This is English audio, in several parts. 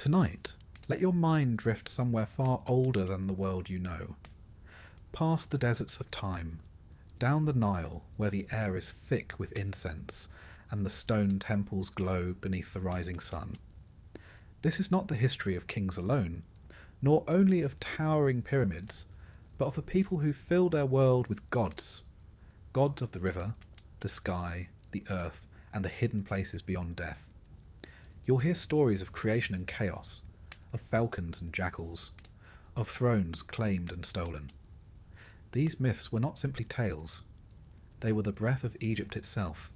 Tonight, let your mind drift somewhere far older than the world you know. Past the deserts of time, down the Nile where the air is thick with incense and the stone temples glow beneath the rising sun. This is not the history of kings alone, nor only of towering pyramids, but of a people who fill their world with gods. Gods of the river, the sky, the earth, and the hidden places beyond death. You'll hear stories of creation and chaos, of falcons and jackals, of thrones claimed and stolen. These myths were not simply tales, they were the breath of Egypt itself,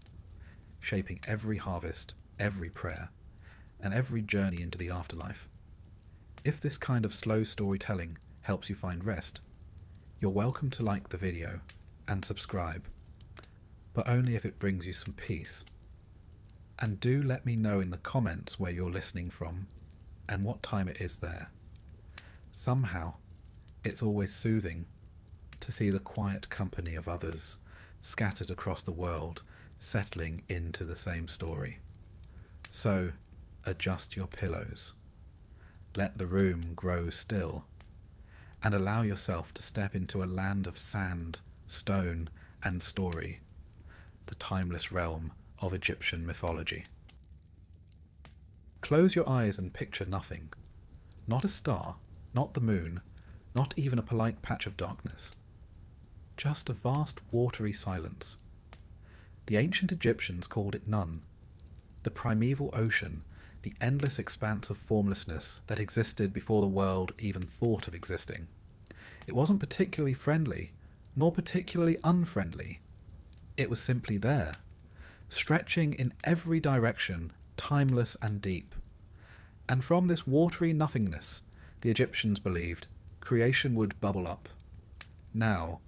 shaping every harvest, every prayer, and every journey into the afterlife. If this kind of slow storytelling helps you find rest, you're welcome to like the video and subscribe, but only if it brings you some peace. And do let me know in the comments where you're listening from and what time it is there. Somehow, it's always soothing to see the quiet company of others scattered across the world settling into the same story. So, adjust your pillows, let the room grow still, and allow yourself to step into a land of sand, stone, and story, the timeless realm of Egyptian mythology. Close your eyes and picture nothing. Not a star, not the moon, not even a polite patch of darkness. Just a vast watery silence. The ancient Egyptians called it Nun, the primeval ocean, the endless expanse of formlessness that existed before the world even thought of existing. It wasn't particularly friendly, nor particularly unfriendly. It was simply there, stretching in every direction, timeless and deep. And from this watery nothingness, the Egyptians believed, creation would bubble up. Now,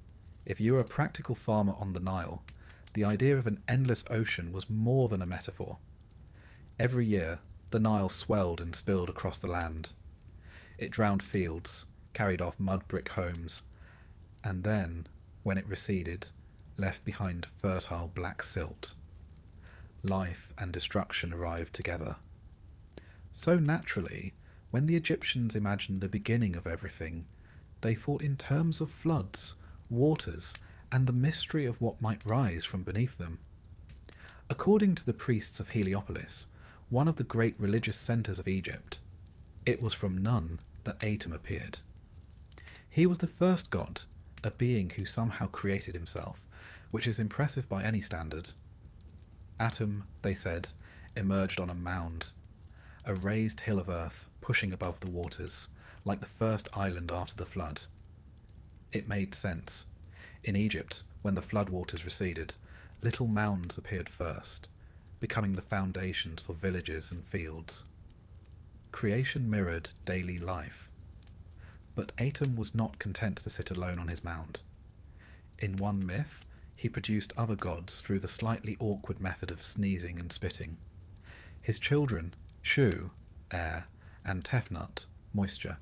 if you were a practical farmer on the Nile, the idea of an endless ocean was more than a metaphor. Every year, the Nile swelled and spilled across the land. It drowned fields, carried off mud brick homes, and then, when it receded, left behind fertile black silt. Life and destruction arrived together. So naturally, when the Egyptians imagined the beginning of everything, they thought in terms of floods, waters, and the mystery of what might rise from beneath them. According to the priests of Heliopolis, one of the great religious centres of Egypt, it was from Nun that Atum appeared. He was the first god, a being who somehow created himself, which is impressive by any standard. Atum, they said, emerged on a mound, a raised hill of earth pushing above the waters, like the first island after the flood. It made sense. In Egypt, when the floodwaters receded, little mounds appeared first, becoming the foundations for villages and fields. Creation mirrored daily life. But Atum was not content to sit alone on his mound. In one myth, he produced other gods through the slightly awkward method of sneezing and spitting. His children, Shu, air, and Tefnut, moisture,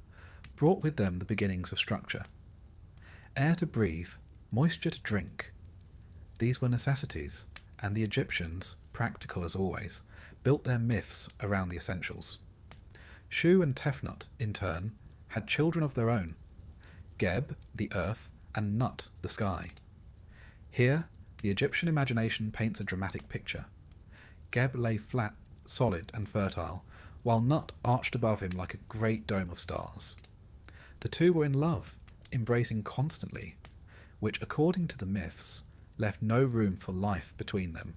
brought with them the beginnings of structure. Air to breathe, moisture to drink. These were necessities, and the Egyptians, practical as always, built their myths around the essentials. Shu and Tefnut, in turn, had children of their own, Geb, the earth, and Nut, the sky. Here, the Egyptian imagination paints a dramatic picture. Geb lay flat, solid, and fertile, while Nut arched above him like a great dome of stars. The two were in love, embracing constantly, which, according to the myths, left no room for life between them.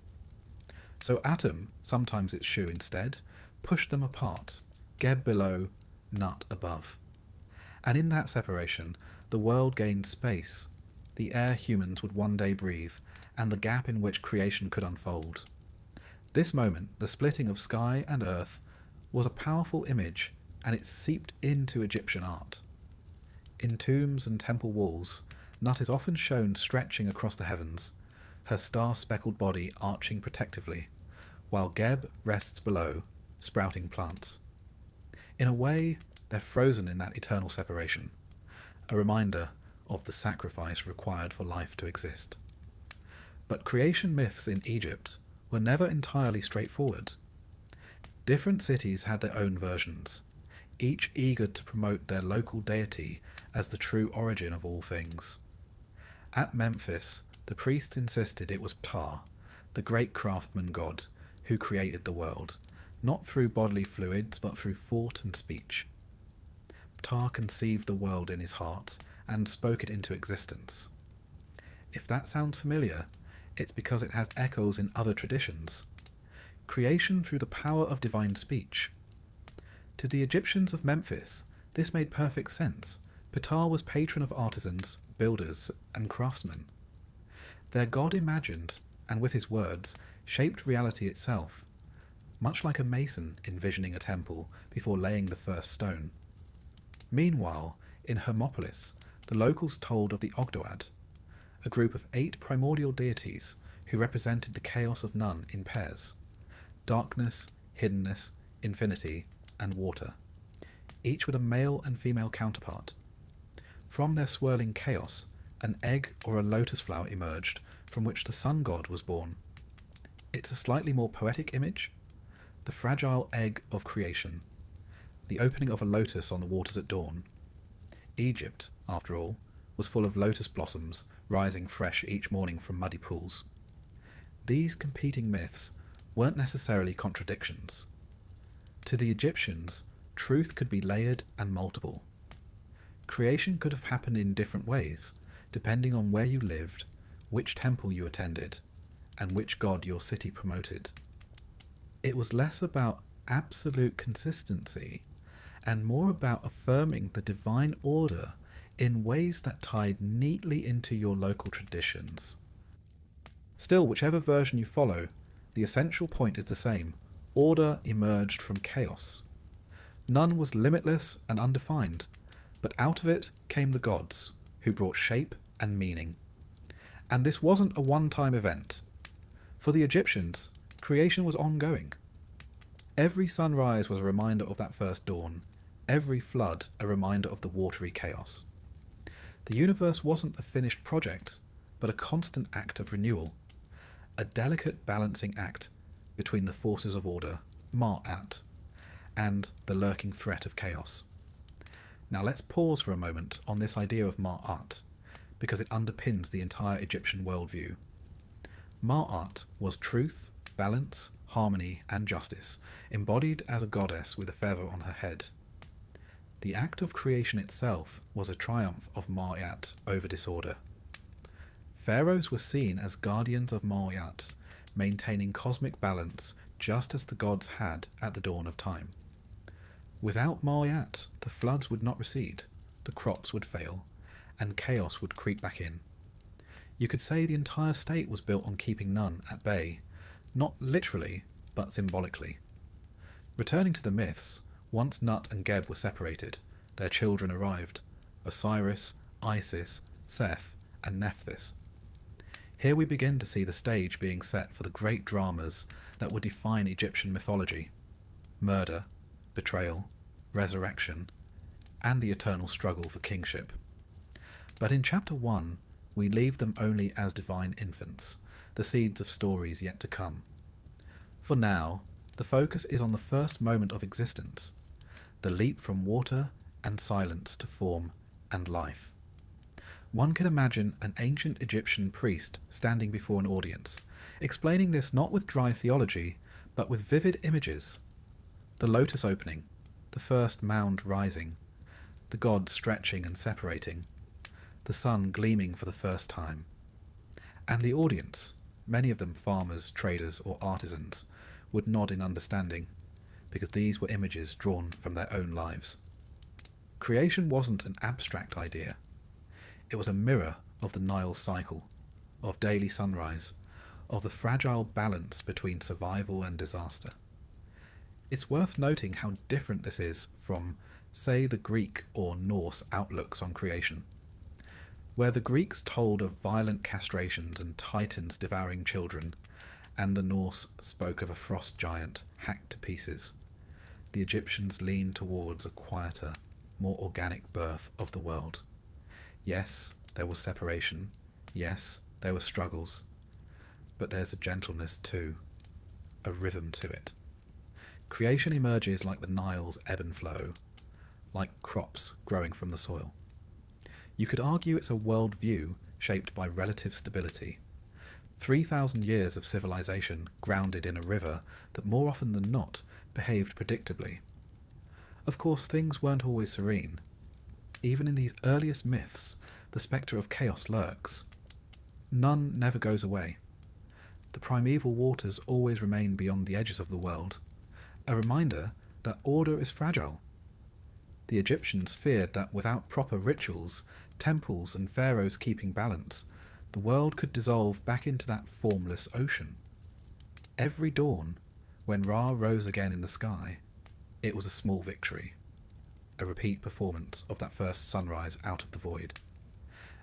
So Atum, sometimes it's Shu instead, pushed them apart, Geb below, Nut above. And in that separation, the world gained space, the air humans would one day breathe, and the gap in which creation could unfold. This moment, the splitting of sky and earth, was a powerful image, and it seeped into Egyptian art. In tombs and temple walls, Nut is often shown stretching across the heavens, her star-speckled body arching protectively, while Geb rests below, sprouting plants. In a way, they're frozen in that eternal separation, a reminder of the sacrifice required for life to exist. But creation myths in Egypt were never entirely straightforward. Different cities had their own versions, each eager to promote their local deity as the true origin of all things. At Memphis, the priests insisted it was Ptah, the great craftsman god, who created the world, not through bodily fluids but through thought and speech. Ptah conceived the world in his heart and spoke it into existence. If that sounds familiar, it's because it has echoes in other traditions. Creation through the power of divine speech. To the Egyptians of Memphis, this made perfect sense. Ptah was patron of artisans, builders, and craftsmen. Their god imagined, and with his words, shaped reality itself, much like a mason envisioning a temple before laying the first stone. Meanwhile, in Hermopolis, the locals told of the Ogdoad, a group of 8 primordial deities who represented the chaos of none in pairs: darkness, hiddenness, infinity, and water, each with a male and female counterpart. From their swirling chaos, an egg or a lotus flower emerged from which the sun god was born. It's a slightly more poetic image: the fragile egg of creation, the opening of a lotus on the waters at dawn. Egypt, after all, was full of lotus blossoms rising fresh each morning from muddy pools. These competing myths weren't necessarily contradictions. To the Egyptians, truth could be layered and multiple. Creation could have happened in different ways, depending on where you lived, which temple you attended, and which god your city promoted. It was less about absolute consistency and more about affirming the divine order in ways that tied neatly into your local traditions. Still, whichever version you follow, the essential point is the same: order emerged from chaos. None was limitless and undefined, but out of it came the gods, who brought shape and meaning. And this wasn't a one-time event. For the Egyptians, creation was ongoing. Every sunrise was a reminder of that first dawn, every flood a reminder of the watery chaos. The universe wasn't a finished project, but a constant act of renewal, a delicate balancing act between the forces of order, Ma'at, and the lurking threat of chaos. Now let's pause for a moment on this idea of Ma'at, because it underpins the entire Egyptian worldview. Ma'at was truth, balance, harmony, and justice, embodied as a goddess with a feather on her head. The act of creation itself was a triumph of Ma'at over disorder. Pharaohs were seen as guardians of Ma'at, maintaining cosmic balance just as the gods had at the dawn of time. Without Ma'at, the floods would not recede, the crops would fail, and chaos would creep back in. You could say the entire state was built on keeping none at bay, not literally, but symbolically. Returning to the myths, once Nut and Geb were separated, their children arrived: Osiris, Isis, Seth, and Nephthys. Here we begin to see the stage being set for the great dramas that would define Egyptian mythology: murder, betrayal, resurrection, and the eternal struggle for kingship. But in chapter 1, we leave them only as divine infants, the seeds of stories yet to come. For now, the focus is on the first moment of existence, the leap from water and silence to form and life. One can imagine an ancient Egyptian priest standing before an audience, explaining this not with dry theology, but with vivid images: the lotus opening, the first mound rising, the gods stretching and separating, the sun gleaming for the first time. And the audience, many of them farmers, traders, or artisans, would nod in understanding, because these were images drawn from their own lives. Creation wasn't an abstract idea. It was a mirror of the Nile cycle, of daily sunrise, of the fragile balance between survival and disaster. It's worth noting how different this is from, say, the Greek or Norse outlooks on creation. Where the Greeks told of violent castrations and titans devouring children, and the Norse spoke of a frost giant hacked to pieces, the Egyptians leaned towards a quieter, more organic birth of the world. Yes, there was separation. Yes, there were struggles. But there's a gentleness too, a rhythm to it. Creation emerges like the Nile's ebb and flow, like crops growing from the soil. You could argue it's a worldview shaped by relative stability. 3,000 years of civilization grounded in a river that more often than not behaved predictably. Of course, things weren't always serene. Even in these earliest myths, the spectre of chaos lurks. None never goes away. The primeval waters always remain beyond the edges of the world, a reminder that order is fragile. The Egyptians feared that without proper rituals, temples and pharaohs keeping balance, the world could dissolve back into that formless ocean. Every dawn, when Ra rose again in the sky, it was a small victory, a repeat performance of that first sunrise out of the void.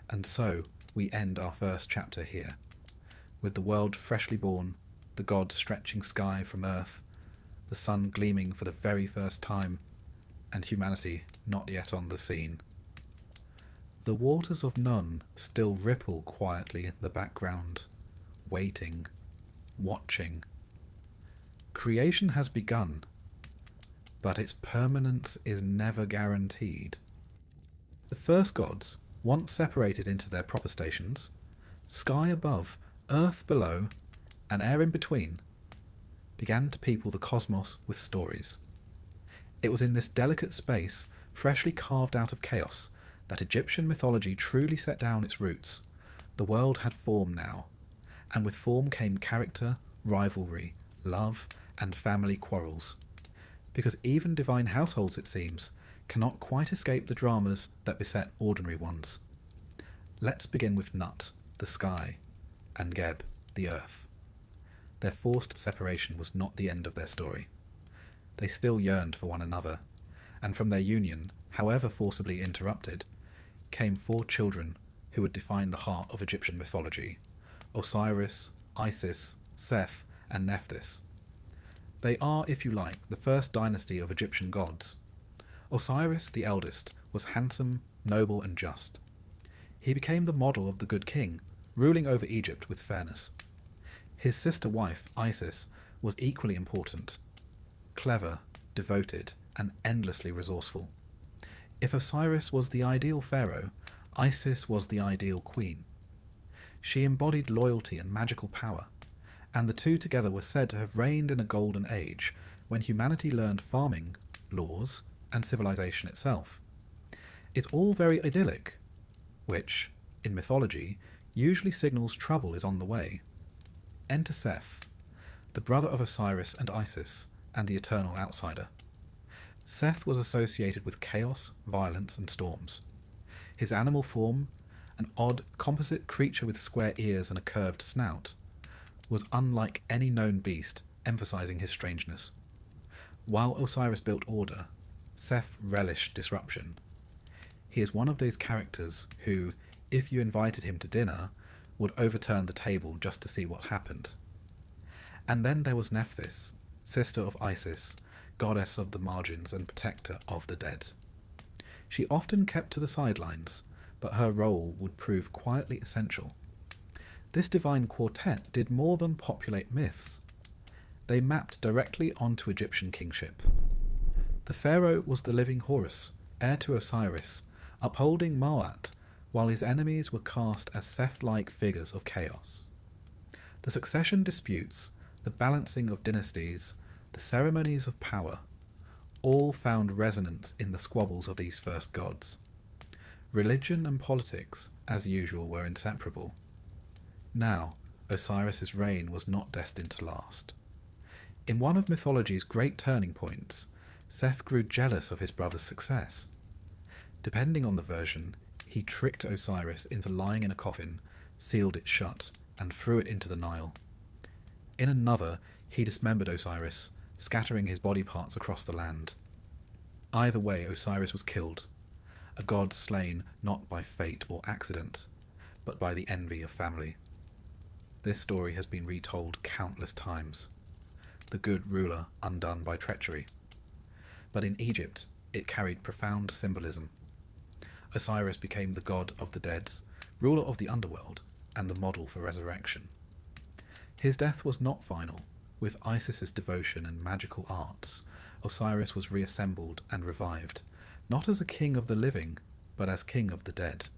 And so we end our first chapter here, with the world freshly born, the gods stretching sky from earth, the sun gleaming for the very first time, and humanity not yet on the scene. The waters of Nun still ripple quietly in the background, waiting, watching. Creation has begun, but its permanence is never guaranteed. The first gods, once separated into their proper stations, sky above, earth below, and air in between, began to people the cosmos with stories. It was in this delicate space, freshly carved out of chaos, that Egyptian mythology truly set down its roots. The world had form now, and with form came character, rivalry, love, and family quarrels. Because even divine households, it seems, cannot quite escape the dramas that beset ordinary ones. Let's begin with Nut, the sky, and Geb, the earth. Their forced separation was not the end of their story. They still yearned for one another, and from their union, however forcibly interrupted, came 4 children who would define the heart of Egyptian mythology: Osiris, Isis, Seth, and Nephthys. They are, if you like, the first dynasty of Egyptian gods. Osiris, the eldest, was handsome, noble, and just. He became the model of the good king, ruling over Egypt with fairness. His sister wife, Isis, was equally important, clever, devoted, and endlessly resourceful. If Osiris was the ideal pharaoh, Isis was the ideal queen. She embodied loyalty and magical power, and the two together were said to have reigned in a golden age when humanity learned farming, laws, and civilization itself. It's all very idyllic, which, in mythology, usually signals trouble is on the way. Enter Seth, the brother of Osiris and Isis, and the eternal outsider. Seth was associated with chaos, violence, and storms. His animal form, an odd, composite creature with square ears and a curved snout, was unlike any known beast, emphasizing his strangeness. While Osiris built order, Seth relished disruption. He is one of those characters who, if you invited him to dinner, would overturn the table just to see what happened. And then there was Nephthys, sister of Isis, goddess of the margins and protector of the dead. She often kept to the sidelines, but her role would prove quietly essential. This divine quartet did more than populate myths. They mapped directly onto Egyptian kingship. The pharaoh was the living Horus, heir to Osiris, upholding Ma'at, while his enemies were cast as Seth-like figures of chaos. The succession disputes, the balancing of dynasties, the ceremonies of power, all found resonance in the squabbles of these first gods. Religion and politics, as usual, were inseparable. Now, Osiris's reign was not destined to last. In one of mythology's great turning points, Seth grew jealous of his brother's success. Depending on the version, he tricked Osiris into lying in a coffin, sealed it shut, and threw it into the Nile. In another, he dismembered Osiris, scattering his body parts across the land. Either way, Osiris was killed, a god slain not by fate or accident, but by the envy of family. This story has been retold countless times. The good ruler undone by treachery. But in Egypt, it carried profound symbolism. Osiris became the god of the dead, ruler of the underworld, and the model for resurrection. His death was not final. With Isis's devotion and magical arts, Osiris was reassembled and revived, not as a king of the living, but as king of the dead.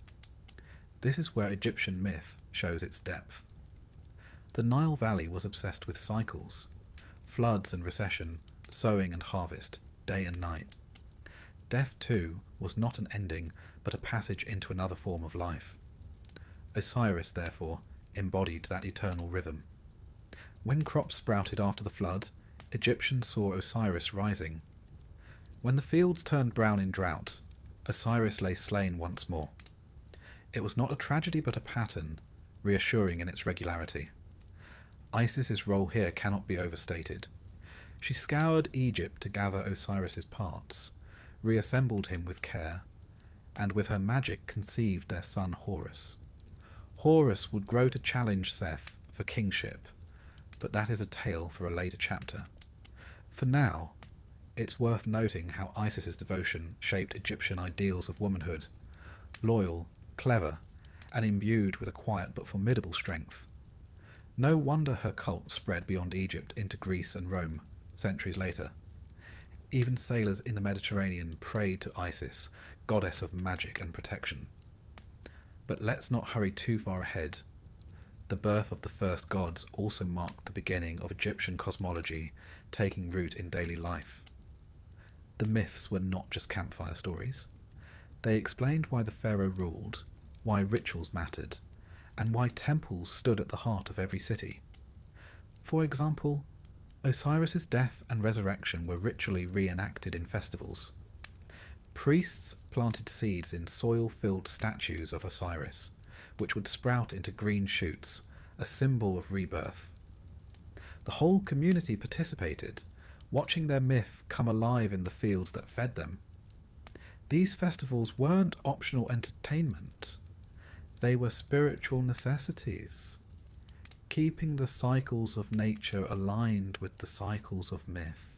This is where Egyptian myth shows its depth. The Nile Valley was obsessed with cycles, floods and recession, sowing and harvest, day and night. Death, too, was not an ending, but a passage into another form of life. Osiris, therefore, embodied that eternal rhythm. When crops sprouted after the flood, Egyptians saw Osiris rising. When the fields turned brown in drought, Osiris lay slain once more. It was not a tragedy but a pattern, reassuring in its regularity. Isis's role here cannot be overstated. She scoured Egypt to gather Osiris's parts, reassembled him with care, and with her magic conceived their son Horus. Horus would grow to challenge Seth for kingship, but that is a tale for a later chapter. For now, it's worth noting how Isis's devotion shaped Egyptian ideals of womanhood, loyal, clever, and imbued with a quiet but formidable strength. No wonder her cult spread beyond Egypt into Greece and Rome, centuries later. Even sailors in the Mediterranean prayed to Isis, goddess of magic and protection. But let's not hurry too far ahead. The birth of the first gods also marked the beginning of Egyptian cosmology taking root in daily life. The myths were not just campfire stories. They explained why the pharaoh ruled, why rituals mattered, and why temples stood at the heart of every city. For example, Osiris's death and resurrection were ritually reenacted in festivals. Priests planted seeds in soil-filled statues of Osiris, which would sprout into green shoots, a symbol of rebirth. The whole community participated, watching their myth come alive in the fields that fed them. These festivals weren't optional entertainment. They were spiritual necessities, keeping the cycles of nature aligned with the cycles of myth.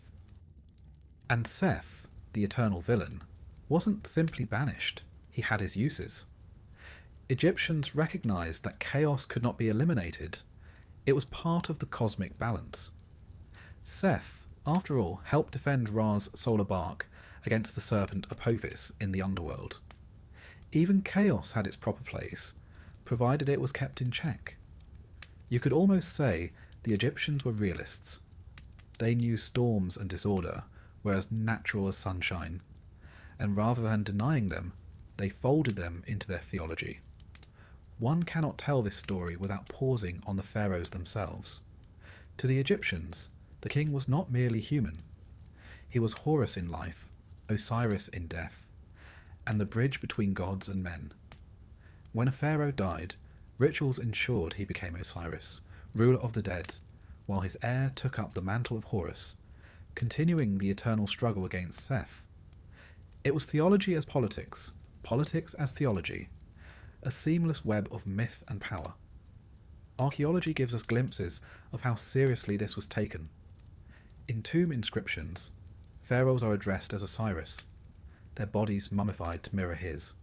And Seth, the eternal villain, wasn't simply banished, he had his uses. Egyptians recognized that chaos could not be eliminated. It was part of the cosmic balance. Seth, after all, helped defend Ra's solar bark against the serpent Apophis in the underworld. Even chaos had its proper place, provided it was kept in check. You could almost say the Egyptians were realists. They knew storms and disorder were as natural as sunshine, and rather than denying them, they folded them into their theology. One cannot tell this story without pausing on the pharaohs themselves. To the Egyptians, the king was not merely human. He was Horus in life, Osiris in death, and the bridge between gods and men. When a pharaoh died, rituals ensured he became Osiris, ruler of the dead, while his heir took up the mantle of Horus, continuing the eternal struggle against Seth. It was theology as politics, politics as theology, a seamless web of myth and power. Archaeology gives us glimpses of how seriously this was taken. In tomb inscriptions, pharaohs are addressed as Osiris, their bodies mummified to mirror his,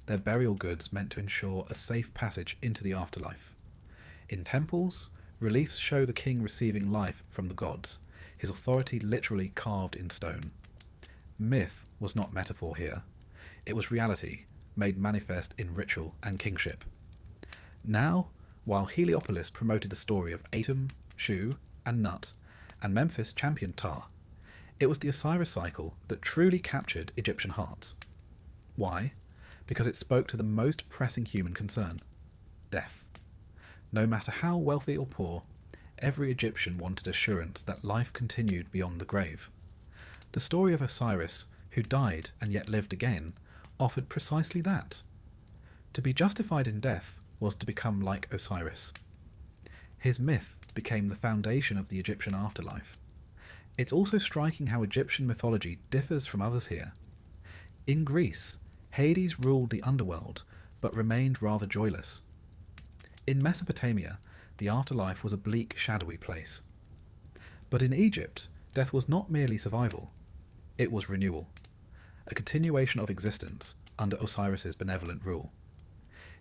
their burial goods meant to ensure a safe passage into the afterlife. In temples, reliefs show the king receiving life from the gods, his authority literally carved in stone. Myth was not metaphor here. It was reality, made manifest in ritual and kingship. Now, while Heliopolis promoted the story of Atum, Shu, and Nut, and Memphis championed Ptah, it was the Osiris cycle that truly captured Egyptian hearts. Why? Because it spoke to the most pressing human concern: death. No matter how wealthy or poor, every Egyptian wanted assurance that life continued beyond the grave. The story of Osiris, who died and yet lived again, offered precisely that. To be justified in death was to become like Osiris. His myth became the foundation of the Egyptian afterlife. It's also striking how Egyptian mythology differs from others here. In Greece, Hades ruled the underworld, but remained rather joyless. In Mesopotamia, the afterlife was a bleak, shadowy place. But in Egypt, death was not merely survival. It was renewal, a continuation of existence under Osiris's benevolent rule.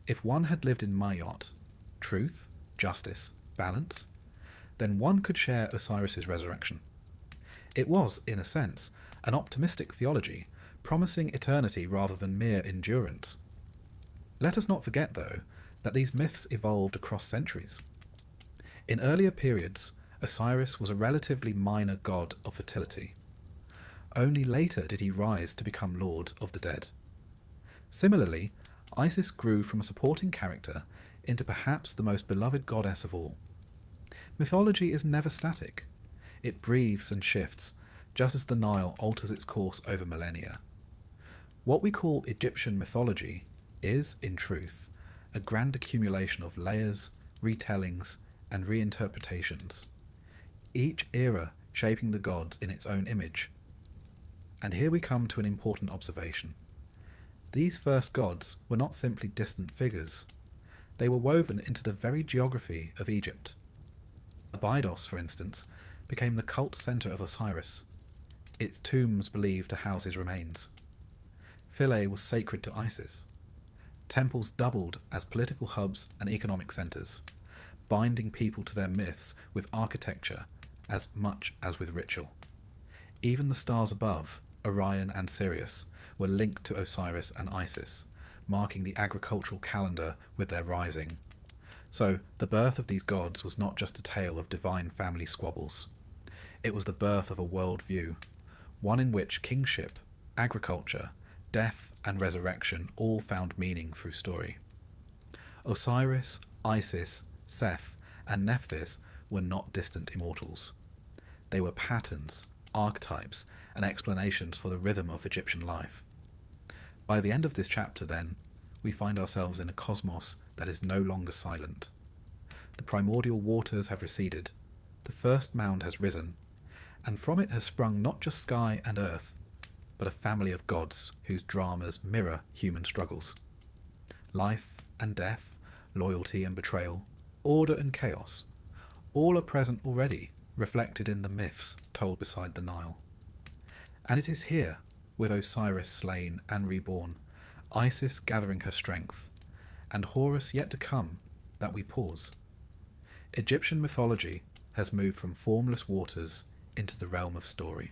If one had lived in Mayot, truth, justice, balance, then one could share Osiris's resurrection. It was, in a sense, an optimistic theology, promising eternity rather than mere endurance. Let us not forget, though, that these myths evolved across centuries. In earlier periods, Osiris was a relatively minor god of fertility. Only later did he rise to become lord of the dead. Similarly, Isis grew from a supporting character into perhaps the most beloved goddess of all. Mythology is never static. It breathes and shifts, just as the Nile alters its course over millennia. What we call Egyptian mythology is, in truth, a grand accumulation of layers, retellings, and reinterpretations, each era shaping the gods in its own image. And here we come to an important observation. These first gods were not simply distant figures. They were woven into the very geography of Egypt. Abydos, for instance, became the cult centre of Osiris, its tombs believed to house his remains. Philae was sacred to Isis. Temples doubled as political hubs and economic centres, binding people to their myths with architecture as much as with ritual. Even the stars above, Orion and Sirius, were linked to Osiris and Isis, marking the agricultural calendar with their rising. So the birth of these gods was not just a tale of divine family squabbles. It was the birth of a world view, one in which kingship, agriculture, death and resurrection all found meaning through story. Osiris, Isis, Seth and Nephthys were not distant immortals. They were patterns, archetypes and explanations for the rhythm of Egyptian life. By the end of this chapter, then, we find ourselves in a cosmos that is no longer silent. The primordial waters have receded, the first mound has risen, and from it has sprung not just sky and earth, but a family of gods whose dramas mirror human struggles. Life and death, loyalty and betrayal, order and chaos, all are present already, reflected in the myths told beside the Nile. And it is here, with Osiris slain and reborn, Isis gathering her strength, and Horus yet to come, that we pause. Egyptian mythology has moved from formless waters into the realm of story,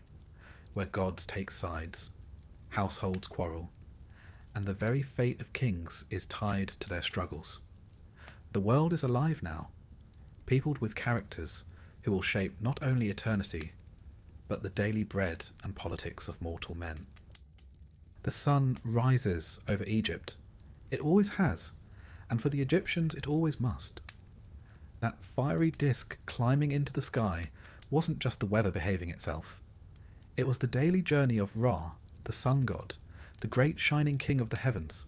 where gods take sides, households quarrel, and the very fate of kings is tied to their struggles. The world is alive now, peopled with characters who will shape not only eternity, but the daily bread and politics of mortal men. The sun rises over Egypt. It always has, and for the Egyptians it always must. That fiery disk climbing into the sky wasn't just the weather behaving itself. It was the daily journey of Ra, the sun god, the great shining king of the heavens.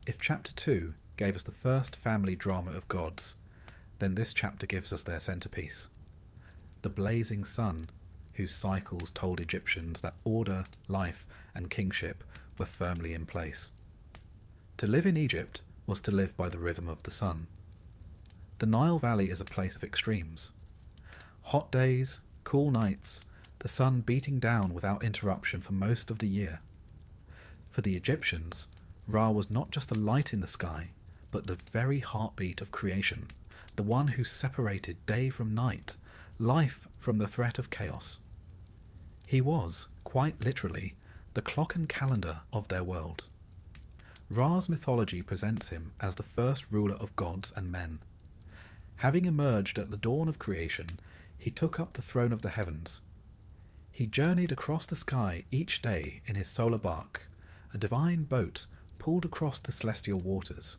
If chapter 2 gave us the first family drama of gods, then this chapter gives us their centerpiece. The blazing sun, whose cycles told Egyptians that order, life, and kingship were firmly in place. To live in Egypt was to live by the rhythm of the sun. The Nile Valley is a place of extremes. Hot days, cool nights, the sun beating down without interruption for most of the year. For the Egyptians, Ra was not just a light in the sky, but the very heartbeat of creation, the one who separated day from night, life from the threat of chaos. He was, quite literally, the clock and calendar of their world. Ra's mythology presents him as the first ruler of gods and men. Having emerged at the dawn of creation, he took up the throne of the heavens. He journeyed across the sky each day in his solar bark, a divine boat pulled across the celestial waters.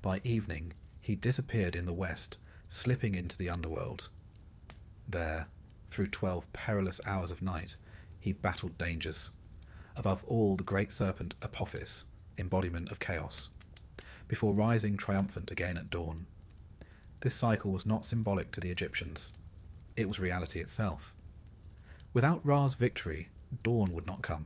By evening, he disappeared in the west, slipping into the underworld. There, through 12 perilous hours of night, he battled dangers. Above all, the great serpent Apophis, embodiment of chaos, before rising triumphant again at dawn. This cycle was not symbolic to the Egyptians. It was reality itself. Without Ra's victory, dawn would not come.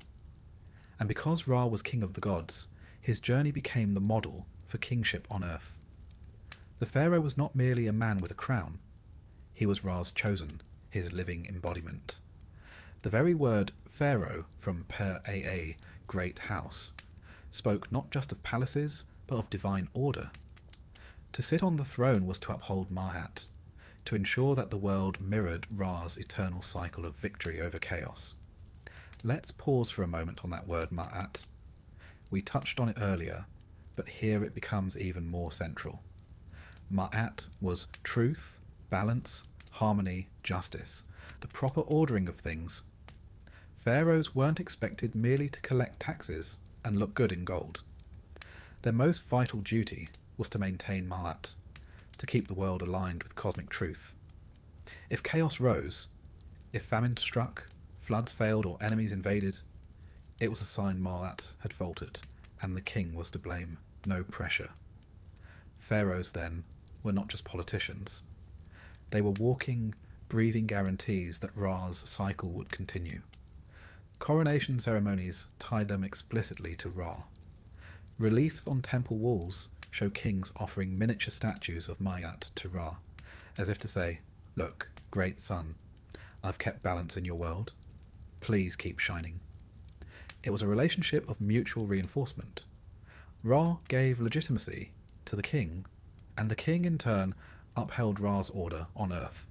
And because Ra was king of the gods, his journey became the model for kingship on earth. The pharaoh was not merely a man with a crown. He was Ra's chosen, his living embodiment. The very word pharaoh, from per-aa, great house, spoke not just of palaces, but of divine order. To sit on the throne was to uphold Mahat, to ensure that the world mirrored Ra's eternal cycle of victory over chaos. Let's pause for a moment on that word Ma'at. We touched on it earlier, but here it becomes even more central. Ma'at was truth, balance, harmony, justice, the proper ordering of things. Pharaohs weren't expected merely to collect taxes and look good in gold. Their most vital duty was to maintain Ma'at, to keep the world aligned with cosmic truth. If chaos rose, if famine struck, floods failed or enemies invaded, it was a sign Ma'at had faltered, and the king was to blame, no pressure. Pharaohs, then, were not just politicians. They were walking, breathing guarantees that Ra's cycle would continue. Coronation ceremonies tied them explicitly to Ra. Reliefs on temple walls show kings offering miniature statues of Ma'at to Ra, as if to say, "Look, great sun, I've kept balance in your world. Please keep shining." It was a relationship of mutual reinforcement. Ra gave legitimacy to the king, and the king in turn upheld Ra's order on earth.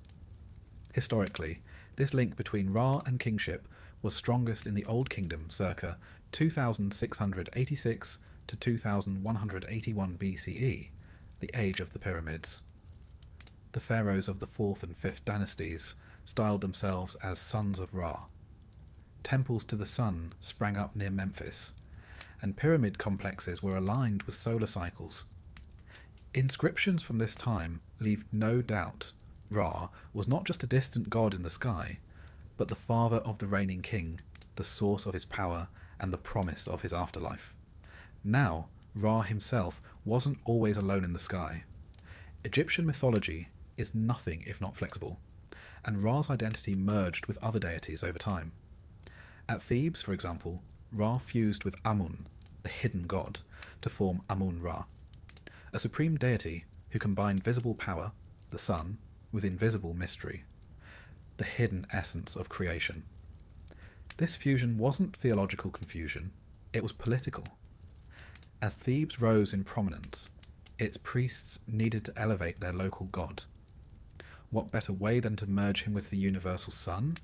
Historically, this link between Ra and kingship was strongest in the Old Kingdom circa 2686 to 2181 BCE, the age of the pyramids. The pharaohs of the 4th and 5th dynasties styled themselves as sons of Ra. Temples to the sun sprang up near Memphis, and pyramid complexes were aligned with solar cycles. Inscriptions from this time leave no doubt Ra was not just a distant god in the sky, but the father of the reigning king, the source of his power, and the promise of his afterlife. Now, Ra himself wasn't always alone in the sky. Egyptian mythology is nothing if not flexible, and Ra's identity merged with other deities over time. At Thebes, for example, Ra fused with Amun, the hidden god, to form Amun-Ra, a supreme deity who combined visible power, the sun, with invisible mystery, the hidden essence of creation. This fusion wasn't theological confusion, it was political. As Thebes rose in prominence, its priests needed to elevate their local god. What better way than to merge him with the universal sun?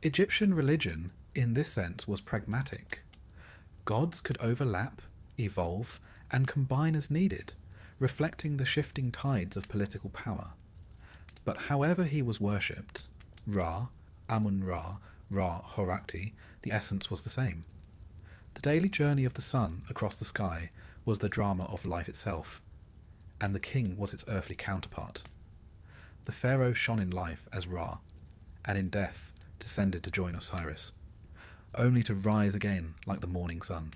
Egyptian religion, in this sense, was pragmatic. Gods could overlap, evolve, and combine as needed, reflecting the shifting tides of political power. But however he was worshipped, Ra, Amun-Ra, Ra Horakti, the essence was the same. The daily journey of the sun across the sky was the drama of life itself, and the king was its earthly counterpart. The pharaoh shone in life as Ra, and in death descended to join Osiris, only to rise again like the morning sun.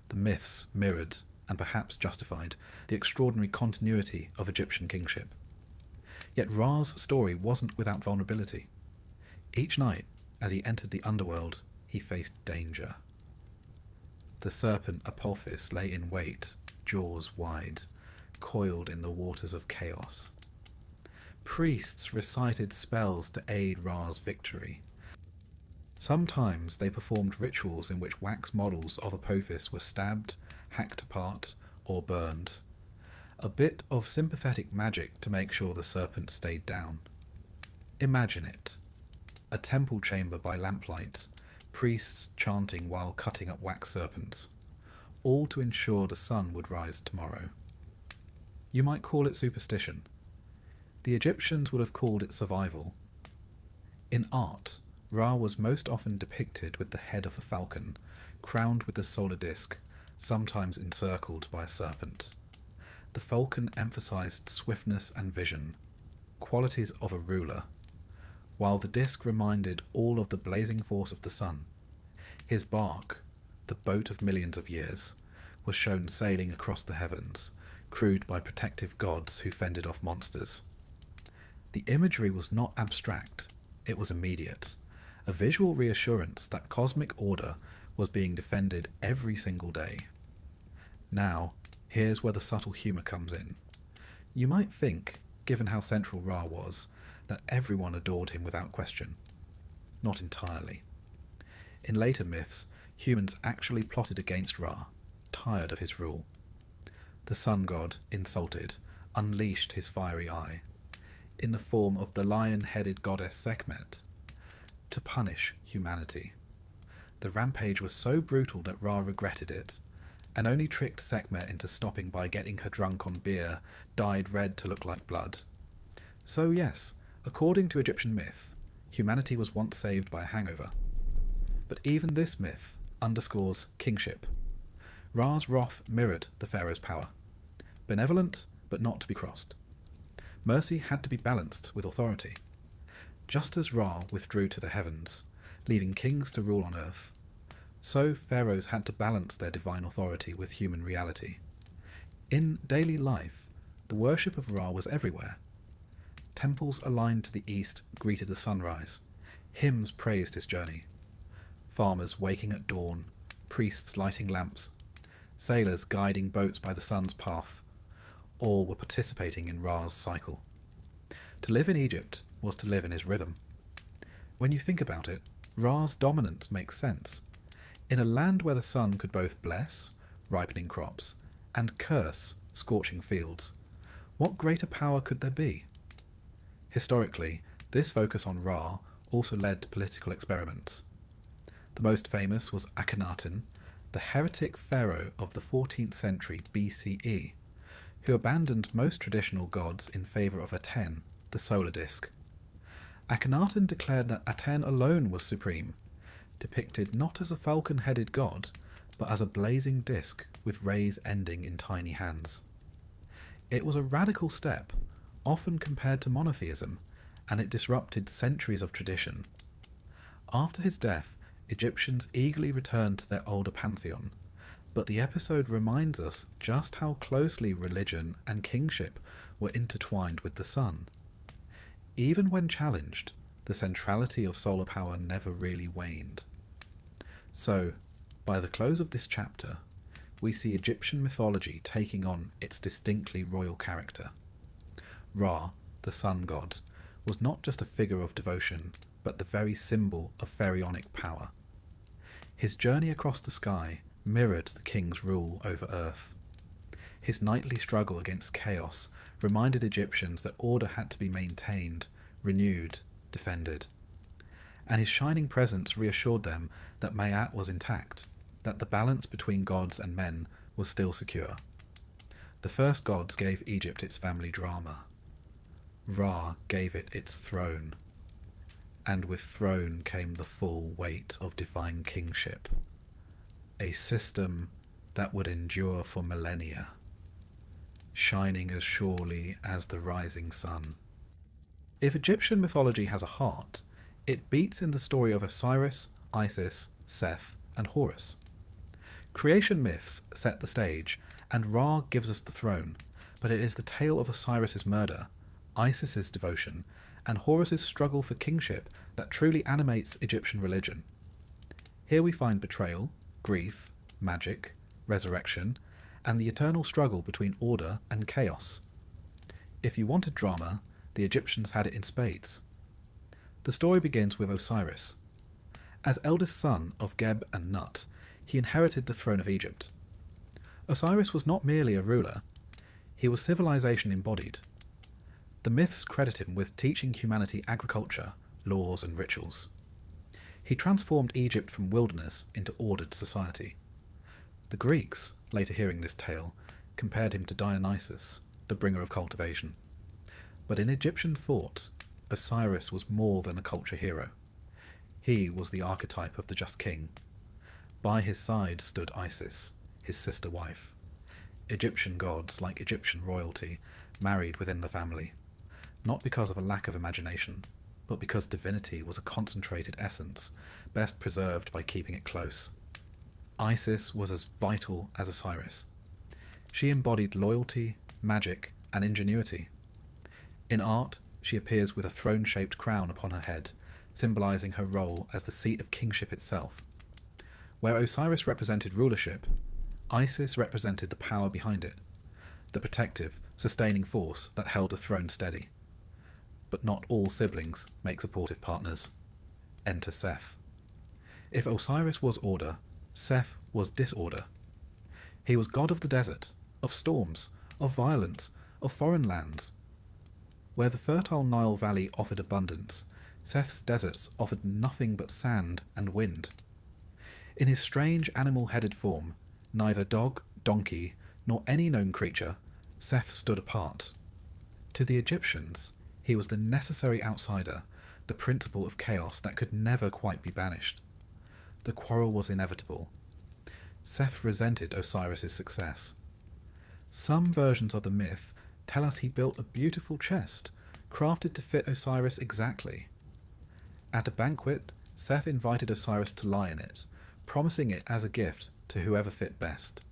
The myths mirrored, and perhaps justified, the extraordinary continuity of Egyptian kingship. Yet Ra's story wasn't without vulnerability. Each night, as he entered the underworld, he faced danger. The serpent Apophis lay in wait, jaws wide, coiled in the waters of chaos. Priests recited spells to aid Ra's victory. Sometimes they performed rituals in which wax models of Apophis were stabbed, hacked apart, or burned. A bit of sympathetic magic to make sure the serpent stayed down. Imagine it. A temple chamber by lamplight, priests chanting while cutting up wax serpents, all to ensure the sun would rise tomorrow. You might call it superstition. The Egyptians would have called it survival. In art, Ra was most often depicted with the head of a falcon, crowned with the solar disk, sometimes encircled by a serpent. The falcon emphasized swiftness and vision, qualities of a ruler, while the disk reminded all of the blazing force of the sun. His bark, the boat of millions of years, was shown sailing across the heavens, crewed by protective gods who fended off monsters. The imagery was not abstract, it was immediate, a visual reassurance that cosmic order was being defended every single day. Now, here's where the subtle humour comes in. You might think, given how central Ra was, that everyone adored him without question. Not entirely. In later myths, humans actually plotted against Ra, tired of his rule. The sun god, insulted, unleashed his fiery eye, in the form of the lion-headed goddess Sekhmet, to punish humanity. The rampage was so brutal that Ra regretted it, and only tricked Sekhmet into stopping by getting her drunk on beer, dyed red to look like blood. So yes, according to Egyptian myth, humanity was once saved by a hangover. But even this myth underscores kingship. Ra's wrath mirrored the pharaoh's power. Benevolent, but not to be crossed. Mercy had to be balanced with authority. Just as Ra withdrew to the heavens, leaving kings to rule on earth, so pharaohs had to balance their divine authority with human reality. In daily life, the worship of Ra was everywhere. Temples aligned to the east greeted the sunrise. Hymns praised his journey. Farmers waking at dawn, priests lighting lamps, sailors guiding boats by the sun's path. All were participating in Ra's cycle. To live in Egypt was to live in his rhythm. When you think about it, Ra's dominance makes sense. In a land where the sun could both bless, ripening crops, and curse, scorching fields, what greater power could there be? Historically, this focus on Ra also led to political experiments. The most famous was Akhenaten, the heretic pharaoh of the 14th century BCE, who abandoned most traditional gods in favour of Aten, the solar disk. Akhenaten declared that Aten alone was supreme, depicted not as a falcon-headed god, but as a blazing disk with rays ending in tiny hands. It was a radical step, often compared to monotheism, and it disrupted centuries of tradition. After his death, Egyptians eagerly returned to their older pantheon, but the episode reminds us just how closely religion and kingship were intertwined with the sun. Even when challenged, the centrality of solar power never really waned. So, by the close of this chapter, we see Egyptian mythology taking on its distinctly royal character. Ra, the sun god, was not just a figure of devotion, but the very symbol of pharaonic power. His journey across the sky mirrored the king's rule over earth. His nightly struggle against chaos reminded Egyptians that order had to be maintained, renewed, defended. And his shining presence reassured them that Mayat was intact, that the balance between gods and men was still secure. The first gods gave Egypt its family drama. Ra gave it its throne, and with throne came the full weight of divine kingship, a system that would endure for millennia, shining as surely as the rising sun. If Egyptian mythology has a heart, it beats in the story of Osiris, Isis, Seth, and Horus. Creation myths set the stage, and Ra gives us the throne, but it is the tale of Osiris's murder, Isis's devotion, and Horus's struggle for kingship that truly animates Egyptian religion. Here we find betrayal, grief, magic, resurrection, and the eternal struggle between order and chaos. If you wanted drama, the Egyptians had it in spades. The story begins with Osiris. As eldest son of Geb and Nut, he inherited the throne of Egypt. Osiris was not merely a ruler, he was civilization embodied. The myths credit him with teaching humanity agriculture, laws, and rituals. He transformed Egypt from wilderness into ordered society. The Greeks, later hearing this tale, compared him to Dionysus, the bringer of cultivation. But in Egyptian thought, Osiris was more than a culture hero. He was the archetype of the just king. By his side stood Isis, his sister wife. Egyptian gods, like Egyptian royalty, married within the family, not because of a lack of imagination, but because divinity was a concentrated essence, best preserved by keeping it close. Isis was as vital as Osiris. She embodied loyalty, magic, and ingenuity. In art, she appears with a throne-shaped crown upon her head, symbolizing her role as the seat of kingship itself. Where Osiris represented rulership, Isis represented the power behind it, the protective, sustaining force that held the throne steady. But not all siblings make supportive partners. Enter Seth. If Osiris was order, Seth was disorder. He was god of the desert, of storms, of violence, of foreign lands. Where the fertile Nile Valley offered abundance, Seth's deserts offered nothing but sand and wind. In his strange animal-headed form, neither dog, donkey, nor any known creature, Seth stood apart. To the Egyptians, he was the necessary outsider, the principle of chaos that could never quite be banished. The quarrel was inevitable. Seth resented Osiris's success. Some versions of the myth tell us he built a beautiful chest, crafted to fit Osiris exactly. At a banquet, Seth invited Osiris to lie in it, promising it as a gift to whoever fit best.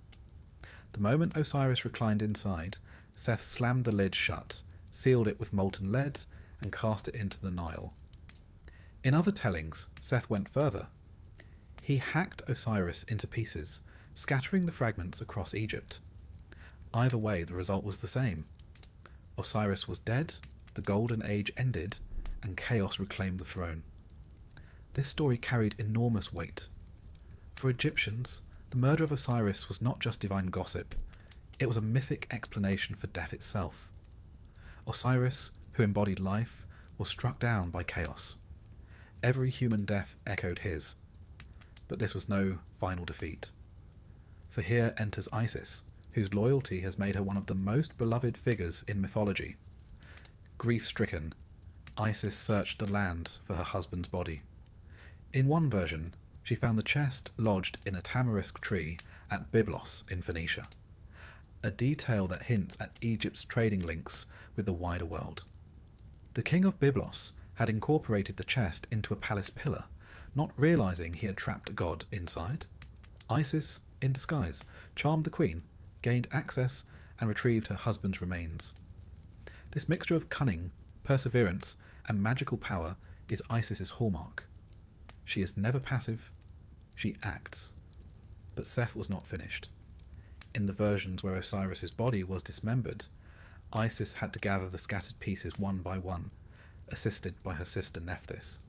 The moment Osiris reclined inside, Seth slammed the lid shut, sealed it with molten lead, and cast it into the Nile. In other tellings, Seth went further. He hacked Osiris into pieces, scattering the fragments across Egypt. Either way, the result was the same. Osiris was dead, the Golden Age ended, and chaos reclaimed the throne. This story carried enormous weight. For Egyptians, the murder of Osiris was not just divine gossip, it was a mythic explanation for death itself. Osiris, who embodied life, was struck down by chaos. Every human death echoed his. But this was no final defeat. For here enters Isis, whose loyalty has made her one of the most beloved figures in mythology. Grief-stricken, Isis searched the land for her husband's body. In one version, she found the chest lodged in a tamarisk tree at Byblos in Phoenicia, a detail that hints at Egypt's trading links with the wider world. The king of Byblos had incorporated the chest into a palace pillar, not realizing he had trapped a god inside. Isis, in disguise, charmed the queen, gained access, and retrieved her husband's remains. This mixture of cunning, perseverance, and magical power is Isis's hallmark. She is never passive, she acts. But Seth was not finished. In the versions where Osiris's body was dismembered, Isis had to gather the scattered pieces one by one, assisted by her sister Nephthys.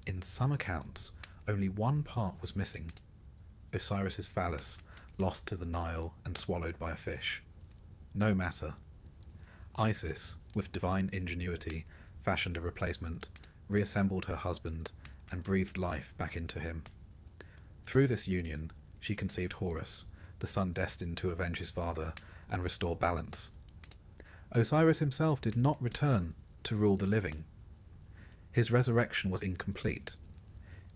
In some accounts, only one part was missing: Osiris's phallus, lost to the Nile and swallowed by a fish. No matter. Isis, with divine ingenuity, fashioned a replacement, reassembled her husband, and breathed life back into him. Through this union, she conceived Horus, the son destined to avenge his father and restore balance. Osiris himself did not return to rule the living. His resurrection was incomplete.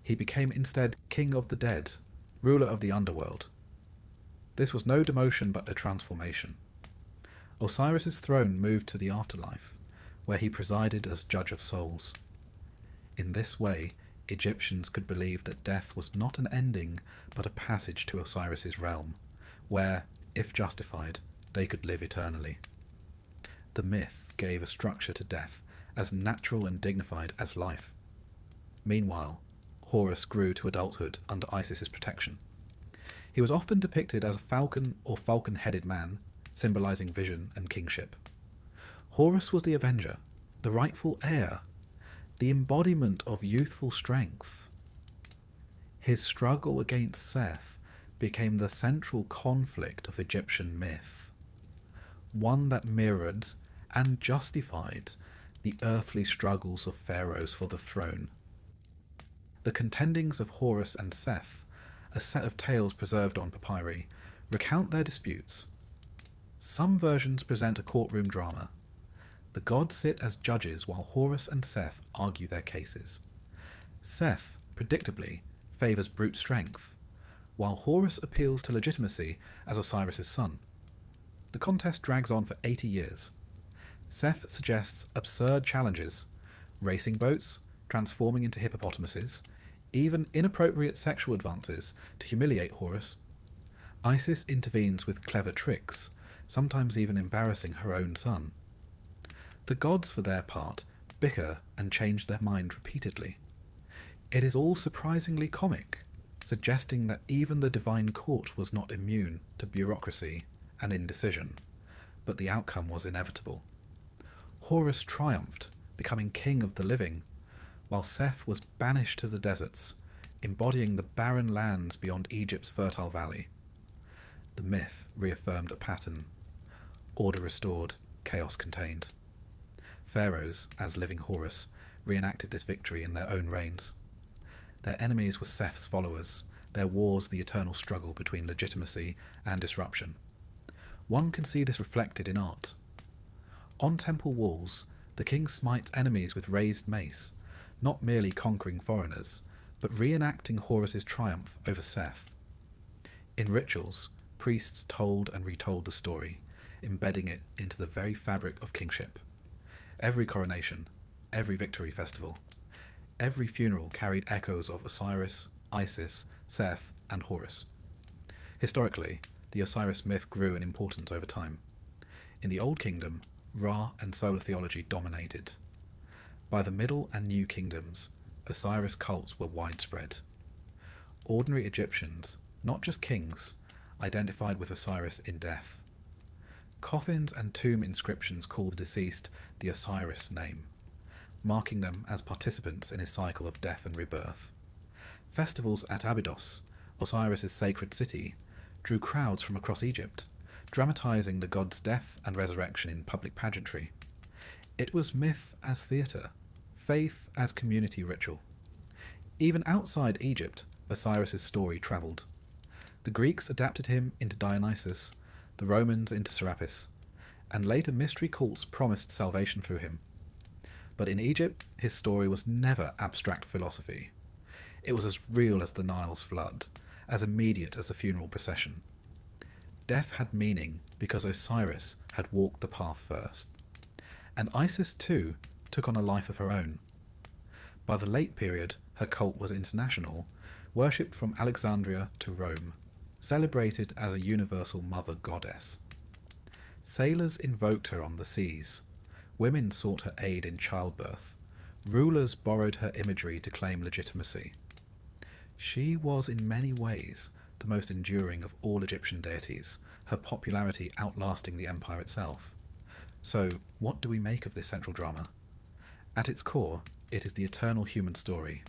He became instead king of the dead, ruler of the underworld. This was no demotion but a transformation. Osiris's throne moved to the afterlife, where he presided as judge of souls. In this way, Egyptians could believe that death was not an ending, but a passage to Osiris's realm, where, if justified, they could live eternally. The myth gave a structure to death as natural and dignified as life. Meanwhile, Horus grew to adulthood under Isis's protection. He was often depicted as a falcon or falcon-headed man, symbolizing vision and kingship. Horus was the avenger, the rightful heir, the embodiment of youthful strength. His struggle against Seth became the central conflict of Egyptian myth, one that mirrored and justified the earthly struggles of pharaohs for the throne. The contendings of Horus and Seth, a set of tales preserved on papyri, recount their disputes. Some versions present a courtroom drama. The gods sit as judges while Horus and Seth argue their cases. Seth, predictably, favours brute strength, while Horus appeals to legitimacy as Osiris's son. The contest drags on for 80 years. Seth suggests absurd challenges: racing boats, transforming into hippopotamuses, even inappropriate sexual advances to humiliate Horus. Isis intervenes with clever tricks, sometimes even embarrassing her own son. The gods, for their part, bicker and change their mind repeatedly. It is all surprisingly comic, suggesting that even the divine court was not immune to bureaucracy and indecision, but the outcome was inevitable. Horus triumphed, becoming king of the living, while Seth was banished to the deserts, embodying the barren lands beyond Egypt's fertile valley. The myth reaffirmed a pattern: order restored, chaos contained. Pharaohs, as living Horus, reenacted this victory in their own reigns. Their enemies were Seth's followers, their wars the eternal struggle between legitimacy and disruption. One can see this reflected in art. On temple walls, the king smites enemies with raised mace, not merely conquering foreigners, but reenacting Horus's triumph over Seth. In rituals, priests told and retold the story, embedding it into the very fabric of kingship. Every coronation, every victory festival, every funeral carried echoes of Osiris, Isis, Seth, and Horus. Historically, the Osiris myth grew in importance over time. In the Old Kingdom, Ra and solar theology dominated. By the Middle and New Kingdoms, Osiris cults were widespread. Ordinary Egyptians, not just kings, identified with Osiris in death. Coffins and tomb inscriptions call the deceased the Osiris name, marking them as participants in his cycle of death and rebirth. Festivals at Abydos, Osiris's sacred city, drew crowds from across Egypt, dramatizing the god's death and resurrection in public pageantry. It was myth as theatre, faith as community ritual. Even outside Egypt, Osiris's story travelled. The Greeks adapted him into Dionysus, the Romans into Serapis, and later mystery cults promised salvation through him. But in Egypt, his story was never abstract philosophy. It was as real as the Nile's flood, as immediate as a funeral procession. Death had meaning because Osiris had walked the path first. And Isis, too, took on a life of her own. By the late period, her cult was international, worshipped from Alexandria to Rome, celebrated as a universal mother goddess. Sailors invoked her on the seas. Women sought her aid in childbirth. Rulers borrowed her imagery to claim legitimacy. She was in many ways the most enduring of all Egyptian deities, her popularity outlasting the empire itself. So, what do we make of this central drama? At its core, it is the eternal human story.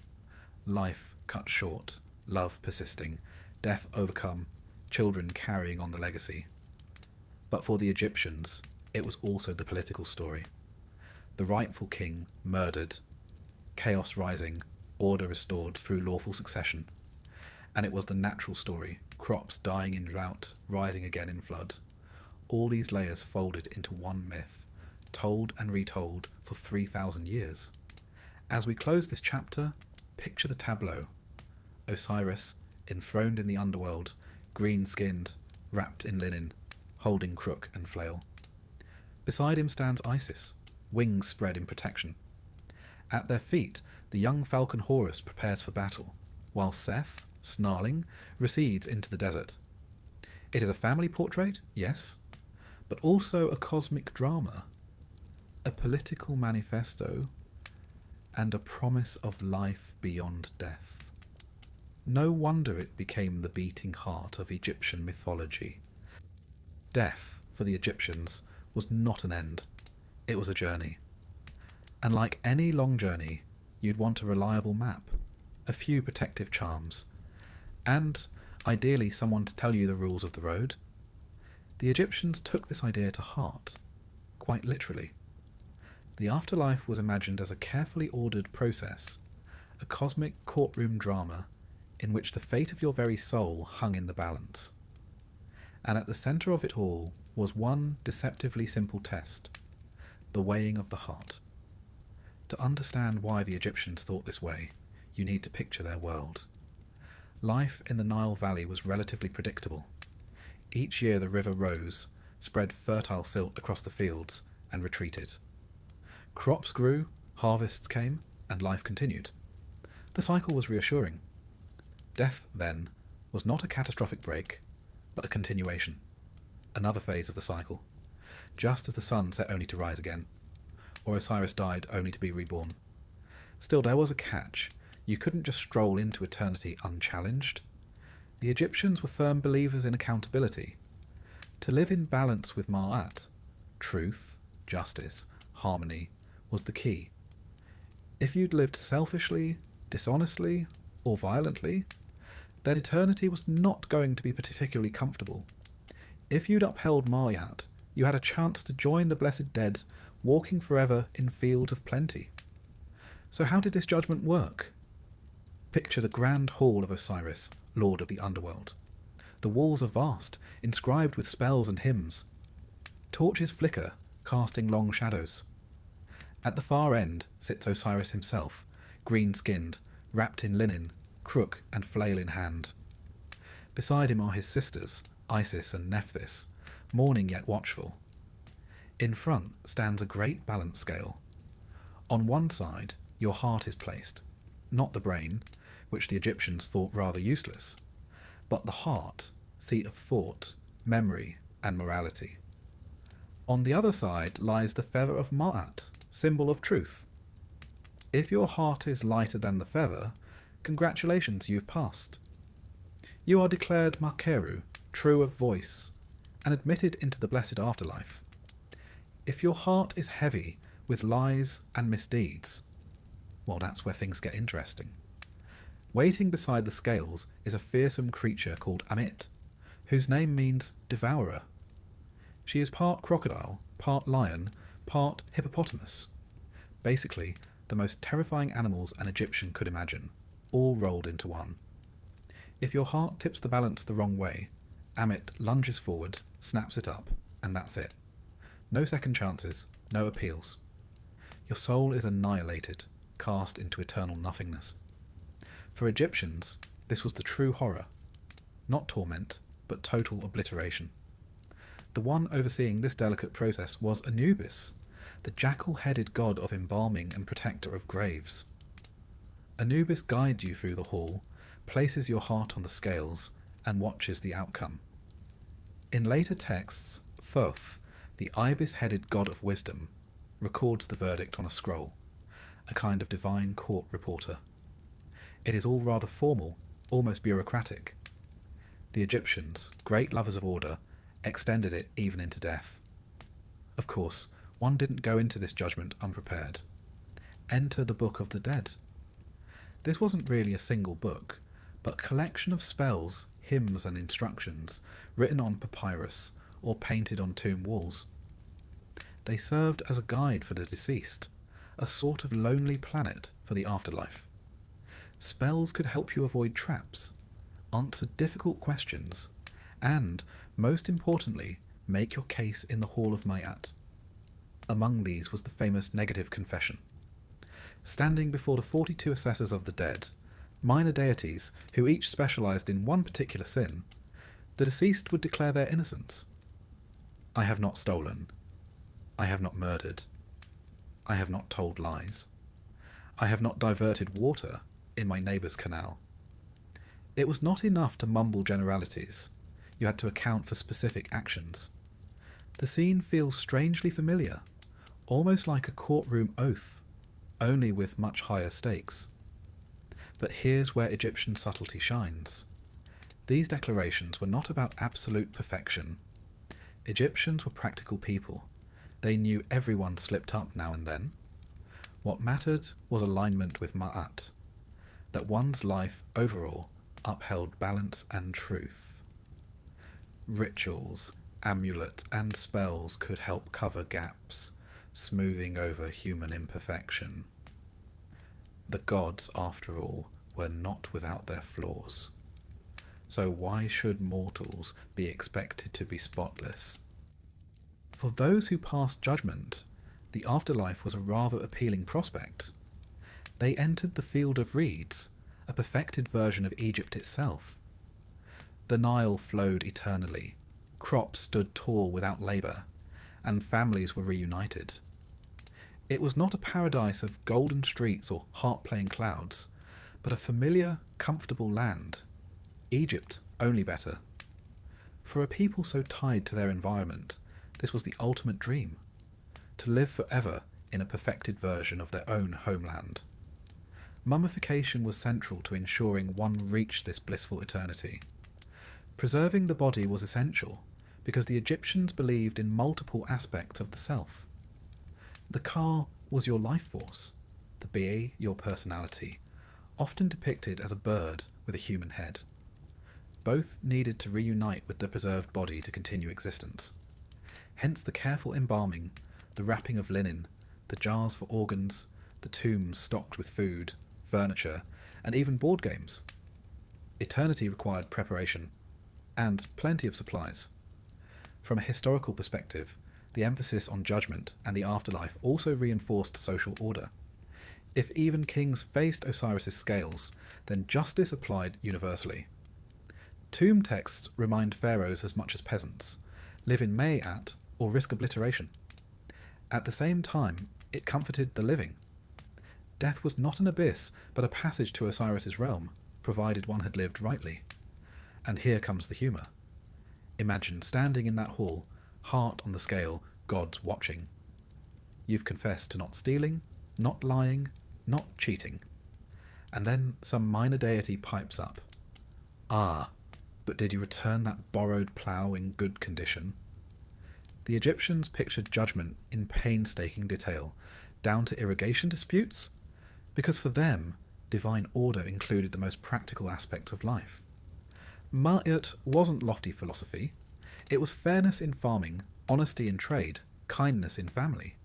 Life cut short, love persisting, death overcome, children carrying on the legacy. But for the Egyptians, it was also the political story. The rightful king murdered, chaos rising, order restored through lawful succession. And it was the natural story, crops dying in drought, rising again in flood. All these layers folded into one myth, told and retold for 3,000 years. As we close this chapter, picture the tableau. Osiris, enthroned in the underworld, green-skinned, wrapped in linen, holding crook and flail. Beside him stands Isis, wings spread in protection. At their feet, the young falcon Horus prepares for battle, while Seth, snarling, recedes into the desert. It is a family portrait, yes, but also a cosmic drama, a political manifesto, and a promise of life beyond death. No wonder it became the beating heart of Egyptian mythology. Death, for the Egyptians, was not an end, it was a journey. And like any long journey, you'd want a reliable map, a few protective charms, and, ideally, someone to tell you the rules of the road. The Egyptians took this idea to heart, quite literally. The afterlife was imagined as a carefully ordered process, a cosmic courtroom drama in which the fate of your very soul hung in the balance. And at the centre of it all was one deceptively simple test, the weighing of the heart. To understand why the Egyptians thought this way, you need to picture their world. Life in the Nile Valley was relatively predictable. Each year the river rose, spread fertile silt across the fields, and retreated. Crops grew, harvests came, and life continued. The cycle was reassuring. Death, then, was not a catastrophic break, but a continuation, another phase of the cycle, just as the sun set only to rise again, or Osiris died only to be reborn. Still, there was a catch. You couldn't just stroll into eternity unchallenged. The Egyptians were firm believers in accountability. To live in balance with Ma'at, truth, justice, harmony, was the key. If you'd lived selfishly, dishonestly, or violently, then eternity was not going to be particularly comfortable. If you'd upheld Ma'at, you had a chance to join the blessed dead, walking forever in fields of plenty. So how did this judgment work? Picture the grand hall of Osiris, lord of the underworld. The walls are vast, inscribed with spells and hymns. Torches flicker, casting long shadows. At the far end sits Osiris himself, green-skinned, wrapped in linen, crook and flail in hand. Beside him are his sisters, Isis and Nephthys, mourning yet watchful. In front stands a great balance scale. On one side, your heart is placed, not the brain, which the Egyptians thought rather useless, but the heart, seat of thought, memory, and morality. On the other side lies the feather of Ma'at, symbol of truth. If your heart is lighter than the feather, congratulations, you've passed. You are declared Makeru, true of voice, and admitted into the blessed afterlife. If your heart is heavy with lies and misdeeds, well, that's where things get interesting. Waiting beside the scales is a fearsome creature called Amit, whose name means devourer. She is part crocodile, part lion, part hippopotamus. Basically, the most terrifying animals an Egyptian could imagine, all rolled into one. If your heart tips the balance the wrong way, Amit lunges forward, snaps it up, and that's it. No second chances, no appeals. Your soul is annihilated, cast into eternal nothingness. For Egyptians, this was the true horror. Not torment, but total obliteration. The one overseeing this delicate process was Anubis, the jackal-headed god of embalming and protector of graves. Anubis guides you through the hall, places your heart on the scales, and watches the outcome. In later texts, Thoth, the ibis-headed god of wisdom, records the verdict on a scroll, a kind of divine court reporter. It is all rather formal, almost bureaucratic. The Egyptians, great lovers of order, extended it even into death. Of course, one didn't go into this judgment unprepared. Enter the Book of the Dead. This wasn't really a single book, but a collection of spells, hymns and instructions written on papyrus or painted on tomb walls. They served as a guide for the deceased, a sort of lonely planet for the afterlife. Spells could help you avoid traps, answer difficult questions, and, most importantly, make your case in the Hall of Ma'at. Among these was the famous negative confession. Standing before the 42 assessors of the dead, minor deities who each specialized in one particular sin, the deceased would declare their innocence. I have not stolen. I have not murdered. I have not told lies. I have not diverted water in my neighbour's canal. It was not enough to mumble generalities. You had to account for specific actions. The scene feels strangely familiar, almost like a courtroom oath, only with much higher stakes. But here's where Egyptian subtlety shines. These declarations were not about absolute perfection. Egyptians were practical people. They knew everyone slipped up now and then. What mattered was alignment with Ma'at, that one's life overall upheld balance and truth. Rituals, amulets, and spells could help cover gaps, smoothing over human imperfection. The gods, after all, were not without their flaws. So why should mortals be expected to be spotless? For those who passed judgment, the afterlife was a rather appealing prospect. They entered the field of reeds, a perfected version of Egypt itself. The Nile flowed eternally, crops stood tall without labour, and families were reunited. It was not a paradise of golden streets or harp-playing clouds, but a familiar, comfortable land. Egypt only better. For a people so tied to their environment, this was the ultimate dream, to live forever in a perfected version of their own homeland. Mummification was central to ensuring one reached this blissful eternity. Preserving the body was essential, because the Egyptians believed in multiple aspects of the self. The ka was your life force, the be your personality, often depicted as a bird with a human head. Both needed to reunite with the preserved body to continue existence. Hence the careful embalming, the wrapping of linen, the jars for organs, the tombs stocked with food, furniture, and even board games. Eternity required preparation, and plenty of supplies. From a historical perspective, the emphasis on judgment and the afterlife also reinforced social order. If even kings faced Osiris's scales, then justice applied universally. Tomb texts remind pharaohs as much as peasants, live in May-at or risk obliteration. At the same time, it comforted the living. Death was not an abyss, but a passage to Osiris's realm, provided one had lived rightly. And here comes the humour. Imagine standing in that hall, heart on the scale, gods watching. You've confessed to not stealing, not lying, not cheating. And then some minor deity pipes up. Ah, but did you return that borrowed plough in good condition? The Egyptians pictured judgment in painstaking detail, down to irrigation disputes, because for them, divine order included the most practical aspects of life. Ma'at wasn't lofty philosophy. It was fairness in farming, honesty in trade, kindness in family.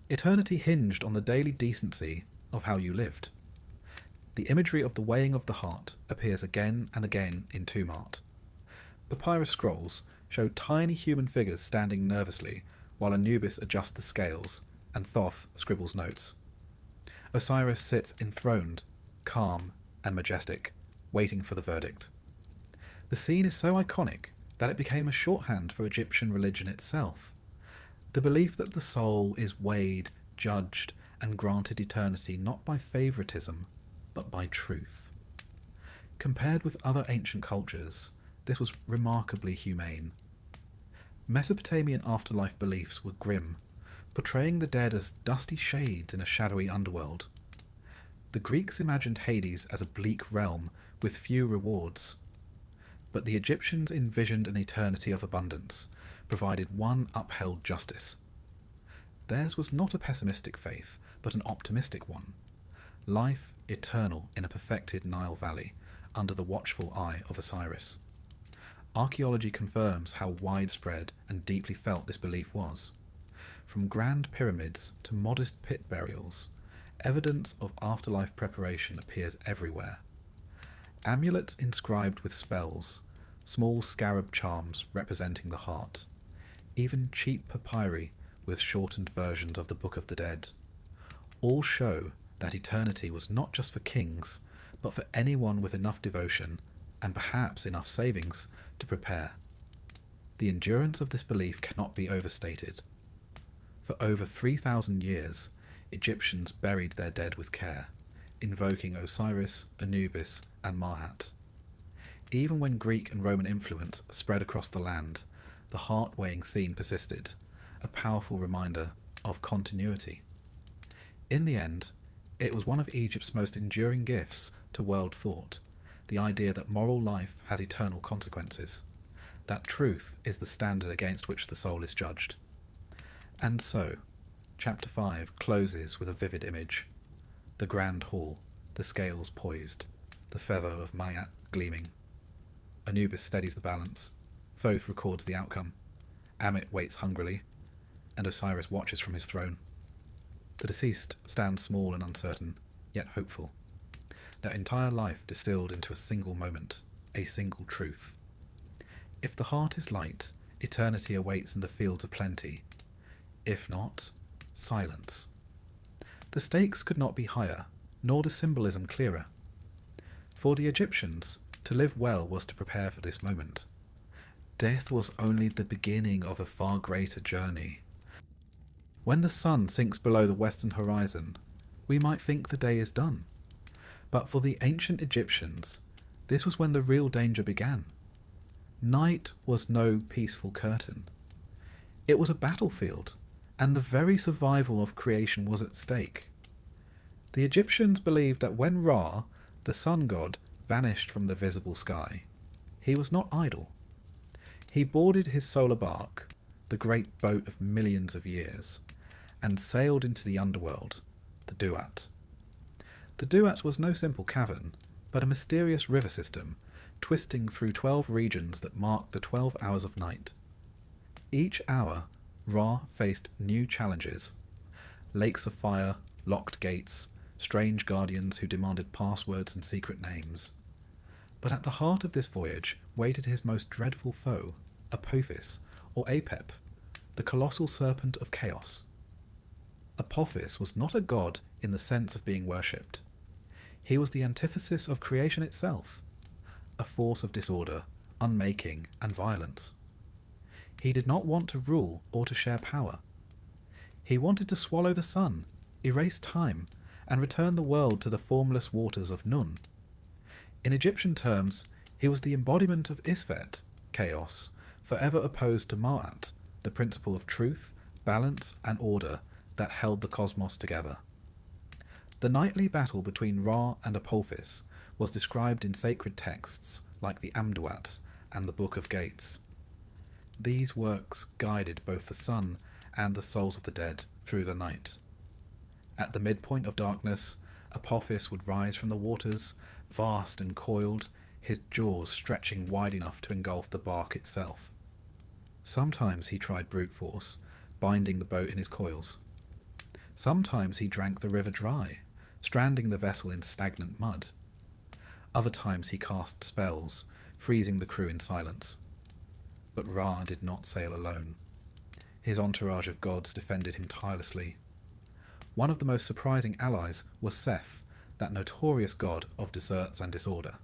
Eternity hinged on the daily decency of how you lived. The imagery of the weighing of the heart appears again and again in tomb art. Papyrus scrolls show tiny human figures standing nervously while Anubis adjusts the scales and Thoth scribbles notes. Osiris sits enthroned, calm and majestic, waiting for the verdict. The scene is so iconic that it became a shorthand for Egyptian religion itself. The belief that the soul is weighed, judged, and granted eternity not by favouritism, but by truth. Compared with other ancient cultures, this was remarkably humane. Mesopotamian afterlife beliefs were grim, portraying the dead as dusty shades in a shadowy underworld. The Greeks imagined Hades as a bleak realm with few rewards, but the Egyptians envisioned an eternity of abundance, provided one upheld justice. Theirs was not a pessimistic faith, but an optimistic one. Life eternal in a perfected Nile Valley, under the watchful eye of Osiris. Archaeology confirms how widespread and deeply felt this belief was. From grand pyramids to modest pit burials, evidence of afterlife preparation appears everywhere. Amulets inscribed with spells, small scarab charms representing the heart, even cheap papyri with shortened versions of the Book of the Dead, all show that eternity was not just for kings, but for anyone with enough devotion and perhaps enough savings to prepare. The endurance of this belief cannot be overstated. For over 3,000 years, Egyptians buried their dead with care, invoking Osiris, Anubis, and Ma'at. Even when Greek and Roman influence spread across the land, the heart-weighing scene persisted, a powerful reminder of continuity. In the end, it was one of Egypt's most enduring gifts to world thought, the idea that moral life has eternal consequences, that truth is the standard against which the soul is judged. And so, Chapter 5 closes with a vivid image. The grand hall, the scales poised, the feather of Ma'at gleaming. Anubis steadies the balance, Thoth records the outcome, Amit waits hungrily, and Osiris watches from his throne. The deceased stands small and uncertain, yet hopeful. Their entire life distilled into a single moment, a single truth. If the heart is light, eternity awaits in the fields of plenty. If not, silence. The stakes could not be higher, nor the symbolism clearer. For the Egyptians, to live well was to prepare for this moment. Death was only the beginning of a far greater journey. When the sun sinks below the western horizon, we might think the day is done. But for the ancient Egyptians, this was when the real danger began. Night was no peaceful curtain. It was a battlefield, and the very survival of creation was at stake. The Egyptians believed that when Ra, the sun god, vanished from the visible sky, he was not idle. He boarded his solar bark, the great boat of millions of years, and sailed into the underworld, the Duat. The Duat was no simple cavern, but a mysterious river system, twisting through 12 regions that marked the 12 hours of night. Each hour, Ra faced new challenges. Lakes of fire, locked gates, strange guardians who demanded passwords and secret names. But at the heart of this voyage waited his most dreadful foe, Apophis, or Apep, the colossal serpent of chaos. Apophis was not a god in the sense of being worshipped. He was the antithesis of creation itself, a force of disorder, unmaking, and violence. He did not want to rule or to share power. He wanted to swallow the sun, erase time, and return the world to the formless waters of Nun. In Egyptian terms, he was the embodiment of Isfet, chaos, forever opposed to Ma'at, the principle of truth, balance, and order that held the cosmos together. The nightly battle between Ra and Apophis was described in sacred texts like the Amduat and the Book of Gates. These works guided both the sun and the souls of the dead through the night. At the midpoint of darkness, Apophis would rise from the waters, vast and coiled, his jaws stretching wide enough to engulf the bark itself. Sometimes he tried brute force, binding the boat in his coils. Sometimes he drank the river dry, stranding the vessel in stagnant mud. Other times he cast spells, freezing the crew in silence. But Ra did not sail alone. His entourage of gods defended him tirelessly. One of the most surprising allies was Seth, that notorious god of deserts and disorder.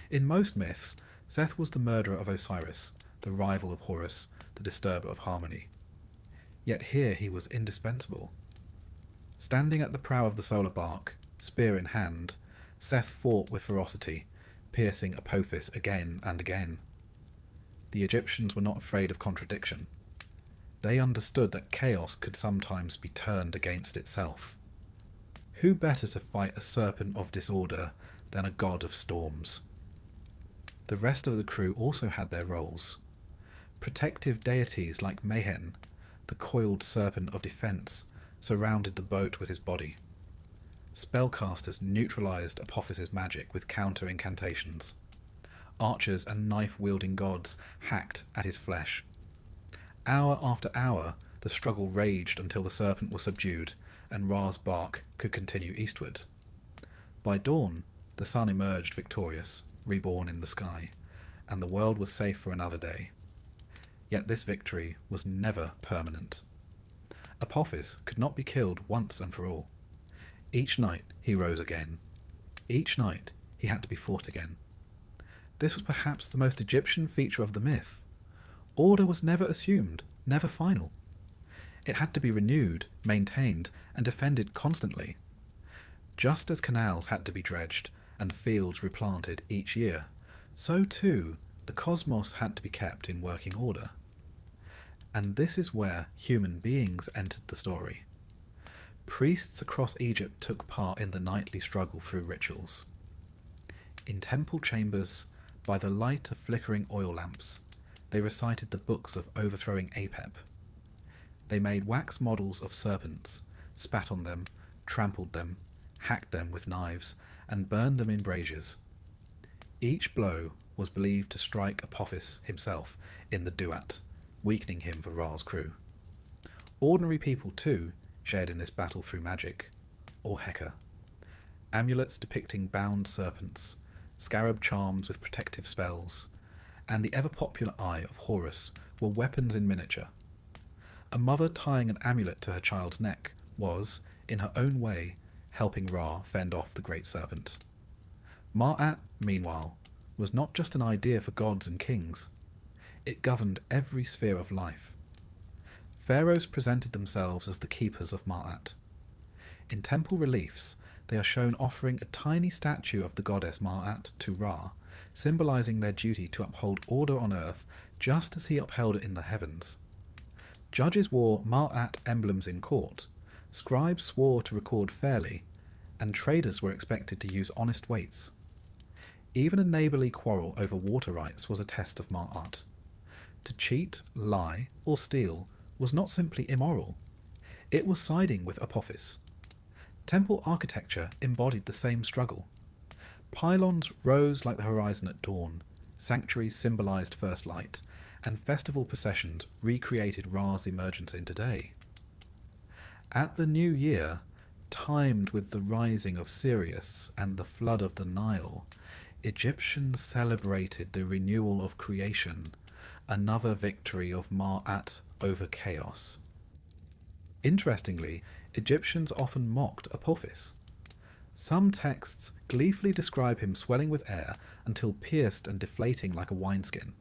In most myths, Seth was the murderer of Osiris, the rival of Horus, the disturber of harmony. Yet here he was indispensable. Standing at the prow of the solar bark, spear in hand, Seth fought with ferocity, piercing Apophis again and again. The Egyptians were not afraid of contradiction. They understood that chaos could sometimes be turned against itself. Who better to fight a serpent of disorder than a god of storms? The rest of the crew also had their roles. Protective deities like Mehen, the coiled serpent of defense, surrounded the boat with his body. Spellcasters neutralized Apophis's magic with counter-incantations. Archers and knife-wielding gods hacked at his flesh. Hour after hour, the struggle raged until the serpent was subdued and Ra's bark could continue eastward. By dawn, the sun emerged victorious, reborn in the sky, and the world was safe for another day. Yet this victory was never permanent. Apophis could not be killed once and for all. Each night he rose again. Each night he had to be fought again. This was perhaps the most Egyptian feature of the myth. Order was never assumed, never final. It had to be renewed, maintained, and defended constantly. Just as canals had to be dredged and fields replanted each year, so too the cosmos had to be kept in working order. And this is where human beings entered the story. Priests across Egypt took part in the nightly struggle through rituals. In temple chambers, by the light of flickering oil lamps, they recited the books of overthrowing Apep. They made wax models of serpents, spat on them, trampled them, hacked them with knives, and burned them in braziers. Each blow was believed to strike Apophis himself in the duat, weakening him for Ra's crew. Ordinary people, too, shared in this battle through magic, or Heka. Amulets depicting bound serpents, scarab charms with protective spells, and the ever-popular eye of Horus were weapons in miniature. A mother tying an amulet to her child's neck was, in her own way, helping Ra fend off the great serpent. Ma'at, meanwhile, was not just an idea for gods and kings. It governed every sphere of life. Pharaohs presented themselves as the keepers of Ma'at. In temple reliefs, they are shown offering a tiny statue of the goddess Ma'at to Ra, symbolizing their duty to uphold order on earth just as he upheld it in the heavens. Judges wore Ma'at emblems in court, scribes swore to record fairly, and traders were expected to use honest weights. Even a neighbourly quarrel over water rights was a test of Ma'at. To cheat, lie, or steal was not simply immoral. It was siding with Apophis. Temple architecture embodied the same struggle. Pylons rose like the horizon at dawn, sanctuaries symbolized first light, and festival processions recreated Ra's emergence into day. At the new year, timed with the rising of Sirius and the flood of the Nile, Egyptians celebrated the renewal of creation, another victory of Ma'at over chaos. Interestingly, Egyptians often mocked Apophis. Some texts gleefully describe him swelling with air until pierced and deflating like a wineskin.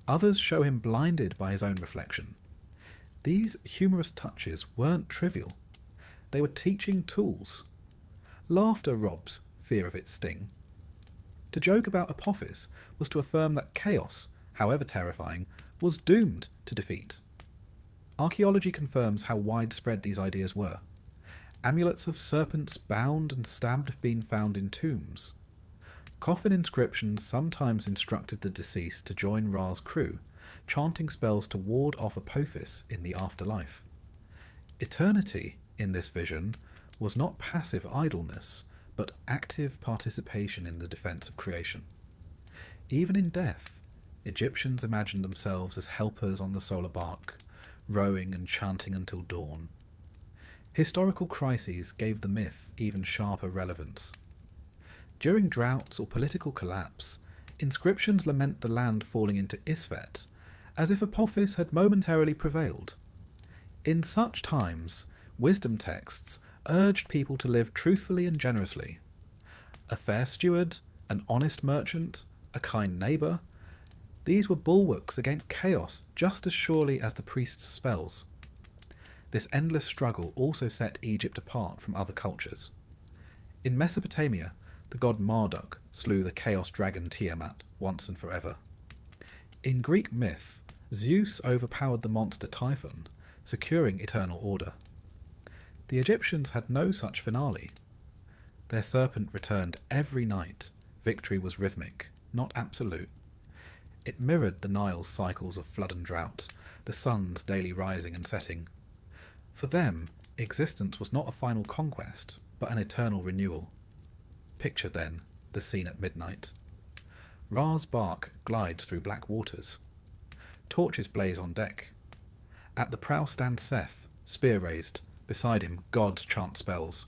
Others show him blinded by his own reflection. These humorous touches weren't trivial. They were teaching tools. Laughter robs fear of its sting. To joke about Apophis was to affirm that chaos, however terrifying, was doomed to defeat. Archaeology confirms how widespread these ideas were. Amulets of serpents bound and stabbed have been found in tombs. Coffin inscriptions sometimes instructed the deceased to join Ra's crew, chanting spells to ward off Apophis in the afterlife. Eternity, in this vision, was not passive idleness, but active participation in the defence of creation. Even in death, Egyptians imagined themselves as helpers on the solar bark, rowing and chanting until dawn. Historical crises gave the myth even sharper relevance. During droughts or political collapse, inscriptions lament the land falling into Isfet, as if Apophis had momentarily prevailed. In such times, wisdom texts urged people to live truthfully and generously. A fair steward, an honest merchant, a kind neighbour, these were bulwarks against chaos just as surely as the priest's spells. This endless struggle also set Egypt apart from other cultures. In Mesopotamia, the god Marduk slew the chaos dragon Tiamat once and forever. In Greek myth, Zeus overpowered the monster Typhon, securing eternal order. The Egyptians had no such finale. Their serpent returned every night. Victory was rhythmic, not absolute. It mirrored the Nile's cycles of flood and drought, the sun's daily rising and setting. For them, existence was not a final conquest, but an eternal renewal. Picture, then, the scene at midnight. Ra's bark glides through black waters. Torches blaze on deck. At the prow stands Seth, spear raised. Beside him, gods chant spells.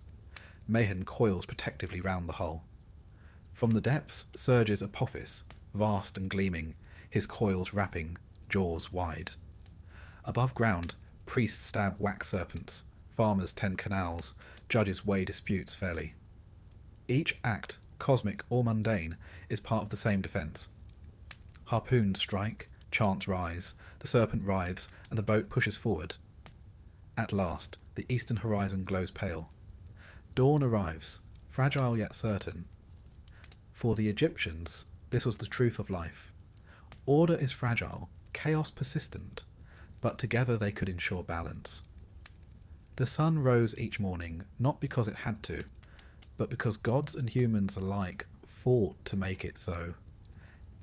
Mayhem coils protectively round the hull. From the depths surges Apophis, vast and gleaming, his coils wrapping, jaws wide. Above ground, priests stab wax serpents, farmers tend canals, judges weigh disputes fairly. Each act, cosmic or mundane, is part of the same defence. Harpoons strike, chants rise, the serpent writhes, and the boat pushes forward. At last, the eastern horizon glows pale. Dawn arrives, fragile yet certain. For the Egyptians, this was the truth of life. Order is fragile, chaos persistent, but together they could ensure balance. The sun rose each morning, not because it had to, but because gods and humans alike fought to make it so.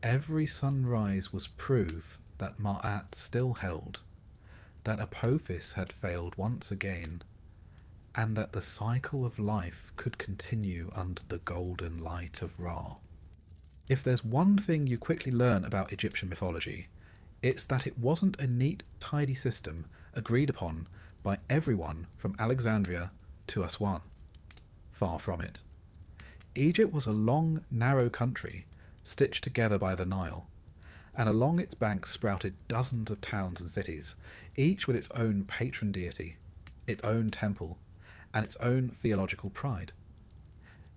Every sunrise was proof that Ma'at still held, that Apophis had failed once again, and that the cycle of life could continue under the golden light of Ra. If there's one thing you quickly learn about Egyptian mythology, it's that it wasn't a neat, tidy system agreed upon by everyone from Alexandria to Aswan. Far from it. Egypt was a long, narrow country, stitched together by the Nile, and along its banks sprouted dozens of towns and cities, each with its own patron deity, its own temple, and its own theological pride.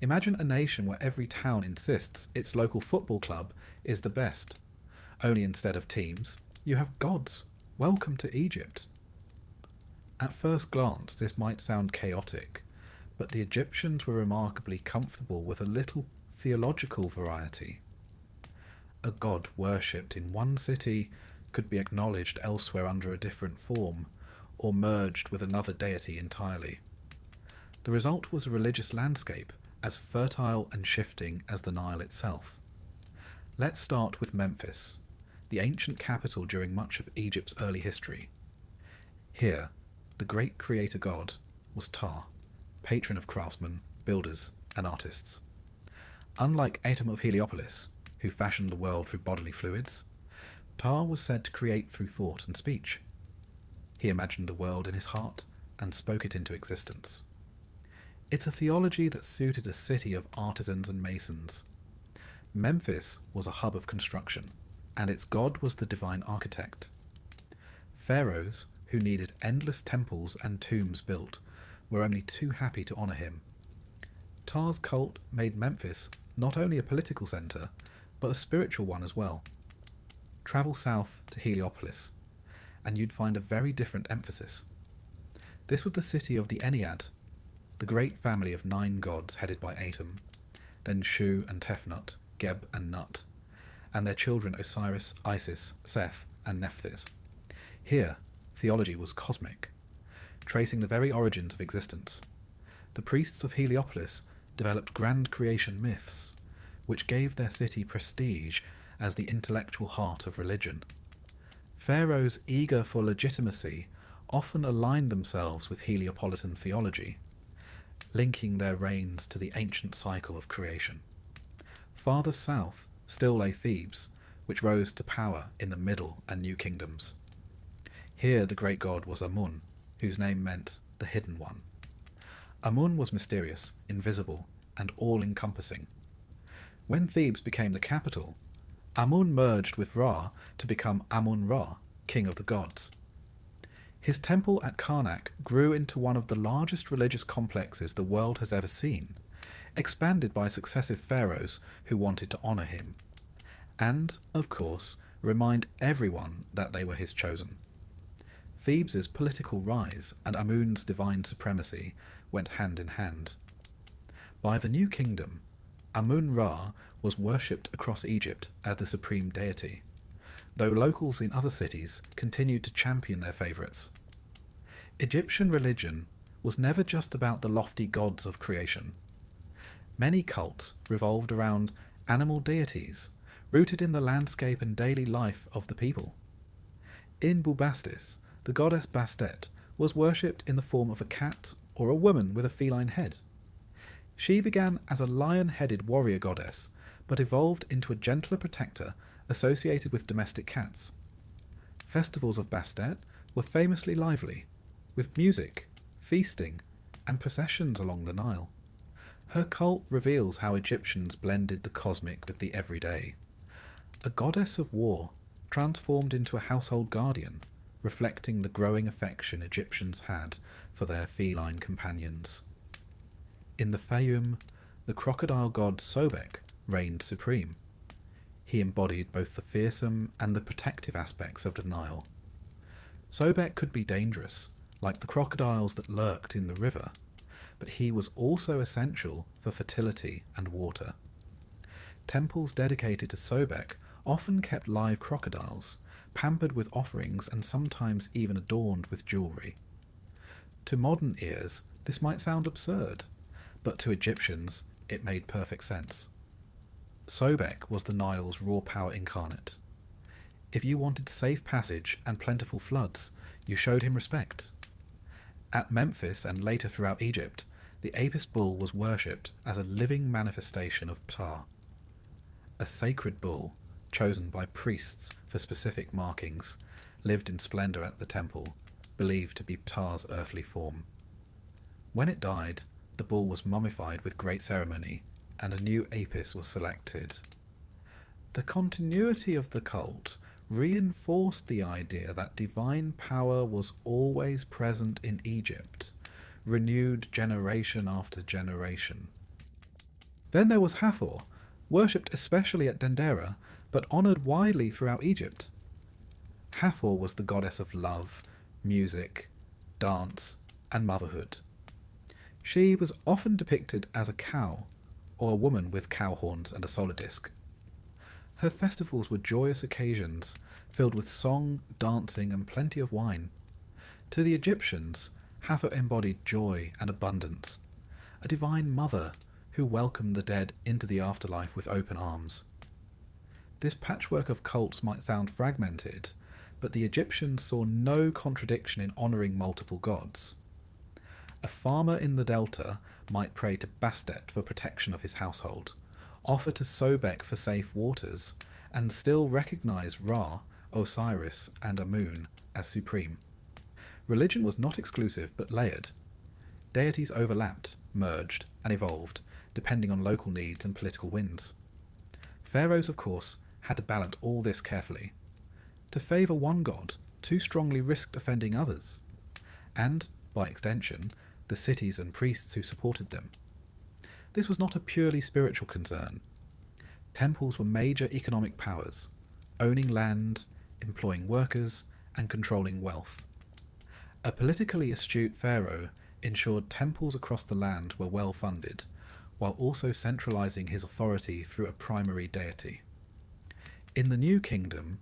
Imagine a nation where every town insists its local football club is the best. Only instead of teams, you have gods. Welcome to Egypt. At first glance, this might sound chaotic, but the Egyptians were remarkably comfortable with a little theological variety. A god worshipped in one city could be acknowledged elsewhere under a different form, or merged with another deity entirely. The result was a religious landscape as fertile and shifting as the Nile itself. Let's start with Memphis, the ancient capital during much of Egypt's early history. Here, the great creator god was Ptah, patron of craftsmen, builders, and artists. Unlike Atum of Heliopolis, who fashioned the world through bodily fluids, Ptah was said to create through thought and speech. He imagined the world in his heart and spoke it into existence. It's a theology that suited a city of artisans and masons. Memphis was a hub of construction, and its god was the divine architect. Pharaohs, who needed endless temples and tombs built, were only too happy to honour him. Ptah's cult made Memphis not only a political centre, but a spiritual one as well. Travel south to Heliopolis, and you'd find a very different emphasis. This was the city of the Ennead, the great family of 9 gods headed by Atum, then Shu and Tefnut, Geb and Nut, and their children Osiris, Isis, Seth, and Nephthys. Here, theology was cosmic, tracing the very origins of existence. The priests of Heliopolis developed grand creation myths, which gave their city prestige as the intellectual heart of religion. Pharaohs eager for legitimacy often aligned themselves with Heliopolitan theology, linking their reigns to the ancient cycle of creation. Farther south still lay Thebes, which rose to power in the Middle and New Kingdoms. Here the great god was Amun, whose name meant the Hidden One. Amun was mysterious, invisible, and all-encompassing. When Thebes became the capital, Amun merged with Ra to become Amun-Ra, king of the gods. His temple at Karnak grew into one of the largest religious complexes the world has ever seen, expanded by successive pharaohs who wanted to honour him, and, of course, remind everyone that they were his chosen. Thebes' political rise and Amun's divine supremacy went hand in hand. By the New Kingdom, Amun-Ra was worshipped across Egypt as the supreme deity, though locals in other cities continued to champion their favourites. Egyptian religion was never just about the lofty gods of creation. Many cults revolved around animal deities, rooted in the landscape and daily life of the people. In Bubastis, the goddess Bastet was worshipped in the form of a cat or a woman with a feline head. She began as a lion-headed warrior goddess, but evolved into a gentler protector associated with domestic cats. Festivals of Bastet were famously lively, with music, feasting, and processions along the Nile. Her cult reveals how Egyptians blended the cosmic with the everyday. A goddess of war transformed into a household guardian, reflecting the growing affection Egyptians had for their feline companions. In the Fayum, the crocodile god Sobek reigned supreme. He embodied both the fearsome and the protective aspects of the Nile. Sobek could be dangerous, like the crocodiles that lurked in the river, but he was also essential for fertility and water. Temples dedicated to Sobek often kept live crocodiles, pampered with offerings and sometimes even adorned with jewellery. To modern ears, this might sound absurd, but to Egyptians it made perfect sense. Sobek was the Nile's raw power incarnate. If you wanted safe passage and plentiful floods, you showed him respect. At Memphis and later throughout Egypt, the Apis bull was worshipped as a living manifestation of Ptah. A sacred bull, chosen by priests for specific markings, lived in splendour at the temple, believed to be Ptah's earthly form. When it died, the bull was mummified with great ceremony, and a new Apis was selected. The continuity of the cult reinforced the idea that divine power was always present in Egypt, renewed generation after generation. Then there was Hathor, worshipped especially at Dendera, but honoured widely throughout Egypt. Hathor was the goddess of love, music, dance, and motherhood. She was often depicted as a cow, or a woman with cow horns and a solar disk. Her festivals were joyous occasions, filled with song, dancing, and plenty of wine. To the Egyptians, Hathor embodied joy and abundance, a divine mother who welcomed the dead into the afterlife with open arms. This patchwork of cults might sound fragmented, but the Egyptians saw no contradiction in honouring multiple gods. A farmer in the delta might pray to Bastet for protection of his household, offer to Sobek for safe waters, and still recognise Ra, Osiris, and Amun as supreme. Religion was not exclusive but layered. deities overlapped, merged, and evolved, depending on local needs and political winds. Pharaohs, of course, had to balance all this carefully. To favour one god too strongly risked offending others, and, by extension, the cities and priests who supported them. This was not a purely spiritual concern. Temples were major economic powers, owning land, employing workers, and controlling wealth. A politically astute pharaoh ensured temples across the land were well funded, while also centralising his authority through a primary deity. In the New Kingdom,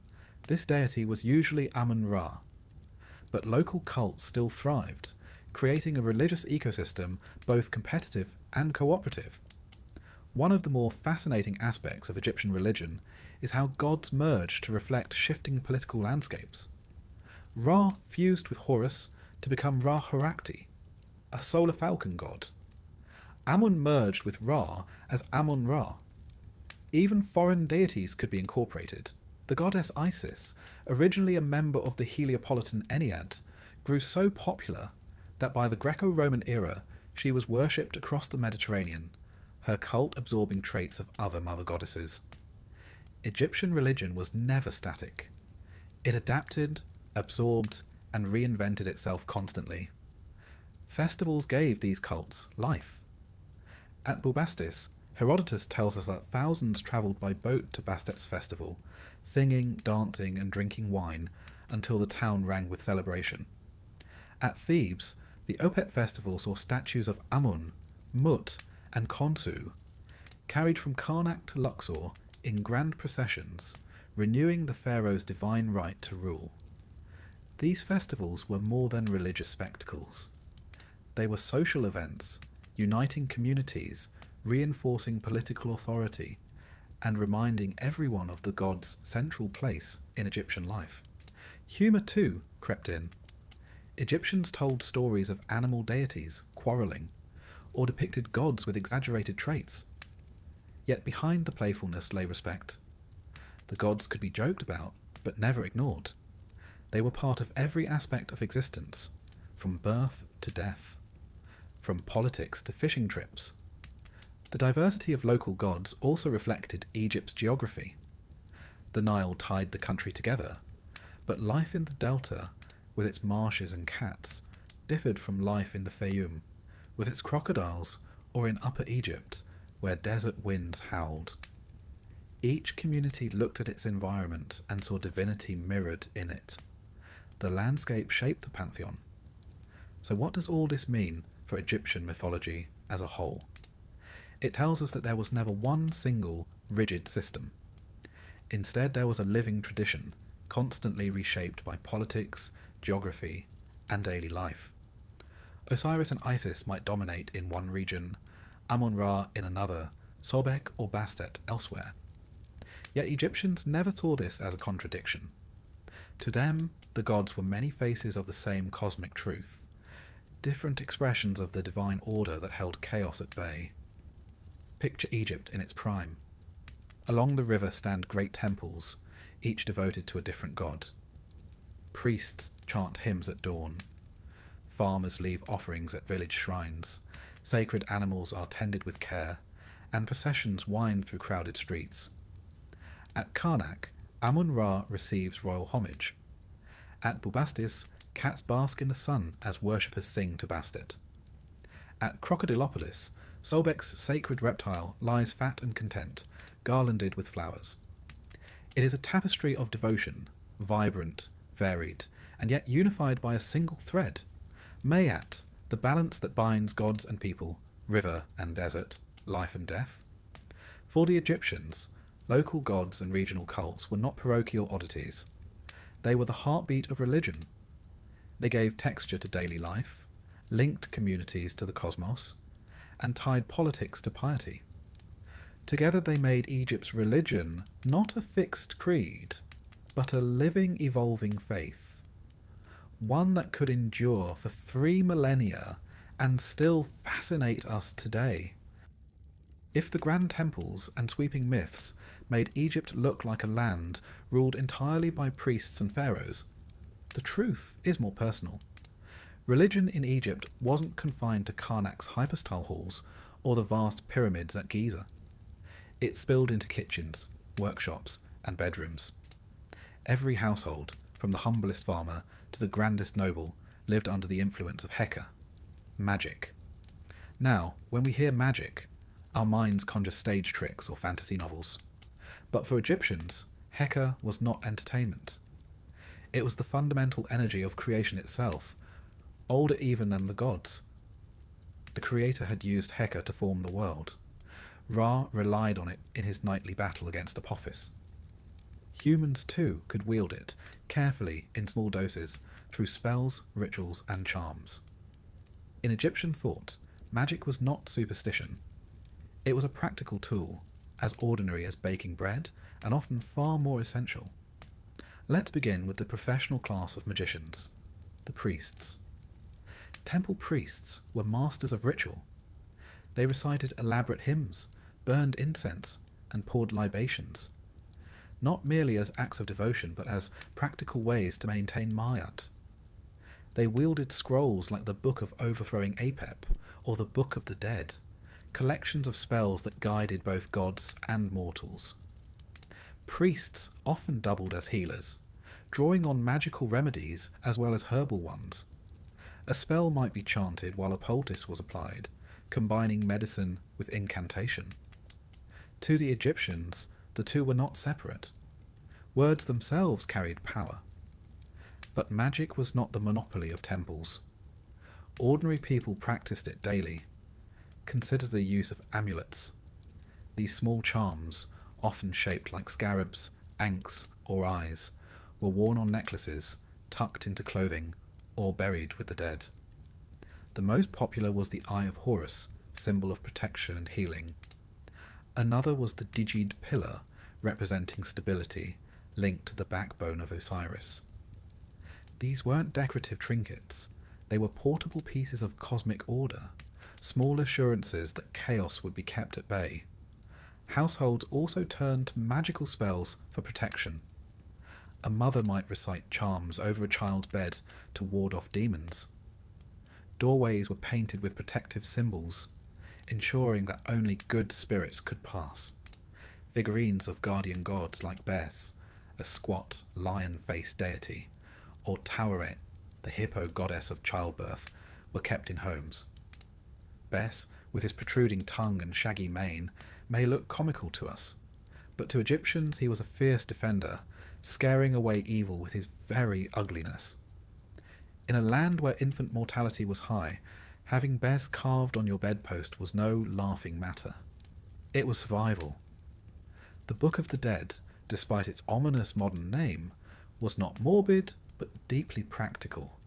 this deity was usually Amun-Ra, but local cults still thrived, creating a religious ecosystem both competitive and cooperative. One of the more fascinating aspects of Egyptian religion is how gods merged to reflect shifting political landscapes. Ra fused with Horus to become Ra-Horakhti, a solar falcon god. Amun merged with Ra as Amun-Ra. Even foreign deities could be incorporated. The goddess Isis, originally a member of the Heliopolitan Ennead, grew so popular that by the Greco-Roman era she was worshipped across the Mediterranean, her cult absorbing traits of other mother goddesses. Egyptian religion was never static. It adapted, absorbed, and reinvented itself constantly. Festivals gave these cults life. At Bubastis, Herodotus tells us that thousands travelled by boat to Bastet's festival, singing, dancing, and drinking wine until the town rang with celebration. At Thebes, the Opet festival saw statues of Amun, Mut, and Khonsu carried from Karnak to Luxor in grand processions, renewing the pharaoh's divine right to rule. These festivals were more than religious spectacles. They were social events, uniting communities, reinforcing political authority, and reminding everyone of the god's central place in Egyptian life. Humour, too, crept in. Egyptians told stories of animal deities quarrelling, or depicted gods with exaggerated traits. Yet behind the playfulness lay respect. The gods could be joked about, but never ignored. They were part of every aspect of existence, from birth to death, from politics to fishing trips. The diversity of local gods also reflected Egypt's geography. The Nile tied the country together, but life in the delta, with its marshes and cats, differed from life in the Fayum, with its crocodiles, or in Upper Egypt, where desert winds howled. Each community looked at its environment and saw divinity mirrored in it. The landscape shaped the pantheon. So what does all this mean for Egyptian mythology as a whole? It tells us that there was never one single, rigid system. Instead, there was a living tradition, constantly reshaped by politics, geography, and daily life. Osiris and Isis might dominate in one region, Amun-Ra in another, Sobek or Bastet elsewhere. Yet Egyptians never saw this as a contradiction. To them, the gods were many faces of the same cosmic truth, different expressions of the divine order that held chaos at bay. Picture Egypt in its prime. Along the river stand great temples, each devoted to a different god. Priests chant hymns at dawn. Farmers leave offerings at village shrines. Sacred animals are tended with care, and processions wind through crowded streets. At Karnak, Amun-Ra receives royal homage. At Bubastis, cats bask in the sun as worshippers sing to Bastet. At Crocodilopolis, Sobek's sacred reptile lies fat and content, garlanded with flowers. It is a tapestry of devotion, vibrant, varied, and yet unified by a single thread. Mayat, the balance that binds gods and people, river and desert, life and death. For the Egyptians, local gods and regional cults were not parochial oddities. They were the heartbeat of religion. They gave texture to daily life, linked communities to the cosmos, and tied politics to piety. Together they made Egypt's religion not a fixed creed, but a living, evolving faith, one that could endure for 3 millennia and still fascinate us today. If the grand temples and sweeping myths made Egypt look like a land ruled entirely by priests and pharaohs, the truth is more personal. Religion in Egypt wasn't confined to Karnak's hypostyle halls or the vast pyramids at Giza. It spilled into kitchens, workshops, and bedrooms. Every household, from the humblest farmer to the grandest noble, lived under the influence of Heka, magic. Now, when we hear magic, our minds conjure stage tricks or fantasy novels. But for Egyptians, Heka was not entertainment. It was the fundamental energy of creation itself, older even than the gods. The creator had used Heka to form the world. Ra relied on it in his nightly battle against Apophis. Humans too could wield it, carefully in small doses, through spells, rituals, and charms. In Egyptian thought, magic was not superstition. It was a practical tool, as ordinary as baking bread, and often far more essential. Let's begin with the professional class of magicians, the priests. Temple priests were masters of ritual. They recited elaborate hymns, burned incense, and poured libations, not merely as acts of devotion, but as practical ways to maintain Mayat. They wielded scrolls like the Book of Overthrowing Apep or the Book of the Dead, collections of spells that guided both gods and mortals. Priests often doubled as healers, drawing on magical remedies as well as herbal ones. A spell might be chanted while a poultice was applied, combining medicine with incantation. To the Egyptians, the two were not separate. Words themselves carried power. But magic was not the monopoly of temples. Ordinary people practiced it daily. Consider the use of amulets. These small charms, often shaped like scarabs, ankhs, or eyes, were worn on necklaces, tucked into clothing, or buried with the dead. The most popular was the Eye of Horus, symbol of protection and healing. Another was the Digid pillar, representing stability, linked to the backbone of Osiris. These weren't decorative trinkets, they were portable pieces of cosmic order, small assurances that chaos would be kept at bay. Households also turned to magical spells for protection. A mother might recite charms over a child's bed to ward off demons. Doorways were painted with protective symbols, ensuring that only good spirits could pass. Figurines of guardian gods like Bes, a squat, lion-faced deity, or Taweret, the hippo goddess of childbirth, were kept in homes. Bes, with his protruding tongue and shaggy mane, may look comical to us, but to Egyptians he was a fierce defender, scaring away evil with his very ugliness. In a land where infant mortality was high, having Bes carved on your bedpost was no laughing matter. It was survival. The Book of the Dead, despite its ominous modern name, was not morbid, but deeply practical.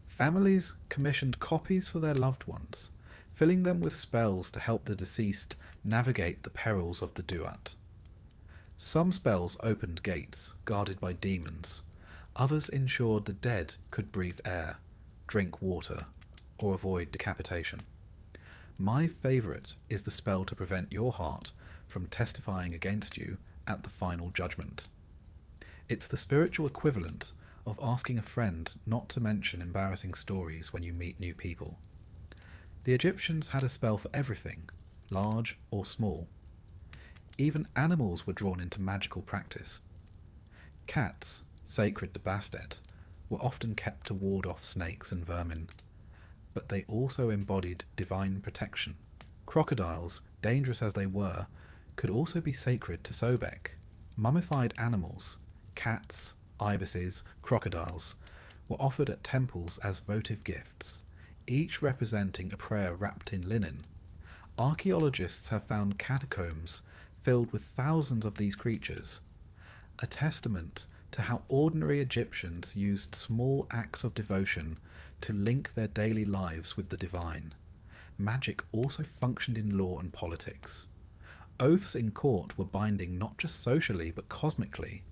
Families commissioned copies for their loved ones, filling them with spells to help the deceased navigate the perils of the duat. Some spells opened gates, guarded by demons. Others ensured the dead could breathe air, drink water, or avoid decapitation. My favourite is the spell to prevent your heart from testifying against you at the final judgment. It's the spiritual equivalent of asking a friend not to mention embarrassing stories when you meet new people. The Egyptians had a spell for everything, large or small. Even animals were drawn into magical practice. Cats, sacred to Bastet, were often kept to ward off snakes and vermin, but they also embodied divine protection. Crocodiles, dangerous as they were, could also be sacred to Sobek. Mummified animals, cats, ibises, crocodiles, were offered at temples as votive gifts, each representing a prayer wrapped in linen. Archaeologists have found catacombs filled with thousands of these creatures, a testament to how ordinary Egyptians used small acts of devotion to link their daily lives with the divine. Magic also functioned in law and politics. Oaths in court were binding not just socially but cosmically.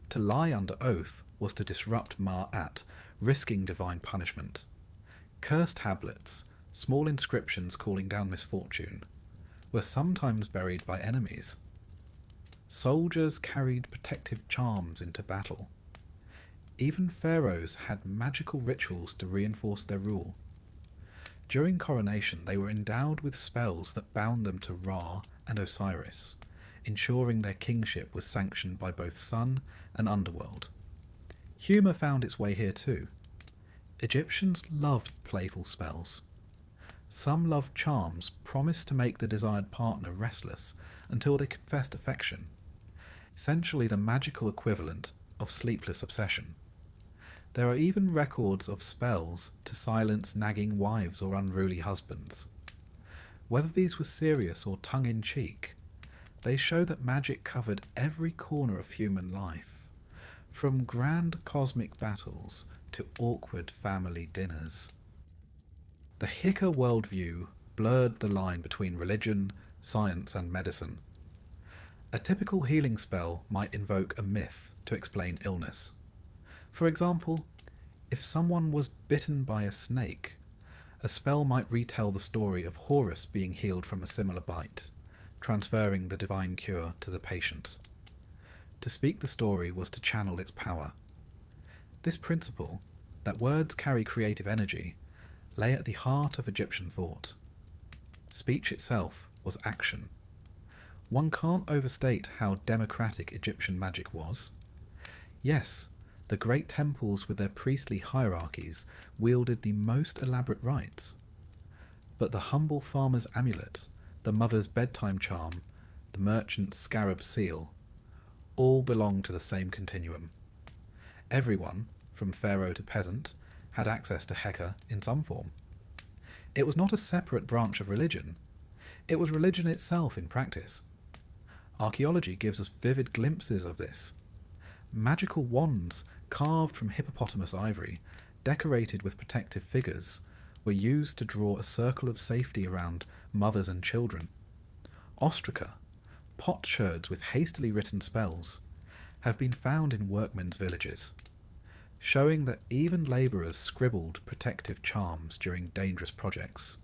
To lie under oath was to disrupt Ma'at, risking divine punishment. Curse tablets, small inscriptions calling down misfortune, were sometimes buried by enemies. Soldiers carried protective charms into battle. Even pharaohs had magical rituals to reinforce their rule. During coronation, they were endowed with spells that bound them to Ra and Osiris, ensuring their kingship was sanctioned by both sun and underworld. Humour found its way here too. Egyptians loved playful spells. Some loved charms promised to make the desired partner restless until they confessed affection, essentially the magical equivalent of sleepless obsession. There are even records of spells to silence nagging wives or unruly husbands. Whether these were serious or tongue-in-cheek, they show that magic covered every corner of human life, from grand cosmic battles to awkward family dinners. The Hika worldview blurred the line between religion, science, and medicine. A typical healing spell might invoke a myth to explain illness. For example, if someone was bitten by a snake, a spell might retell the story of Horus being healed from a similar bite, transferring the divine cure to the patient. To speak the story was to channel its power. This principle, that words carry creative energy, lay at the heart of Egyptian thought. Speech itself was action. One can't overstate how democratic Egyptian magic was. Yes, the great temples with their priestly hierarchies wielded the most elaborate rites. But the humble farmer's amulet, the mother's bedtime charm, the merchant's scarab seal, all belonged to the same continuum. Everyone, from pharaoh to peasant, had access to Heka in some form. It was not a separate branch of religion. It was religion itself in practice. Archaeology gives us vivid glimpses of this. Magical wands carved from hippopotamus ivory, decorated with protective figures, were used to draw a circle of safety around mothers and children. Ostraca, potsherds with hastily written spells, have been found in workmen's villages, showing that even labourers scribbled protective charms during dangerous projects.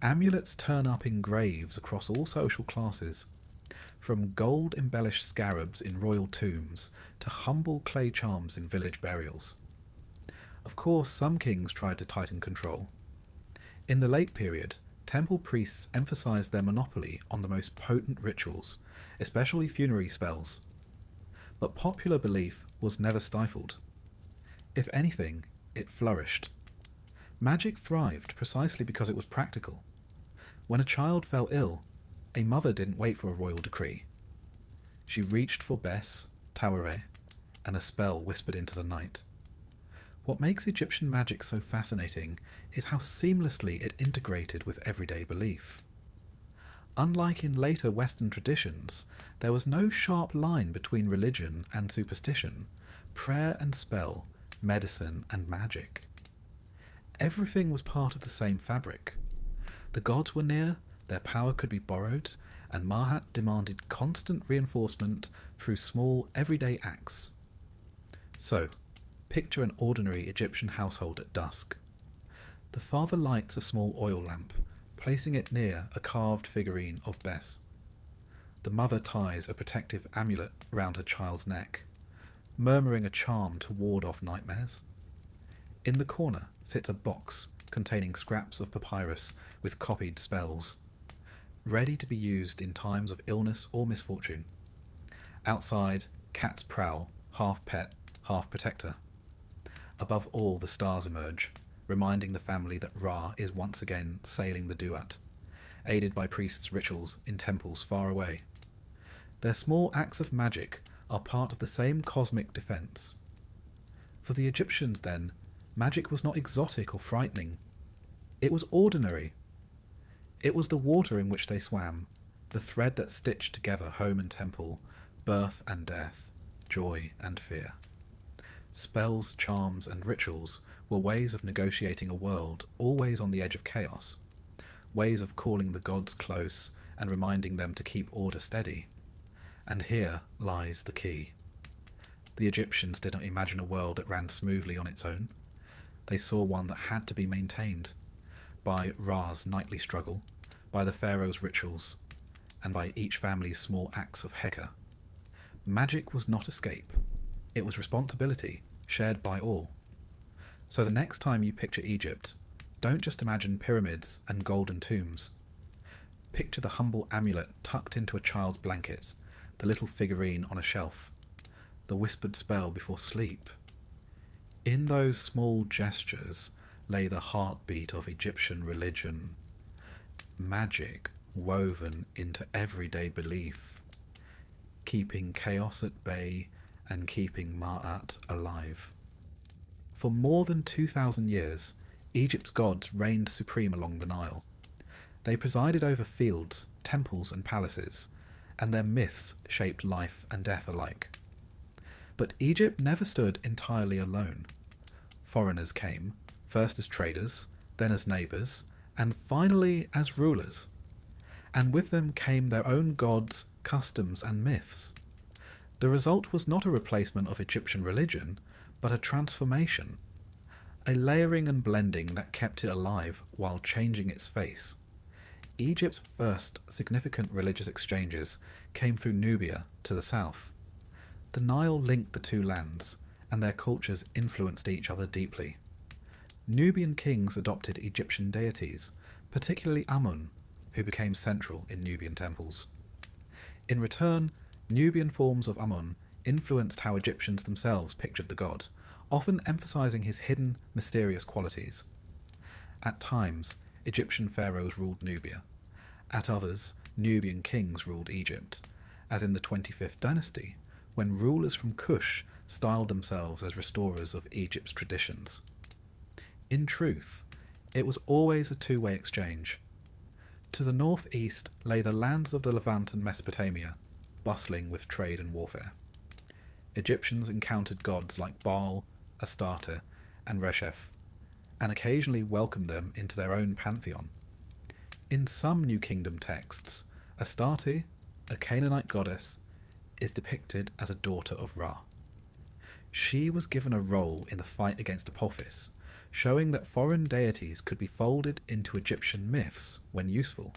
Amulets turn up in graves across all social classes, from gold-embellished scarabs in royal tombs to humble clay charms in village burials. Of course, some kings tried to tighten control. In the late period, temple priests emphasised their monopoly on the most potent rituals, especially funerary spells. But popular belief was never stifled. If anything, it flourished. Magic thrived precisely because it was practical. When a child fell ill, a mother didn't wait for a royal decree. She reached for Bes, Tawere, and a spell whispered into the night. What makes Egyptian magic so fascinating is how seamlessly it integrated with everyday belief. Unlike in later Western traditions, there was no sharp line between religion and superstition, prayer and spell, medicine and magic. Everything was part of the same fabric. The gods were near, their power could be borrowed, and Mahat demanded constant reinforcement through small, everyday acts. So, picture an ordinary Egyptian household at dusk. The father lights a small oil lamp, placing it near a carved figurine of Bes. The mother ties a protective amulet round her child's neck, murmuring a charm to ward off nightmares. In the corner sits a box containing scraps of papyrus with copied spells, ready to be used in times of illness or misfortune. Outside, cats prowl, half pet, half protector. Above all, the stars emerge, reminding the family that Ra is once again sailing the Duat, aided by priests' rituals in temples far away. Their small acts of magic are part of the same cosmic defense. For the Egyptians, then, magic was not exotic or frightening. It was ordinary. It was the water in which they swam, the thread that stitched together home and temple, birth and death, joy and fear. Spells, charms, and rituals were ways of negotiating a world always on the edge of chaos, ways of calling the gods close and reminding them to keep order steady. And here lies the key. The Egyptians did not imagine a world that ran smoothly on its own. They saw one that had to be maintained by Ra's nightly struggle, by the pharaoh's rituals, and by each family's small acts of Heka. Magic was not escape. It was responsibility, shared by all. So the next time you picture Egypt, don't just imagine pyramids and golden tombs. Picture the humble amulet tucked into a child's blanket, the little figurine on a shelf, the whispered spell before sleep. In those small gestures lay the heartbeat of Egyptian religion, magic woven into everyday belief, keeping chaos at bay and keeping Ma'at alive. For more than 2,000 years, Egypt's gods reigned supreme along the Nile. They presided over fields, temples and palaces, and their myths shaped life and death alike. But Egypt never stood entirely alone. Foreigners came, first as traders, then as neighbours, and finally as rulers. And with them came their own gods, customs and myths. The result was not a replacement of Egyptian religion, but a transformation, a layering and blending that kept it alive while changing its face. Egypt's first significant religious exchanges came through Nubia to the south. The Nile linked the two lands, and their cultures influenced each other deeply. Nubian kings adopted Egyptian deities, particularly Amun, who became central in Nubian temples. In return, Nubian forms of Amun influenced how Egyptians themselves pictured the god, often emphasizing his hidden, mysterious qualities. At times, Egyptian pharaohs ruled Nubia. At others, Nubian kings ruled Egypt, as in the 25th dynasty, when rulers from Kush styled themselves as restorers of Egypt's traditions. In truth, it was always a two-way exchange. To the northeast lay the lands of the Levant and Mesopotamia, bustling with trade and warfare. Egyptians encountered gods like Baal, Astarte, and Resheph, and occasionally welcomed them into their own pantheon. In some New Kingdom texts, Astarte, a Canaanite goddess, is depicted as a daughter of Ra. She was given a role in the fight against Apophis, showing that foreign deities could be folded into Egyptian myths when useful.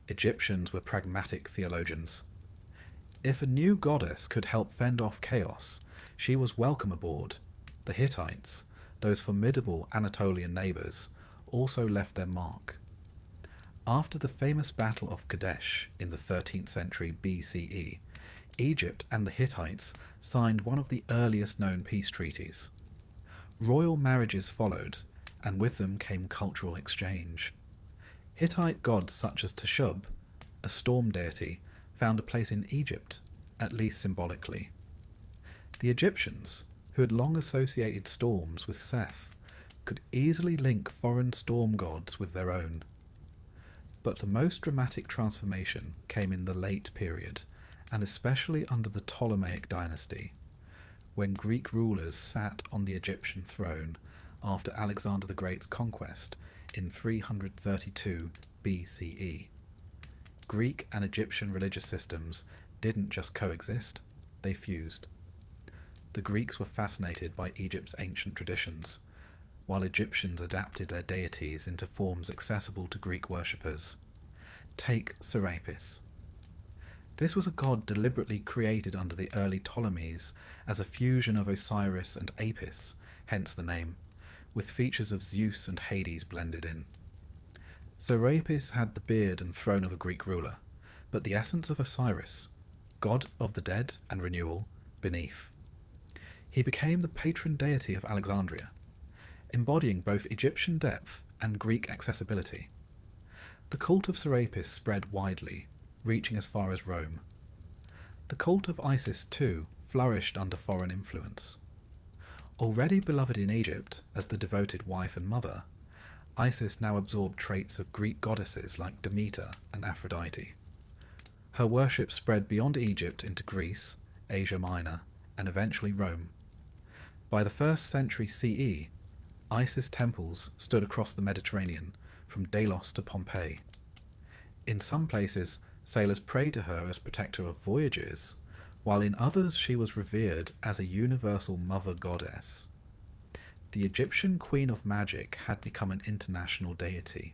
Egyptians were pragmatic theologians. If a new goddess could help fend off chaos, she was welcome aboard. The Hittites, those formidable Anatolian neighbours, also left their mark. After the famous Battle of Kadesh in the 13th century BCE, Egypt and the Hittites signed one of the earliest known peace treaties. Royal marriages followed, and with them came cultural exchange. Hittite gods such as Teshub, a storm deity, found a place in Egypt, at least symbolically. The Egyptians, who had long associated storms with Seth, could easily link foreign storm gods with their own. But the most dramatic transformation came in the late period, and especially under the Ptolemaic dynasty, when Greek rulers sat on the Egyptian throne after Alexander the Great's conquest in 332 BCE. Greek and Egyptian religious systems didn't just coexist, they fused. The Greeks were fascinated by Egypt's ancient traditions, while Egyptians adapted their deities into forms accessible to Greek worshippers. Take Serapis. This was a god deliberately created under the early Ptolemies as a fusion of Osiris and Apis, hence the name, with features of Zeus and Hades blended in. Serapis had the beard and throne of a Greek ruler, but the essence of Osiris, god of the dead and renewal, beneath. He became the patron deity of Alexandria, embodying both Egyptian depth and Greek accessibility. The cult of Serapis spread widely, reaching as far as Rome. The cult of Isis, too, flourished under foreign influence. Already beloved in Egypt as the devoted wife and mother, Isis now absorbed traits of Greek goddesses like Demeter and Aphrodite. Her worship spread beyond Egypt into Greece, Asia Minor, and eventually Rome. By the 1st century CE, Isis temples stood across the Mediterranean, from Delos to Pompeii. In some places, sailors prayed to her as protector of voyages, while in others she was revered as a universal mother goddess. The Egyptian Queen of Magic had become an international deity.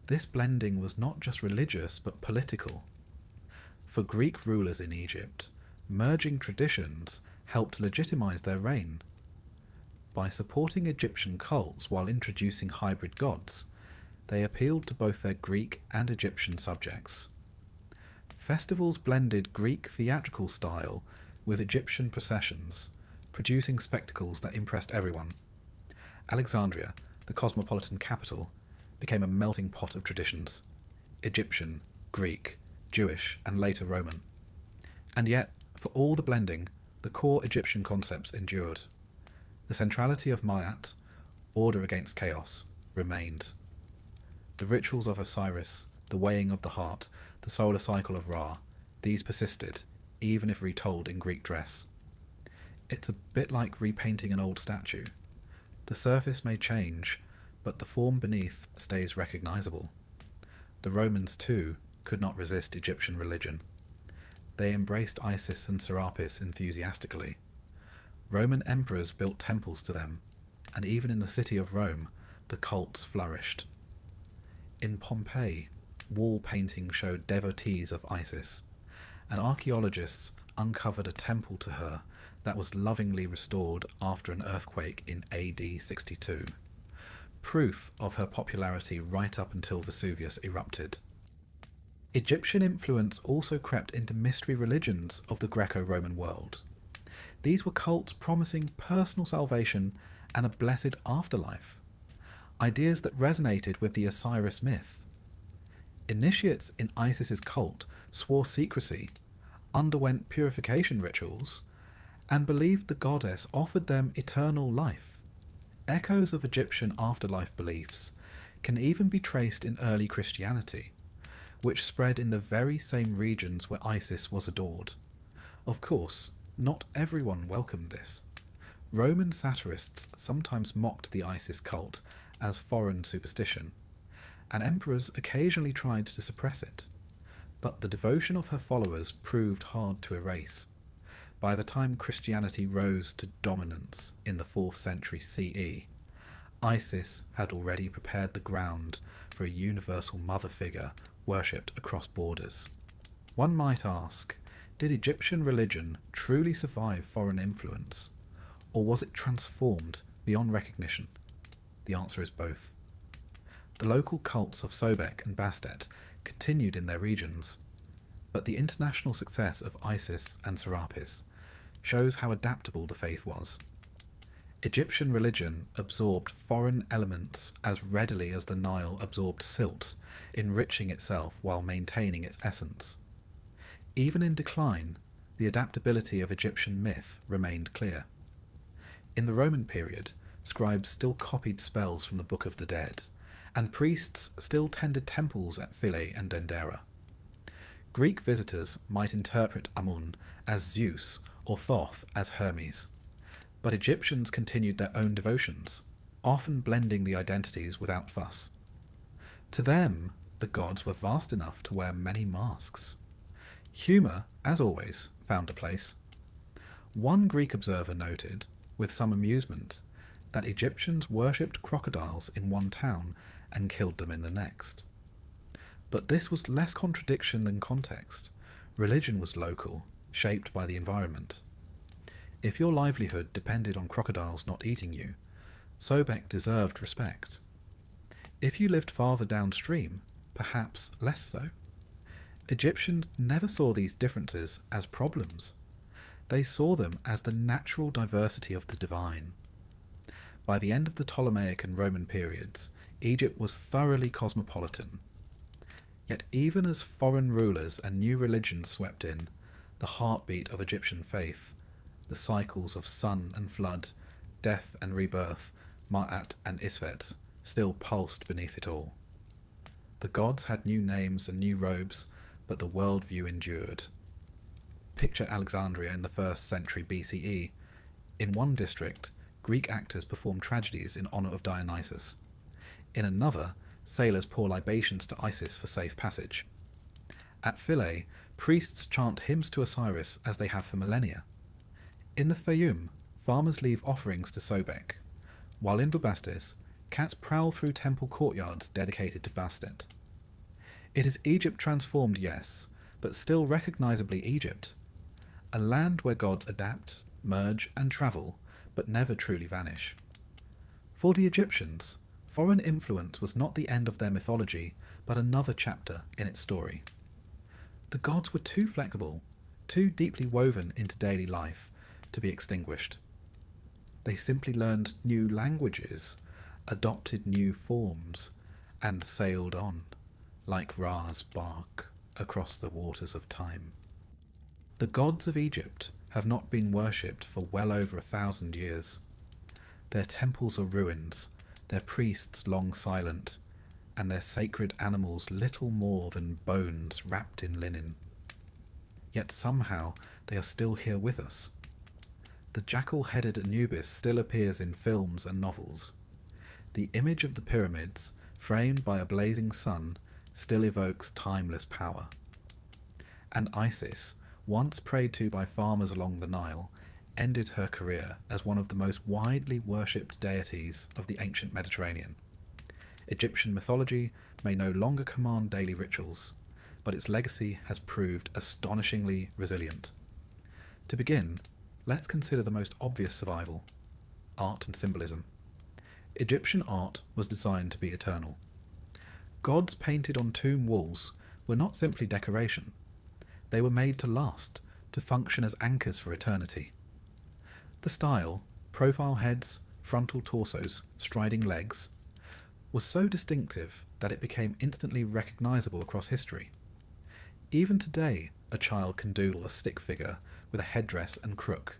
This blending was not just religious but political. For Greek rulers in Egypt, merging traditions helped legitimize their reign. By supporting Egyptian cults while introducing hybrid gods, they appealed to both their Greek and Egyptian subjects. Festivals blended Greek theatrical style with Egyptian processions, producing spectacles that impressed everyone. Alexandria, the cosmopolitan capital, became a melting pot of traditions: Egyptian, Greek, Jewish, and later Roman. And yet, for all the blending, the core Egyptian concepts endured. The centrality of Ma'at, order against chaos, remained. The rituals of Osiris, the weighing of the heart, the solar cycle of Ra, these persisted, even if retold in Greek dress. It's a bit like repainting an old statue. The surface may change, but the form beneath stays recognizable. The Romans, too, could not resist Egyptian religion. They embraced Isis and Serapis enthusiastically. Roman emperors built temples to them, and even in the city of Rome, the cults flourished. In Pompeii, wall painting showed devotees of Isis, and archaeologists uncovered a temple to her that was lovingly restored after an earthquake in AD 62. Proof of her popularity right up until Vesuvius erupted. Egyptian influence also crept into mystery religions of the Greco-Roman world. These were cults promising personal salvation and a blessed afterlife, ideas that resonated with the Osiris myth. Initiates in Isis's cult swore secrecy, underwent purification rituals, and believed the goddess offered them eternal life. Echoes of Egyptian afterlife beliefs can even be traced in early Christianity, which spread in the very same regions where Isis was adored. Of course, not everyone welcomed this. Roman satirists sometimes mocked the Isis cult as foreign superstition, and emperors occasionally tried to suppress it. But the devotion of her followers proved hard to erase. By the time Christianity rose to dominance in the 4th century CE, Isis had already prepared the ground for a universal mother figure worshipped across borders. One might ask, did Egyptian religion truly survive foreign influence, or was it transformed beyond recognition? The answer is both. The local cults of Sobek and Bastet continued in their regions, but the international success of Isis and Serapis shows how adaptable the faith was. Egyptian religion absorbed foreign elements as readily as the Nile absorbed silt, enriching itself while maintaining its essence. Even in decline, the adaptability of Egyptian myth remained clear. In the Roman period, scribes still copied spells from the Book of the Dead, and priests still tended temples at Philae and Dendera. Greek visitors might interpret Amun as Zeus or Thoth as Hermes, but Egyptians continued their own devotions, often blending the identities without fuss. To them, the gods were vast enough to wear many masks. Humour, as always, found a place. One Greek observer noted, with some amusement, that Egyptians worshipped crocodiles in one town and killed them in the next. But this was less contradiction than context. Religion was local, shaped by the environment. If your livelihood depended on crocodiles not eating you, Sobek deserved respect. If you lived farther downstream, perhaps less so. Egyptians never saw these differences as problems. They saw them as the natural diversity of the divine. By the end of the Ptolemaic and Roman periods, Egypt was thoroughly cosmopolitan. Yet even as foreign rulers and new religions swept in, the heartbeat of Egyptian faith, the cycles of sun and flood, death and rebirth, Ma'at and Isfet, still pulsed beneath it all. The gods had new names and new robes, but the worldview endured. Picture Alexandria in the 1st century BCE. In one district, Greek actors perform tragedies in honour of Dionysus. In another, sailors pour libations to Isis for safe passage. At Philae, priests chant hymns to Osiris as they have for millennia. In the Fayum, farmers leave offerings to Sobek, while in Bubastis, cats prowl through temple courtyards dedicated to Bastet. It is Egypt transformed, yes, but still recognisably Egypt. A land where gods adapt, merge and travel, but never truly vanish. For the Egyptians, foreign influence was not the end of their mythology, but another chapter in its story. The gods were too flexible, too deeply woven into daily life, to be extinguished. They simply learned new languages, adopted new forms, and sailed on, like Ra's bark, across the waters of time. The gods of Egypt have not been worshipped for well over 1,000 years. Their temples are ruins, their priests long silent, and their sacred animals little more than bones wrapped in linen. Yet somehow they are still here with us. The jackal-headed Anubis still appears in films and novels. The image of the pyramids, framed by a blazing sun, still evokes timeless power. And Isis, once prayed to by farmers along the Nile, ended her career as one of the most widely worshipped deities of the ancient Mediterranean. Egyptian mythology may no longer command daily rituals, but its legacy has proved astonishingly resilient. To begin, let's consider the most obvious survival: art and symbolism. Egyptian art was designed to be eternal. Gods painted on tomb walls were not simply decoration. They were made to last, to function as anchors for eternity. The style, profile heads, frontal torsos, striding legs, was so distinctive that it became instantly recognizable across history. Even today, a child can doodle a stick figure with a headdress and crook,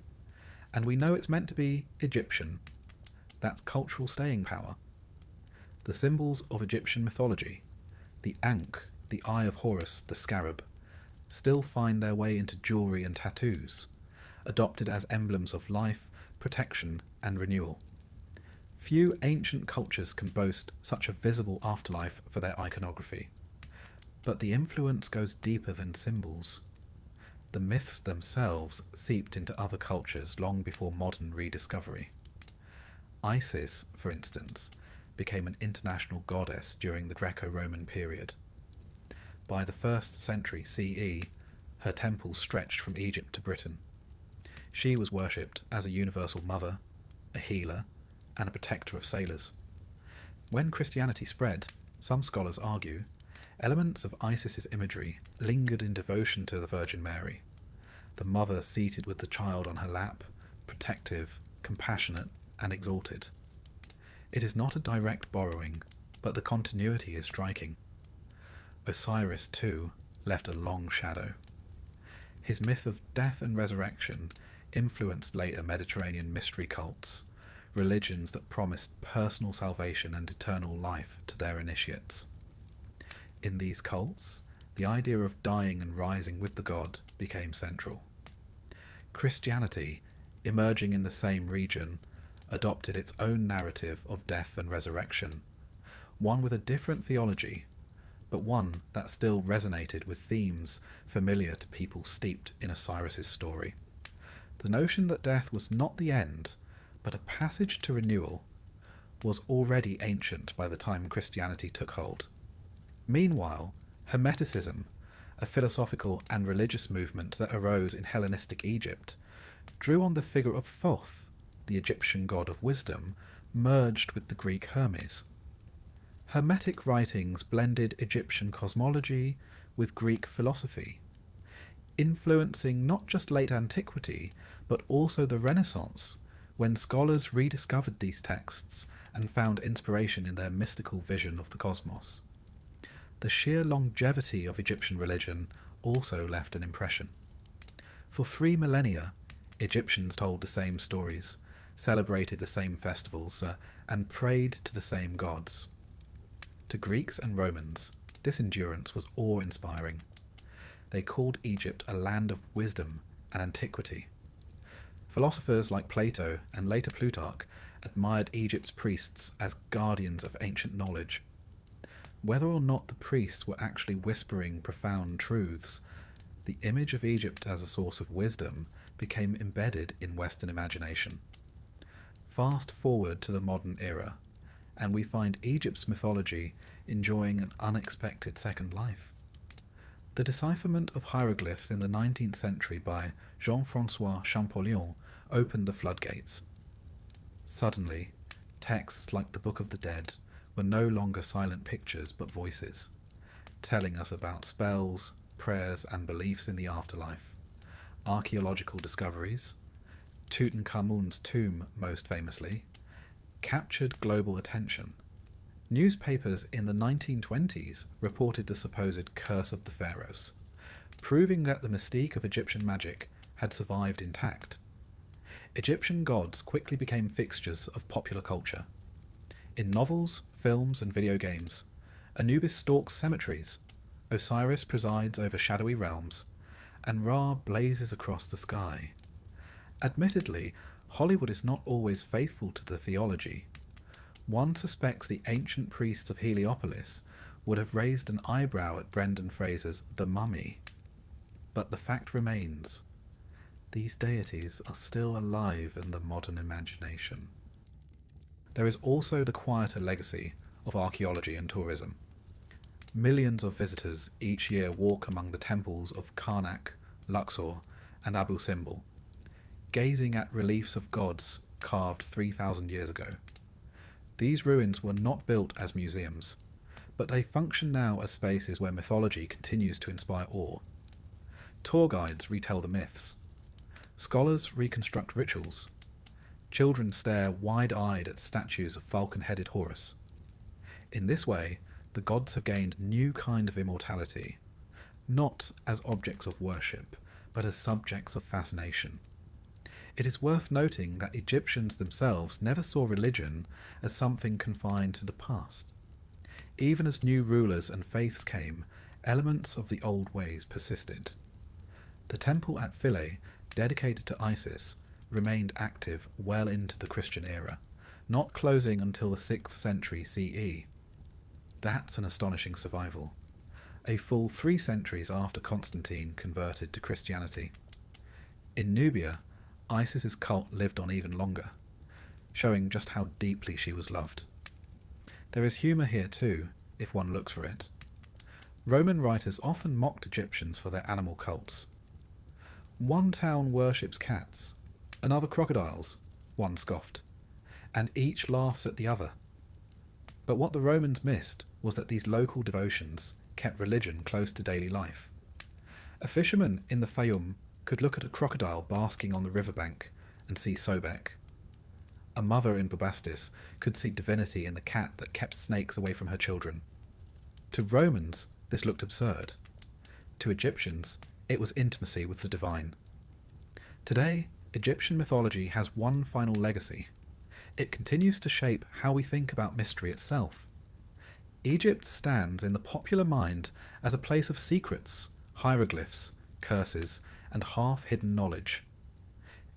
and we know it's meant to be Egyptian. That's cultural staying power. The symbols of Egyptian mythology, the ankh, the eye of Horus, the scarab, still find their way into jewellery and tattoos, adopted as emblems of life, protection, and renewal. Few ancient cultures can boast such a visible afterlife for their iconography. But the influence goes deeper than symbols. The myths themselves seeped into other cultures long before modern rediscovery. Isis, for instance, became an international goddess during the Greco-Roman period. By the 1st century CE, her temples stretched from Egypt to Britain. She was worshipped as a universal mother, a healer, and a protector of sailors. When Christianity spread, some scholars argue, elements of Isis's imagery lingered in devotion to the Virgin Mary, the mother seated with the child on her lap, protective, compassionate, and exalted. It is not a direct borrowing, but the continuity is striking. Osiris, too, left a long shadow. His myth of death and resurrection influenced later Mediterranean mystery cults, religions that promised personal salvation and eternal life to their initiates. In these cults, the idea of dying and rising with the god became central. Christianity, emerging in the same region, adopted its own narrative of death and resurrection, one with a different theology, but one that still resonated with themes familiar to people steeped in Osiris's story. The notion that death was not the end, but a passage to renewal, was already ancient by the time Christianity took hold. Meanwhile, Hermeticism, a philosophical and religious movement that arose in Hellenistic Egypt, drew on the figure of Thoth, the Egyptian god of wisdom, merged with the Greek Hermes. Hermetic writings blended Egyptian cosmology with Greek philosophy, influencing not just late antiquity, but also the Renaissance, when scholars rediscovered these texts and found inspiration in their mystical vision of the cosmos. The sheer longevity of Egyptian religion also left an impression. For 3 millennia, Egyptians told the same stories, celebrated the same festivals, and prayed to the same gods. To Greeks and Romans, this endurance was awe-inspiring. They called Egypt a land of wisdom and antiquity. Philosophers like Plato and later Plutarch admired Egypt's priests as guardians of ancient knowledge. Whether or not the priests were actually whispering profound truths, the image of Egypt as a source of wisdom became embedded in Western imagination. Fast forward to the modern era, and we find Egypt's mythology enjoying an unexpected second life. The decipherment of hieroglyphs in the 19th century by Jean-François Champollion opened the floodgates. Suddenly, texts like the Book of the Dead were no longer silent pictures but voices, telling us about spells, prayers and beliefs in the afterlife, archaeological discoveries, Tutankhamun's tomb most famously, captured global attention. Newspapers in the 1920s reported the supposed curse of the pharaohs, proving that the mystique of Egyptian magic had survived intact. Egyptian gods quickly became fixtures of popular culture. In novels, films and video games, Anubis stalks cemeteries, Osiris presides over shadowy realms, and Ra blazes across the sky. Admittedly, Hollywood is not always faithful to the theology. One suspects the ancient priests of Heliopolis would have raised an eyebrow at Brendan Fraser's The Mummy. But the fact remains, these deities are still alive in the modern imagination. There is also the quieter legacy of archaeology and tourism. Millions of visitors each year walk among the temples of Karnak, Luxor, and Abu Simbel, gazing at reliefs of gods carved 3,000 years ago. These ruins were not built as museums, but they function now as spaces where mythology continues to inspire awe. Tour guides retell the myths. Scholars reconstruct rituals. Children stare wide-eyed at statues of falcon-headed Horus. In this way, the gods have gained a new kind of immortality, not as objects of worship, but as subjects of fascination. It is worth noting that Egyptians themselves never saw religion as something confined to the past. Even as new rulers and faiths came, elements of the old ways persisted. The temple at Philae, dedicated to Isis, remained active well into the Christian era, not closing until the 6th century CE. That's an astonishing survival, a full 3 centuries after Constantine converted to Christianity. In Nubia, Isis's cult lived on even longer, showing just how deeply she was loved. There is humour here too, if one looks for it. Roman writers often mocked Egyptians for their animal cults. One town worships cats, another crocodiles, one scoffed, and each laughs at the other. But what the Romans missed was that these local devotions kept religion close to daily life. A fisherman in the Fayum could look at a crocodile basking on the riverbank and see Sobek. A mother in Bubastis could see divinity in the cat that kept snakes away from her children. To Romans, this looked absurd. To Egyptians, it was intimacy with the divine. Today, Egyptian mythology has one final legacy. It continues to shape how we think about mystery itself. Egypt stands in the popular mind as a place of secrets, hieroglyphs, curses, and half-hidden knowledge.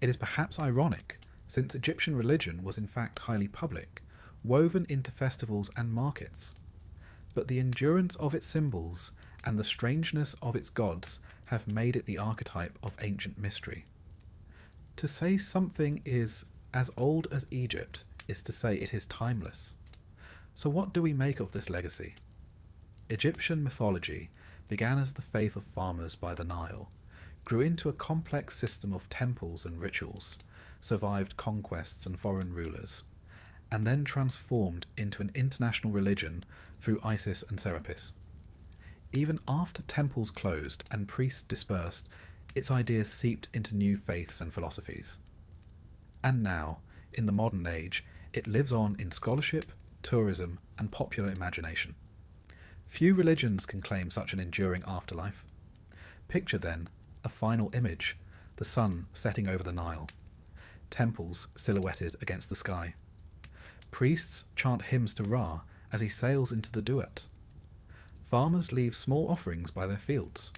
It is perhaps ironic, since Egyptian religion was in fact highly public, woven into festivals and markets. But the endurance of its symbols and the strangeness of its gods have made it the archetype of ancient mystery. To say something is as old as Egypt is to say it is timeless. So what do we make of this legacy? Egyptian mythology began as the faith of farmers by the Nile, grew into a complex system of temples and rituals, survived conquests and foreign rulers, and then transformed into an international religion through Isis and Serapis. Even after temples closed and priests dispersed, its ideas seeped into new faiths and philosophies. And now, in the modern age, it lives on in scholarship, tourism, and popular imagination. Few religions can claim such an enduring afterlife. Picture, then, a final image, the sun setting over the Nile, temples silhouetted against the sky. Priests chant hymns to Ra as he sails into the Duat. Farmers leave small offerings by their fields.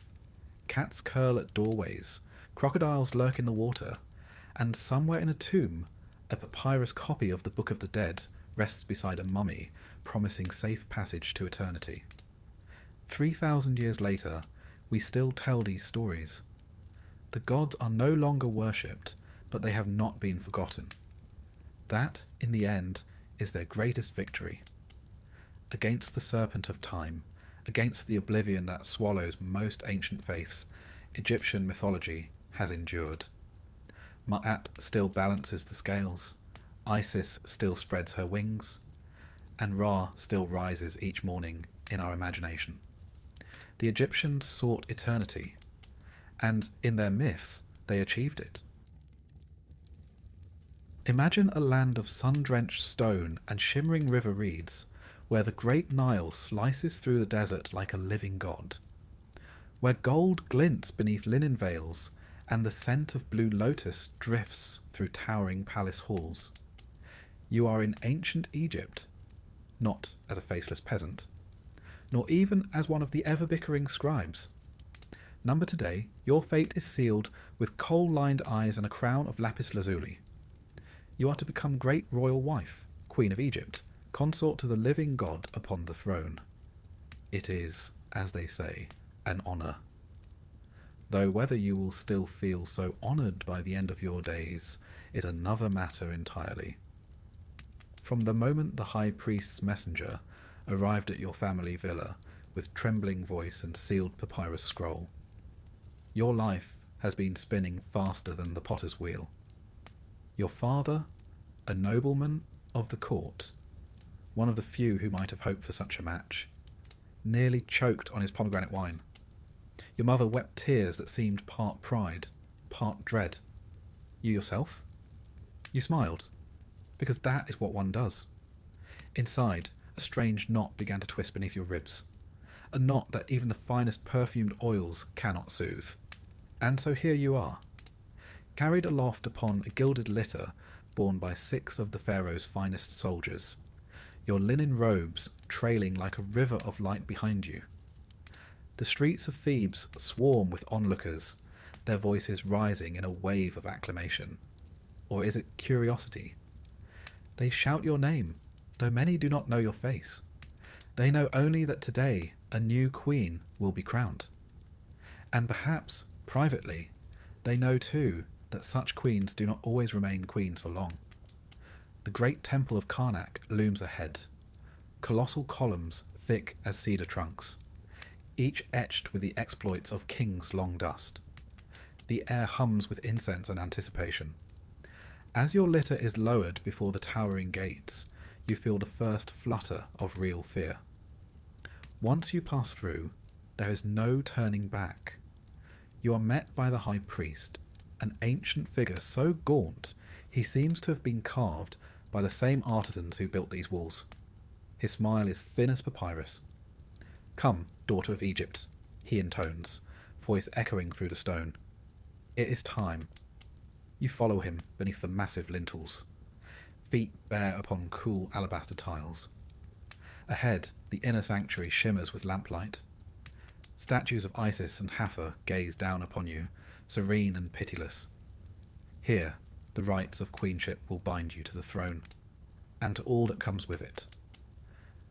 Cats curl at doorways, crocodiles lurk in the water, and somewhere in a tomb, a papyrus copy of the Book of the Dead rests beside a mummy, promising safe passage to eternity. 3,000 years later, we still tell these stories. The gods are no longer worshipped, but they have not been forgotten. That, in the end, is their greatest victory. Against the serpent of time, against the oblivion that swallows most ancient faiths, Egyptian mythology has endured. Ma'at still balances the scales, Isis still spreads her wings, and Ra still rises each morning in our imagination. The Egyptians sought eternity, and in their myths they achieved it. Imagine a land of sun-drenched stone and shimmering river reeds, where the great Nile slices through the desert like a living god, where gold glints beneath linen veils and the scent of blue lotus drifts through towering palace halls. You are in ancient Egypt, not as a faceless peasant, nor even as one of the ever-bickering scribes. Number today, your fate is sealed with coal-lined eyes and a crown of lapis lazuli. You are to become great royal wife, Queen of Egypt, consort to the living god upon the throne. It is, as they say, an honour. Though whether you will still feel so honoured by the end of your days is another matter entirely. From the moment the high priest's messenger arrived at your family villa with trembling voice and sealed papyrus scroll, your life has been spinning faster than the potter's wheel. Your father, a nobleman of the court, one of the few who might have hoped for such a match, nearly choked on his pomegranate wine. Your mother wept tears that seemed part pride, part dread. You yourself? You smiled, because that is what one does. Inside, a strange knot began to twist beneath your ribs, a knot that even the finest perfumed oils cannot soothe. And so here you are, carried aloft upon a gilded litter borne by 6 of the Pharaoh's finest soldiers, your linen robes trailing like a river of light behind you. The streets of Thebes swarm with onlookers, their voices rising in a wave of acclamation. Or is it curiosity? They shout your name, though many do not know your face. They know only that today a new queen will be crowned. And perhaps, privately, they know too that such queens do not always remain queens for long. The great temple of Karnak looms ahead, colossal columns thick as cedar trunks, each etched with the exploits of kings long dust. The air hums with incense and anticipation. As your litter is lowered before the towering gates, you feel the first flutter of real fear. Once you pass through, there is no turning back. You are met by the high priest, an ancient figure so gaunt he seems to have been carved by the same artisans who built these walls. His smile is thin as papyrus. "Come, daughter of Egypt," he intones, voice echoing through the stone. "It is time." You follow him beneath the massive lintels, feet bare upon cool alabaster tiles. Ahead, the inner sanctuary shimmers with lamplight. Statues of Isis and Hathor gaze down upon you, serene and pitiless. Here, the rites of queenship will bind you to the throne, and to all that comes with it.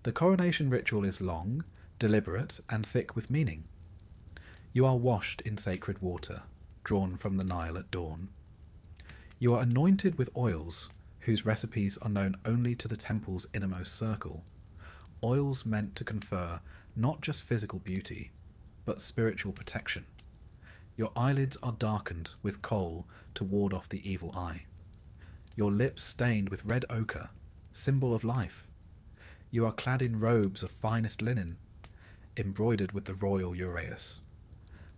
The coronation ritual is long, deliberate, and thick with meaning. You are washed in sacred water, drawn from the Nile at dawn. You are anointed with oils, whose recipes are known only to the temple's innermost circle. Oils meant to confer not just physical beauty, but spiritual protection. Your eyelids are darkened with kohl to ward off the evil eye. Your lips stained with red ochre, symbol of life. You are clad in robes of finest linen, embroidered with the royal uraeus,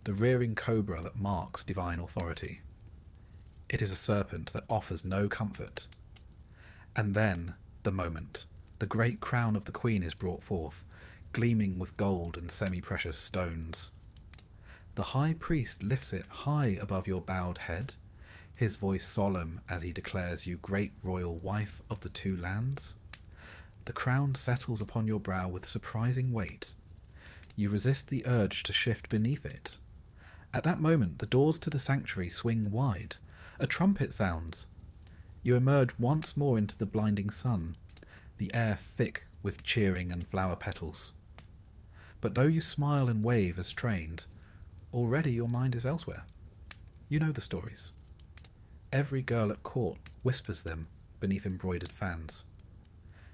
the rearing cobra that marks divine authority. It is a serpent that offers no comfort. And then, the moment, the great crown of the queen is brought forth, gleaming with gold and semi-precious stones. The high priest lifts it high above your bowed head, his voice solemn as he declares you great royal wife of the 2 lands. The crown settles upon your brow with surprising weight. You resist the urge to shift beneath it. At that moment, the doors to the sanctuary swing wide. A trumpet sounds. You emerge once more into the blinding sun, the air thick with cheering and flower petals. But though you smile and wave as trained, already your mind is elsewhere. You know the stories. Every girl at court whispers them beneath embroidered fans.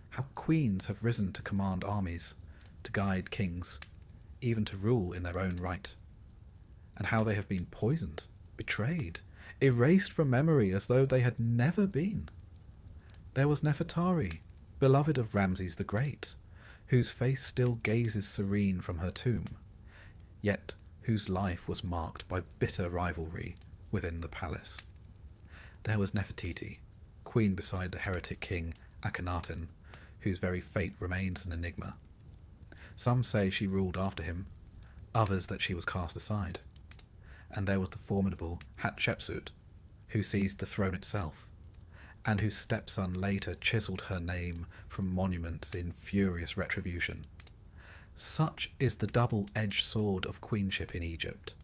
How queens have risen to command armies, to guide kings, even to rule in their own right. And how they have been poisoned, betrayed, erased from memory as though they had never been. There was Nefertari, beloved of Ramses the Great, whose face still gazes serene from her tomb, yet whose life was marked by bitter rivalry within the palace. There was Nefertiti, queen beside the heretic king Akhenaten, whose very fate remains an enigma. Some say she ruled after him, others that she was cast aside. And there was the formidable Hatshepsut, who seized the throne itself, and whose stepson later chiselled her name from monuments in furious retribution. Such is the double-edged sword of queenship in Egypt.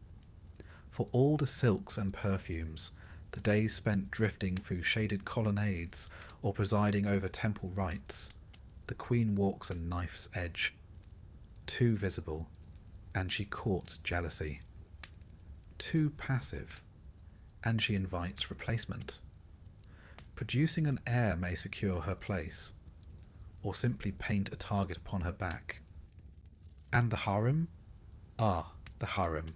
For all the silks and perfumes, the days spent drifting through shaded colonnades or presiding over temple rites, the queen walks a knife's edge, too visible, and she courts jealousy. Too passive, and she invites replacement. Producing an heir may secure her place, or simply paint a target upon her back. And the harem? Ah, the harem.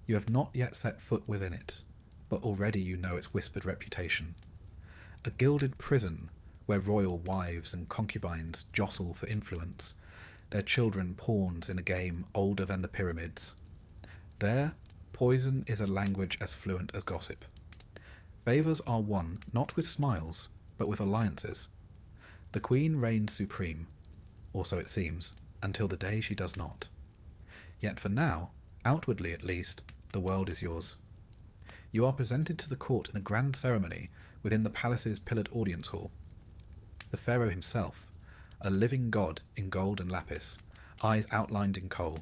You have not yet set foot within it, but already you know its whispered reputation. A gilded prison where royal wives and concubines jostle for influence, their children pawns in a game older than the pyramids. There, poison is a language as fluent as gossip. Favours are won not with smiles, but with alliances. The queen reigns supreme, or so it seems, until the day she does not. Yet for now, outwardly at least, the world is yours. You are presented to the court in a grand ceremony within the palace's pillared audience hall. The pharaoh himself, a living god in gold and lapis, eyes outlined in kohl,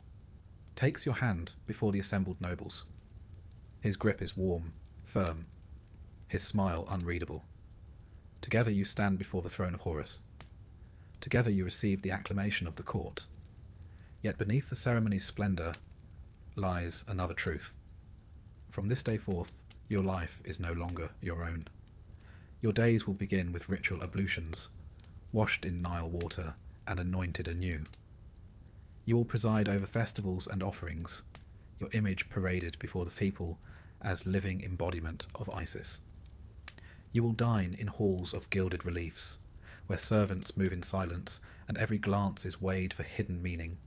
takes your hand before the assembled nobles. His grip is warm, firm, his smile unreadable. Together you stand before the throne of Horus. Together you receive the acclamation of the court. Yet beneath the ceremony's splendour lies another truth. From this day forth, your life is no longer your own. Your days will begin with ritual ablutions, washed in Nile water and anointed anew. You will preside over festivals and offerings, your image paraded before the people as living embodiment of Isis. You will dine in halls of gilded reliefs, where servants move in silence and every glance is weighed for hidden meaning.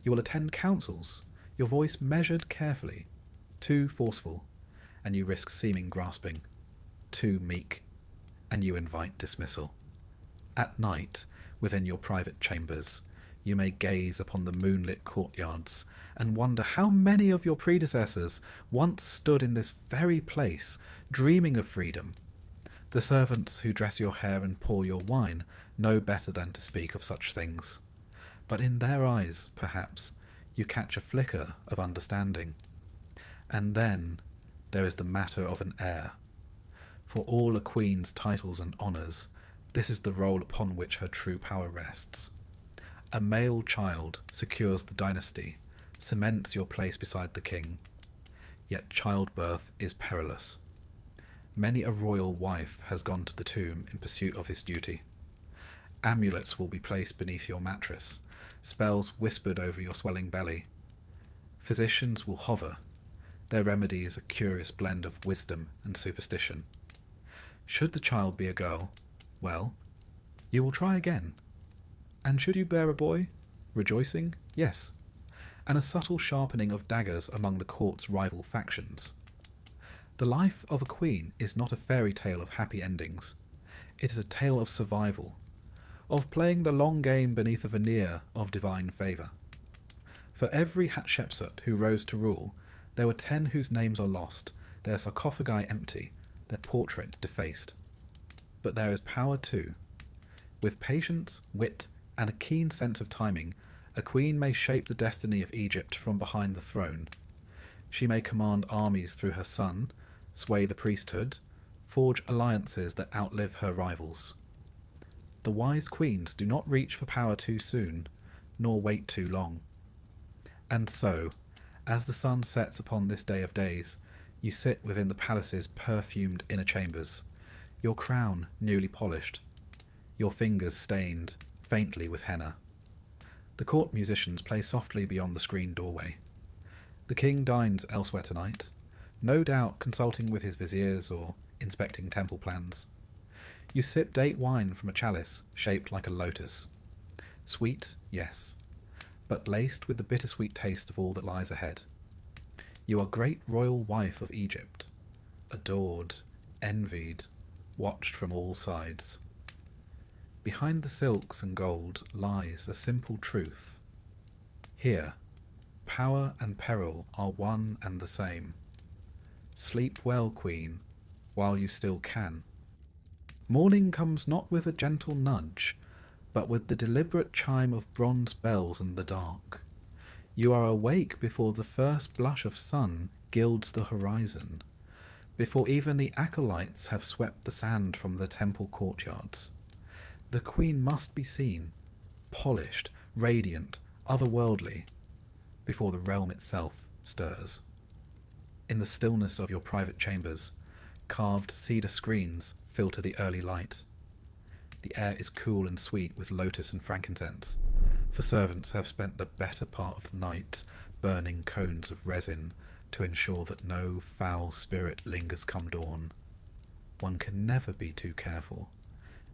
You will attend councils, your voice measured carefully, too forceful, and you risk seeming grasping, too meek, and you invite dismissal. At night, within your private chambers, you may gaze upon the moonlit courtyards and wonder how many of your predecessors once stood in this very place, dreaming of freedom. The servants who dress your hair and pour your wine know better than to speak of such things. But in their eyes, perhaps, you catch a flicker of understanding. And then there is the matter of an heir. For all a queen's titles and honours, this is the role upon which her true power rests. A male child secures the dynasty, cements your place beside the king. Yet childbirth is perilous. Many a royal wife has gone to the tomb in pursuit of this duty. Amulets will be placed beneath your mattress, spells whispered over your swelling belly. Physicians will hover, their remedies a curious blend of wisdom and superstition. Should the child be a girl, well, you will try again. And should you bear a boy, rejoicing, yes, and a subtle sharpening of daggers among the court's rival factions. The life of a queen is not a fairy tale of happy endings. It is a tale of survival, of playing the long game beneath a veneer of divine favour. For every Hatshepsut who rose to rule, there were 10 whose names are lost, their sarcophagi empty, their portrait defaced. But there is power too. With patience, wit, and a keen sense of timing, a queen may shape the destiny of Egypt from behind the throne. She may command armies through her son, sway the priesthood, forge alliances that outlive her rivals. The wise queens do not reach for power too soon, nor wait too long. And so, as the sun sets upon this day of days, you sit within the palace's perfumed inner chambers, your crown newly polished, your fingers stained faintly with henna. The court musicians play softly beyond the screened doorway. The king dines elsewhere tonight, no doubt consulting with his viziers or inspecting temple plans. You sip date wine from a chalice shaped like a lotus. Sweet, yes, but laced with the bittersweet taste of all that lies ahead. You are great royal wife of Egypt, adored, envied, watched from all sides. Behind the silks and gold lies a simple truth. Here, power and peril are one and the same. Sleep well, Queen, while you still can. Morning comes not with a gentle nudge, but with the deliberate chime of bronze bells in the dark. You are awake before the first blush of sun gilds the horizon, before even the acolytes have swept the sand from the temple courtyards. The Queen must be seen, polished, radiant, otherworldly, before the realm itself stirs. In the stillness of your private chambers, carved cedar screens filter the early light. The air is cool and sweet with lotus and frankincense, for servants have spent the better part of the night burning cones of resin to ensure that no foul spirit lingers come dawn. One can never be too careful,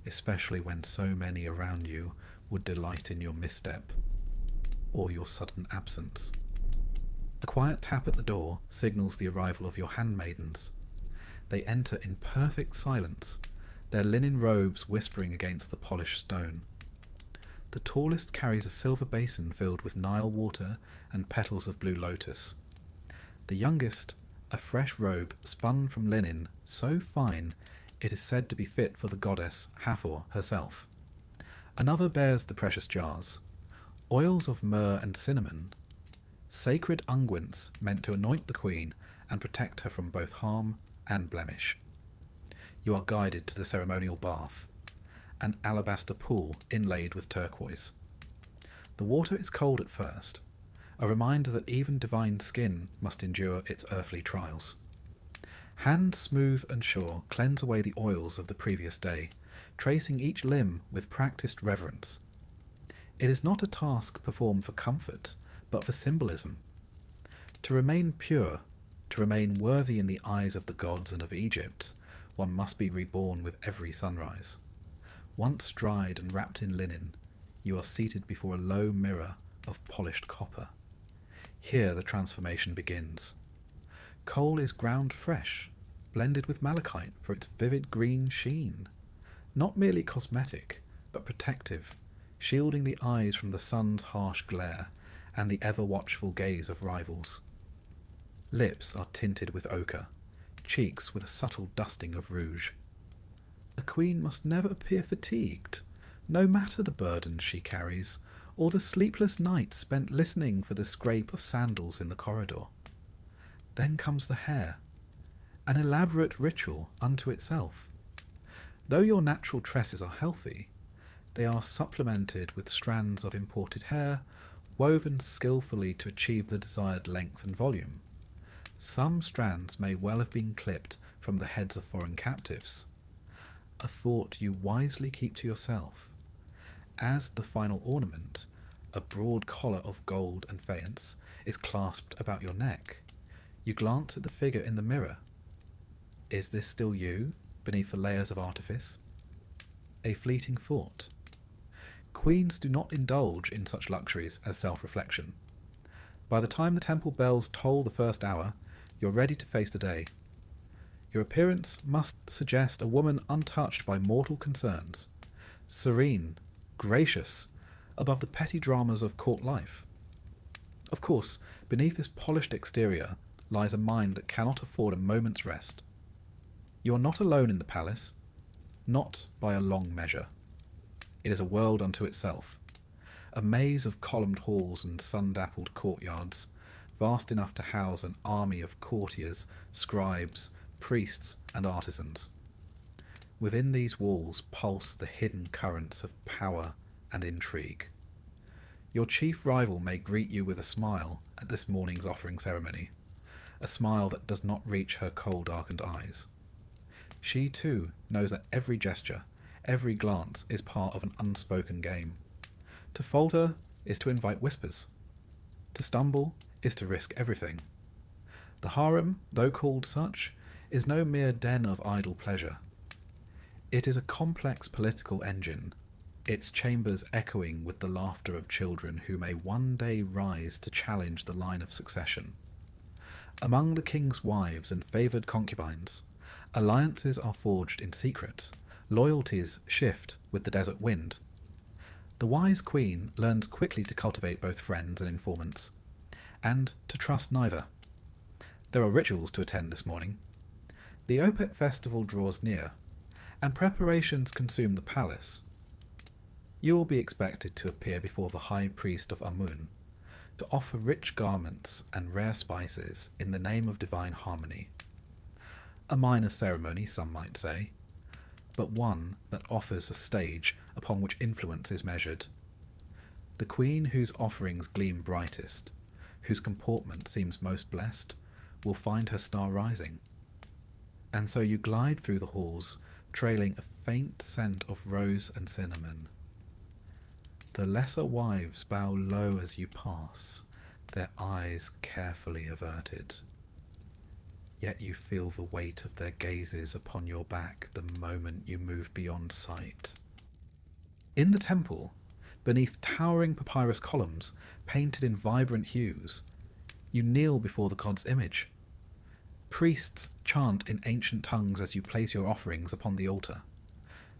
especially when so many around you would delight in your misstep or your sudden absence. A quiet tap at the door signals the arrival of your handmaidens. They enter in perfect silence, their linen robes whispering against the polished stone. The tallest carries a silver basin filled with Nile water and petals of blue lotus. The youngest, a fresh robe spun from linen so fine it is said to be fit for the goddess Hathor herself. Another bears the precious jars, oils of myrrh and cinnamon, sacred unguents meant to anoint the Queen and protect her from both harm and blemish. You are guided to the ceremonial bath, an alabaster pool inlaid with turquoise. The water is cold at first, a reminder that even divine skin must endure its earthly trials. Hands smooth and sure cleanse away the oils of the previous day, tracing each limb with practiced reverence. It is not a task performed for comfort, but for symbolism. To remain pure, to remain worthy in the eyes of the gods and of Egypt, one must be reborn with every sunrise. Once dried and wrapped in linen, you are seated before a low mirror of polished copper. Here the transformation begins. Coal is ground fresh, blended with malachite for its vivid green sheen. Not merely cosmetic, but protective, shielding the eyes from the sun's harsh glare and the ever-watchful gaze of rivals. Lips are tinted with ochre, cheeks with a subtle dusting of rouge. A queen must never appear fatigued, no matter the burdens she carries, or the sleepless nights spent listening for the scrape of sandals in the corridor. Then comes the hair, an elaborate ritual unto itself. Though your natural tresses are healthy, they are supplemented with strands of imported hair, woven skillfully to achieve the desired length and volume. Some strands may well have been clipped from the heads of foreign captives, a thought you wisely keep to yourself. As the final ornament, a broad collar of gold and faience is clasped about your neck. You glance at the figure in the mirror. Is this still you, beneath the layers of artifice? A fleeting thought. Queens do not indulge in such luxuries as self-reflection. By the time the temple bells toll the first hour, you're ready to face the day. Your appearance must suggest a woman untouched by mortal concerns, serene, gracious, above the petty dramas of court life. Of course, beneath this polished exterior lies a mind that cannot afford a moment's rest. You are not alone in the palace, not by a long measure. It is a world unto itself, a maze of columned halls and sun-dappled courtyards, vast enough to house an army of courtiers, scribes, priests, and artisans. Within these walls pulse the hidden currents of power and intrigue. Your chief rival may greet you with a smile at this morning's offering ceremony, a smile that does not reach her coal-darkened eyes. She, too, knows that every gesture, every glance is part of an unspoken game. To falter is to invite whispers. To stumble is to risk everything. The harem, though called such, is no mere den of idle pleasure. It is a complex political engine, its chambers echoing with the laughter of children who may one day rise to challenge the line of succession. Among the king's wives and favoured concubines, alliances are forged in secret, loyalties shift with the desert wind. The wise queen learns quickly to cultivate both friends and informants, and to trust neither. There are rituals to attend this morning. The Opet festival draws near, and preparations consume the palace. You will be expected to appear before the high priest of Amun, to offer rich garments and rare spices in the name of divine harmony. A minor ceremony, some might say, but one that offers a stage upon which influence is measured. The queen whose offerings gleam brightest, whose comportment seems most blessed, will find her star rising. And so you glide through the halls, trailing a faint scent of rose and cinnamon. The lesser wives bow low as you pass, their eyes carefully averted. Yet you feel the weight of their gazes upon your back the moment you move beyond sight. In the temple, beneath towering papyrus columns painted in vibrant hues, you kneel before the god's image. Priests chant in ancient tongues as you place your offerings upon the altar.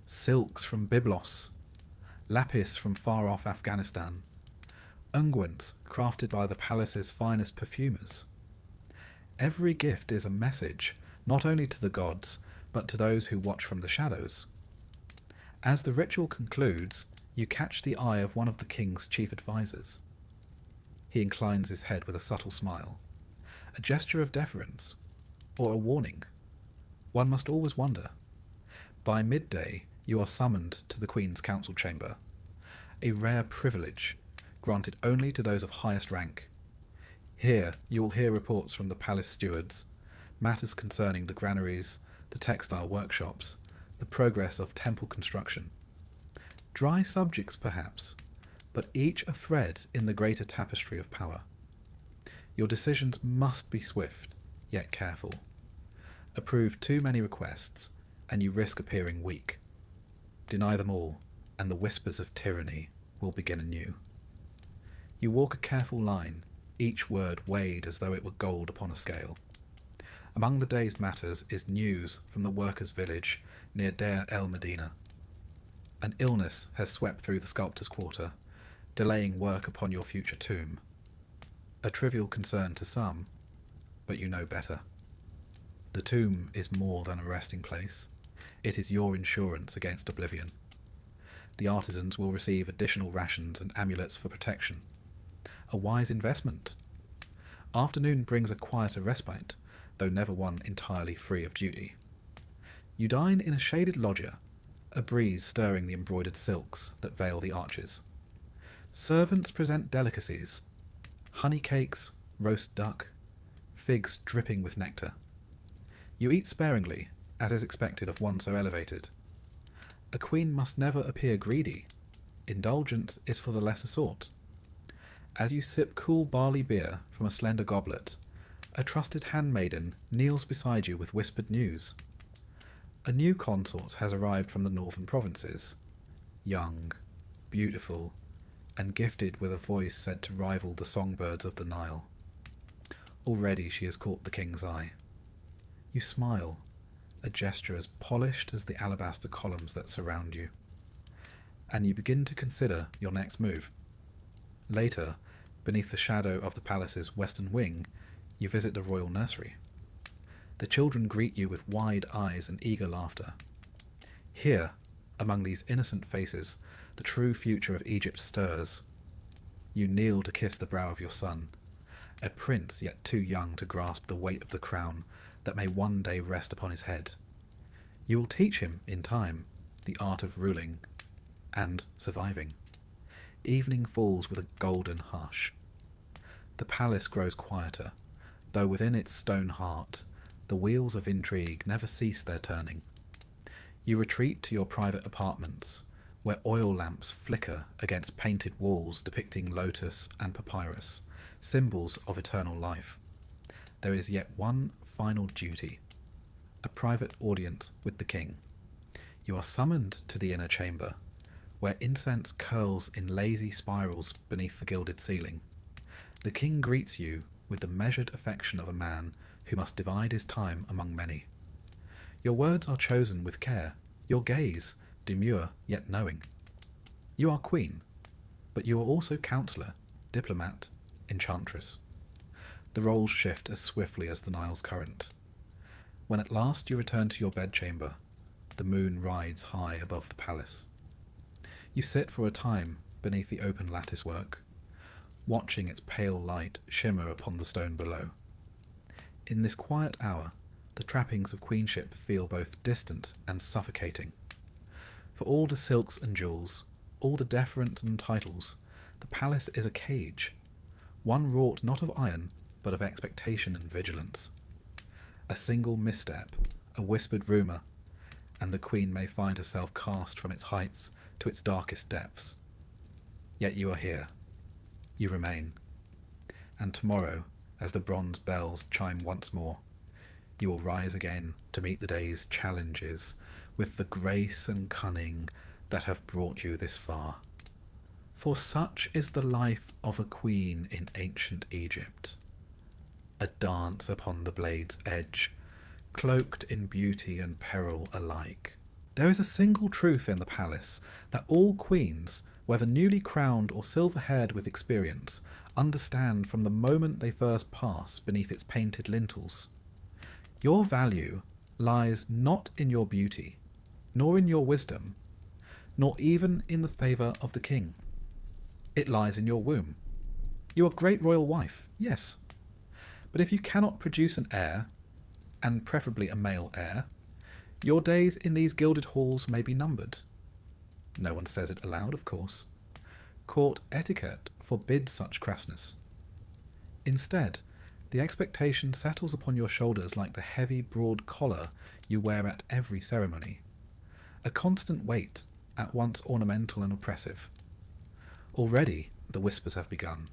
Silks from Byblos, lapis from far-off Afghanistan, unguents crafted by the palace's finest perfumers. Every gift is a message, not only to the gods, but to those who watch from the shadows. As the ritual concludes, you catch the eye of one of the king's chief advisors. He inclines his head with a subtle smile, a gesture of deference, or a warning. One must always wonder. By midday, you are summoned to the Queen's council chamber, a rare privilege granted only to those of highest rank. Here you will hear reports from the palace stewards, matters concerning the granaries, the textile workshops, the progress of temple construction. Dry subjects perhaps, but each a thread in the greater tapestry of power. Your decisions must be swift, yet careful. Approve too many requests, and you risk appearing weak. Deny them all, and the whispers of tyranny will begin anew. You walk a careful line, each word weighed as though it were gold upon a scale. Among the day's matters is news from the workers' village near Deir el Medina. An illness has swept through the sculptor's quarter, delaying work upon your future tomb. A trivial concern to some, but you know better. The tomb is more than a resting place. It is your insurance against oblivion. The artisans will receive additional rations and amulets for protection. A wise investment. Afternoon brings a quieter respite, though never one entirely free of duty. You dine in a shaded loggia, a breeze stirring the embroidered silks that veil the arches. Servants present delicacies, honey cakes, roast duck, figs dripping with nectar. You eat sparingly, as is expected of one so elevated. A queen must never appear greedy. Indulgence is for the lesser sort. As you sip cool barley beer from a slender goblet, a trusted handmaiden kneels beside you with whispered news. A new consort has arrived from the northern provinces, young, beautiful, and gifted with a voice said to rival the songbirds of the Nile. Already she has caught the king's eye. You smile, a gesture as polished as the alabaster columns that surround you, and you begin to consider your next move. Later, beneath the shadow of the palace's western wing, you visit the royal nursery. The children greet you with wide eyes and eager laughter. Here, among these innocent faces, the true future of Egypt stirs. You kneel to kiss the brow of your son, a prince yet too young to grasp the weight of the crown that may one day rest upon his head. You will teach him, in time, the art of ruling and surviving. Evening falls with a golden hush. The palace grows quieter, though within its stone heart the wheels of intrigue never cease their turning. You retreat to your private apartments, where oil lamps flicker against painted walls depicting lotus and papyrus, symbols of eternal life. there is yet one final duty, a private audience with the king. You are summoned to the inner chamber, where incense curls in lazy spirals beneath the gilded ceiling. The king greets you with the measured affection of a man who must divide his time among many. Your words are chosen with care, your gaze demure yet knowing. You are queen, but you are also counsellor, diplomat, enchantress. The roles shift as swiftly as the Nile's current. When at last you return to your bedchamber, the moon rides high above the palace. You sit for a time beneath the open latticework, watching its pale light shimmer upon the stone below. In this quiet hour, the trappings of queenship feel both distant and suffocating. For all the silks and jewels, all the deference and titles, the palace is a cage, one wrought not of iron, but of expectation and vigilance. A single misstep, a whispered rumour, and the queen may find herself cast from its heights to its darkest depths. Yet you are here. You remain. And tomorrow, as the bronze bells chime once more, you will rise again to meet the day's challenges with the grace and cunning that have brought you this far. For such is the life of a queen in ancient Egypt. A dance upon the blade's edge, cloaked in beauty and peril alike. There is a single truth in the palace, that all queens, whether newly crowned or silver-haired with experience, understand from the moment they first pass beneath its painted lintels. Your value lies not in your beauty, nor in your wisdom, nor even in the favour of the king. It lies in your womb. You are great royal wife, yes. But if you cannot produce an heir, and preferably a male heir, your days in these gilded halls may be numbered. No one says it aloud, of course. Court etiquette forbids such crassness. Instead, the expectation settles upon your shoulders like the heavy, broad collar you wear at every ceremony. A constant weight, at once ornamental and oppressive. Already the whispers have begun.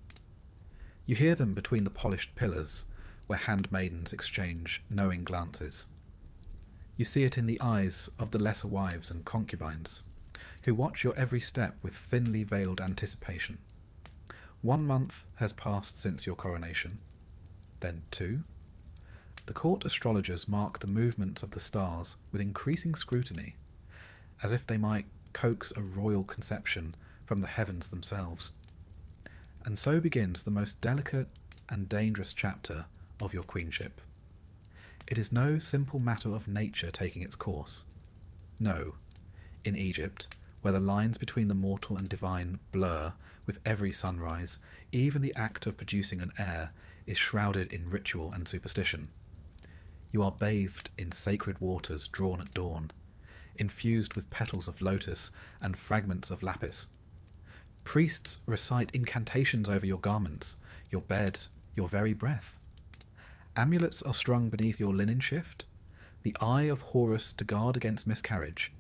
You hear them between the polished pillars, where handmaidens exchange knowing glances. You see it in the eyes of the lesser wives and concubines, who watch your every step with thinly veiled anticipation. 1 month has passed since your coronation. Then 2. The court astrologers mark the movements of the stars with increasing scrutiny, as if they might coax a royal conception from the heavens themselves. And so begins the most delicate and dangerous chapter of your queenship. It is no simple matter of nature taking its course. No, in Egypt, where the lines between the mortal and divine blur with every sunrise, even the act of producing an heir is shrouded in ritual and superstition. You are bathed in sacred waters drawn at dawn, infused with petals of lotus and fragments of lapis. Priests recite incantations over your garments, your bed, your very breath. Amulets are strung beneath your linen shift, the eye of Horus to guard against miscarriage,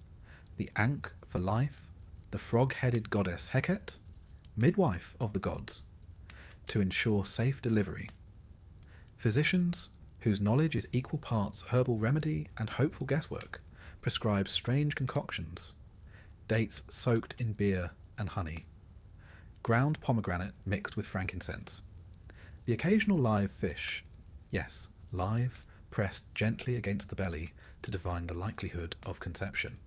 the Ankh for life, the frog-headed goddess Heket, midwife of the gods, to ensure safe delivery. Physicians, whose knowledge is equal parts herbal remedy and hopeful guesswork, prescribe strange concoctions, dates soaked in beer and honey, ground pomegranate mixed with frankincense, the occasional live fish, yes, live, pressed gently against the belly to divine the likelihood of conception.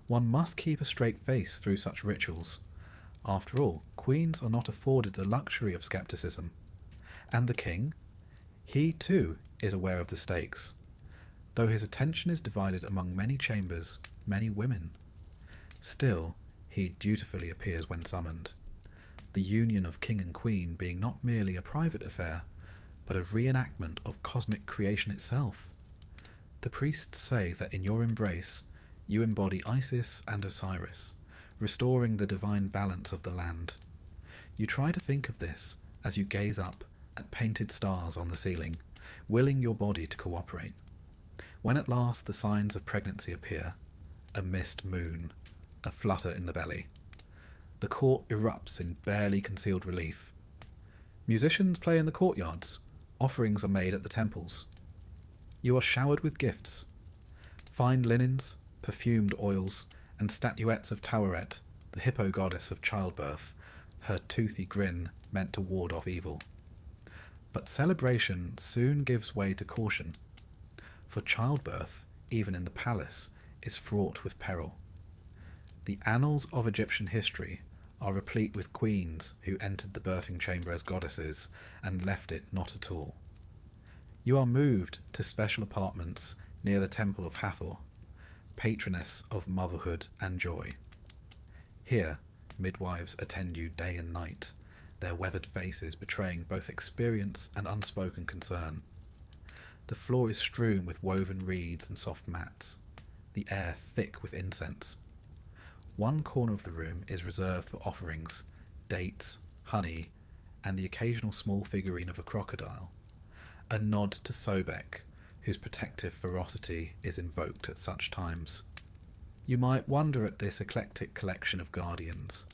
One must keep a straight face through such rituals. After all, queens are not afforded the luxury of skepticism. And the king? He, too, is aware of the stakes, though his attention is divided among many chambers, many women. Still, he dutifully appears when summoned, the union of king and queen being not merely a private affair, but a reenactment of cosmic creation itself. The priests say that in your embrace you embody Isis and Osiris, restoring the divine balance of the land. You try to think of this as you gaze up at painted stars on the ceiling, willing your body to cooperate. When at last the signs of pregnancy appear, a mist moon, a flutter in the belly, the court erupts in barely concealed relief. Musicians play in the courtyards, Offerings are made at the temples. You are showered with gifts, fine linens, perfumed oils, and statuettes of Taweret, the hippo goddess of childbirth, her toothy grin meant to ward off evil. But celebration soon gives way to caution, for childbirth, even in the palace, is fraught with peril. The annals of Egyptian history are replete with queens who entered the birthing chamber as goddesses and left it not at all. You are moved to special apartments near the temple of Hathor, patroness of motherhood and joy. Here, midwives attend you day and night, their weathered faces betraying both experience and unspoken concern. The floor is strewn with woven reeds and soft mats, the air thick with incense. One corner of the room is reserved for offerings, dates, honey, and the occasional small figurine of a crocodile, a nod to Sobek, whose protective ferocity is invoked at such times. You might wonder at this eclectic collection of guardians,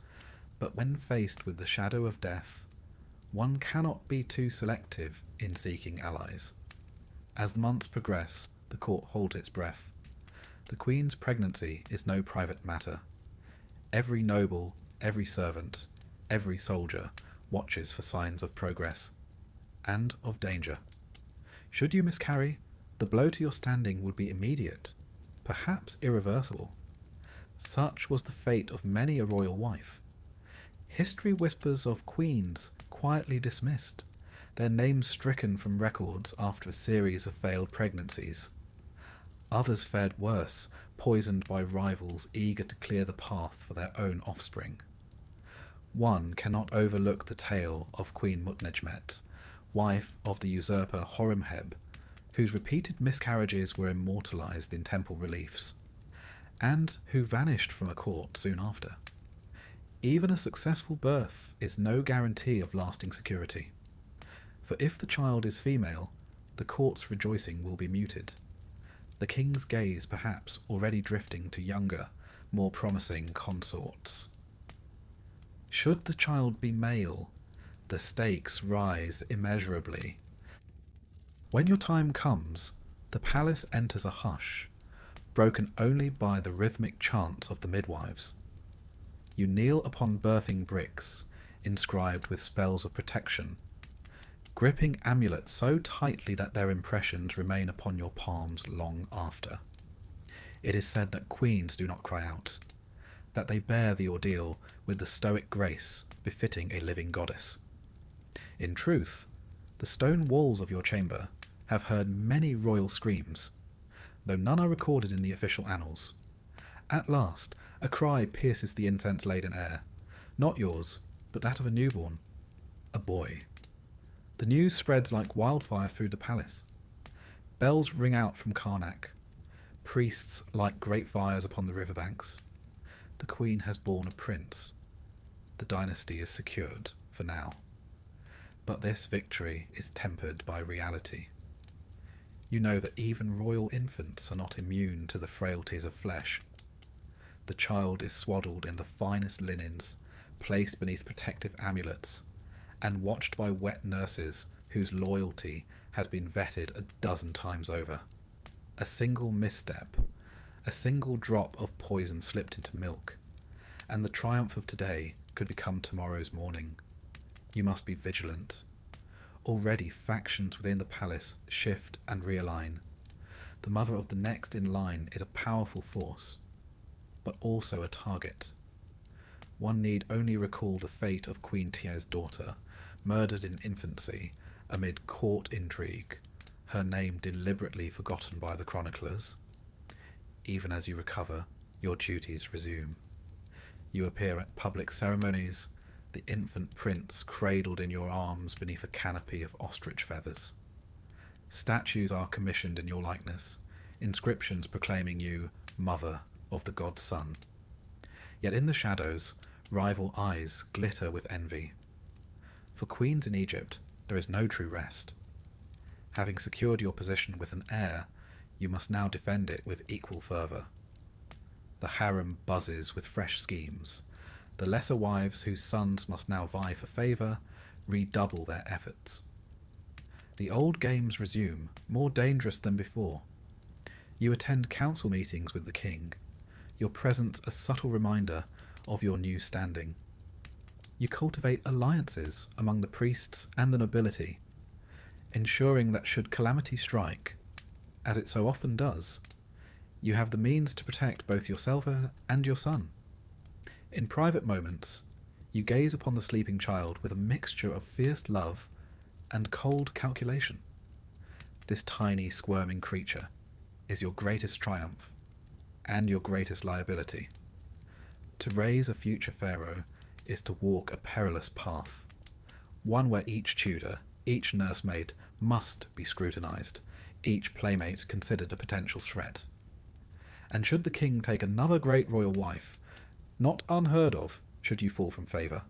but when faced with the shadow of death, one cannot be too selective in seeking allies. As the months progress, the court holds its breath. The Queen's pregnancy is no private matter. Every noble, every servant, every soldier watches for signs of progress and of danger. Should you miscarry, the blow to your standing would be immediate, perhaps irreversible. Such was the fate of many a royal wife. History whispers of queens quietly dismissed, their names stricken from records after a series of failed pregnancies. Others fared worse, poisoned by rivals eager to clear the path for their own offspring. One cannot overlook the tale of Queen Mutnejmet, wife of the usurper Horemheb, whose repeated miscarriages were immortalized in temple reliefs, and who vanished from a court soon after. Even a successful birth is no guarantee of lasting security, for if the child is female, the court's rejoicing will be muted, the king's gaze perhaps already drifting to younger, more promising consorts. Should the child be male, the stakes rise immeasurably. When your time comes, the palace enters a hush, broken only by the rhythmic chants of the midwives. You kneel upon birthing bricks, inscribed with spells of protection, gripping amulets so tightly that their impressions remain upon your palms long after. It is said that queens do not cry out, that they bear the ordeal with the stoic grace befitting a living goddess. In truth, the stone walls of your chamber have heard many royal screams, though none are recorded in the official annals. At last, a cry pierces the incense-laden air, not yours, but that of a newborn, a boy. The news spreads like wildfire through the palace. Bells ring out from Karnak. Priests light great fires upon the riverbanks. The Queen has borne a prince. The dynasty is secured, for now. But this victory is tempered by reality. You know that even royal infants are not immune to the frailties of flesh. The child is swaddled in the finest linens, placed beneath protective amulets, and watched by wet nurses whose loyalty has been vetted a dozen times over. A single misstep, a single drop of poison slipped into milk, and the triumph of today could become tomorrow's morning. You must be vigilant. Already factions within the palace shift and realign. The mother of the next in line is a powerful force, but also a target. One need only recall the fate of Queen Tia's daughter, murdered in infancy amid court intrigue, her name deliberately forgotten by the chroniclers. Even as you recover, your duties resume. You appear at public ceremonies, the infant prince cradled in your arms beneath a canopy of ostrich feathers. Statues are commissioned in your likeness, inscriptions proclaiming you mother of the god's son. Yet in the shadows, rival eyes glitter with envy. For queens in Egypt, there is no true rest. Having secured your position with an heir, you must now defend it with equal fervour. The harem buzzes with fresh schemes. The lesser wives whose sons must now vie for favour redouble their efforts. the old games resume, more dangerous than before. You attend council meetings with the king, your presence a subtle reminder of your new standing. You cultivate alliances among the priests and the nobility, ensuring that should calamity strike, as it so often does, you have the means to protect both yourself and your son. In private moments, you gaze upon the sleeping child with a mixture of fierce love and cold calculation. This tiny, squirming creature is your greatest triumph and your greatest liability. To raise a future pharaoh is to walk a perilous path, one where each tutor, each nursemaid must be scrutinized, each playmate considered a potential threat. And should the king take another great royal wife, not unheard of should you fall from favour,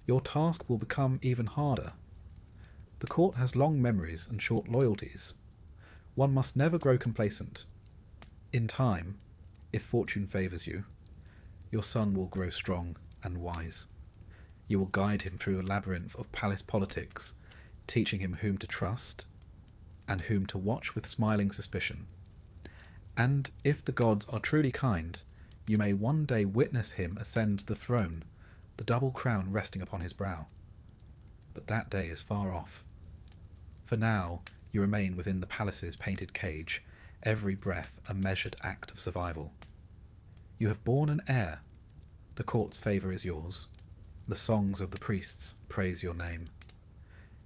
your task will become even harder. The court has long memories and short loyalties. One must never grow complacent. In time, if fortune favours you, your son will grow strong and wise. You will guide him through a labyrinth of palace politics, teaching him whom to trust and whom to watch with smiling suspicion. And if the gods are truly kind, you may one day witness him ascend the throne, the double crown resting upon his brow. But that day is far off. For now, you remain within the palace's painted cage, every breath a measured act of survival. You have borne an heir. The court's favour is yours. The songs of the priests praise your name.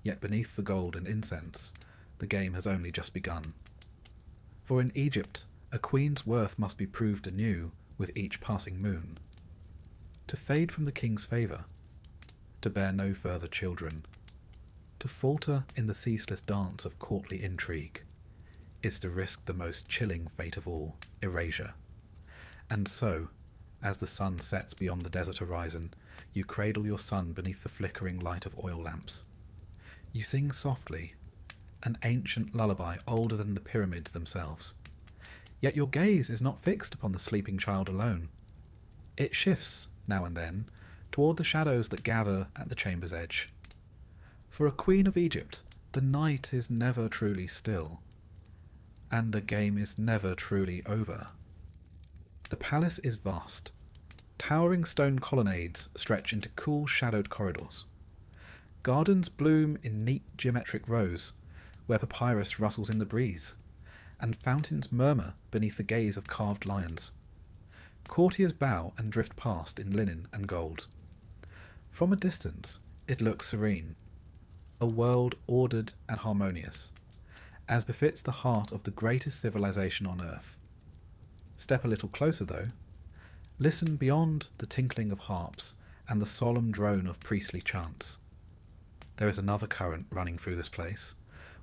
Yet beneath the gold and incense, the game has only just begun. For in Egypt, a queen's worth must be proved anew with each passing moon. To fade from the king's favour, to bear no further children, to falter in the ceaseless dance of courtly intrigue, is to risk the most chilling fate of all, erasure. And so, as the sun sets beyond the desert horizon, you cradle your son beneath the flickering light of oil lamps. You sing softly, an ancient lullaby older than the pyramids themselves. Yet your gaze is not fixed upon the sleeping child alone. It shifts, now and then, toward the shadows that gather at the chamber's edge. For a queen of Egypt, the night is never truly still, and the game is never truly over. The palace is vast. Towering stone colonnades stretch into cool, shadowed corridors. Gardens bloom in neat geometric rows, where papyrus rustles in the breeze, and fountains murmur beneath the gaze of carved lions. Courtiers bow and drift past in linen and gold. From a distance, it looks serene, a world ordered and harmonious, as befits the heart of the greatest civilization on earth. Step a little closer, though. Listen beyond the tinkling of harps and the solemn drone of priestly chants. There is another current running through this place,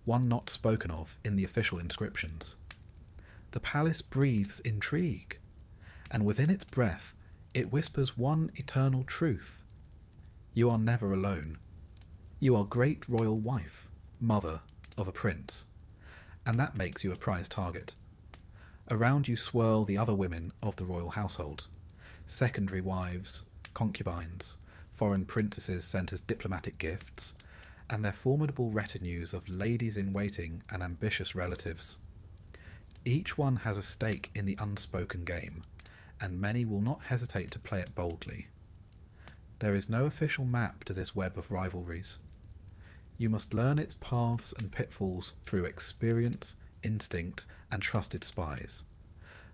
one not spoken of in the official inscriptions. The palace breathes intrigue, and within its breath it whispers one eternal truth. You are never alone. You are great royal wife, mother of a prince, and that makes you a prize target. Around you swirl the other women of the royal household, secondary wives, concubines, foreign princesses sent as diplomatic gifts, and their formidable retinues of ladies-in-waiting and ambitious relatives. Each one has a stake in the unspoken game, and many will not hesitate to play it boldly. There is no official map to this web of rivalries. You must learn its paths and pitfalls through experience, instinct, and trusted spies,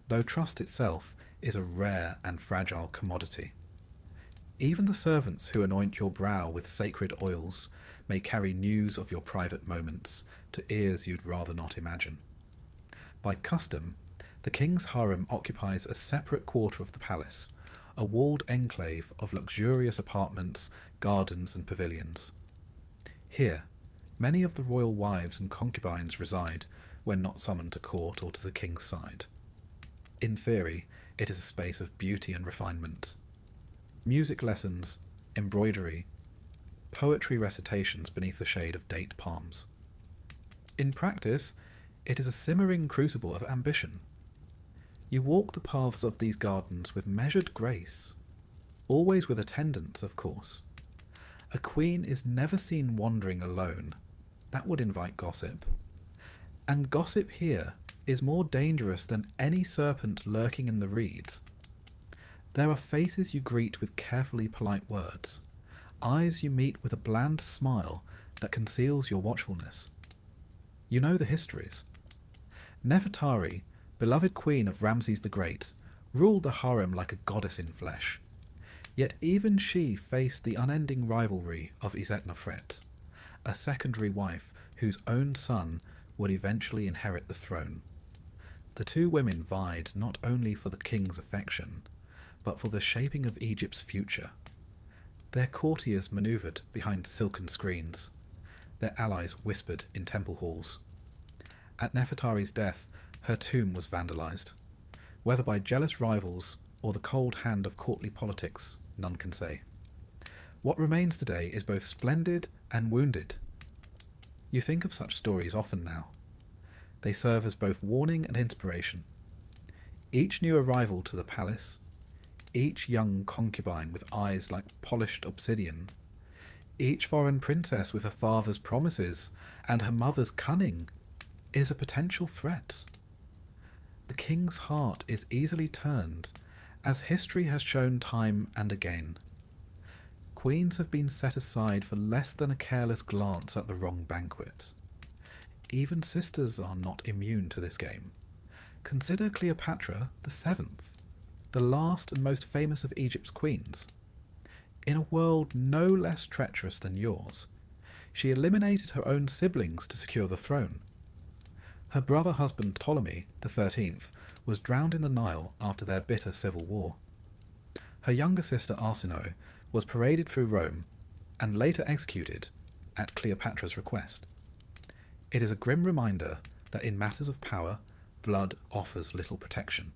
though trust itself is a rare and fragile commodity. Even the servants who anoint your brow with sacred oils may carry news of your private moments to ears you'd rather not imagine. By custom, the king's harem occupies a separate quarter of the palace, a walled enclave of luxurious apartments, gardens, and pavilions. Here, many of the royal wives and concubines reside when not summoned to court or to the king's side. In theory, it is a space of beauty and refinement. Music lessons, embroidery, poetry recitations beneath the shade of date palms. In practice, it is a simmering crucible of ambition. You walk the paths of these gardens with measured grace, always with attendants, of course. A queen is never seen wandering alone. That would invite gossip. And gossip here is more dangerous than any serpent lurking in the reeds. There are faces you greet with carefully polite words, eyes you meet with a bland smile that conceals your watchfulness. You know the histories. Nefertari, beloved queen of Ramses the Great, ruled the harem like a goddess in flesh. Yet even she faced the unending rivalry of Isetnofret, a secondary wife whose own son would eventually inherit the throne. The two women vied not only for the king's affection, but for the shaping of Egypt's future. Their courtiers manoeuvred behind silken screens. Their allies whispered in temple halls. At Nefertari's death, her tomb was vandalized. Whether by jealous rivals or the cold hand of courtly politics, none can say. What remains today is both splendid and wounded. You think of such stories often now. They serve as both warning and inspiration. Each new arrival to the palace, each young concubine with eyes like polished obsidian, each foreign princess with her father's promises and her mother's cunning, is a potential threat. The king's heart is easily turned, as history has shown time and again. Queens have been set aside for less than a careless glance at the wrong banquet. Even sisters are not immune to this game. Consider Cleopatra the Seventh, the last and most famous of Egypt's queens. In a world no less treacherous than yours, she eliminated her own siblings to secure the throne. Her brother husband Ptolemy the 13th was drowned in the Nile after their bitter civil war. Her younger sister Arsinoe was paraded through Rome and later executed at Cleopatra's request. It is a grim reminder that in matters of power, blood offers little protection.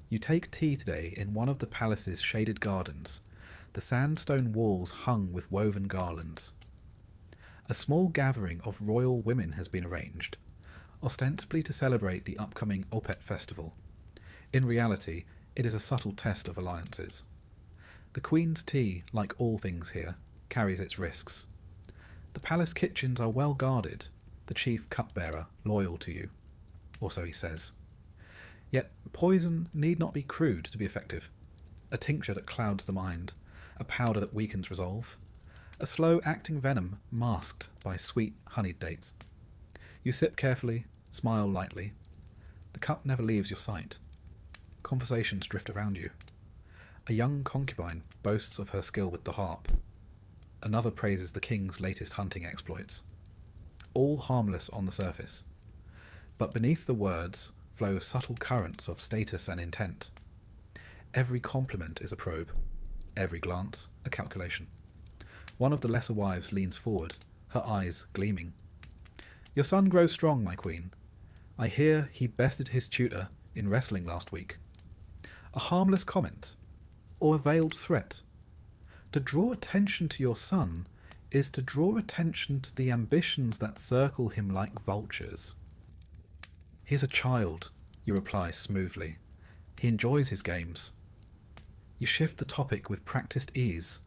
You take tea today in one of the palace's shaded gardens, the sandstone walls hung with woven garlands. A small gathering of royal women has been arranged, ostensibly to celebrate the upcoming Opet festival. In reality, it is a subtle test of alliances. The Queen's tea, like all things here, carries its risks. The palace kitchens are well guarded, the chief cupbearer loyal to you, or so he says. Yet poison need not be crude to be effective. A tincture that clouds the mind, a powder that weakens resolve, a slow-acting venom masked by sweet honeyed dates. You sip carefully, smile lightly. The cup never leaves your sight. Conversations drift around you. A young concubine boasts of her skill with the harp. Another praises the king's latest hunting exploits. All harmless on the surface. But beneath the words flow subtle currents of status and intent. Every compliment is a probe. Every glance, a calculation. One of the lesser wives leans forward, her eyes gleaming. "Your son grows strong, my queen. I hear he bested his tutor in wrestling last week." A harmless comment, or a veiled threat. To draw attention to your son is to draw attention to the ambitions that circle him like vultures. "He's a child," you reply smoothly. "He enjoys his games." You shift the topic with practiced ease,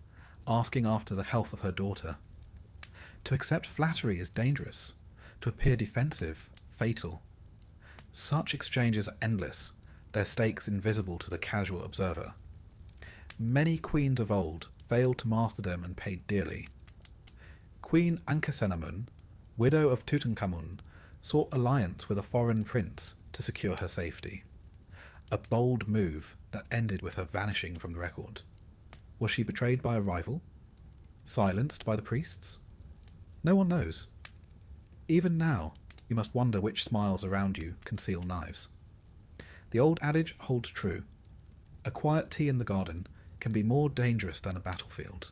asking after the health of her daughter. To accept flattery is dangerous. To appear defensive, fatal. Such exchanges are endless, their stakes invisible to the casual observer. Many queens of old failed to master them and paid dearly. Queen Ankhesenamun, widow of Tutankhamun, sought alliance with a foreign prince to secure her safety. A bold move that ended with her vanishing from the record. Was she betrayed by a rival? Silenced by the priests? No one knows. Even now, you must wonder which smiles around you conceal knives. The old adage holds true. A quiet tea in the garden can be more dangerous than a battlefield.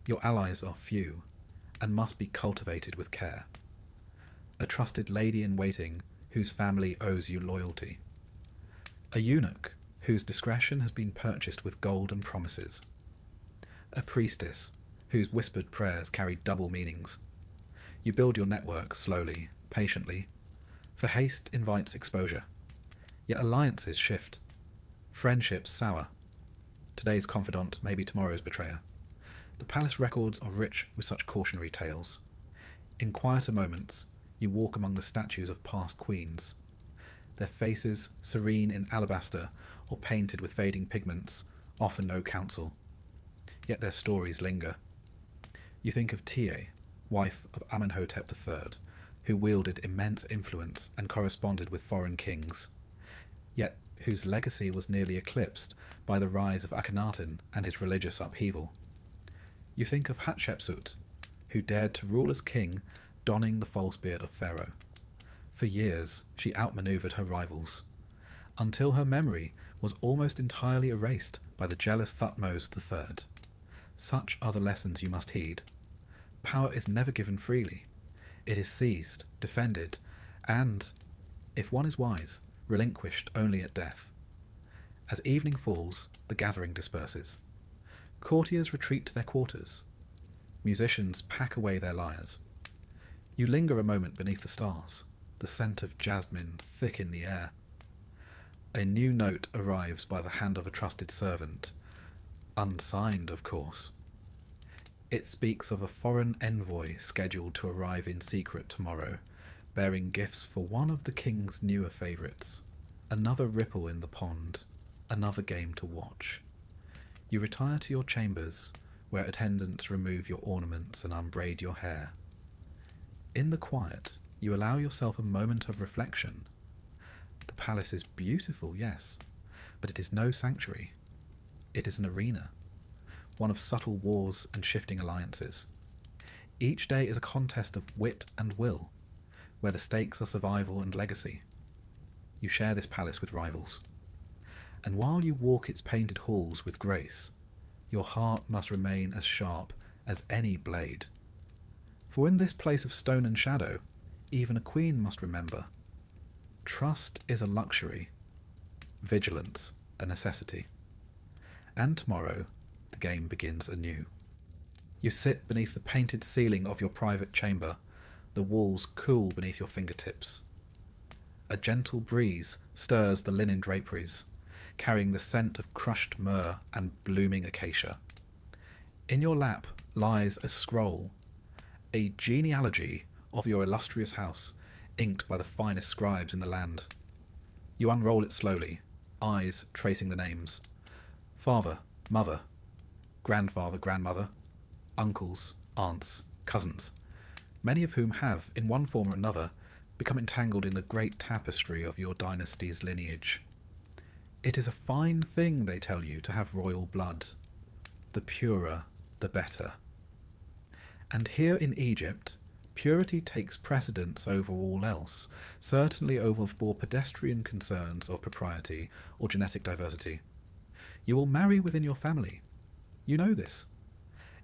Your allies are few, and must be cultivated with care. A trusted lady-in-waiting whose family owes you loyalty. A eunuch whose discretion has been purchased with gold and promises. A priestess whose whispered prayers carry double meanings. You build your network slowly, patiently, for haste invites exposure. Yet alliances shift. Friendships sour. Today's confidant may be tomorrow's betrayer. The palace records are rich with such cautionary tales. In quieter moments, you walk among the statues of past queens. Their faces, serene in alabaster or painted with fading pigments, offer no counsel. Yet their stories linger. You think of Tie, wife of Amenhotep III, who wielded immense influence and corresponded with foreign kings, yet whose legacy was nearly eclipsed by the rise of Akhenaten and his religious upheaval. You think of Hatshepsut, who dared to rule as king, donning the false beard of Pharaoh. For years, she outmaneuvered her rivals, until her memory was almost entirely erased by the jealous Thutmose III. Such are the lessons you must heed. Power is never given freely. It is seized, defended, and, if one is wise, relinquished only at death. As evening falls, the gathering disperses. Courtiers retreat to their quarters. Musicians pack away their lyres. You linger a moment beneath the stars, the scent of jasmine thick in the air. A new note arrives by the hand of a trusted servant, unsigned, of course. It speaks of a foreign envoy scheduled to arrive in secret tomorrow, bearing gifts for one of the king's newer favourites. Another ripple in the pond, another game to watch. You retire to your chambers, where attendants remove your ornaments and unbraid your hair. In the quiet, you allow yourself a moment of reflection. The palace is beautiful, yes, but it is no sanctuary. It is an arena, one of subtle wars and shifting alliances. Each day is a contest of wit and will, where the stakes are survival and legacy. You share this palace with rivals. And while you walk its painted halls with grace, your heart must remain as sharp as any blade. For in this place of stone and shadow, even a queen must remember. Trust is a luxury, vigilance a necessity. And tomorrow, the game begins anew. You sit beneath the painted ceiling of your private chamber, the walls cool beneath your fingertips. A gentle breeze stirs the linen draperies, carrying the scent of crushed myrrh and blooming acacia. In your lap lies a scroll, a genealogy of your illustrious house, inked by the finest scribes in the land. You unroll it slowly, eyes tracing the names. Father, mother, grandfather, grandmother, uncles, aunts, cousins, many of whom have, in one form or another, become entangled in the great tapestry of your dynasty's lineage. It is a fine thing, they tell you, to have royal blood. The purer, the better. And here in Egypt, purity takes precedence over all else, certainly over more pedestrian concerns of propriety or genetic diversity. You will marry within your family. You know this.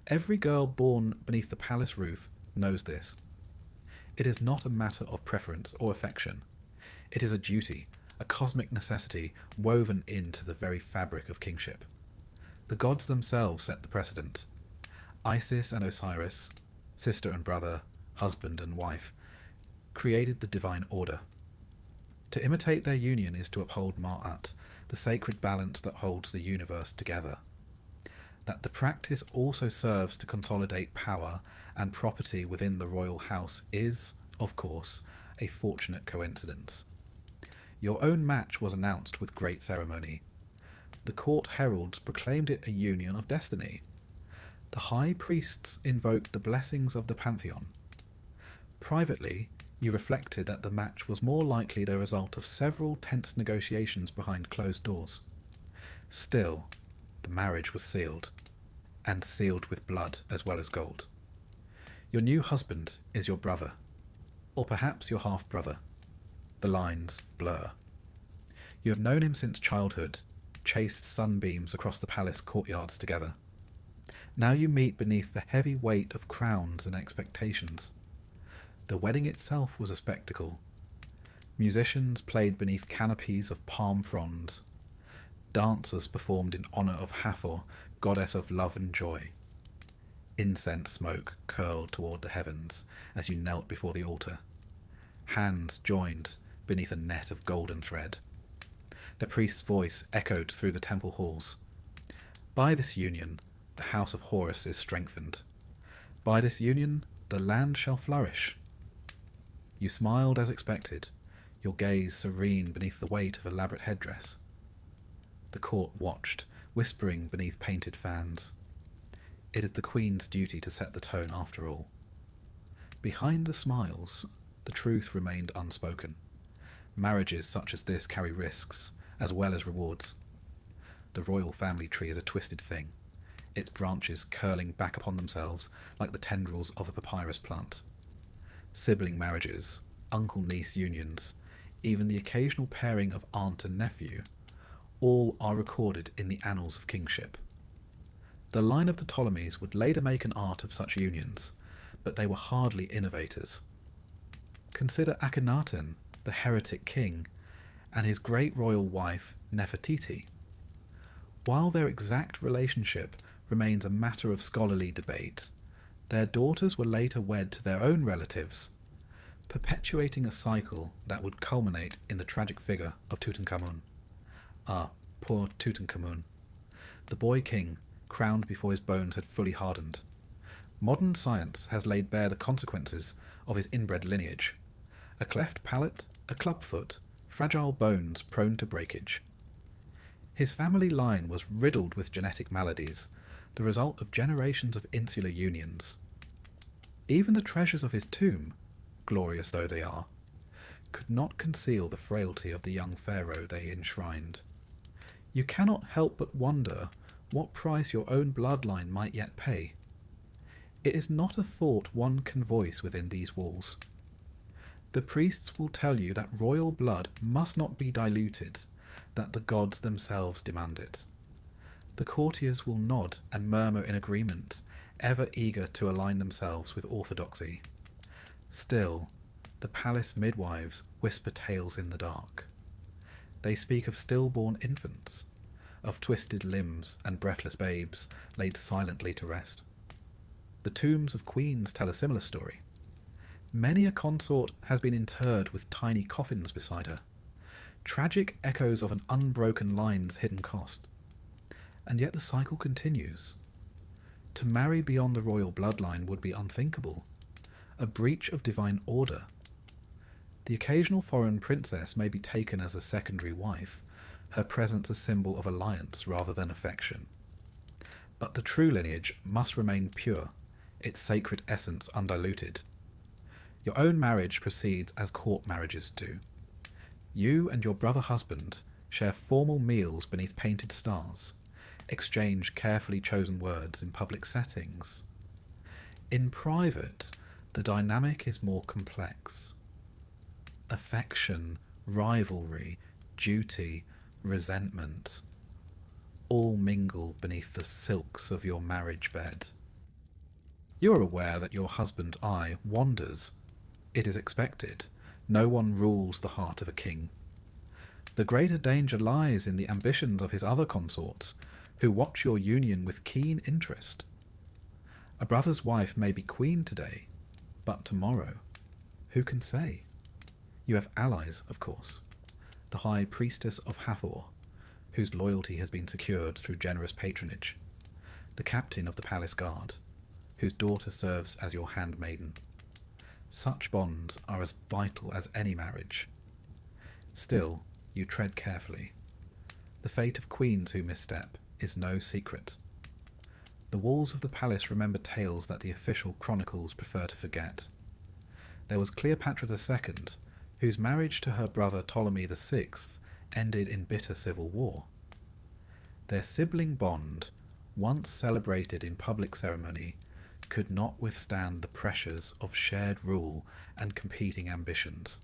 Every girl born beneath the palace roof knows this. It is not a matter of preference or affection. It is a duty, a cosmic necessity woven into the very fabric of kingship. The gods themselves set the precedent. Isis and Osiris, sister and brother, husband and wife, created the divine order. To imitate their union is to uphold Ma'at, the sacred balance that holds the universe together. That the practice also serves to consolidate power and property within the royal house is, of course, a fortunate coincidence. Your own match was announced with great ceremony. The court heralds proclaimed it a union of destiny. The high priests invoked the blessings of the pantheon. Privately, you reflected that the match was more likely the result of several tense negotiations behind closed doors. Still, the marriage was sealed, and sealed with blood as well as gold. Your new husband is your brother, or perhaps your half-brother. The lines blur. You have known him since childhood, chased sunbeams across the palace courtyards together. Now you meet beneath the heavy weight of crowns and expectations. The wedding itself was a spectacle. Musicians played beneath canopies of palm fronds. Dancers performed in honour of Hathor, goddess of love and joy. Incense smoke curled toward the heavens as you knelt before the altar. Hands joined beneath a net of golden thread. The priest's voice echoed through the temple halls. By this union, the house of Horus is strengthened. By this union, the land shall flourish. You smiled as expected, your gaze serene beneath the weight of elaborate headdress. The court watched, whispering beneath painted fans. It is the Queen's duty to set the tone after all. Behind the smiles, the truth remained unspoken. Marriages such as this carry risks, as well as rewards. The royal family tree is a twisted thing, its branches curling back upon themselves like the tendrils of a papyrus plant. Sibling marriages, uncle-niece unions, even the occasional pairing of aunt and nephew, all are recorded in the annals of kingship. The line of the Ptolemies would later make an art of such unions, but they were hardly innovators. Consider Akhenaten, the heretic king, and his great royal wife Nefertiti. While their exact relationship remains a matter of scholarly debate, their daughters were later wed to their own relatives, perpetuating a cycle that would culminate in the tragic figure of Tutankhamun. Ah, poor Tutankhamun, the boy king, crowned before his bones had fully hardened. Modern science has laid bare the consequences of his inbred lineage. A cleft palate, a clubfoot, fragile bones prone to breakage. His family line was riddled with genetic maladies, the result of generations of insular unions. Even the treasures of his tomb, glorious though they are, could not conceal the frailty of the young pharaoh they enshrined. You cannot help but wonder what price your own bloodline might yet pay. It is not a thought one can voice within these walls. The priests will tell you that royal blood must not be diluted, that the gods themselves demand it. The courtiers will nod and murmur in agreement, ever eager to align themselves with orthodoxy. Still, the palace midwives whisper tales in the dark. They speak of stillborn infants, of twisted limbs and breathless babes laid silently to rest. The tombs of queens tell a similar story. Many a consort has been interred with tiny coffins beside her, tragic echoes of an unbroken line's hidden cost. And yet the cycle continues. To marry beyond the royal bloodline would be unthinkable, a breach of divine order. The occasional foreign princess may be taken as a secondary wife, her presence a symbol of alliance rather than affection. But the true lineage must remain pure, its sacred essence undiluted. Your own marriage proceeds as court marriages do. You and your brother husband share formal meals beneath painted stars, exchange carefully chosen words in public settings. In private, the dynamic is more complex. Affection, rivalry, duty, resentment, all mingle beneath the silks of your marriage bed. You are aware that your husband's eye wanders. It is expected. No one rules the heart of a king. The greater danger lies in the ambitions of his other consorts, who watch your union with keen interest. A brother's wife may be queen today, but tomorrow, who can say? You have allies, of course. The High Priestess of Hathor, whose loyalty has been secured through generous patronage. The captain of the palace guard, whose daughter serves as your handmaiden. Such bonds are as vital as any marriage. Still, you tread carefully. The fate of queens who misstep is no secret. The walls of the palace remember tales that the official chronicles prefer to forget. There was Cleopatra II, whose marriage to her brother Ptolemy VI ended in bitter civil war. Their sibling bond, once celebrated in public ceremony, could not withstand the pressures of shared rule and competing ambitions.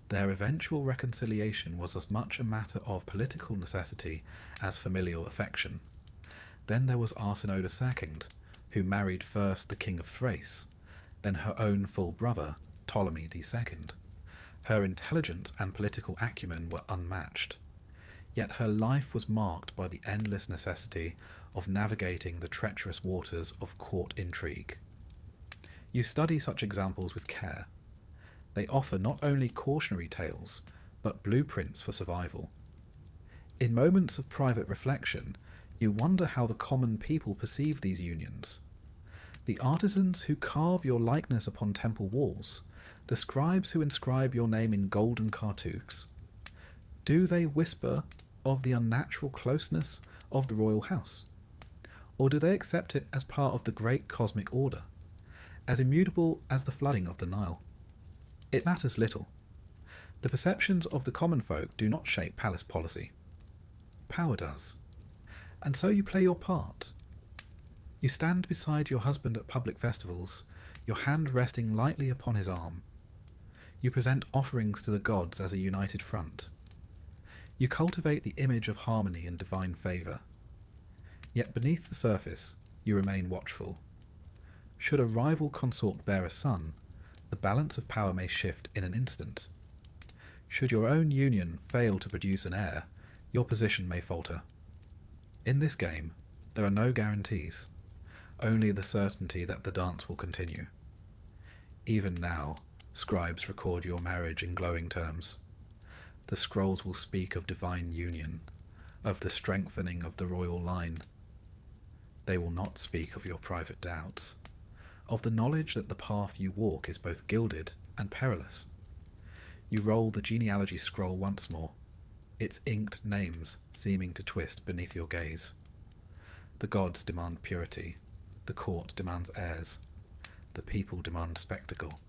Their eventual reconciliation was as much a matter of political necessity as familial affection. Then there was Arsinoe II, who married first the king of Thrace, then her own full brother, Ptolemy II. Her intelligence and political acumen were unmatched, yet her life was marked by the endless necessity of navigating the treacherous waters of court intrigue. You study such examples with care. They offer not only cautionary tales, but blueprints for survival. In moments of private reflection, you wonder how the common people perceive these unions. The artisans who carve your likeness upon temple walls, the scribes who inscribe your name in golden cartouches, do they whisper of the unnatural closeness of the royal house? Or do they accept it as part of the great cosmic order, as immutable as the flooding of the Nile? It matters little. The perceptions of the common folk do not shape palace policy. Power does. And so you play your part. You stand beside your husband at public festivals, your hand resting lightly upon his arm. You present offerings to the gods as a united front. You cultivate the image of harmony and divine favour. Yet beneath the surface, you remain watchful. Should a rival consort bear a son, the balance of power may shift in an instant. Should your own union fail to produce an heir, your position may falter. In this game, there are no guarantees, only the certainty that the dance will continue. Even now, scribes record your marriage in glowing terms. The scrolls will speak of divine union, of the strengthening of the royal line. They will not speak of your private doubts, of the knowledge that the path you walk is both gilded and perilous. You roll the genealogy scroll once more, its inked names seeming to twist beneath your gaze. The gods demand purity, the court demands heirs, the people demand spectacle.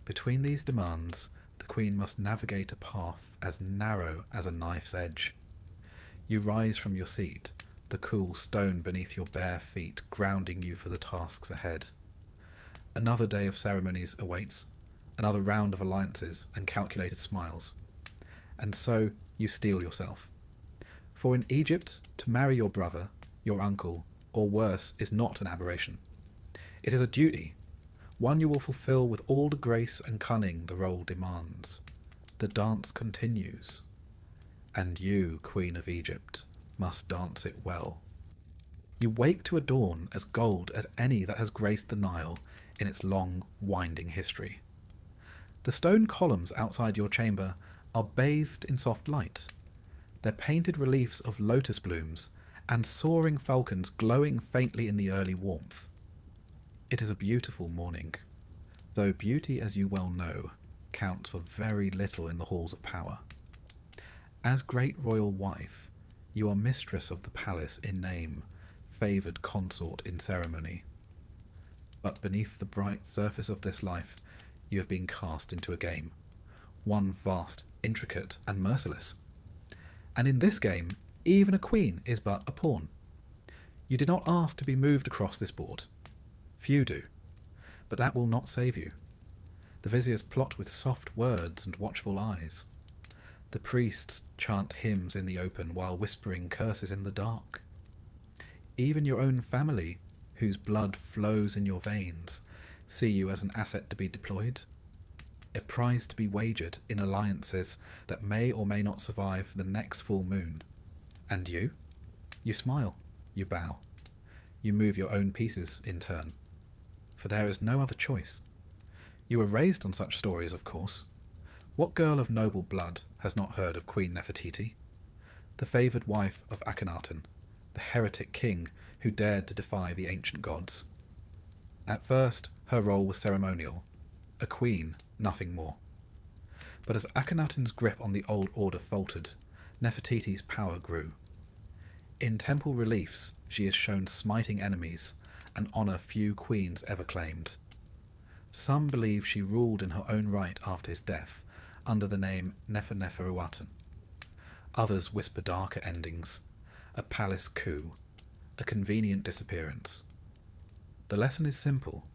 Between these demands, the queen must navigate a path as narrow as a knife's edge. You rise from your seat, the cool stone beneath your bare feet grounding you for the tasks ahead. Another day of ceremonies awaits, another round of alliances and calculated smiles. And so you steel yourself. For in Egypt, to marry your brother, your uncle, or worse, is not an aberration. It is a duty, one you will fulfill with all the grace and cunning the role demands. The dance continues, and you, Queen of Egypt, must dance it well. You wake to a dawn as gold as any that has graced the Nile in its long, winding history. The stone columns outside your chamber are bathed in soft light, their painted reliefs of lotus blooms and soaring falcons glowing faintly in the early warmth. It is a beautiful morning, though beauty, as you well know, counts for very little in the halls of power. As great royal wife, you are mistress of the palace in name, favoured consort in ceremony. But beneath the bright surface of this life, you have been cast into a game, one vast, intricate, and merciless. And in this game, even a queen is but a pawn. You did not ask to be moved across this board. Few do, but that will not save you. The viziers plot with soft words and watchful eyes. The priests chant hymns in the open while whispering curses in the dark. Even your own family, whose blood flows in your veins, see you as an asset to be deployed, a prize to be wagered in alliances that may or may not survive the next full moon. And you? You smile, you bow, you move your own pieces in turn, for there is no other choice. You were raised on such stories, of course. What girl of noble blood has not heard of Queen Nefertiti, the favoured wife of Akhenaten, the heretic king who dared to defy the ancient gods? At first, her role was ceremonial, a queen, nothing more. But as Akhenaten's grip on the old order faltered, Nefertiti's power grew. In temple reliefs, she is shown smiting enemies, an honour few queens ever claimed. Some believe she ruled in her own right after his death, under the name Nefer-Neferuaten. Others whisper darker endings, a palace coup, a convenient disappearance. The lesson is simple.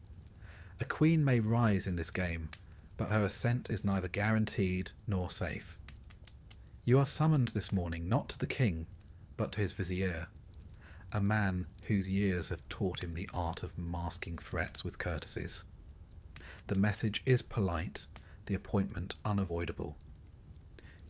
A queen may rise in this game, but her ascent is neither guaranteed nor safe. You are summoned this morning not to the king, but to his vizier, a man whose years have taught him the art of masking threats with courtesies. The message is polite, the appointment unavoidable.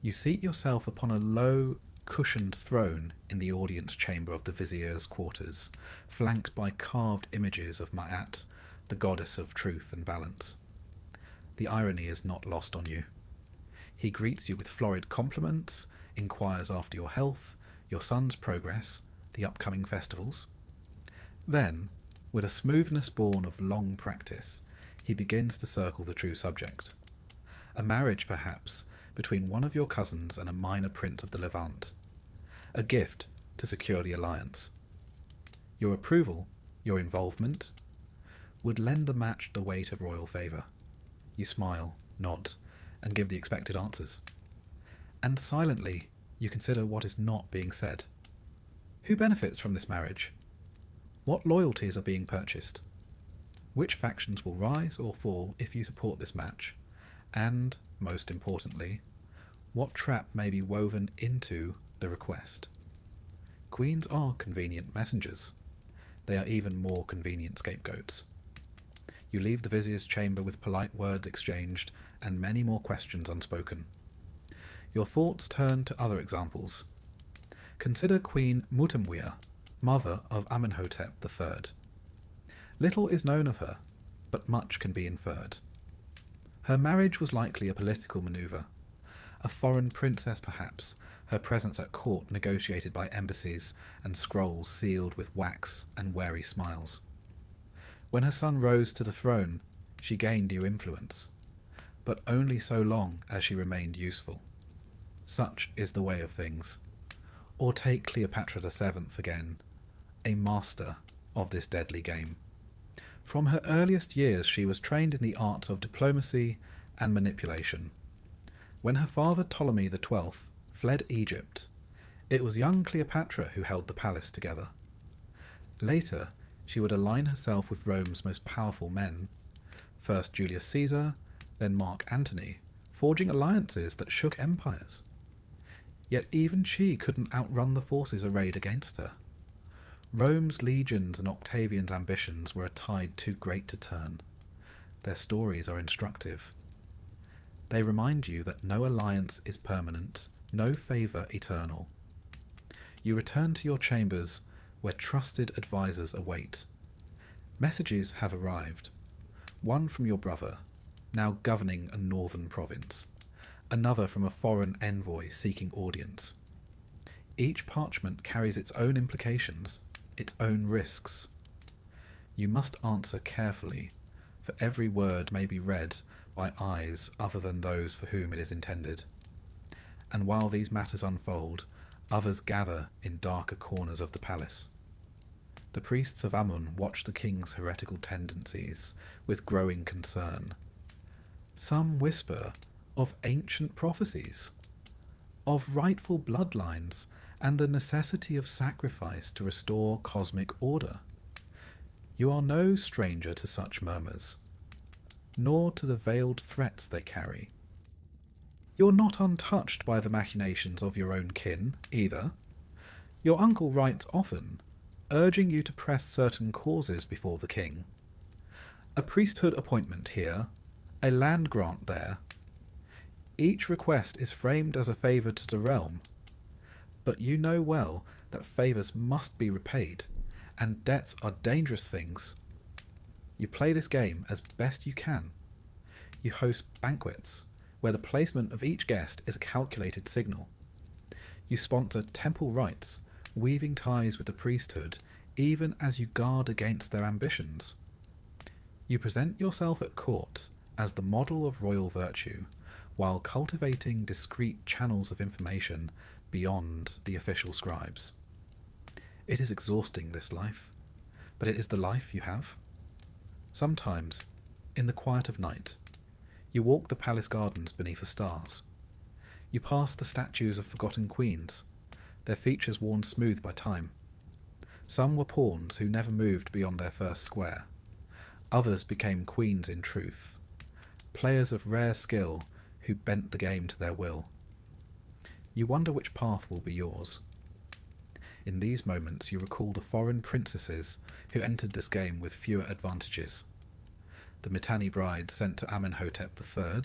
You seat yourself upon a low, cushioned throne in the audience chamber of the vizier's quarters, flanked by carved images of Ma'at, the goddess of truth and balance. The irony is not lost on you. He greets you with florid compliments, inquires after your health, your son's progress, the upcoming festivals. Then, With a smoothness born of long practice, he begins to circle the true subject. A marriage, perhaps, between one of your cousins and a minor prince of the Levant. A gift to secure the alliance. Your approval, your involvement, would lend the match the weight of royal favour. You smile, nod, and give the expected answers. And silently, you consider what is not being said. Who benefits from this marriage? What loyalties are being purchased? Which factions will rise or fall if you support this match? And, most importantly, what trap may be woven into the request? Queens are convenient messengers. They are even more convenient scapegoats. You leave the vizier's chamber with polite words exchanged and many more questions unspoken. Your thoughts turn to other examples. Consider Queen Mutamwia, mother of Amenhotep III. Little is known of her, but much can be inferred. Her marriage was likely a political manoeuvre. A foreign princess, perhaps, her presence at court negotiated by embassies and scrolls sealed with wax and wary smiles. When her son rose to the throne, she gained new influence, but only so long as she remained useful. Such is the way of things. Or take Cleopatra VII again, a master of this deadly game. From her earliest years she was trained in the arts of diplomacy and manipulation. When her father Ptolemy XII fled Egypt, it was young Cleopatra who held the palace together. Later, she would align herself with Rome's most powerful men, first Julius Caesar, then Mark Antony, forging alliances that shook empires. Yet even she couldn't outrun the forces arrayed against her. Rome's legions and Octavian's ambitions were a tide too great to turn. Their stories are instructive. They remind you that no alliance is permanent, no favour eternal. You return to your chambers where trusted advisers await. Messages have arrived. One from your brother, now governing a northern province. Another from a foreign envoy seeking audience. Each parchment carries its own implications, its own risks. You must answer carefully, for every word may be read by eyes other than those for whom it is intended. And while these matters unfold, others gather in darker corners of the palace. The priests of Amun watch the king's heretical tendencies with growing concern. Some whisper of ancient prophecies, of rightful bloodlines, and the necessity of sacrifice to restore cosmic order. You are no stranger to such murmurs, nor to the veiled threats they carry. You're not untouched by the machinations of your own kin, either. Your uncle writes often, urging you to press certain causes before the king. A priesthood appointment here, a land grant there. Each request is framed as a favour to the realm, but you know well that favours must be repaid, and debts are dangerous things. You play this game as best you can. You host banquets, where the placement of each guest is a calculated signal. You sponsor temple rites, weaving ties with the priesthood, even as you guard against their ambitions. You present yourself at court as the model of royal virtue, while cultivating discreet channels of information beyond the official scribes. It is exhausting, this life, but it is the life you have. Sometimes, in the quiet of night, you walk the palace gardens beneath the stars. You pass the statues of forgotten queens, their features worn smooth by time. Some were pawns who never moved beyond their first square. Others became queens in truth, players of rare skill who bent the game to their will. You wonder which path will be yours. In these moments you recall the foreign princesses who entered this game with fewer advantages. The Mitanni bride sent to Amenhotep III,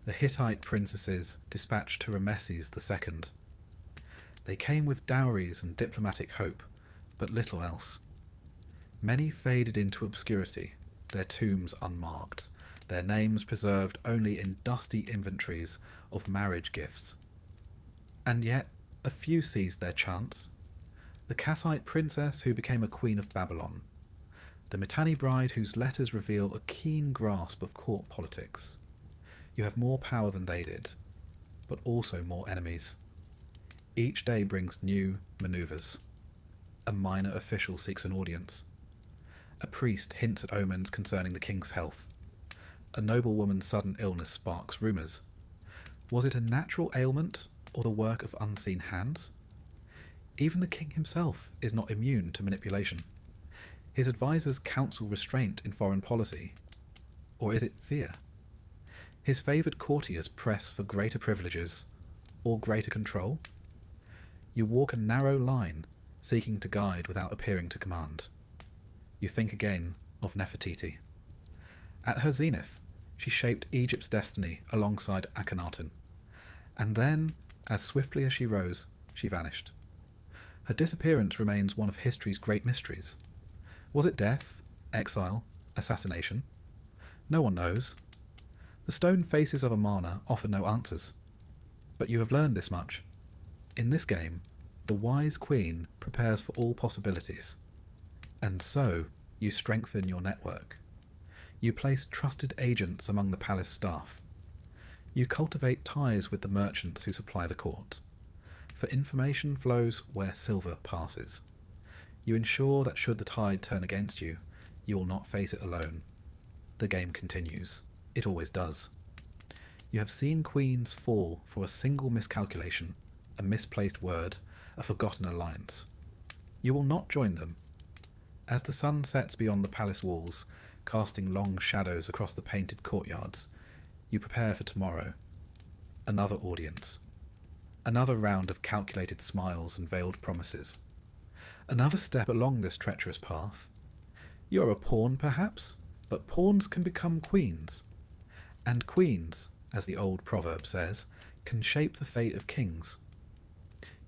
the Hittite princesses dispatched to Rameses II. They came with dowries and diplomatic hope, but little else. Many faded into obscurity, their tombs unmarked, their names preserved only in dusty inventories of marriage gifts. And yet a few seized their chance. The Kassite princess who became a queen of Babylon, the Mitanni bride whose letters reveal a keen grasp of court politics. You have more power than they did, but also more enemies. Each day brings new manoeuvres. A minor official seeks an audience. A priest hints at omens concerning the king's health. A noblewoman's sudden illness sparks rumours. Was it a natural ailment or the work of unseen hands? Even the king himself is not immune to manipulation. His advisers counsel restraint in foreign policy. Or is it fear? His favoured courtiers press for greater privileges or greater control. You walk a narrow line, seeking to guide without appearing to command. You think again of Nefertiti. At her zenith, she shaped Egypt's destiny alongside Akhenaten. And then, as swiftly as she rose, she vanished. Her disappearance remains one of history's great mysteries. Was it death, exile, assassination? No one knows. The stone faces of Amarna offer no answers. But you have learned this much. In this game, the wise queen prepares for all possibilities. And so, you strengthen your network. You place trusted agents among the palace staff. You cultivate ties with the merchants who supply the court. For information flows where silver passes. You ensure that should the tide turn against you, you will not face it alone. The game continues. It always does. You have seen queens fall for a single miscalculation, a misplaced word, a forgotten alliance. You will not join them. As the sun sets beyond the palace walls, casting long shadows across the painted courtyards, you prepare for tomorrow. Another audience. Another round of calculated smiles and veiled promises. Another step along this treacherous path. You are a pawn, perhaps, but pawns can become queens. And queens, as the old proverb says, can shape the fate of kings.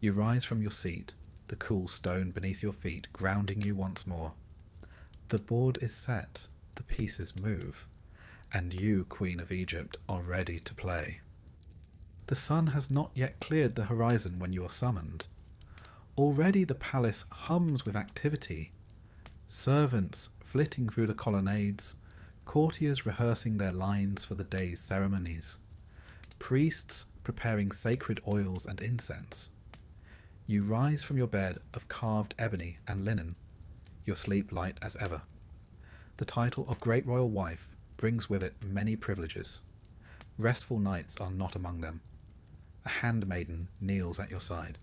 You rise from your seat, the cool stone beneath your feet grounding you once more. The board is set, the pieces move, and you, Queen of Egypt, are ready to play. The sun has not yet cleared the horizon when you are summoned. Already the palace hums with activity. Servants flitting through the colonnades, courtiers rehearsing their lines for the day's ceremonies, priests preparing sacred oils and incense. You rise from your bed of carved ebony and linen, your sleep light as ever. The title of Great Royal Wife brings with it many privileges. Restful nights are not among them. A handmaiden kneels at your side.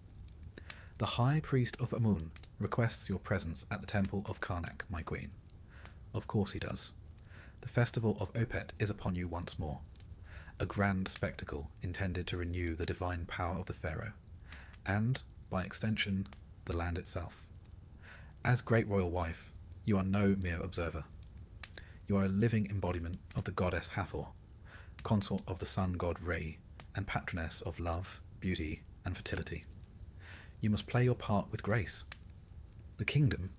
The High Priest of Amun requests your presence at the temple of Karnak, my queen. Of course he does. The festival of Opet is upon you once more. A grand spectacle intended to renew the divine power of the pharaoh, and, by extension, the land itself. As Great Royal Wife, you are no mere observer. You are a living embodiment of the goddess Hathor, consort of the sun god Re, and patroness of love, beauty, and fertility. You must play your part with grace. The kingdom,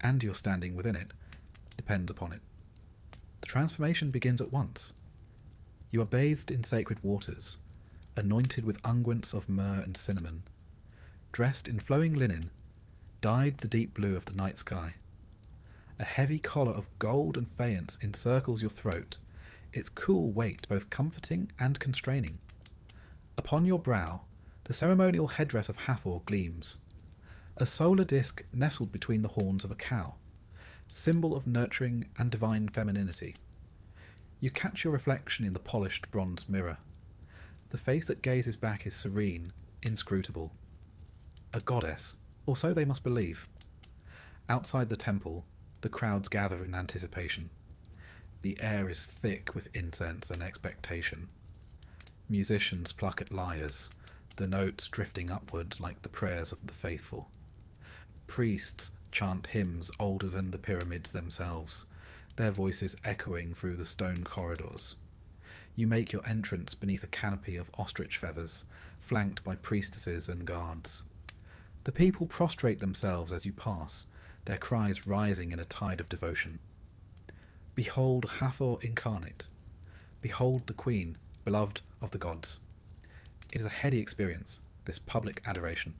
and your standing within it, depends upon it. The transformation begins at once. You are bathed in sacred waters, anointed with unguents of myrrh and cinnamon, dressed in flowing linen, dyed the deep blue of the night sky. A heavy collar of gold and faience encircles your throat, its cool weight both comforting and constraining. Upon your brow, the ceremonial headdress of Hathor gleams, a solar disk nestled between the horns of a cow, symbol of nurturing and divine femininity. You catch your reflection in the polished bronze mirror. The face that gazes back is serene, inscrutable. A goddess, or so they must believe. Outside the temple, the crowds gather in anticipation. The air is thick with incense and expectation. Musicians pluck at lyres, the notes drifting upward like the prayers of the faithful. Priests chant hymns older than the pyramids themselves, their voices echoing through the stone corridors. You make your entrance beneath a canopy of ostrich feathers, flanked by priestesses and guards. The people prostrate themselves as you pass, their cries rising in a tide of devotion. Behold Hathor incarnate. Behold the queen, beloved of the gods. It is a heady experience, this public adoration.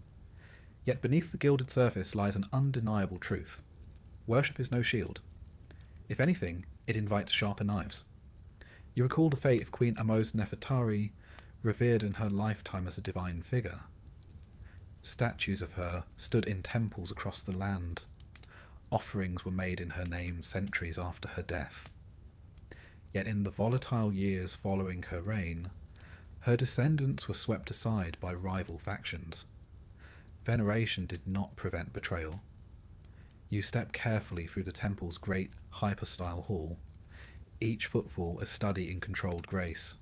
Yet beneath the gilded surface lies an undeniable truth. Worship is no shield. If anything, it invites sharper knives. You recall the fate of Queen Amos Nefertari, revered in her lifetime as a divine figure. Statues of her stood in temples across the land. Offerings were made in her name centuries after her death. Yet in the volatile years following her reign, her descendants were swept aside by rival factions. Veneration did not prevent betrayal. You step carefully through the temple's great hypostyle hall, each footfall a study in controlled grace.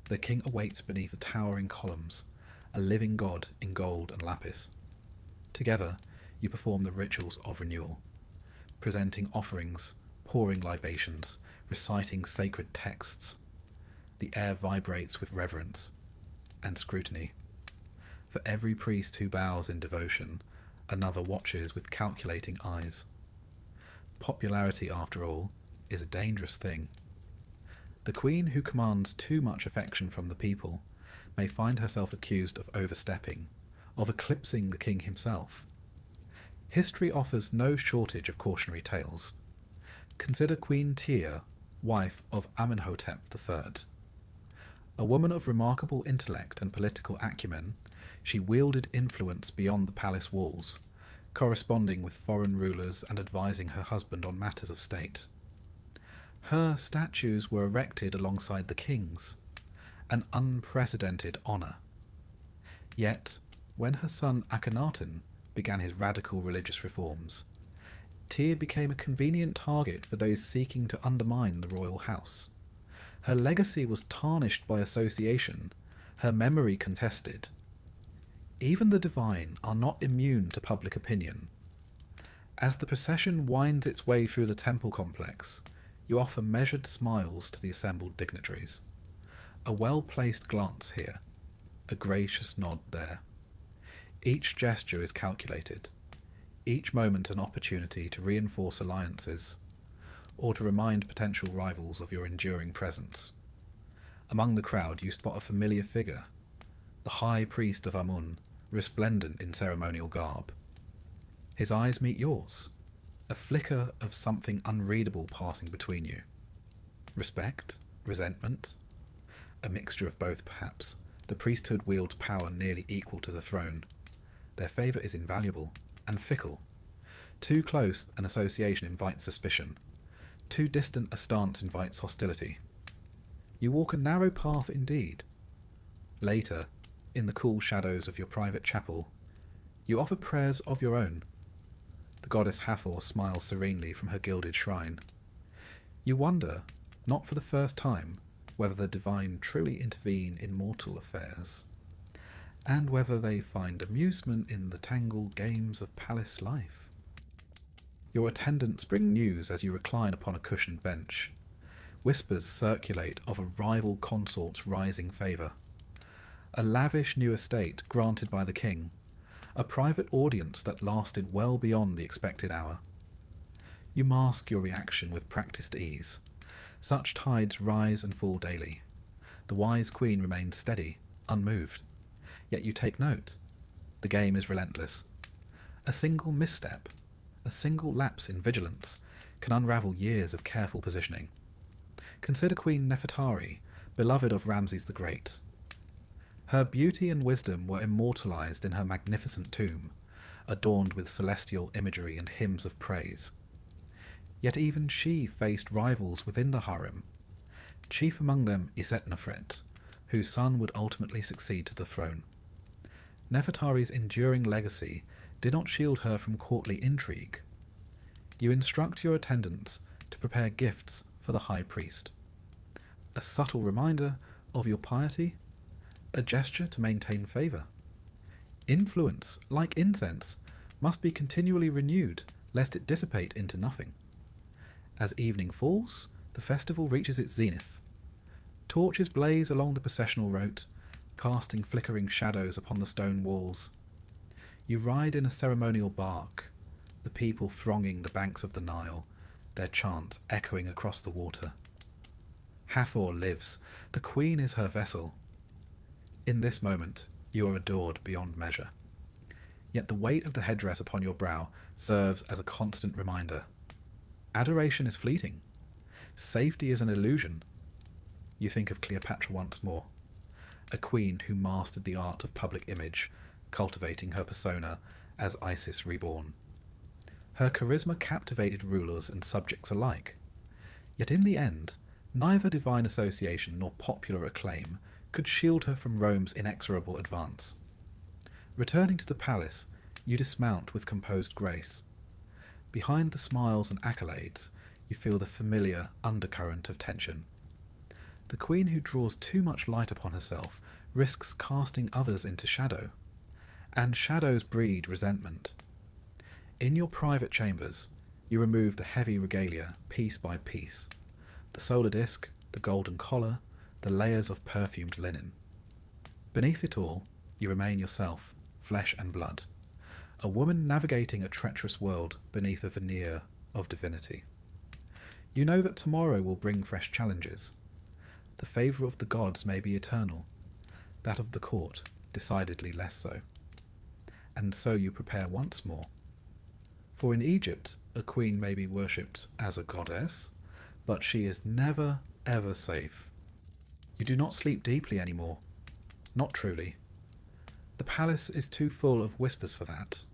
The king awaits beneath the towering columns, a living god in gold and lapis. Together, you perform the rituals of renewal, presenting offerings, pouring libations, reciting sacred texts. The air vibrates with reverence and scrutiny. For every priest who bows in devotion, another watches with calculating eyes. Popularity, after all, is a dangerous thing. The queen who commands too much affection from the people may find herself accused of overstepping, of eclipsing the king himself. History offers no shortage of cautionary tales. Consider Queen Tia, wife of Amenhotep III. A woman of remarkable intellect and political acumen, she wielded influence beyond the palace walls, corresponding with foreign rulers and advising her husband on matters of state. Her statues were erected alongside the king's, an unprecedented honour. Yet, when her son Akhenaten began his radical religious reforms, Tyr became a convenient target for those seeking to undermine the royal house. Her legacy was tarnished by association, her memory contested. Even the divine are not immune to public opinion. As the procession winds its way through the temple complex, you offer measured smiles to the assembled dignitaries. A well-placed glance here, a gracious nod there. Each gesture is calculated, each moment an opportunity to reinforce alliances, or to remind potential rivals of your enduring presence. Among the crowd you spot a familiar figure, the high priest of Amun, resplendent in ceremonial garb. His eyes meet yours, a flicker of something unreadable passing between you. Respect? Resentment? A mixture of both, perhaps. The priesthood wields power nearly equal to the throne. Their favour is invaluable and fickle. Too close an association invites suspicion. Too distant a stance invites hostility. You walk a narrow path indeed. Later, in the cool shadows of your private chapel, you offer prayers of your own. The goddess Hathor smiles serenely from her gilded shrine. You wonder, not for the first time, whether the divine truly intervene in mortal affairs, and whether they find amusement in the tangled games of palace life. Your attendants bring news as you recline upon a cushioned bench. Whispers circulate of a rival consort's rising favour. A lavish new estate granted by the king. A private audience that lasted well beyond the expected hour. You mask your reaction with practised ease. Such tides rise and fall daily. The wise queen remains steady, unmoved. Yet you take note. The game is relentless. A single misstep, a single lapse in vigilance, can unravel years of careful positioning. Consider Queen Nefertari, beloved of Ramses the Great. Her beauty and wisdom were immortalized in her magnificent tomb, adorned with celestial imagery and hymns of praise. Yet even she faced rivals within the harem, chief among them Isetnofret, whose son would ultimately succeed to the throne. Nefertari's enduring legacy did not shield her from courtly intrigue. You instruct your attendants to prepare gifts for the high priest. A subtle reminder of your piety, a gesture to maintain favour. Influence, like incense, must be continually renewed, lest it dissipate into nothing. As evening falls, the festival reaches its zenith. Torches blaze along the processional route, casting flickering shadows upon the stone walls. You ride in a ceremonial bark, the people thronging the banks of the Nile, their chants echoing across the water. Hathor lives, the queen is her vessel. In this moment, you are adored beyond measure. Yet the weight of the headdress upon your brow serves as a constant reminder. Adoration is fleeting. Safety is an illusion. You think of Cleopatra once more, a queen who mastered the art of public image, cultivating her persona as Isis reborn. Her charisma captivated rulers and subjects alike. Yet in the end, neither divine association nor popular acclaim could shield her from Rome's inexorable advance. Returning to the palace, you dismount with composed grace. Behind the smiles and accolades, you feel the familiar undercurrent of tension. The queen who draws too much light upon herself risks casting others into shadow, and shadows breed resentment. In your private chambers, you remove the heavy regalia piece by piece, the solar disk, the golden collar, the layers of perfumed linen. Beneath it all, you remain yourself, flesh and blood, a woman navigating a treacherous world beneath a veneer of divinity. You know that tomorrow will bring fresh challenges. The favour of the gods may be eternal, that of the court decidedly less so. And so you prepare once more. For in Egypt, a queen may be worshipped as a goddess, but she is never, ever safe. You do not sleep deeply anymore. Not truly. The palace is too full of whispers for that.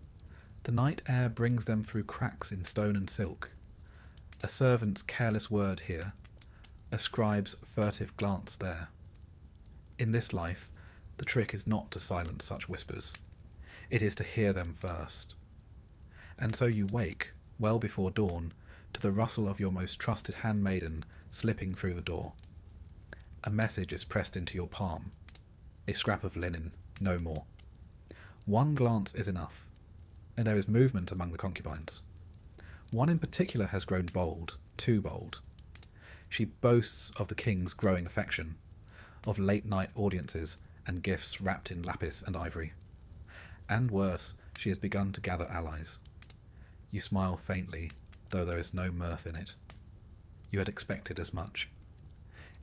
The night air brings them through cracks in stone and silk. A servant's careless word here, a scribe's furtive glance there. In this life, the trick is not to silence such whispers. It is to hear them first. And so you wake, well before dawn, to the rustle of your most trusted handmaiden slipping through the door. A message is pressed into your palm. A scrap of linen, no more. One glance is enough, and there is movement among the concubines. One in particular has grown bold, too bold. She boasts of the king's growing affection, of late-night audiences and gifts wrapped in lapis and ivory. And worse, she has begun to gather allies. You smile faintly, though there is no mirth in it. You had expected as much.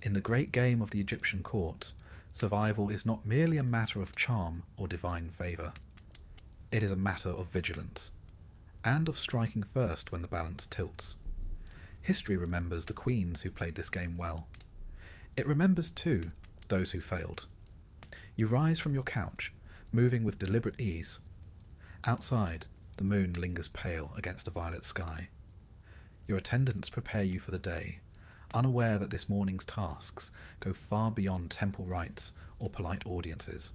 In the great game of the Egyptian court, survival is not merely a matter of charm or divine favour. It is a matter of vigilance, and of striking first when the balance tilts. History remembers the queens who played this game well. It remembers, too, those who failed. You rise from your couch, moving with deliberate ease. Outside, the moon lingers pale against a violet sky. Your attendants prepare you for the day, unaware that this morning's tasks go far beyond temple rites or polite audiences.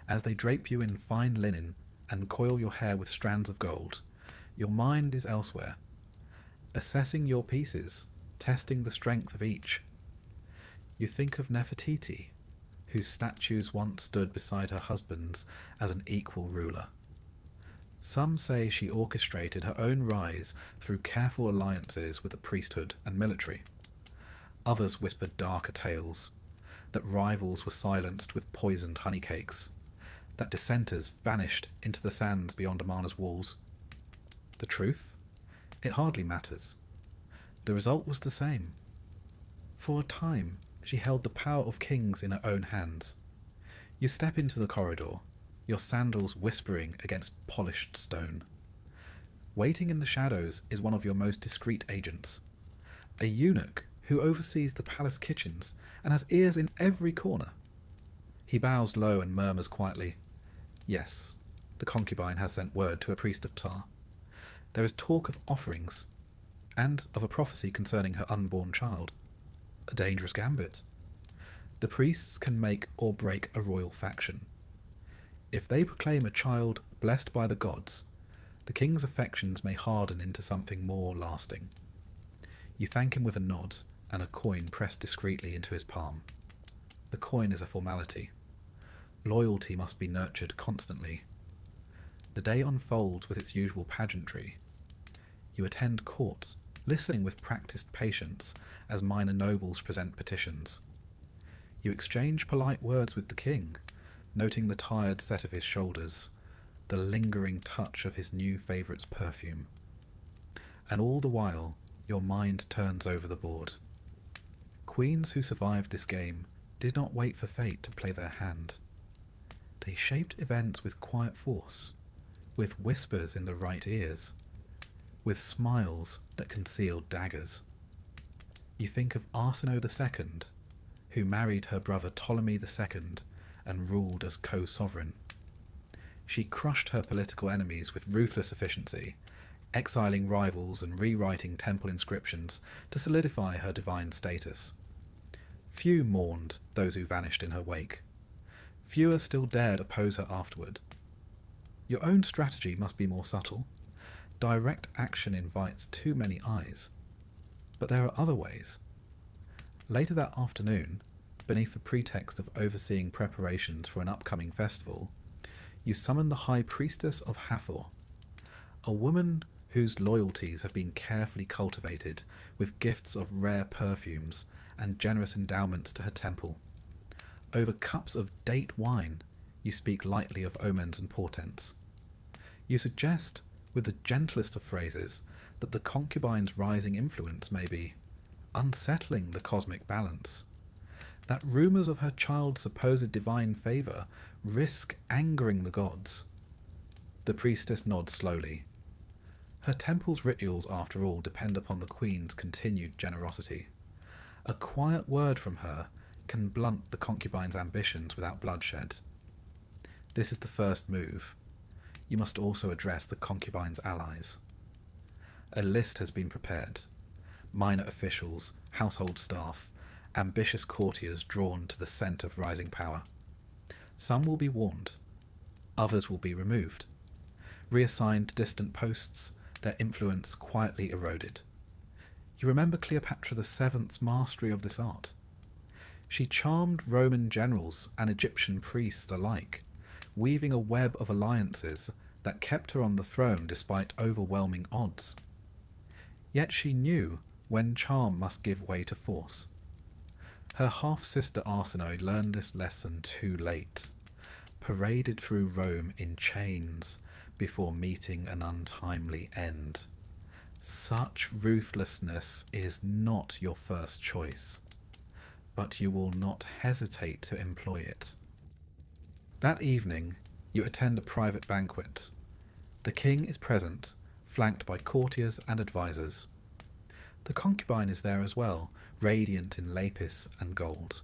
As they drape you in fine linen and coil your hair with strands of gold, your mind is elsewhere, assessing your pieces, testing the strength of each. You think of Nefertiti, whose statues once stood beside her husband's as an equal ruler. Some say she orchestrated her own rise through careful alliances with the priesthood and military. Others whispered darker tales, that rivals were silenced with poisoned honeycakes, that dissenters vanished into the sands beyond Amarna's walls. The truth? It hardly matters. The result was the same. For a time, she held the power of kings in her own hands. You step into the corridor, your sandals whispering against polished stone. Waiting in the shadows is one of your most discreet agents, a eunuch who oversees the palace kitchens and has ears in every corner. He bows low and murmurs quietly, "Yes, the concubine has sent word to a priest of Ptah. There is talk of offerings, and of a prophecy concerning her unborn child. A dangerous gambit. The priests can make or break a royal faction. If they proclaim a child blessed by the gods, the king's affections may harden into something more lasting." You thank him with a nod and a coin pressed discreetly into his palm. The coin is a formality. Loyalty must be nurtured constantly. The day unfolds with its usual pageantry. You attend court, listening with practised patience as minor nobles present petitions. You exchange polite words with the king, noting the tired set of his shoulders, the lingering touch of his new favourite's perfume. And all the while, your mind turns over the board. Queens who survived this game did not wait for fate to play their hand. They shaped events with quiet force, with whispers in the right ears. with smiles that conceal daggers. You think of Arsinoe II, who married her brother Ptolemy II and ruled as co-sovereign. She crushed her political enemies with ruthless efficiency, exiling rivals and rewriting temple inscriptions to solidify her divine status. Few mourned those who vanished in her wake. Fewer still dared oppose her afterward. Your own strategy must be more subtle. Direct action invites too many eyes. But there are other ways. Later that afternoon, beneath the pretext of overseeing preparations for an upcoming festival, you summon the High Priestess of Hathor, a woman whose loyalties have been carefully cultivated with gifts of rare perfumes and generous endowments to her temple. Over cups of date wine, you speak lightly of omens and portents. You suggest, with the gentlest of phrases, that the concubine's rising influence may be unsettling the cosmic balance, that rumours of her child's supposed divine favour risk angering the gods. The priestess nods slowly. Her temple's rituals, after all, depend upon the queen's continued generosity. A quiet word from her can blunt the concubine's ambitions without bloodshed. This is the first move. You must also address the concubine's allies. A list has been prepared. Minor officials, household staff, ambitious courtiers drawn to the scent of rising power. Some will be warned. Others will be removed. Reassigned to distant posts, their influence quietly eroded. You remember Cleopatra VII's mastery of this art. She charmed Roman generals and Egyptian priests alike, weaving a web of alliances that kept her on the throne despite overwhelming odds. Yet she knew when charm must give way to force. Her half-sister Arsinoe learned this lesson too late, paraded through Rome in chains before meeting an untimely end. Such ruthlessness is not your first choice, but you will not hesitate to employ it. That evening, you attend a private banquet. The king is present, flanked by courtiers and advisors. The concubine is there as well, radiant in lapis and gold.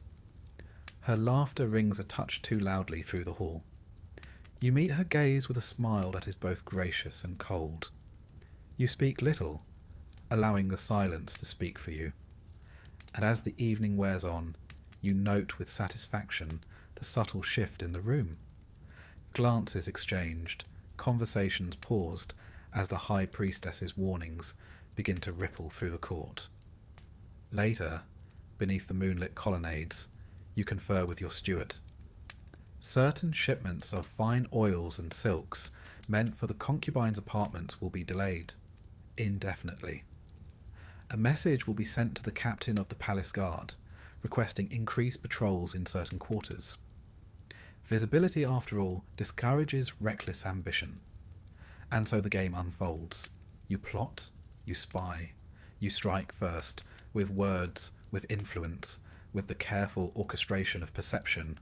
Her laughter rings a touch too loudly through the hall. You meet her gaze with a smile that is both gracious and cold. You speak little, allowing the silence to speak for you. And as the evening wears on, you note with satisfaction the subtle shift in the room. Glances exchanged, conversations paused as the high priestess's warnings begin to ripple through the court. Later, beneath the moonlit colonnades, you confer with your steward. Certain shipments of fine oils and silks meant for the concubine's apartments will be delayed, indefinitely. A message will be sent to the captain of the palace guard, requesting increased patrols in certain quarters. Visibility, after all, discourages reckless ambition. And so the game unfolds. You plot, you spy, you strike first, with words, with influence, with the careful orchestration of perception.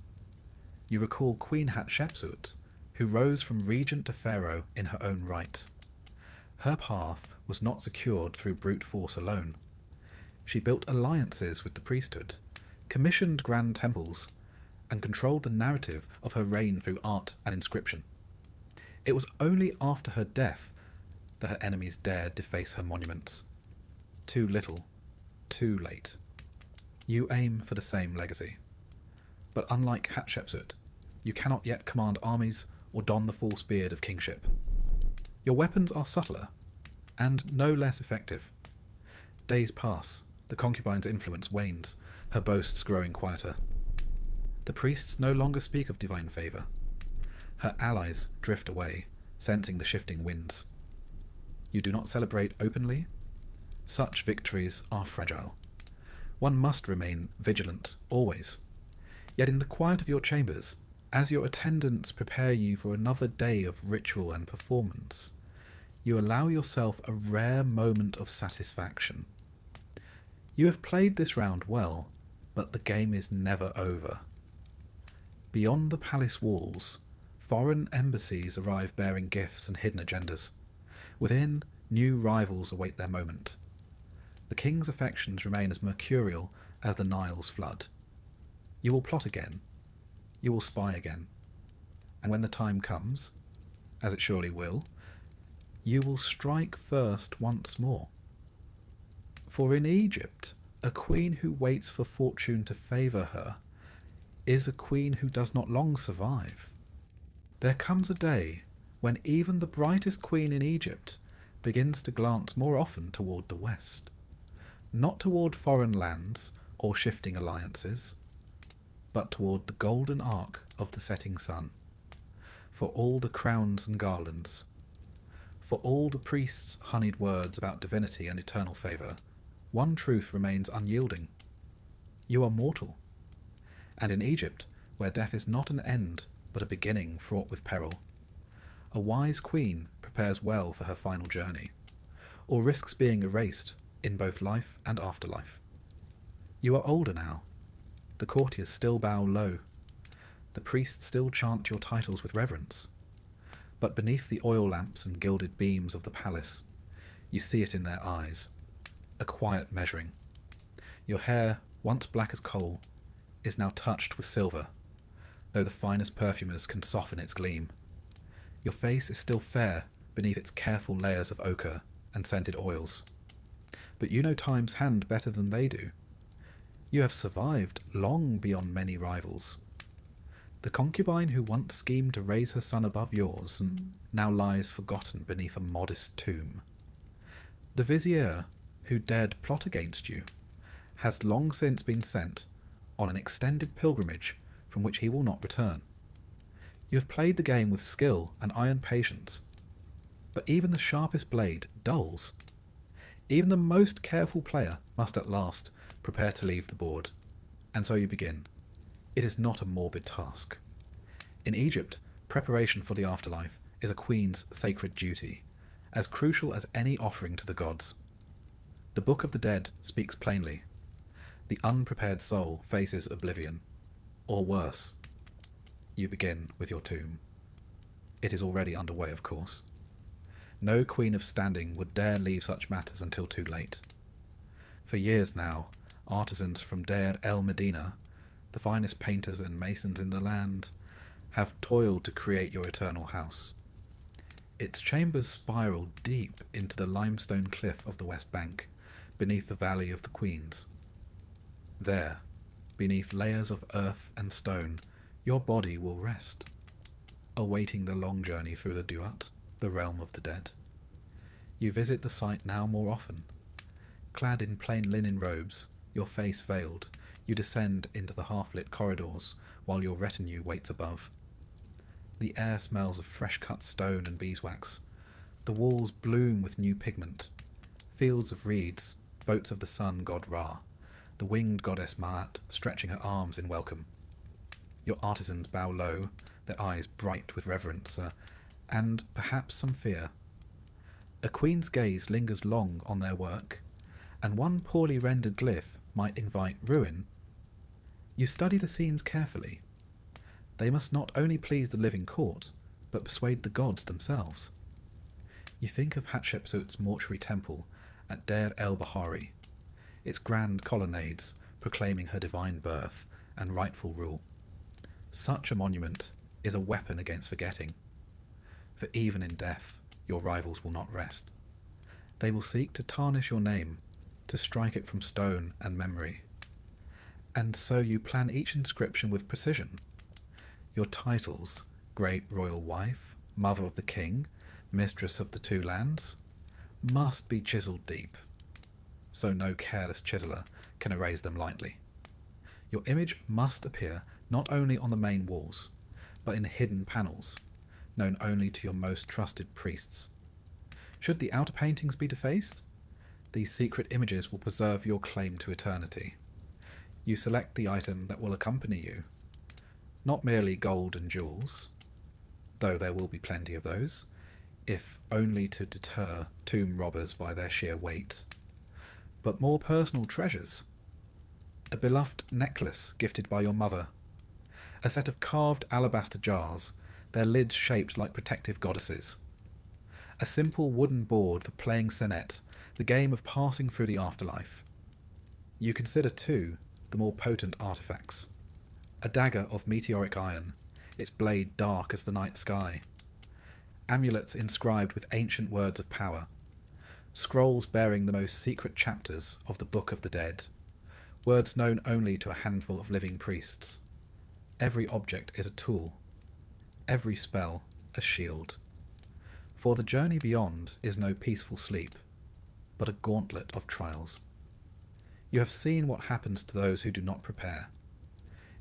You recall Queen Hatshepsut, who rose from regent to pharaoh in her own right. Her path was not secured through brute force alone. She built alliances with the priesthood, commissioned grand temples, and controlled the narrative of her reign through art and inscription. It was only after her death that her enemies dared deface her monuments. Too little, too late. You aim for the same legacy. But unlike Hatshepsut, you cannot yet command armies or don the false beard of kingship. Your weapons are subtler, and no less effective. Days pass, the concubine's influence wanes, her boasts growing quieter. The priests no longer speak of divine favour. Her allies drift away, sensing the shifting winds. You do not celebrate openly? Such victories are fragile. One must remain vigilant, always. Yet in the quiet of your chambers, as your attendants prepare you for another day of ritual and performance, you allow yourself a rare moment of satisfaction. You have played this round well, but the game is never over. Beyond the palace walls, foreign embassies arrive bearing gifts and hidden agendas. Within, New rivals await their moment. The king's affections remain as mercurial as the Nile's flood. You will plot again. You will spy again. And when the time comes, as it surely will, you will strike first once more. For in Egypt, a queen who waits for fortune to favour her is a queen who does not long survive. There comes a day when even the brightest queen in Egypt begins to glance more often toward the west, not toward foreign lands or shifting alliances, but toward the golden arc of the setting sun. For all the crowns and garlands, for all the priests' honeyed words about divinity and eternal favour, one truth remains unyielding. You are mortal. And in Egypt, where death is not an end, but a beginning fraught with peril, a wise queen prepares well for her final journey, or risks being erased in both life and afterlife. You are older now. The courtiers still bow low. The priests still chant your titles with reverence. But beneath the oil lamps and gilded beams of the palace, you see it in their eyes, a quiet measuring. Your hair, once black as coal, is now touched with silver, though the finest perfumers can soften its gleam. Your face is still fair beneath its careful layers of ochre and scented oils. But you know time's hand better than they do. You have survived long beyond many rivals. The concubine who once schemed to raise her son above yours now lies forgotten beneath a modest tomb. The vizier who dared plot against you has long since been sent on an extended pilgrimage from which he will not return. You have played the game with skill and iron patience, but even the sharpest blade dulls. Even the most careful player must at last prepare to leave the board, and so you begin. It is not a morbid task. In Egypt, preparation for the afterlife is a queen's sacred duty, as crucial as any offering to the gods. The Book of the Dead speaks plainly. The unprepared soul faces oblivion, or worse. You begin with your tomb. It is already underway, of course. No queen of standing would dare leave such matters until too late. For years now, artisans from Deir el Medina, the finest painters and masons in the land, have toiled to create your eternal house. Its chambers spiral deep into the limestone cliff of the West Bank, beneath the Valley of the Queens. There, beneath layers of earth and stone, your body will rest, awaiting the long journey through the Duat, the realm of the dead. You visit the site now more often. Clad in plain linen robes, your face veiled, you descend into the half-lit corridors while your retinue waits above. The air smells of fresh-cut stone and beeswax. The walls bloom with new pigment. Fields of reeds, boats of the sun god Ra, the winged goddess Ma'at stretching her arms in welcome. Your artisans bow low, their eyes bright with reverence, and perhaps some fear. A queen's gaze lingers long on their work, and one poorly rendered glyph might invite ruin. You study the scenes carefully. They must not only please the living court, but persuade the gods themselves. You think of Hatshepsut's mortuary temple at Deir el-Bahari, its grand colonnades proclaiming her divine birth and rightful rule. Such a monument is a weapon against forgetting, for even in death your rivals will not rest. They will seek to tarnish your name, to strike it from stone and memory. And so you plan each inscription with precision. Your titles, great royal wife, mother of the king, mistress of the two lands, must be chiselled deep, so no careless chiseller can erase them lightly. Your image must appear not only on the main walls, but in hidden panels, known only to your most trusted priests. Should the outer paintings be defaced, these secret images will preserve your claim to eternity. You select the item that will accompany you, not merely gold and jewels, though there will be plenty of those, if only to deter tomb robbers by their sheer weight, but more personal treasures. A beloved necklace gifted by your mother, a set of carved alabaster jars, their lids shaped like protective goddesses, a simple wooden board for playing senet, the game of passing through the afterlife. You consider, too, the more potent artefacts. A dagger of meteoric iron, its blade dark as the night sky. Amulets inscribed with ancient words of power. Scrolls bearing the most secret chapters of the Book of the Dead. Words known only to a handful of living priests. Every object is a tool. Every spell a shield. For the journey beyond is no peaceful sleep, but a gauntlet of trials. You have seen what happens to those who do not prepare.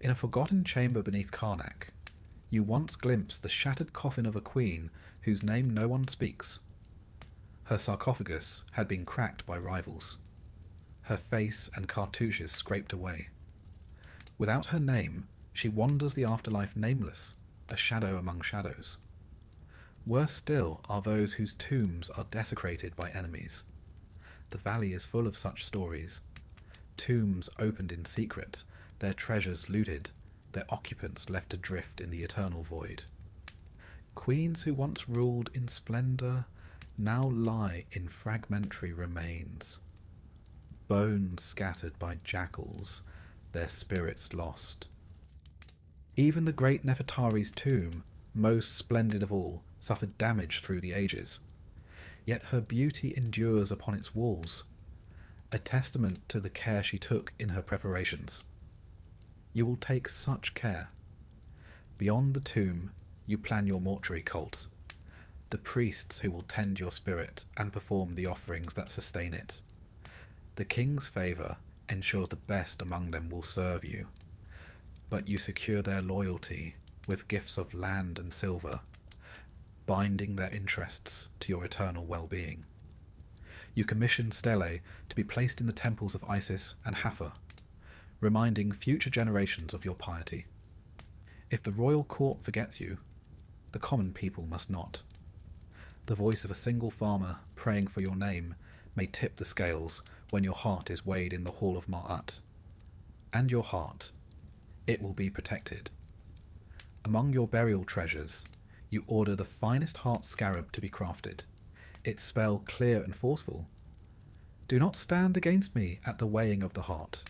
In a forgotten chamber beneath Karnak, you once glimpsed the shattered coffin of a queen whose name no one speaks. Her sarcophagus had been cracked by rivals, her face and cartouches scraped away. Without her name, she wanders the afterlife nameless, a shadow among shadows. Worse still are those whose tombs are desecrated by enemies. The valley is full of such stories. Tombs opened in secret, their treasures looted, their occupants left adrift in the eternal void. Queens who once ruled in splendour now lie in fragmentary remains. Bones scattered by jackals, their spirits lost. Even the great Nefertari's tomb, most splendid of all, suffered damage through the ages. Yet her beauty endures upon its walls, a testament to the care she took in her preparations. You will take such care. Beyond the tomb, you plan your mortuary cult, the priests who will tend your spirit and perform the offerings that sustain it. The king's favour ensures the best among them will serve you, but you secure their loyalty with gifts of land and silver, binding their interests to your eternal well-being. You commission stelae to be placed in the temples of Isis and Hathor, reminding future generations of your piety. If the royal court forgets you, the common people must not. The voice of a single farmer praying for your name may tip the scales when your heart is weighed in the hall of Ma'at. And your heart, it will be protected. Among your burial treasures, you order the finest heart scarab to be crafted, its spell clear and forceful. Do not stand against me at the weighing of the heart.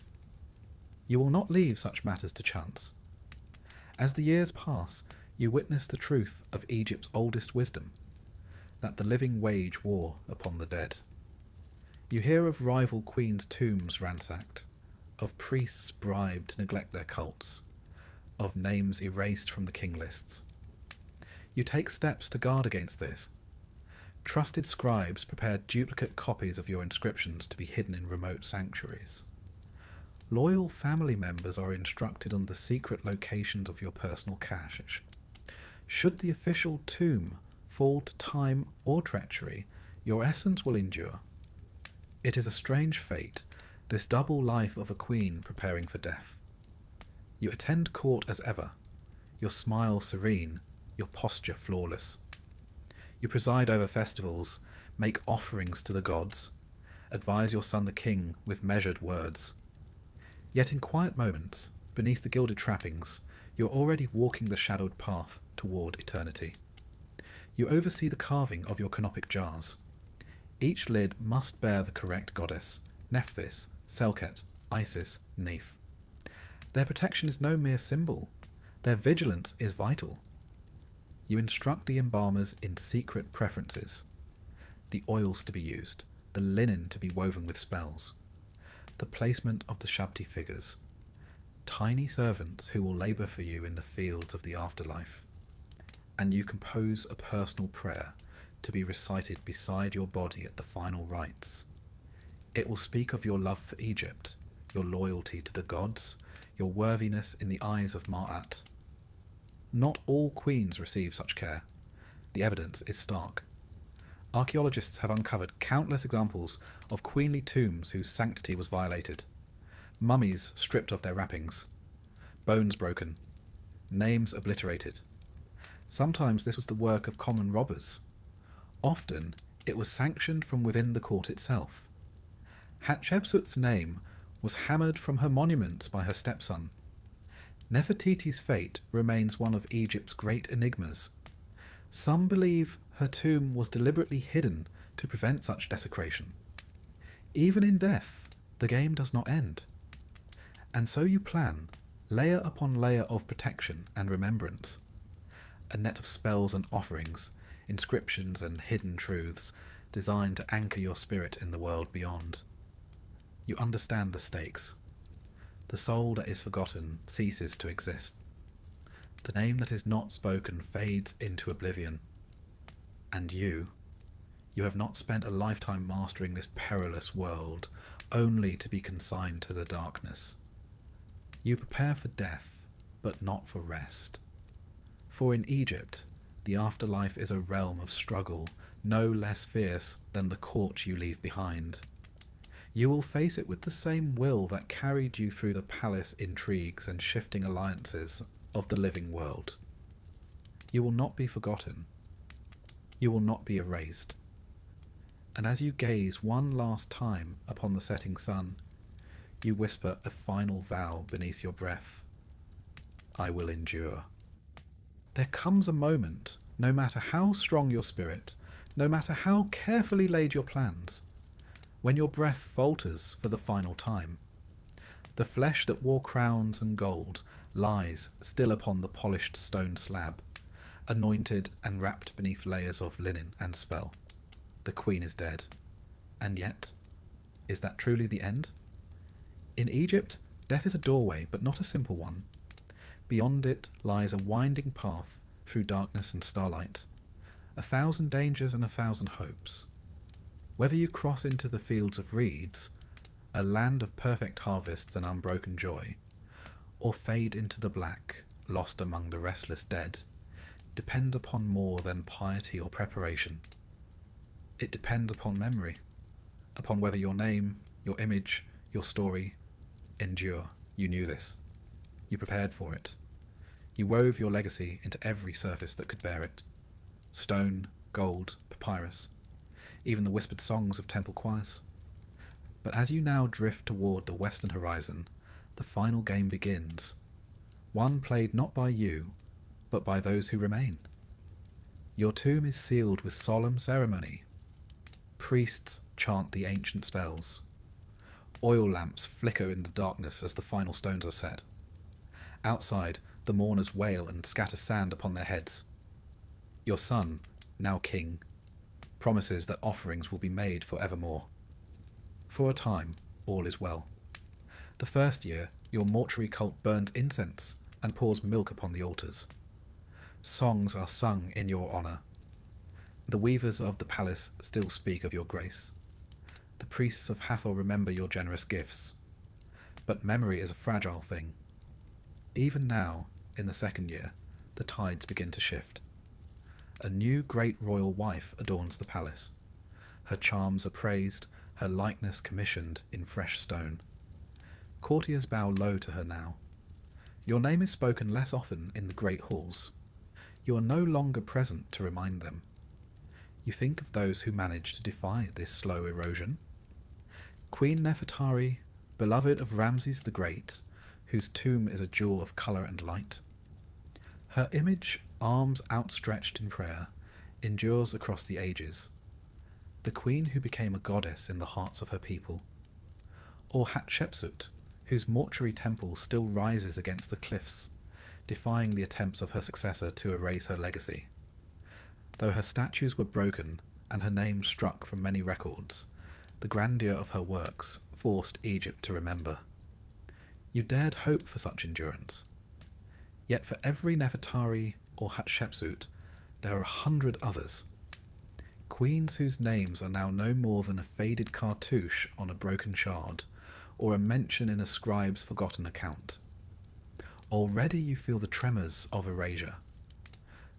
You will not leave such matters to chance. As the years pass, you witness the truth of Egypt's oldest wisdom, that the living wage war upon the dead. You hear of rival queens' tombs ransacked, of priests bribed to neglect their cults, of names erased from the king lists. You take steps to guard against this. Trusted scribes prepare duplicate copies of your inscriptions to be hidden in remote sanctuaries. Loyal family members are instructed on the secret locations of your personal cache. Should the official tomb fall to time or treachery, your essence will endure. It is a strange fate, this double life of a queen preparing for death. You attend court as ever, your smile serene, your posture flawless. You preside over festivals, make offerings to the gods, advise your son the king with measured words. Yet in quiet moments, beneath the gilded trappings, you are already walking the shadowed path toward eternity. You oversee the carving of your canopic jars. Each lid must bear the correct goddess, Nephthys, Selket, Isis, Neith. Their protection is no mere symbol. Their vigilance is vital. You instruct the embalmers in secret preferences. The oils to be used, the linen to be woven with spells, the placement of the Shabti figures, tiny servants who will labour for you in the fields of the afterlife. And you compose a personal prayer to be recited beside your body at the final rites. It will speak of your love for Egypt, your loyalty to the gods, your worthiness in the eyes of Ma'at. Not all queens receive such care. The evidence is stark. Archaeologists have uncovered countless examples of queenly tombs whose sanctity was violated. Mummies stripped of their wrappings, bones broken, names obliterated. Sometimes this was the work of common robbers. Often it was sanctioned from within the court itself. Hatshepsut's name was hammered from her monuments by her stepson. Nefertiti's fate remains one of Egypt's great enigmas. Some believe Her tomb was deliberately hidden to prevent such desecration. Even in death, the game does not end. And so you plan, layer upon layer of protection and remembrance. A net of spells and offerings, inscriptions and hidden truths, designed to anchor your spirit in the world beyond. You understand the stakes. The soul that is forgotten ceases to exist. The name that is not spoken fades into oblivion. And you have not spent a lifetime mastering this perilous world, only to be consigned to the darkness. You prepare for death, but not for rest. For in Egypt, the afterlife is a realm of struggle, no less fierce than the court you leave behind. You will face it with the same will that carried you through the palace intrigues and shifting alliances of the living world. You will not be forgotten. You will not be erased. And as you gaze one last time upon the setting sun, you whisper a final vow beneath your breath. I will endure. There comes a moment, no matter how strong your spirit, no matter how carefully laid your plans, when your breath falters for the final time. The flesh that wore crowns and gold lies still upon the polished stone slab, anointed and wrapped beneath layers of linen and spell. The queen is dead. And yet, is that truly the end? In Egypt, death is a doorway, but not a simple one. Beyond it lies a winding path through darkness and starlight, 1,000 dangers and 1,000 hopes. Whether you cross into the fields of reeds, a land of perfect harvests and unbroken joy, or fade into the black, lost among the restless dead, depends upon more than piety or preparation. It depends upon memory, upon whether your name, your image, your story endure. You knew this. You prepared for it. You wove your legacy into every surface that could bear it. Stone, gold, papyrus, even the whispered songs of temple choirs. But as you now drift toward the western horizon, the final game begins. One played not by you, but by those who remain. Your tomb is sealed with solemn ceremony. Priests chant the ancient spells. Oil lamps flicker in the darkness as the final stones are set. Outside, the mourners wail and scatter sand upon their heads. Your son, now king, promises that offerings will be made for evermore. For a time, all is well. The first year, your mortuary cult burns incense and pours milk upon the altars. Songs are sung in your honour. The weavers of the palace still speak of your grace. The priests of Hathor remember your generous gifts. But memory is a fragile thing. Even now, in the second year, the tides begin to shift. A new great royal wife adorns the palace. Her charms are praised, her likeness commissioned in fresh stone. Courtiers bow low to her now. Your name is spoken less often in the great halls. You are no longer present to remind them. You think of those who managed to defy this slow erosion. Queen Nefertari, beloved of Ramses the Great, whose tomb is a jewel of colour and light. Her image, arms outstretched in prayer, endures across the ages. The queen who became a goddess in the hearts of her people. Or Hatshepsut, whose mortuary temple still rises against the cliffs, defying the attempts of her successor to erase her legacy. Though her statues were broken and her name struck from many records, the grandeur of her works forced Egypt to remember. You dared hope for such endurance. Yet for every Nefertari or Hatshepsut, there are 100 others. Queens whose names are now no more than a faded cartouche on a broken shard, or a mention in a scribe's forgotten account. Already you feel the tremors of erasure.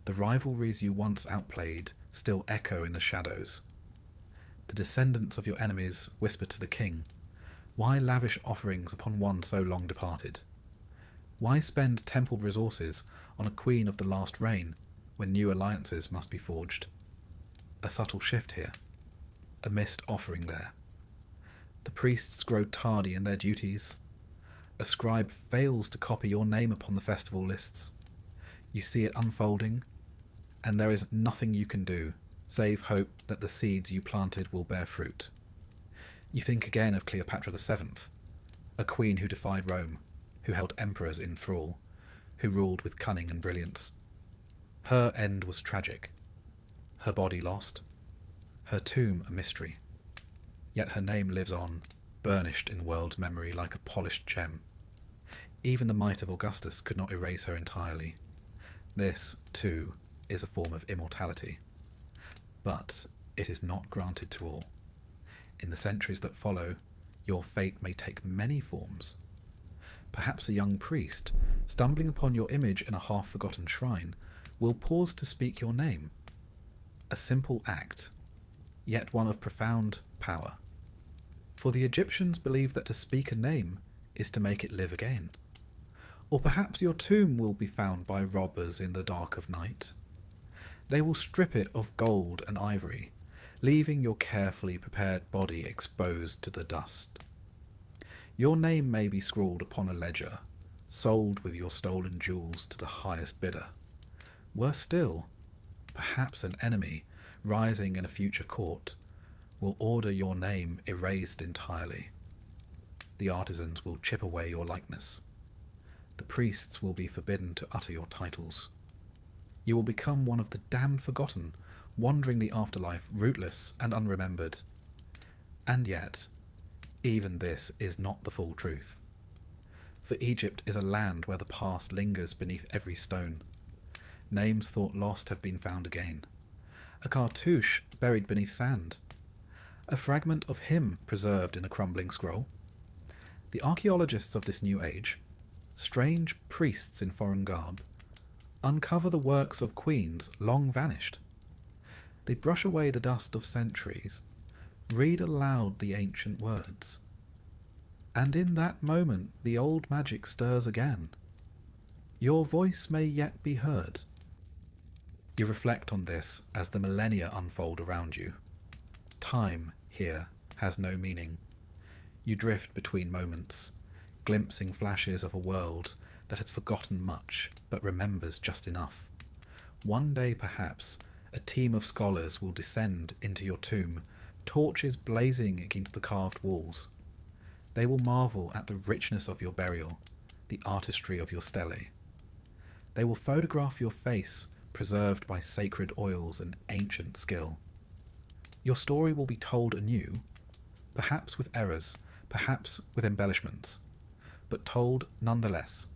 The rivalries you once outplayed still echo in the shadows. The descendants of your enemies whisper to the king, "Why lavish offerings upon one so long departed? Why spend temple resources on a queen of the last reign when new alliances must be forged?" A subtle shift here, a missed offering there. The priests grow tardy in their duties. A scribe fails to copy your name upon the festival lists. You see it unfolding, and there is nothing you can do save hope that the seeds you planted will bear fruit. You think again of Cleopatra VII, a queen who defied Rome, who held emperors in thrall, who ruled with cunning and brilliance. Her end was tragic, her body lost, her tomb a mystery, yet her name lives on, burnished in the world's memory like a polished gem. Even the might of Augustus could not erase her entirely. This, too, is a form of immortality. But it is not granted to all. In the centuries that follow, your fate may take many forms. Perhaps a young priest, stumbling upon your image in a half-forgotten shrine, will pause to speak your name. A simple act, yet one of profound power. For the Egyptians believed that to speak a name is to make it live again. Or perhaps your tomb will be found by robbers in the dark of night. They will strip it of gold and ivory, leaving your carefully prepared body exposed to the dust. Your name may be scrawled upon a ledger, sold with your stolen jewels to the highest bidder. Worse still, perhaps an enemy, rising in a future court, will order your name erased entirely. The artisans will chip away your likeness. The priests will be forbidden to utter your titles. You will become one of the damned forgotten, wandering the afterlife, rootless and unremembered. And yet, even this is not the full truth. For Egypt is a land where the past lingers beneath every stone. Names thought lost have been found again. A cartouche buried beneath sand. A fragment of hymn preserved in a crumbling scroll. The archaeologists of this new age, strange priests in foreign garb, uncover the works of queens long vanished. They brush away the dust of centuries, read aloud the ancient words. And in that moment the old magic stirs again. Your voice may yet be heard. You reflect on this as the millennia unfold around you. Time, here, has no meaning. You drift between moments, glimpsing flashes of a world that has forgotten much, but remembers just enough. One day, perhaps, a team of scholars will descend into your tomb, torches blazing against the carved walls. They will marvel at the richness of your burial, the artistry of your stele. They will photograph your face, preserved by sacred oils and ancient skill. Your story will be told anew, perhaps with errors, perhaps with embellishments, but told nonetheless.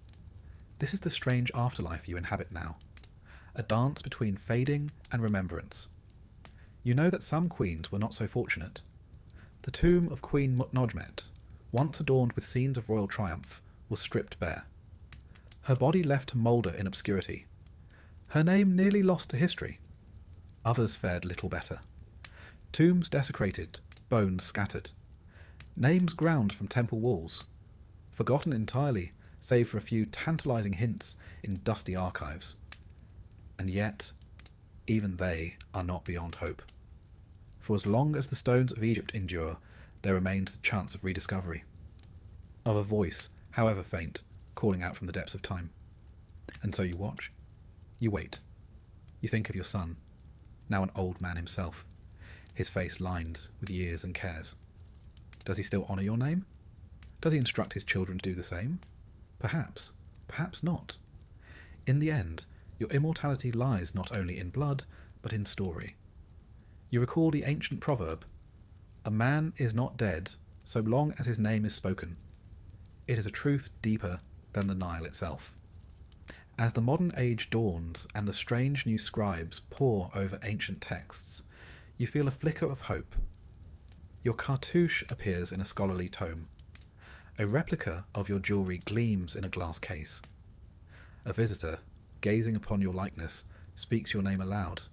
This is the strange afterlife you inhabit now, a dance between fading and remembrance. You know that some queens were not so fortunate. The tomb of Queen Mutnojmet, once adorned with scenes of royal triumph, was stripped bare. Her body left to moulder in obscurity. Her name nearly lost to history. Others fared little better. Tombs desecrated, bones scattered. Names ground from temple walls. Forgotten entirely, save for a few tantalizing hints in dusty archives. And yet, even they are not beyond hope. For as long as the stones of Egypt endure, there remains the chance of rediscovery. Of a voice, however faint, calling out from the depths of time. And so you watch. You wait. You think of your son, now an old man himself, his face lined with years and cares. Does he still honour your name? Does he instruct his children to do the same? Perhaps, perhaps not. In the end, your immortality lies not only in blood, but in story. You recall the ancient proverb, "A man is not dead so long as his name is spoken." It is a truth deeper than the Nile itself. As the modern age dawns and the strange new scribes pore over ancient texts, you feel a flicker of hope. Your cartouche appears in a scholarly tome. A replica of your jewellery gleams in a glass case. A visitor, gazing upon your likeness, speaks your name aloud,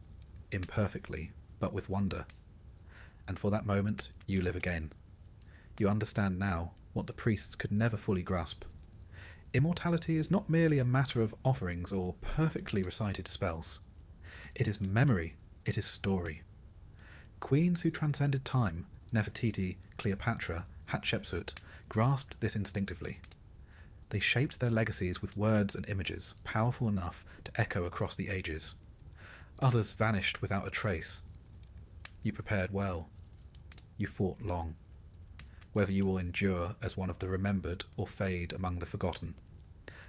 imperfectly, but with wonder. And for that moment, you live again. You understand now what the priests could never fully grasp. Immortality is not merely a matter of offerings or perfectly recited spells. It is memory, it is story. Queens who transcended time, Nefertiti, Cleopatra, Hatshepsut, grasped this instinctively. They shaped their legacies with words and images powerful enough to echo across the ages. Others vanished without a trace, You prepared well. You fought long. Whether you will endure as one of the remembered or fade among the forgotten,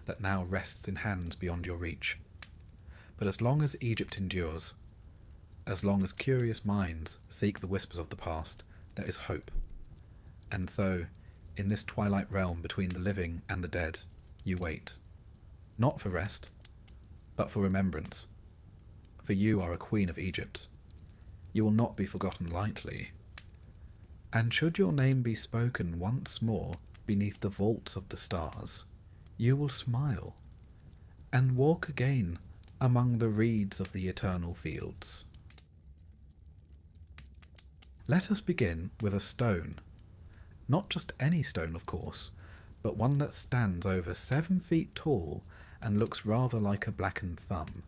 that now rests in hands beyond your reach. But as long as Egypt endures, as long as curious minds seek the whispers of the past, there is hope. And so, in this twilight realm between the living and the dead, you wait. Not for rest, but for remembrance. For you are a queen of Egypt. You will not be forgotten lightly. And should your name be spoken once more beneath the vaults of the stars, you will smile, and walk again among the reeds of the eternal fields. Let us begin with a stone. Not just any stone, of course, but one that stands over 7 feet tall and looks rather like a blackened thumb.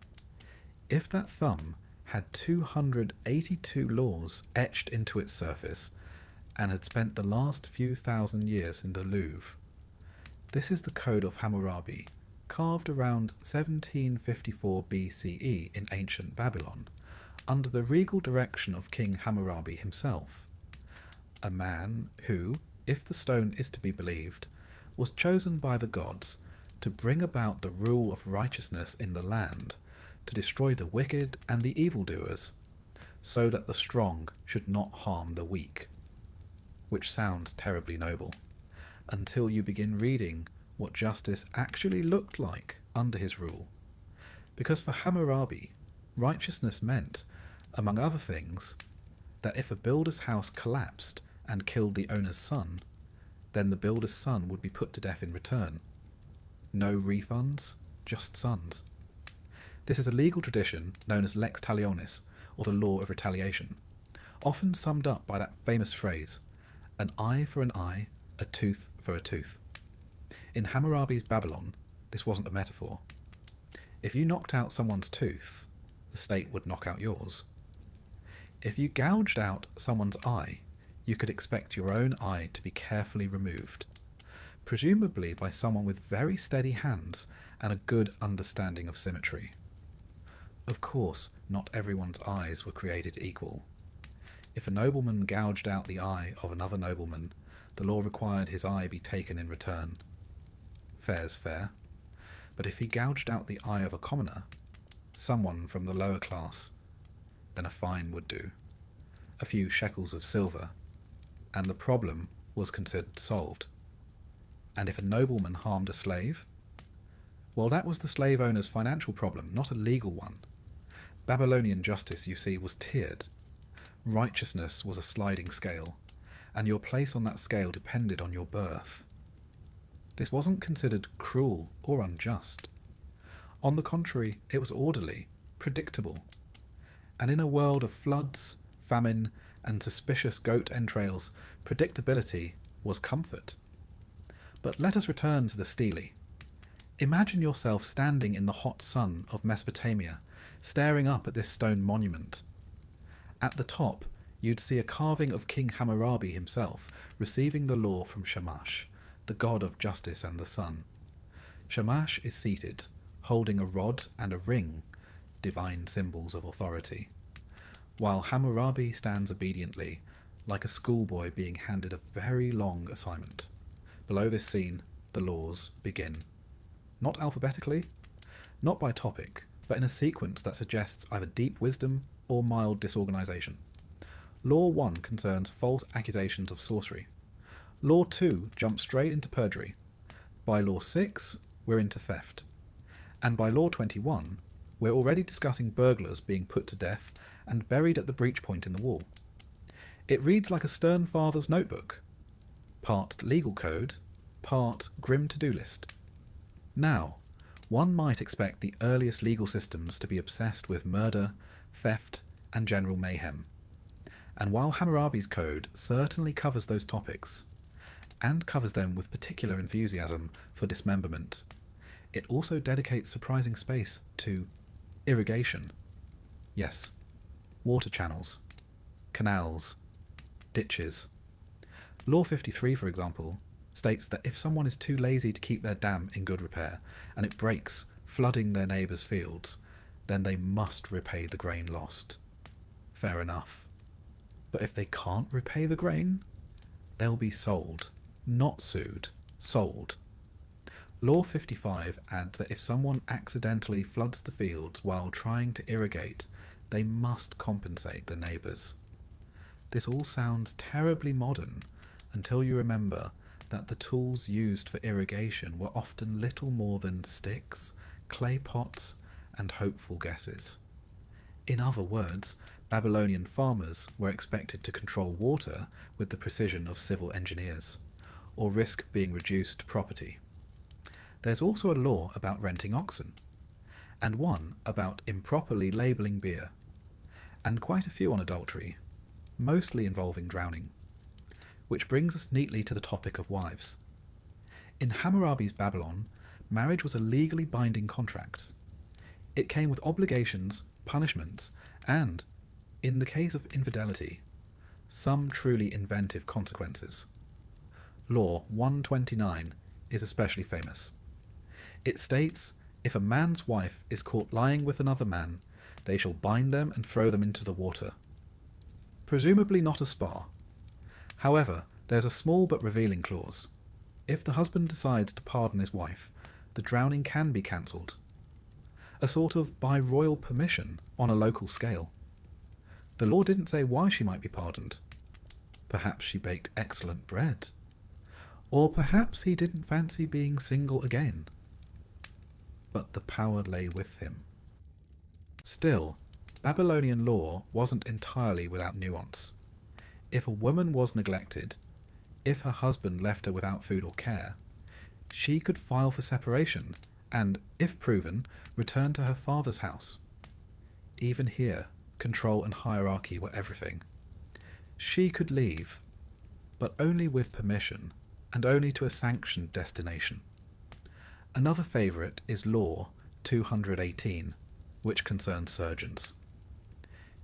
If that thumb had 282 laws etched into its surface and had spent the last few thousand years in the Louvre. This is the Code of Hammurabi, carved around 1754 BCE in ancient Babylon, under the regal direction of King Hammurabi himself, a man who, if the stone is to be believed, was chosen by the gods to bring about the rule of righteousness in the land, to destroy the wicked and the evildoers, so that the strong should not harm the weak. Which sounds terribly noble, until you begin reading what justice actually looked like under his rule. Because for Hammurabi, righteousness meant, among other things, that if a builder's house collapsed and killed the owner's son, then the builder's son would be put to death in return. No refunds, just sons. This is a legal tradition known as lex talionis, or the law of retaliation, often summed up by that famous phrase, an eye for an eye, a tooth for a tooth. In Hammurabi's Babylon, this wasn't a metaphor. If you knocked out someone's tooth, the state would knock out yours. If you gouged out someone's eye, you could expect your own eye to be carefully removed, presumably by someone with very steady hands and a good understanding of symmetry. Of course, not everyone's eyes were created equal. If a nobleman gouged out the eye of another nobleman, the law required his eye be taken in return. Fair's fair. But if he gouged out the eye of a commoner, someone from the lower class, then a fine would do, a few shekels of silver, and the problem was considered solved. And if a nobleman harmed a slave, well, that was the slave owner's financial problem, not a legal one. Babylonian justice, you see, was tiered. Righteousness was a sliding scale, and your place on that scale depended on your birth. This wasn't considered cruel or unjust. On the contrary, it was orderly, predictable. And in a world of floods, famine, and suspicious goat entrails, predictability was comfort. But let us return to the stele. Imagine yourself standing in the hot sun of Mesopotamia, staring up at this stone monument. At the top, you'd see a carving of King Hammurabi himself, receiving the law from Shamash, the god of justice and the sun. Shamash is seated, holding a rod and a ring, divine symbols of authority, while Hammurabi stands obediently, like a schoolboy being handed a very long assignment. Below this scene, the laws begin. Not alphabetically, not by topic, but in a sequence that suggests either deep wisdom or mild disorganization. Law 1 concerns false accusations of sorcery. Law 2 jumps straight into perjury. By Law 6, we're into theft. And by Law 21, we're already discussing burglars being put to death and buried at the breach point in the wall. It reads like a stern father's notebook. Part legal code, part grim to-do list. Now, one might expect the earliest legal systems to be obsessed with murder, theft, and general mayhem. And while Hammurabi's code certainly covers those topics, and covers them with particular enthusiasm for dismemberment, it also dedicates surprising space to irrigation. Yes, water channels, canals, ditches. Law 53, for example, states that if someone is too lazy to keep their dam in good repair, and it breaks, flooding their neighbours' fields, then they must repay the grain lost. Fair enough. But if they can't repay the grain, they'll be sold, not sued, sold. Law 55 adds that if someone accidentally floods the fields while trying to irrigate, they must compensate the neighbours. This all sounds terribly modern until you remember that the tools used for irrigation were often little more than sticks, clay pots, and hopeful guesses. In other words, Babylonian farmers were expected to control water with the precision of civil engineers, or risk being reduced to property. There's also a law about renting oxen, and one about improperly labelling beer, and quite a few on adultery, mostly involving drowning. Which brings us neatly to the topic of wives. In Hammurabi's Babylon, marriage was a legally binding contract. It came with obligations, punishments, and, in the case of infidelity, some truly inventive consequences. Law 129 is especially famous. It states, if a man's wife is caught lying with another man, they shall bind them and throw them into the water. Presumably not a spa. However, there's a small but revealing clause. If the husband decides to pardon his wife, the drowning can be cancelled. A sort of by royal permission on a local scale. The law didn't say why she might be pardoned. Perhaps she baked excellent bread. Or perhaps he didn't fancy being single again. But the power lay with him. Still, Babylonian law wasn't entirely without nuance. If a woman was neglected, if her husband left her without food or care, she could file for separation and, if proven, return to her father's house. Even here, control and hierarchy were everything. She could leave, but only with permission, and only to a sanctioned destination. Another favourite is Law 218, which concerns surgeons.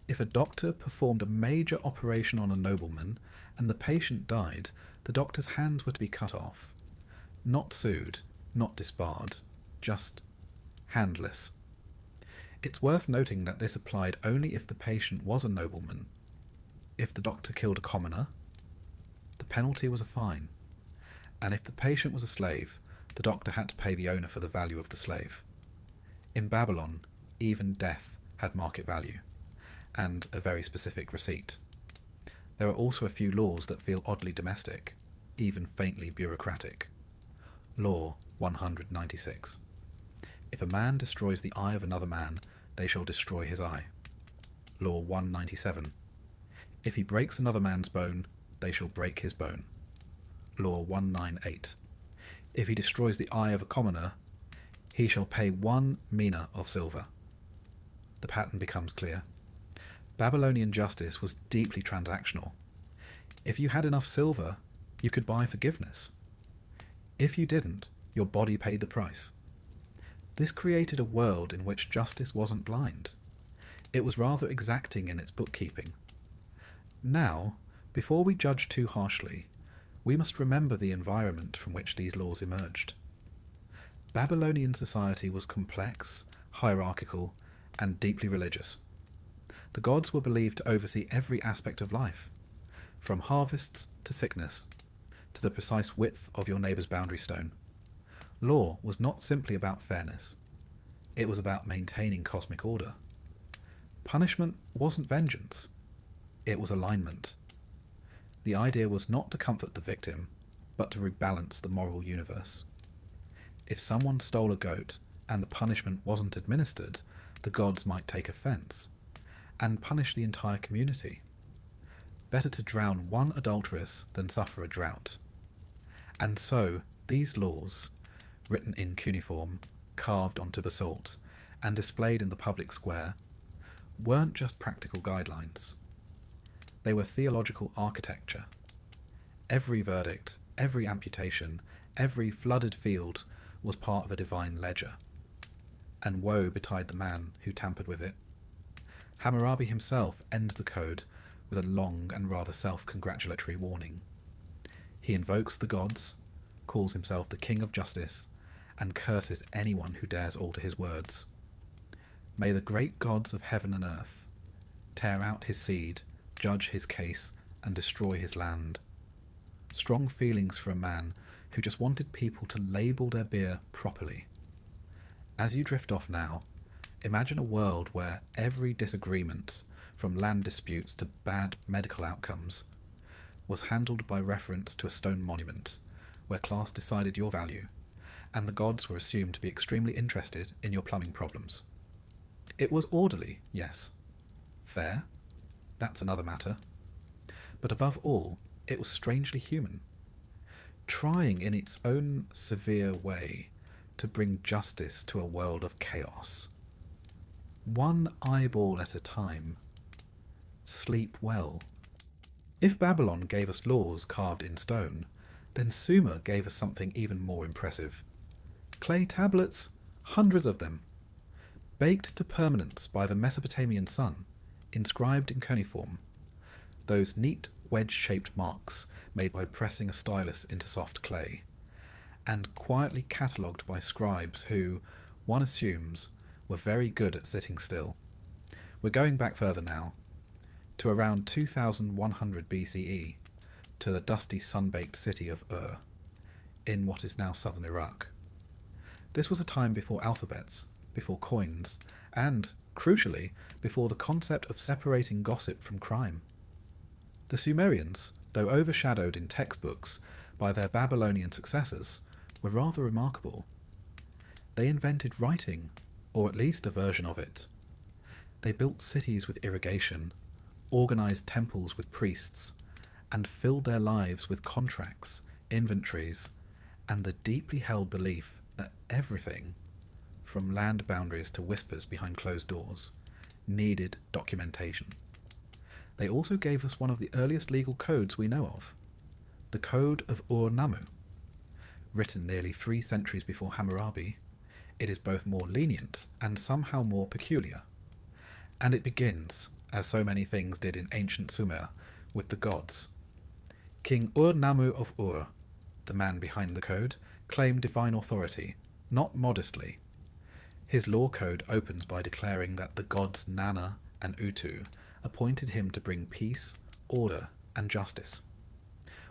If a doctor performed a major operation on a nobleman and the patient died, the doctor's hands were to be cut off. Not sued, not disbarred, just handless. It's worth noting that this applied only if the patient was a nobleman. If the doctor killed a commoner, the penalty was a fine. And if the patient was a slave, the doctor had to pay the owner for the value of the slave. In Babylon, even death had market value, and a very specific receipt. There are also a few laws that feel oddly domestic, even faintly bureaucratic. Law 196. If a man destroys the eye of another man, they shall destroy his eye. Law 197. If he breaks another man's bone, they shall break his bone. Law 198. If he destroys the eye of a commoner, he shall pay 1 mina of silver. The pattern becomes clear. Babylonian justice was deeply transactional. If you had enough silver, you could buy forgiveness. If you didn't, your body paid the price. This created a world in which justice wasn't blind. It was rather exacting in its bookkeeping. Now, before we judge too harshly, we must remember the environment from which these laws emerged. Babylonian society was complex, hierarchical, and deeply religious. The gods were believed to oversee every aspect of life, from harvests to sickness, to the precise width of your neighbour's boundary stone. Law was not simply about fairness. It was about maintaining cosmic order. Punishment wasn't vengeance. It was alignment. The idea was not to comfort the victim, but to rebalance the moral universe. If someone stole a goat and the punishment wasn't administered, the gods might take offence and punish the entire community. Better to drown one adulteress than suffer a drought. And so, these laws, written in cuneiform, carved onto basalt, and displayed in the public square, weren't just practical guidelines. They were theological architecture. Every verdict, every amputation, every flooded field was part of a divine ledger. And woe betide the man who tampered with it. Hammurabi himself ends the code with a long and rather self-congratulatory warning. He invokes the gods, calls himself the King of Justice, and curses anyone who dares alter his words. May the great gods of heaven and earth tear out his seed judge his case, and destroy his land. Strong feelings for a man who just wanted people to label their beer properly. As you drift off now, imagine a world where every disagreement, from land disputes to bad medical outcomes, was handled by reference to a stone monument, where class decided your value, and the gods were assumed to be extremely interested in your plumbing problems. It was orderly, yes. Fair? That's another matter. But above all, it was strangely human, trying in its own severe way to bring justice to a world of chaos. One eyeball at a time. Sleep well. If Babylon gave us laws carved in stone, then Sumer gave us something even more impressive. Clay tablets, hundreds of them, baked to permanence by the Mesopotamian sun, inscribed in cuneiform, those neat wedge-shaped marks made by pressing a stylus into soft clay, and quietly catalogued by scribes who, one assumes, were very good at sitting still. We're going back further now, to around 2100 BCE, to the dusty sun-baked city of Ur, in what is now southern Iraq. This was a time before alphabets, before coins, and, crucially, before the concept of separating gossip from crime. The Sumerians, though overshadowed in textbooks by their Babylonian successors, were rather remarkable. They invented writing, or at least a version of it. They built cities with irrigation, organised temples with priests, and filled their lives with contracts, inventories, and the deeply held belief that everything, from land boundaries to whispers behind closed doors, needed documentation. They also gave us one of the earliest legal codes we know of, the Code of Ur-Nammu. Written nearly 3 centuries before Hammurabi, it is both more lenient and somehow more peculiar. And it begins, as so many things did in ancient Sumer, with the gods. King Ur-Nammu of Ur, the man behind the code, claimed divine authority, not modestly. His law code opens by declaring that the gods Nana and Utu appointed him to bring peace, order, and justice.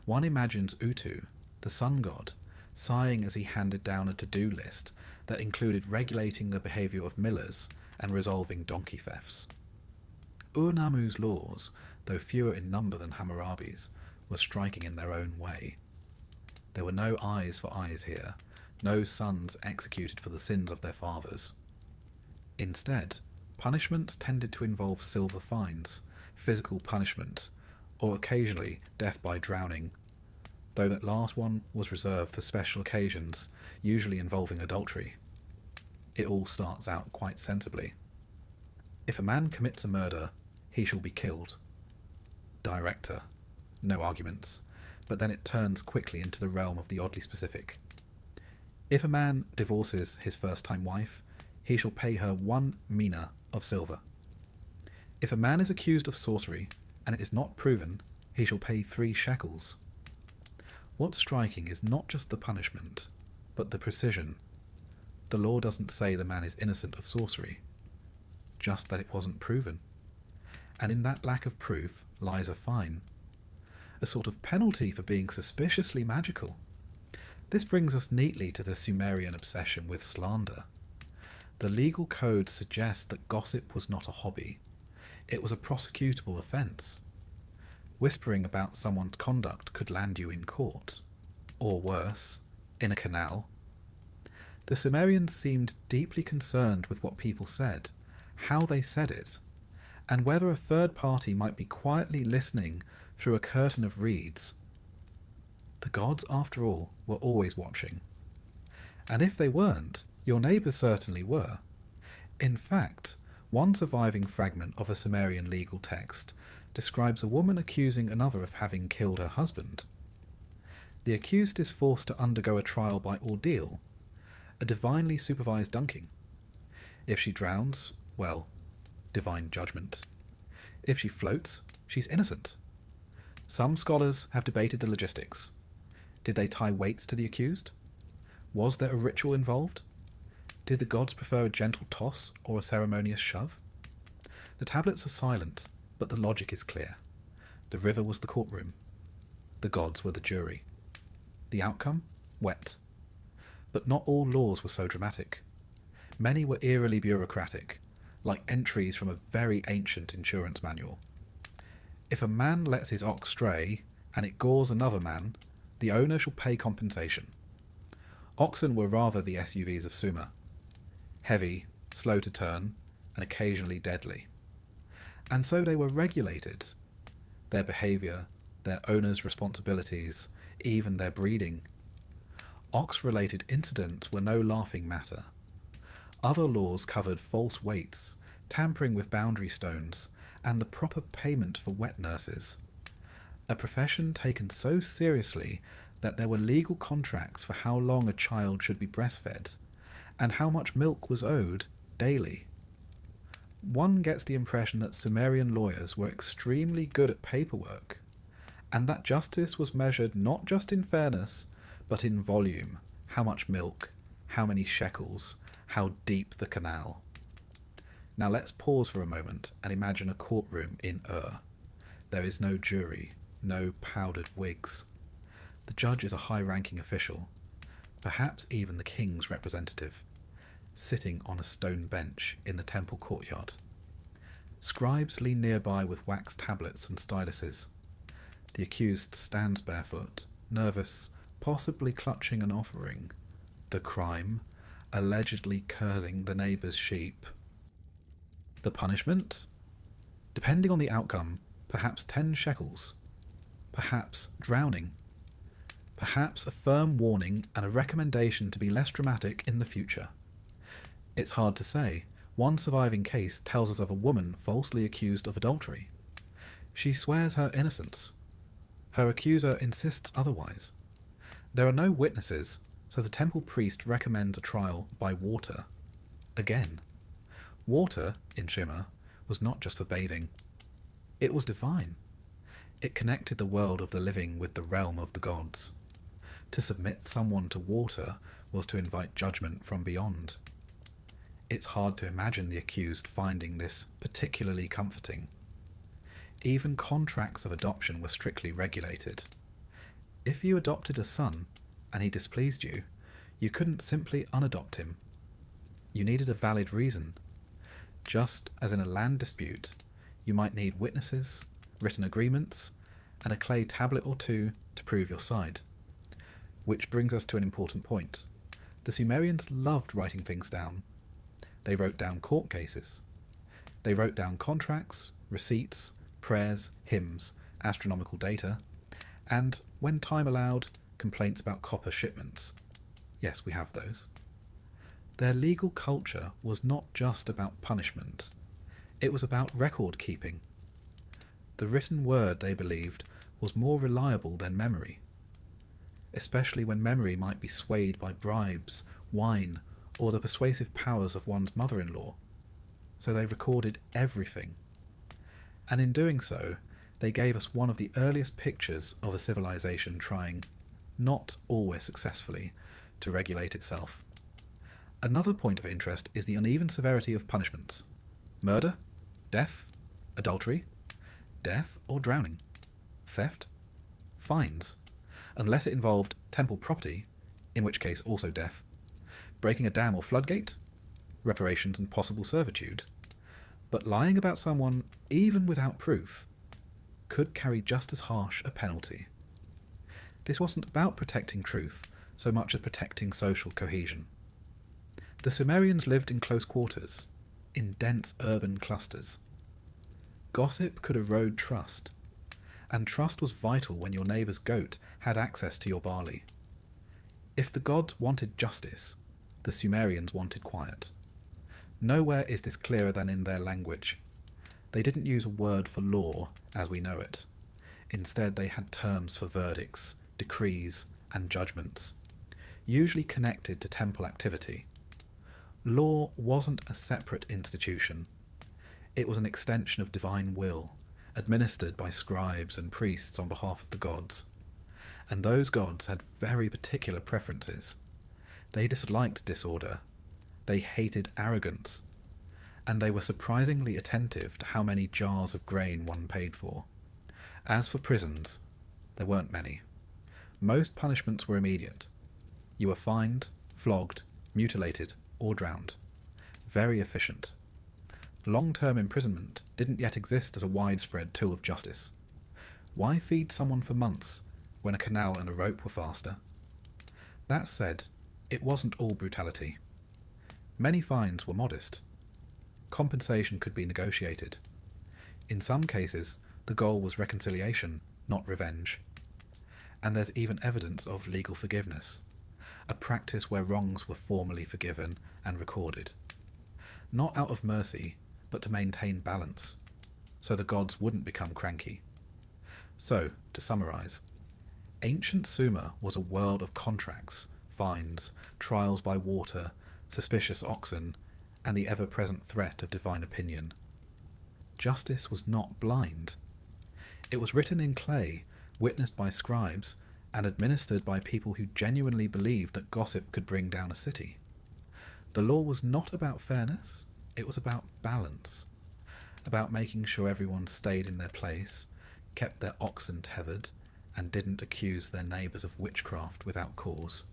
One imagines Utu, the sun god, sighing as he handed down a to-do list that included regulating the behaviour of millers and resolving donkey thefts. Ur-Nammu's laws, though fewer in number than Hammurabi's, were striking in their own way. There were no eyes for eyes here, no sons executed for the sins of their fathers. Instead, punishments tended to involve silver fines, physical punishment, or occasionally death by drowning, though that last one was reserved for special occasions, usually involving adultery. It all starts out quite sensibly. If a man commits a murder, he shall be killed. Director. No arguments, but then it turns quickly into the realm of the oddly specific. If a man divorces his first-time wife, he shall pay her 1 mina of silver. If a man is accused of sorcery, and it is not proven, he shall pay 3 shekels. What's striking is not just the punishment, but the precision. The law doesn't say the man is innocent of sorcery, just that it wasn't proven. And in that lack of proof lies a fine, a sort of penalty for being suspiciously magical. This brings us neatly to the Sumerian obsession with slander. The legal code suggests that gossip was not a hobby. It was a prosecutable offence. Whispering about someone's conduct could land you in court, or worse, in a canal. The Sumerians seemed deeply concerned with what people said, how they said it, and whether a third party might be quietly listening through a curtain of reeds. The gods, after all, were always watching. And if they weren't, your neighbours certainly were. In fact, one surviving fragment of a Sumerian legal text describes a woman accusing another of having killed her husband. The accused is forced to undergo a trial by ordeal, a divinely supervised dunking. If she drowns, well, divine judgment. If she floats, she's innocent. Some scholars have debated the logistics. Did they tie weights to the accused? Was there a ritual involved? Did the gods prefer a gentle toss or a ceremonious shove? The tablets are silent, but the logic is clear. The river was the courtroom. The gods were the jury. The outcome? Wet. But not all laws were so dramatic. Many were eerily bureaucratic, like entries from a very ancient insurance manual. If a man lets his ox stray, and it gores another man, the owner shall pay compensation. Oxen were rather the SUVs of Sumer. Heavy, slow to turn, and occasionally deadly. And so they were regulated. Their behaviour, their owners' responsibilities, even their breeding. Ox-related incidents were no laughing matter. Other laws covered false weights, tampering with boundary stones, and the proper payment for wet nurses. A profession taken so seriously that there were legal contracts for how long a child should be breastfed, and how much milk was owed daily. One gets the impression that Sumerian lawyers were extremely good at paperwork, and that justice was measured not just in fairness, but in volume. How much milk, how many shekels, how deep the canal. Now let's pause for a moment and imagine a courtroom in Ur. There is no jury, no powdered wigs. The judge is a high-ranking official, perhaps even the king's representative, sitting on a stone bench in the temple courtyard. Scribes lean nearby with wax tablets and styluses. The accused stands barefoot, nervous, possibly clutching an offering. The crime, allegedly cursing the neighbour's sheep. The punishment? Depending on the outcome, perhaps 10 shekels. Perhaps drowning. Perhaps a firm warning and a recommendation to be less dramatic in the future. It's hard to say. One surviving case tells us of a woman falsely accused of adultery. She swears her innocence. Her accuser insists otherwise. There are no witnesses, so the temple priest recommends a trial by water. Again. Water, in Shimmer, was not just for bathing. It was divine. It connected the world of the living with the realm of the gods. To submit someone to water was to invite judgment from beyond. It's hard to imagine the accused finding this particularly comforting. Even contracts of adoption were strictly regulated. If you adopted a son, and he displeased you, you couldn't simply unadopt him. You needed a valid reason. Just as in a land dispute, you might need witnesses, written agreements, and a clay tablet or two to prove your side. Which brings us to an important point. The Sumerians loved writing things down. They wrote down court cases. They wrote down contracts, receipts, prayers, hymns, astronomical data, and, when time allowed, complaints about copper shipments. Yes, we have those. Their legal culture was not just about punishment. It was about record keeping. The written word, they believed, was more reliable than memory, especially when memory might be swayed by bribes, wine, or the persuasive powers of one's mother-in-law. So they recorded everything. And in doing so, they gave us one of the earliest pictures of a civilization trying, not always successfully, to regulate itself. Another point of interest is the uneven severity of punishments. Murder, death, adultery, death or drowning, theft, fines, unless it involved temple property, in which case also death, breaking a dam or floodgate, reparations and possible servitude. But lying about someone, even without proof, could carry just as harsh a penalty. This wasn't about protecting truth so much as protecting social cohesion. The Sumerians lived in close quarters, in dense urban clusters. Gossip could erode trust, and trust was vital when your neighbour's goat had access to your barley. If the gods wanted justice, the Sumerians wanted quiet. Nowhere is this clearer than in their language. They didn't use a word for law as we know it. Instead, they had terms for verdicts, decrees, and judgments, usually connected to temple activity. Law wasn't a separate institution. It was an extension of divine will, administered by scribes and priests on behalf of the gods. And those gods had very particular preferences. They disliked disorder. They hated arrogance. And they were surprisingly attentive to how many jars of grain one paid for. As for prisons, there weren't many. Most punishments were immediate. You were fined, flogged, mutilated, or drowned. Very efficient. Long-term imprisonment didn't yet exist as a widespread tool of justice. Why feed someone for months when a canal and a rope were faster? That said, it wasn't all brutality. Many fines were modest. Compensation could be negotiated. In some cases, the goal was reconciliation, not revenge. And there's even evidence of legal forgiveness, a practice where wrongs were formally forgiven and recorded. Not out of mercy, but to maintain balance, so the gods wouldn't become cranky. So, to summarise, ancient Sumer was a world of contracts, fines, trials by water, suspicious oxen, and the ever-present threat of divine opinion. Justice was not blind. It was written in clay, witnessed by scribes, and administered by people who genuinely believed that gossip could bring down a city. The law was not about fairness, it was about balance, about making sure everyone stayed in their place, kept their oxen tethered, and didn't accuse their neighbours of witchcraft without cause.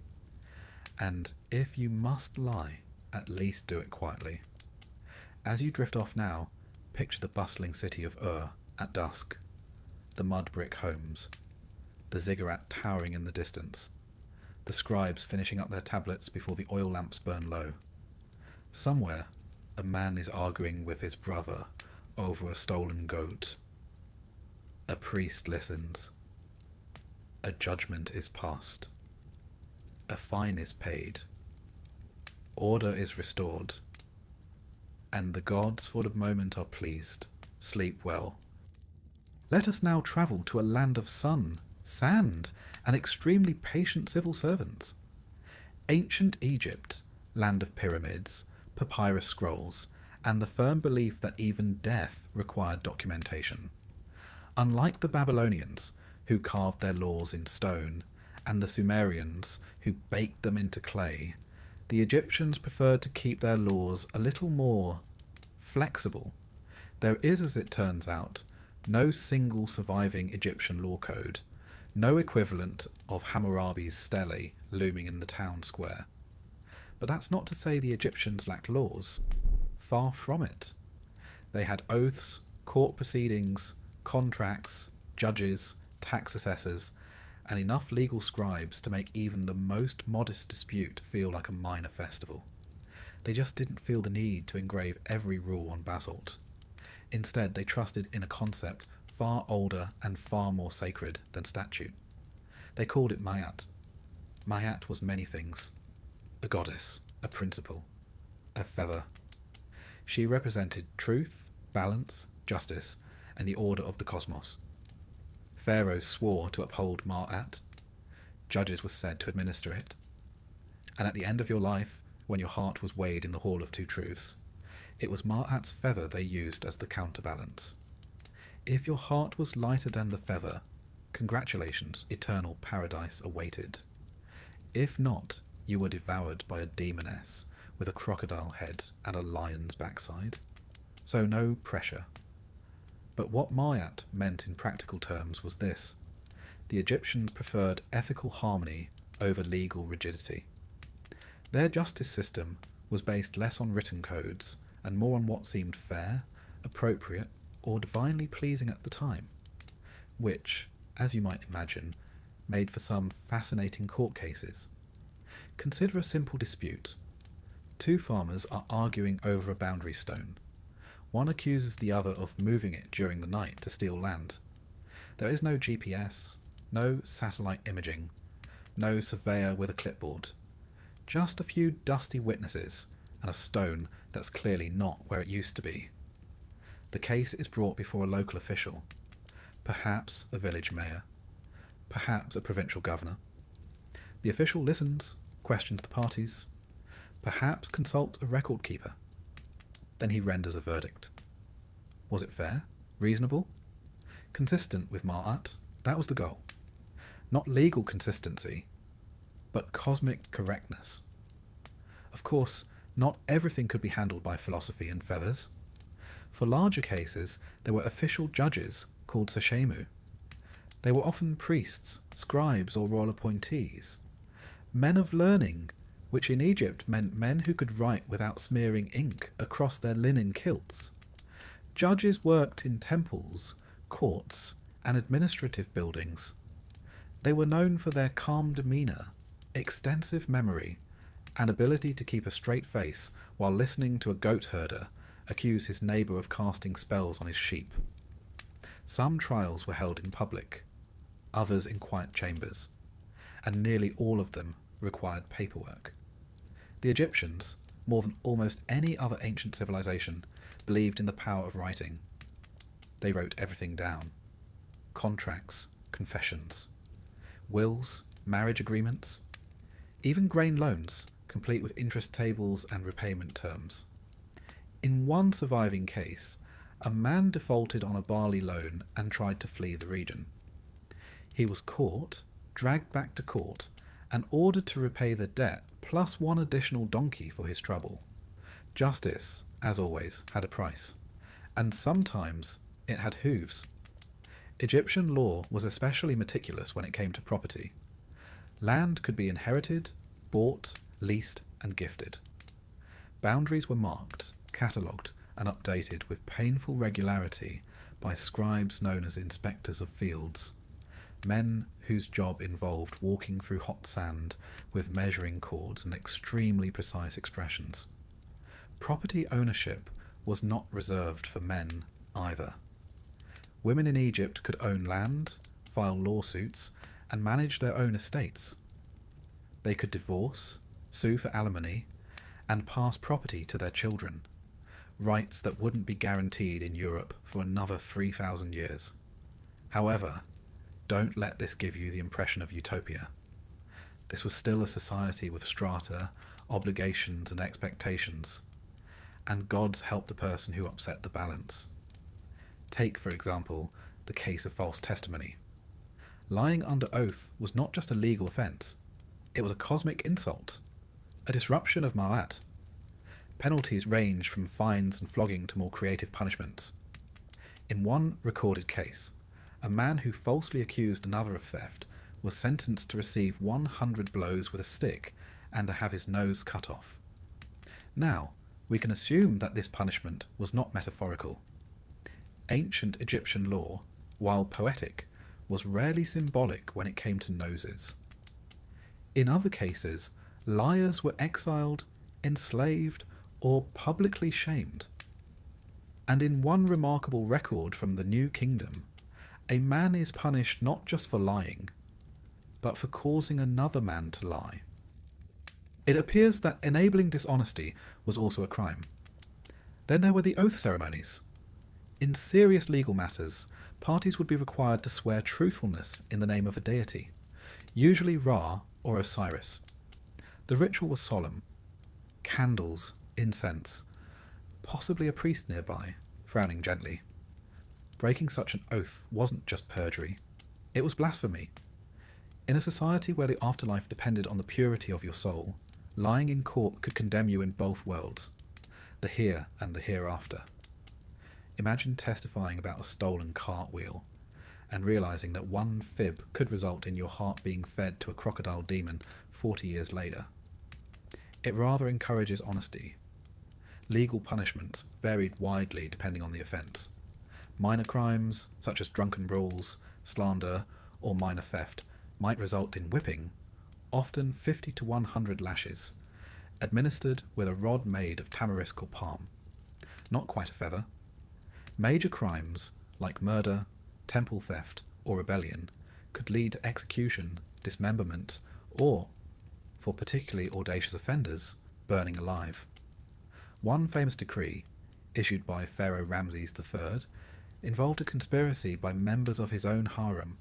And if you must lie, at least do it quietly. As you drift off now, picture the bustling city of at dusk, the mud brick homes, the ziggurat towering in the distance, the scribes finishing up their tablets before the oil lamps burn low. Somewhere, a man is arguing with his brother over a stolen goat. A priest listens. A judgment is passed. A fine is paid. Order is restored. And the gods for the moment are pleased. Sleep well. Let us now travel to a land of sun, sand, and extremely patient civil servants. Ancient Egypt, land of pyramids, papyrus scrolls, and the firm belief that even death required documentation. Unlike the Babylonians, who carved their laws in stone, and the Sumerians, who baked them into clay, the Egyptians preferred to keep their laws a little more flexible. There is, as it turns out, no single surviving Egyptian law code, no equivalent of Hammurabi's stele looming in the town square. But that's not to say the Egyptians lacked laws. Far from it. They had oaths, court proceedings, contracts, judges, tax assessors, and enough legal scribes to make even the most modest dispute feel like a minor festival. They just didn't feel the need to engrave every rule on basalt. Instead, they trusted in a concept far older and far more sacred than statute. They called it Mayat. Mayat was many things. A goddess, a principle, a feather. She represented truth, balance, justice, and the order of the cosmos. Pharaohs swore to uphold Ma'at. Judges were said to administer it. And at the end of your life, when your heart was weighed in the Hall of Two Truths, it was Ma'at's feather they used as the counterbalance. If your heart was lighter than the feather, congratulations, eternal paradise awaited. If not, you were devoured by a demoness with a crocodile head and a lion's backside. So no pressure. But what Ma'at meant in practical terms was this. The Egyptians preferred ethical harmony over legal rigidity. Their justice system was based less on written codes and more on what seemed fair, appropriate, or divinely pleasing at the time, which, as you might imagine, made for some fascinating court cases. Consider a simple dispute. Two farmers are arguing over a boundary stone. One accuses the other of moving it during the night to steal land. There is no GPS, no satellite imaging, no surveyor with a clipboard. Just a few dusty witnesses and a stone that's clearly not where it used to be. The case is brought before a local official, perhaps a village mayor, perhaps a provincial governor. The official listens, questions the parties, perhaps consults a record keeper. Then he renders a verdict. Was it fair? Reasonable? Consistent with Ma'at? That was the goal. Not legal consistency, but cosmic correctness. Of course, not everything could be handled by philosophy and feathers. For larger cases, there were official judges called Sashemu. They were often priests, scribes, or royal appointees. Men of learning, which in Egypt meant men who could write without smearing ink across their linen kilts. Judges worked in temples, courts, and administrative buildings. They were known for their calm demeanour, extensive memory, and ability to keep a straight face while listening to a goat herder accuse his neighbour of casting spells on his sheep. Some trials were held in public, others in quiet chambers, and nearly all of them required paperwork. The Egyptians, more than almost any other ancient civilization, believed in the power of writing. They wrote everything down. Contracts, confessions, wills, marriage agreements, even grain loans, complete with interest tables and repayment terms. In one surviving case, a man defaulted on a barley loan and tried to flee the region. He was caught, dragged back to court, and ordered to repay the debt plus one additional donkey for his trouble. Justice, as always, had a price, and sometimes it had hooves. Egyptian law was especially meticulous when it came to property. Land could be inherited, bought, leased, and gifted. Boundaries were marked, catalogued, and updated with painful regularity by scribes known as inspectors of fields, men whose job involved walking through hot sand with measuring cords and extremely precise expressions. Property ownership was not reserved for men either. Women in Egypt could own land, file lawsuits, and manage their own estates. They could divorce, sue for alimony, and pass property to their children, rights that wouldn't be guaranteed in Europe for another 3,000 years. However, don't let this give you the impression of utopia. This was still a society with strata, obligations, and expectations, and gods helped the person who upset the balance. Take, for example, the case of false testimony. Lying under oath was not just a legal offence, it was a cosmic insult, a disruption of Ma'at. Penalties range from fines and flogging to more creative punishments. In one recorded case, a man who falsely accused another of theft was sentenced to receive 100 blows with a stick and to have his nose cut off. Now, we can assume that this punishment was not metaphorical. Ancient Egyptian law, while poetic, was rarely symbolic when it came to noses. In other cases, liars were exiled, enslaved, or publicly shamed. And in one remarkable record from the New Kingdom, a man is punished not just for lying, but for causing another man to lie. It appears that enabling dishonesty was also a crime. Then there were the oath ceremonies. In serious legal matters, parties would be required to swear truthfulness in the name of a deity, usually Ra or Osiris. The ritual was solemn. Candles, incense, possibly a priest nearby, frowning gently. Breaking such an oath wasn't just perjury, it was blasphemy. In a society where the afterlife depended on the purity of your soul, lying in court could condemn you in both worlds, the here and the hereafter. Imagine testifying about a stolen cartwheel and realising that one fib could result in your heart being fed to a crocodile demon 40 years later. It rather encourages honesty. Legal punishments varied widely depending on the offence. Minor crimes, such as drunken brawls, slander, or minor theft, might result in whipping, often 50 to 100 lashes, administered with a rod made of tamarisk or palm. Not quite a feather. Major crimes, like murder, temple theft, or rebellion, could lead to execution, dismemberment, or, for particularly audacious offenders, burning alive. One famous decree, issued by Pharaoh Ramses III, involved a conspiracy by members of his own harem.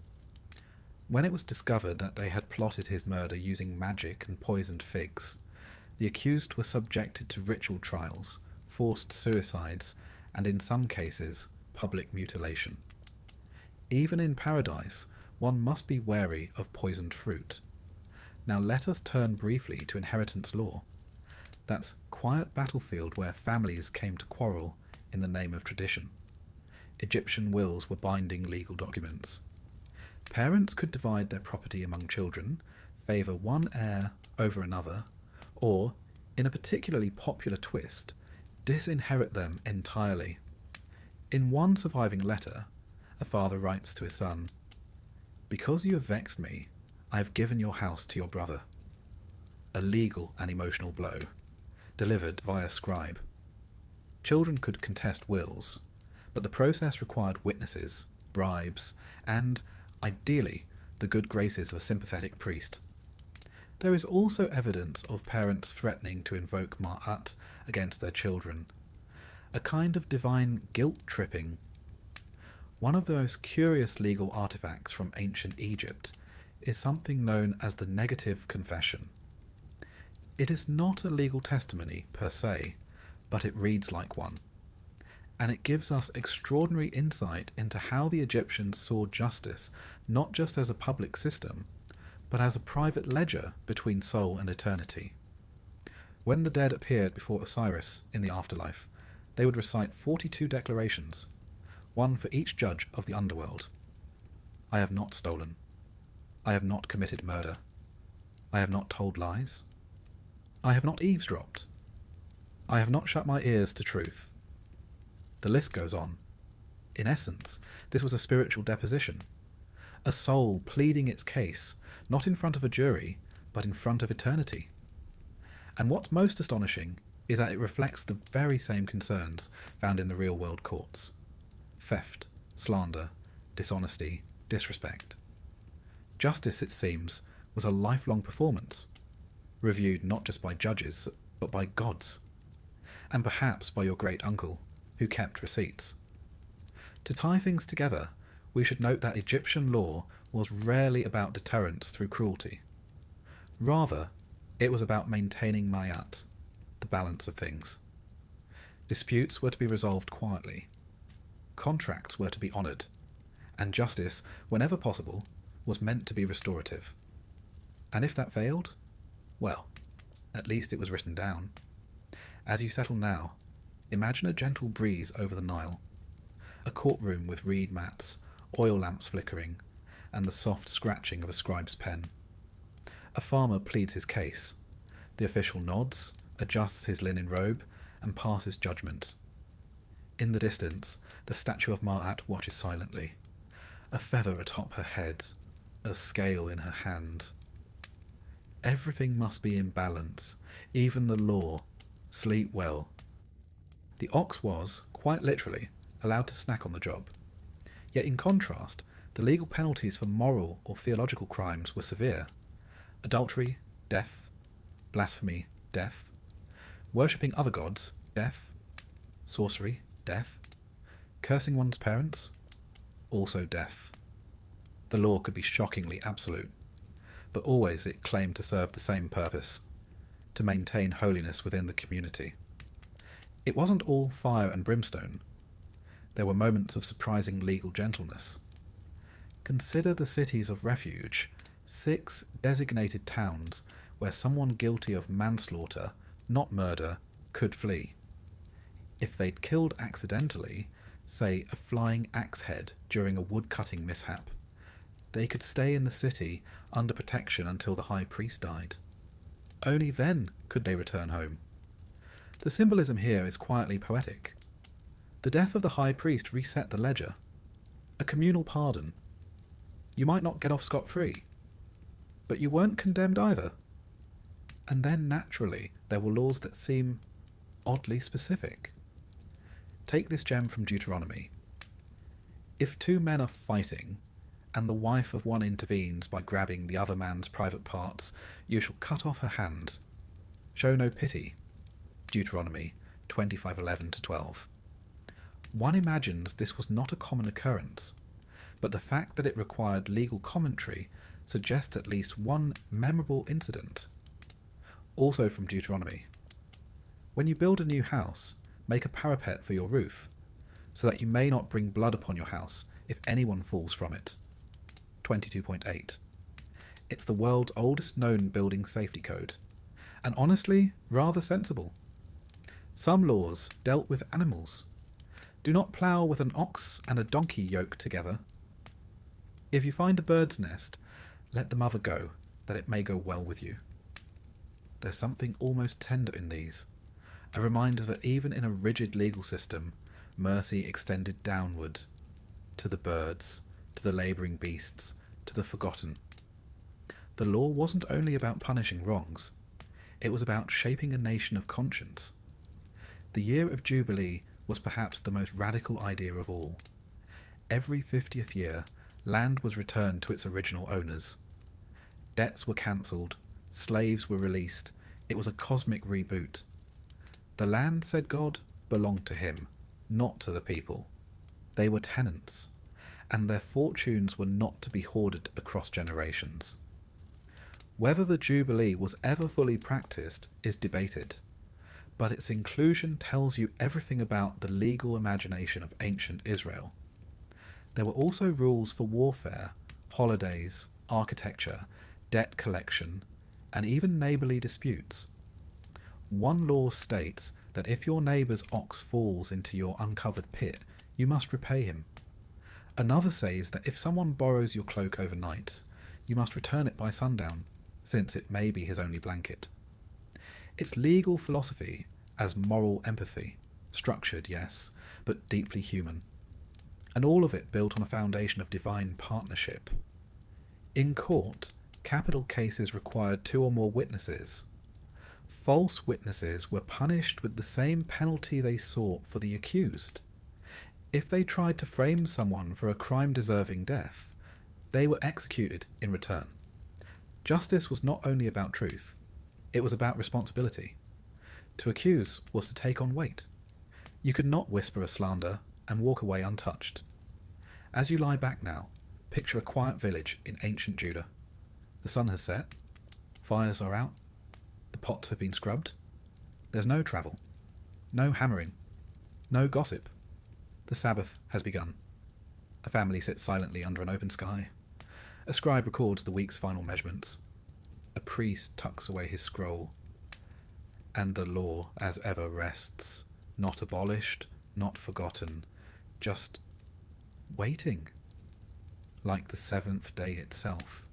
When it was discovered that they had plotted his murder using magic and poisoned figs, the accused were subjected to ritual trials, forced suicides, and in some cases, public mutilation. Even in paradise, one must be wary of poisoned fruit. Now let us turn briefly to inheritance law, that quiet battlefield where families came to quarrel in the name of tradition. Egyptian wills were binding legal documents. Parents could divide their property among children, favour one heir over another, or, in a particularly popular twist, disinherit them entirely. In one surviving letter, a father writes to his son, "Because you have vexed me, I have given your house to your brother." A legal and emotional blow, delivered via scribe. Children could contest wills, but the process required witnesses, bribes, and, ideally, the good graces of a sympathetic priest. There is also evidence of parents threatening to invoke ma'at against their children, a kind of divine guilt-tripping. One of the most curious legal artifacts from ancient Egypt is something known as the negative confession. It is not a legal testimony per se, but it reads like one, and it gives us extraordinary insight into how the Egyptians saw justice not just as a public system, but as a private ledger between soul and eternity. When the dead appeared before Osiris in the afterlife, they would recite 42 declarations, one for each judge of the underworld. I have not stolen. I have not committed murder. I have not told lies. I have not eavesdropped. I have not shut my ears to truth. The list goes on. In essence, this was a spiritual deposition, a soul pleading its case, not in front of a jury, but in front of eternity. And what's most astonishing is that it reflects the very same concerns found in the real-world courts. Theft, slander, dishonesty, disrespect. Justice, it seems, was a lifelong performance, reviewed not just by judges, but by gods, and perhaps by your great-uncle, who kept receipts. To tie things together, we should note that Egyptian law was rarely about deterrence through cruelty. Rather, it was about maintaining ma'at, the balance of things. Disputes were to be resolved quietly. Contracts were to be honoured, and justice, whenever possible, was meant to be restorative. And if that failed, well, at least it was written down. As you settle now, imagine a gentle breeze over the Nile, a courtroom with reed mats, oil lamps flickering, and the soft scratching of a scribe's pen. A farmer pleads his case. The official nods, adjusts his linen robe, and passes judgment. In the distance, the statue of Ma'at watches silently, a feather atop her head, a scale in her hand. Everything must be in balance, even the law. Sleep well. The ox was, quite literally, allowed to snack on the job. Yet in contrast, the legal penalties for moral or theological crimes were severe. Adultery, death. Blasphemy, death. Worshipping other gods, death. Sorcery, death. Cursing one's parents, also death. The law could be shockingly absolute, but always it claimed to serve the same purpose, to maintain holiness within the community. It wasn't all fire and brimstone. There were moments of surprising legal gentleness. Consider the cities of refuge, 6 designated towns where someone guilty of manslaughter, not murder, could flee. If they'd killed accidentally, say a flying axe head during a wood-cutting mishap, they could stay in the city under protection until the high priest died. Only then could they return home. The symbolism here is quietly poetic. The death of the high priest reset the ledger. A communal pardon. You might not get off scot-free, but you weren't condemned either. And then naturally there were laws that seem oddly specific. Take this gem from Deuteronomy. If 2 men are fighting, and the wife of one intervenes by grabbing the other man's private parts, you shall cut off her hand. Show no pity. Deuteronomy 25:11-12. One imagines this was not a common occurrence, but the fact that it required legal commentary suggests at least one memorable incident. Also from Deuteronomy. When you build a new house, make a parapet for your roof, so that you may not bring blood upon your house if anyone falls from it. 22.8. It's the world's oldest known building safety code, and honestly, rather sensible. Some laws dealt with animals. Do not plough with an ox and a donkey yoked together. If you find a bird's nest, let the mother go, that it may go well with you. There's something almost tender in these, a reminder that even in a rigid legal system, mercy extended downward to the birds, to the labouring beasts, to the forgotten. The law wasn't only about punishing wrongs, it was about shaping a nation of conscience. The year of Jubilee was perhaps the most radical idea of all. Every 50th year, land was returned to its original owners. Debts were cancelled, slaves were released. It was a cosmic reboot. The land, said God, belonged to him, not to the people. They were tenants, and their fortunes were not to be hoarded across generations. Whether the Jubilee was ever fully practiced is debated, but its inclusion tells you everything about the legal imagination of ancient Israel. There were also rules for warfare, holidays, architecture, debt collection, and even neighbourly disputes. One law states that if your neighbour's ox falls into your uncovered pit, you must repay him. Another says that if someone borrows your cloak overnight, you must return it by sundown, since it may be his only blanket. It's legal philosophy as moral empathy, structured, yes, but deeply human. And all of it built on a foundation of divine partnership. In court, capital cases required 2 or more witnesses. False witnesses were punished with the same penalty they sought for the accused. If they tried to frame someone for a crime deserving death, they were executed in return. Justice was not only about truth, it was about responsibility. To accuse was to take on weight. You could not whisper a slander and walk away untouched. As you lie back now, picture a quiet village in ancient Judah. The sun has set, fires are out, the pots have been scrubbed. There's no travel, no hammering, no gossip. The Sabbath has begun. A family sits silently under an open sky. A scribe records the week's final measurements. A priest tucks away his scroll. And the law, as ever, rests, not abolished, not forgotten, just waiting, like the 7th day itself.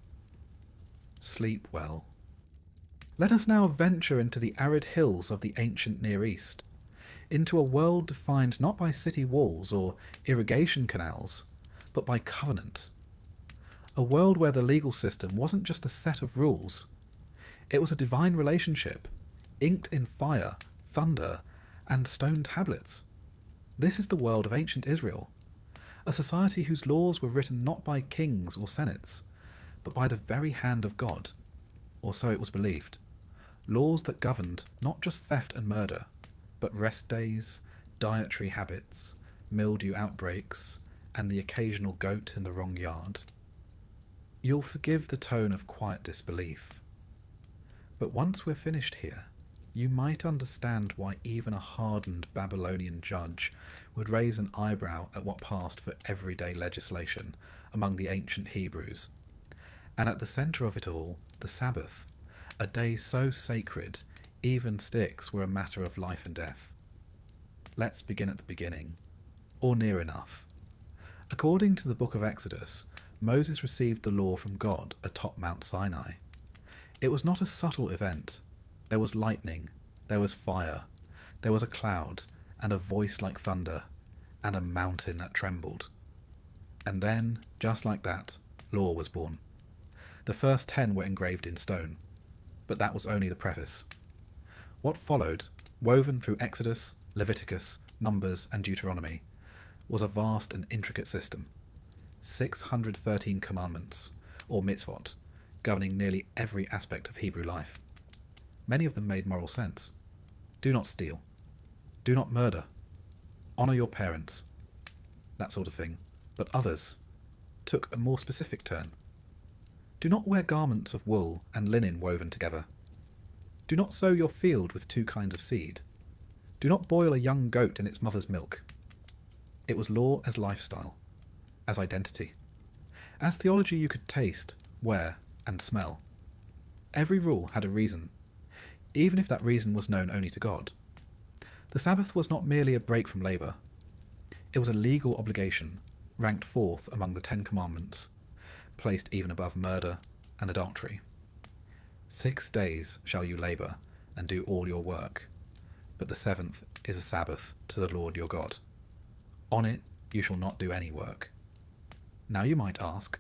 Sleep well. Let us now venture into the arid hills of the ancient Near East, into a world defined not by city walls or irrigation canals, but by covenant. A world where the legal system wasn't just a set of rules. It was a divine relationship, inked in fire, thunder, and stone tablets. This is the world of ancient Israel, a society whose laws were written not by kings or senates, but by the very hand of God, or so it was believed. Laws that governed not just theft and murder, but rest days, dietary habits, mildew outbreaks, and the occasional goat in the wrong yard. You'll forgive the tone of quiet disbelief. But once we're finished here, you might understand why even a hardened Babylonian judge would raise an eyebrow at what passed for everyday legislation among the ancient Hebrews. And at the centre of it all, the Sabbath, a day so sacred, even sticks were a matter of life and death. Let's begin at the beginning, or near enough. According to the book of Exodus, Moses received the law from God atop Mount Sinai. It was not a subtle event. There was lightning, there was fire, there was a cloud, and a voice like thunder, and a mountain that trembled. And then, just like that, law was born. The first 10 were engraved in stone, but that was only the preface. What followed, woven through Exodus, Leviticus, Numbers, and Deuteronomy, was a vast and intricate system. 613 commandments, or mitzvot, governing nearly every aspect of Hebrew life. Many of them made moral sense. Do not steal. Do not murder. Honour your parents. That sort of thing. But others took a more specific turn. Do not wear garments of wool and linen woven together. Do not sow your field with 2 kinds of seed. Do not boil a young goat in its mother's milk. It was law as lifestyle, as identity, as theology you could taste, wear, and smell. Every rule had a reason, even if that reason was known only to God. The Sabbath was not merely a break from labour. It was a legal obligation, ranked 4th among the 10 Commandments. placed even above murder and adultery. 6 days shall you labour and do all your work, but the 7th is a Sabbath to the Lord your God. On it you shall not do any work. Now you might ask,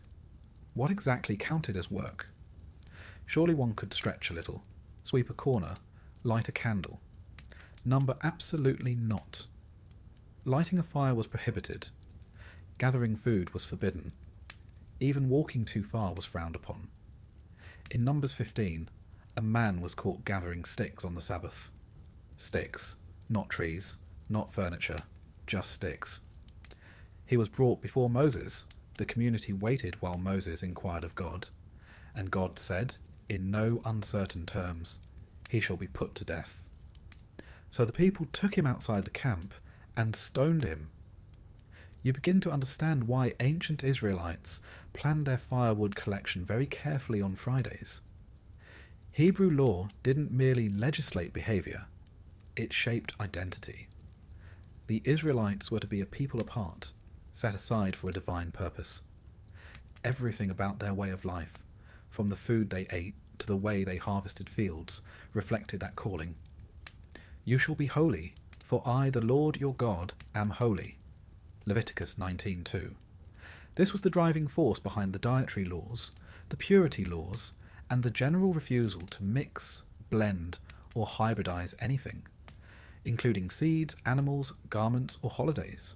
what exactly counted as work? Surely one could stretch a little, sweep a corner, light a candle. Number absolutely not. Lighting a fire was prohibited. Gathering food was forbidden. Even walking too far was frowned upon. In Numbers 15, a man was caught gathering sticks on the Sabbath. Sticks, not trees, not furniture, just sticks. He was brought before Moses. The community waited while Moses inquired of God, and God said, in no uncertain terms, he shall be put to death. So the people took him outside the camp and stoned him. You begin to understand why ancient Israelites planned their firewood collection very carefully on Fridays. Hebrew law didn't merely legislate behaviour, it shaped identity. The Israelites were to be a people apart, set aside for a divine purpose. Everything about their way of life, from the food they ate to the way they harvested fields, reflected that calling. You shall be holy, for I, the Lord your God, am holy. Leviticus 19:2. This was the driving force behind the dietary laws, the purity laws, and the general refusal to mix, blend, or hybridize anything, including seeds, animals, garments, or holidays.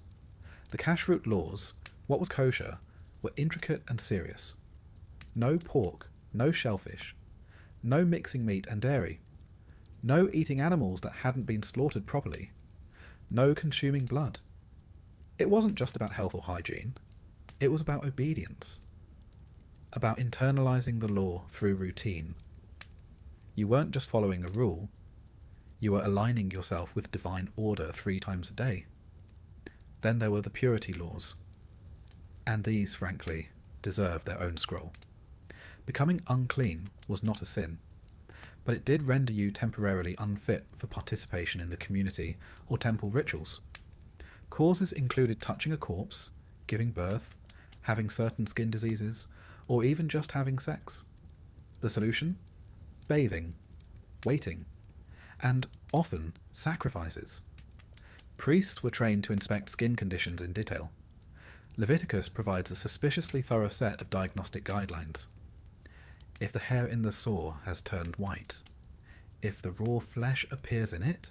The kashrut laws, what was kosher, were intricate and serious. No pork, no shellfish, no mixing meat and dairy, no eating animals that hadn't been slaughtered properly, no consuming blood. It wasn't just about health or hygiene, it was about obedience, about internalizing the law through routine. You weren't just following a rule, you were aligning yourself with divine order 3 times a day. Then there were the purity laws, and these, frankly, deserve their own scroll. Becoming unclean was not a sin, but it did render you temporarily unfit for participation in the community or temple rituals. Causes included touching a corpse, giving birth, having certain skin diseases, or even just having sex. The solution? Bathing, waiting, and often sacrifices. Priests were trained to inspect skin conditions in detail. Leviticus provides a suspiciously thorough set of diagnostic guidelines. If the hair in the sore has turned white, if the raw flesh appears in it,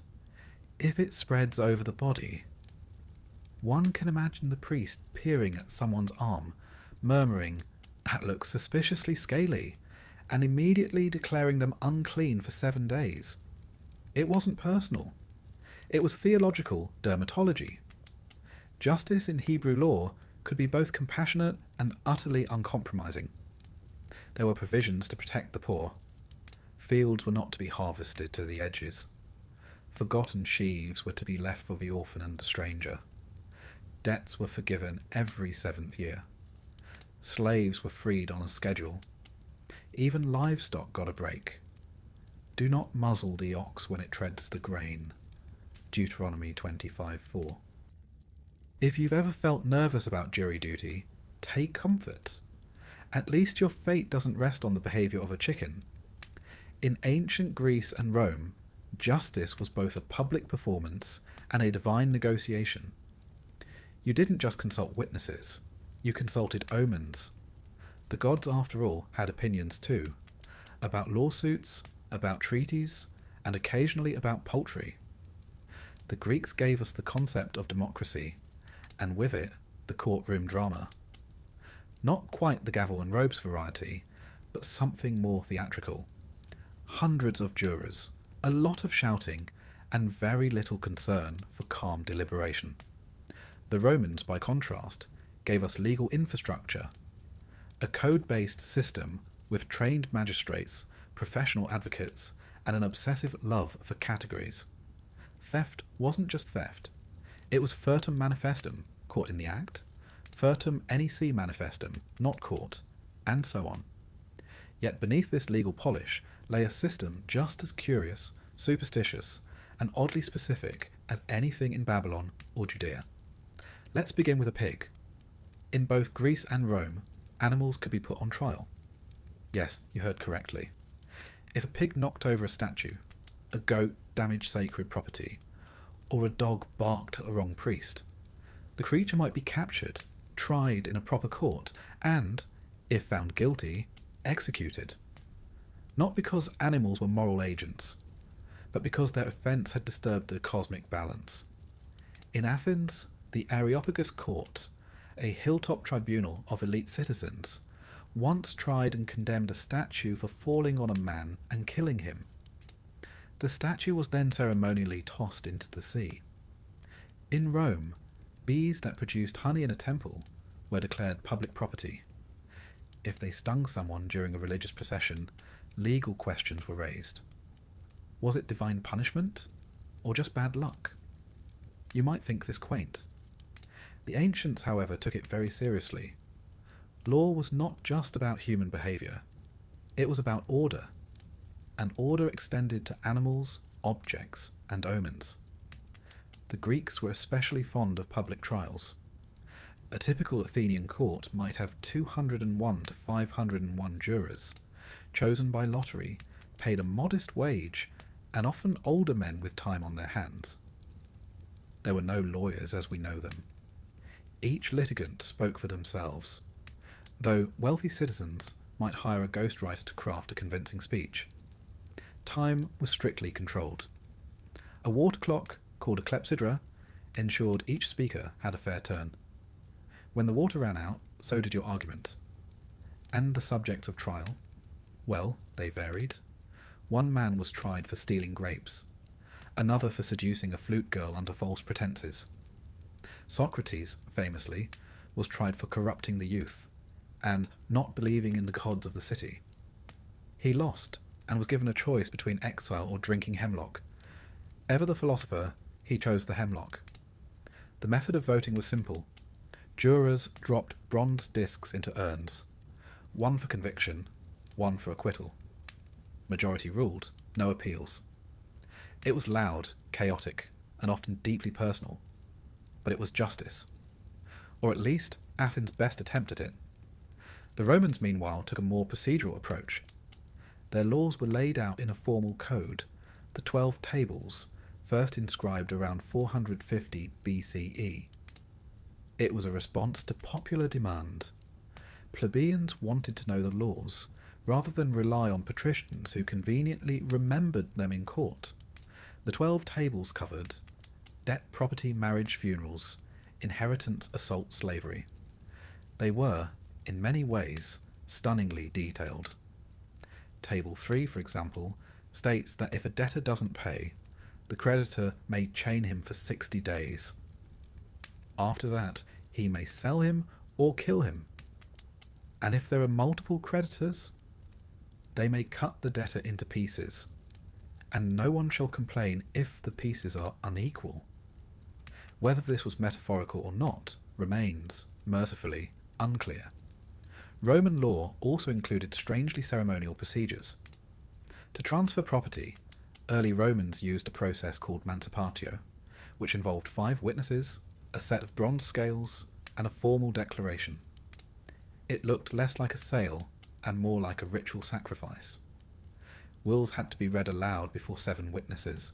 if it spreads over the body. One can imagine the priest peering at someone's arm, murmuring, "That looks suspiciously scaly," and immediately declaring them unclean for 7 days. It wasn't personal. It was theological dermatology. Justice in Hebrew law could be both compassionate and utterly uncompromising. There were provisions to protect the poor. Fields were not to be harvested to the edges. Forgotten sheaves were to be left for the orphan and the stranger. Debts were forgiven every 7th year. Slaves were freed on a schedule. Even livestock got a break. Do not muzzle the ox when it treads the grain. Deuteronomy 25:4. If you've ever felt nervous about jury duty, take comfort. At least your fate doesn't rest on the behaviour of a chicken. In ancient Greece and Rome, justice was both a public performance and a divine negotiation. You didn't just consult witnesses, you consulted omens. The gods, after all, had opinions too, about lawsuits, about treaties, and occasionally about poultry. The Greeks gave us the concept of democracy, and with it, the courtroom drama. Not quite the gavel and robes variety, but something more theatrical. Hundreds of jurors, a lot of shouting, and very little concern for calm deliberation. The Romans, by contrast, gave us legal infrastructure, a code-based system with trained magistrates, professional advocates, and an obsessive love for categories. Theft wasn't just theft. It was furtum manifestum, caught in the act, furtum nec manifestum, not caught, and so on. Yet beneath this legal polish lay a system just as curious, superstitious, and oddly specific as anything in Babylon or Judea. Let's begin with a pig. In both Greece and Rome, animals could be put on trial. Yes, you heard correctly. If a pig knocked over a statue, a goat damaged sacred property, or a dog barked at the wrong priest, the creature might be captured, tried in a proper court, and, if found guilty, executed. Not because animals were moral agents, but because their offence had disturbed the cosmic balance. In Athens, the Areopagus court, a hilltop tribunal of elite citizens, once tried and condemned a statue for falling on a man and killing him. The statue was then ceremonially tossed into the sea. In Rome, bees that produced honey in a temple were declared public property. If they stung someone during a religious procession, legal questions were raised. Was it divine punishment, or just bad luck? You might think this quaint. The ancients, however, took it very seriously. Law was not just about human behaviour, it was about order, and order extended to animals, objects, and omens. The Greeks were especially fond of public trials. A typical Athenian court might have 201 to 501 jurors, chosen by lottery, paid a modest wage, and often older men with time on their hands. There were no lawyers as we know them. Each litigant spoke for themselves, though wealthy citizens might hire a ghostwriter to craft a convincing speech. Time was strictly controlled. A water clock, called a clepsydra, ensured each speaker had a fair turn. When the water ran out, so did your argument. And the subjects of trial? Well, they varied. One man was tried for stealing grapes, another for seducing a flute girl under false pretences. Socrates, famously, was tried for corrupting the youth, and not believing in the gods of the city. He lost, and was given a choice between exile or drinking hemlock. Ever the philosopher, he chose the hemlock. The method of voting was simple. Jurors dropped bronze discs into urns, one for conviction, one for acquittal. Majority ruled, no appeals. It was loud, chaotic, and often deeply personal, but it was justice. Or at least, Athens' best attempt at it. The Romans, meanwhile, took a more procedural approach. Their laws were laid out in a formal code, the 12 Tables, first inscribed around 450 BCE. It was a response to popular demand. Plebeians wanted to know the laws, rather than rely on patricians who conveniently remembered them in court. The 12 Tables covered debt, property, marriage, funerals, inheritance, assault, slavery. They were, in many ways, stunningly detailed. Table 3, for example, states that if a debtor doesn't pay, the creditor may chain him for 60 days. After that, he may sell him or kill him. And if there are multiple creditors, they may cut the debtor into pieces, and no one shall complain if the pieces are unequal. Whether this was metaphorical or not remains, mercifully, unclear. Roman law also included strangely ceremonial procedures. To transfer property, early Romans used a process called mancipatio, which involved 5 witnesses, a set of bronze scales, and a formal declaration. It looked less like a sale and more like a ritual sacrifice. Wills had to be read aloud before 7 witnesses.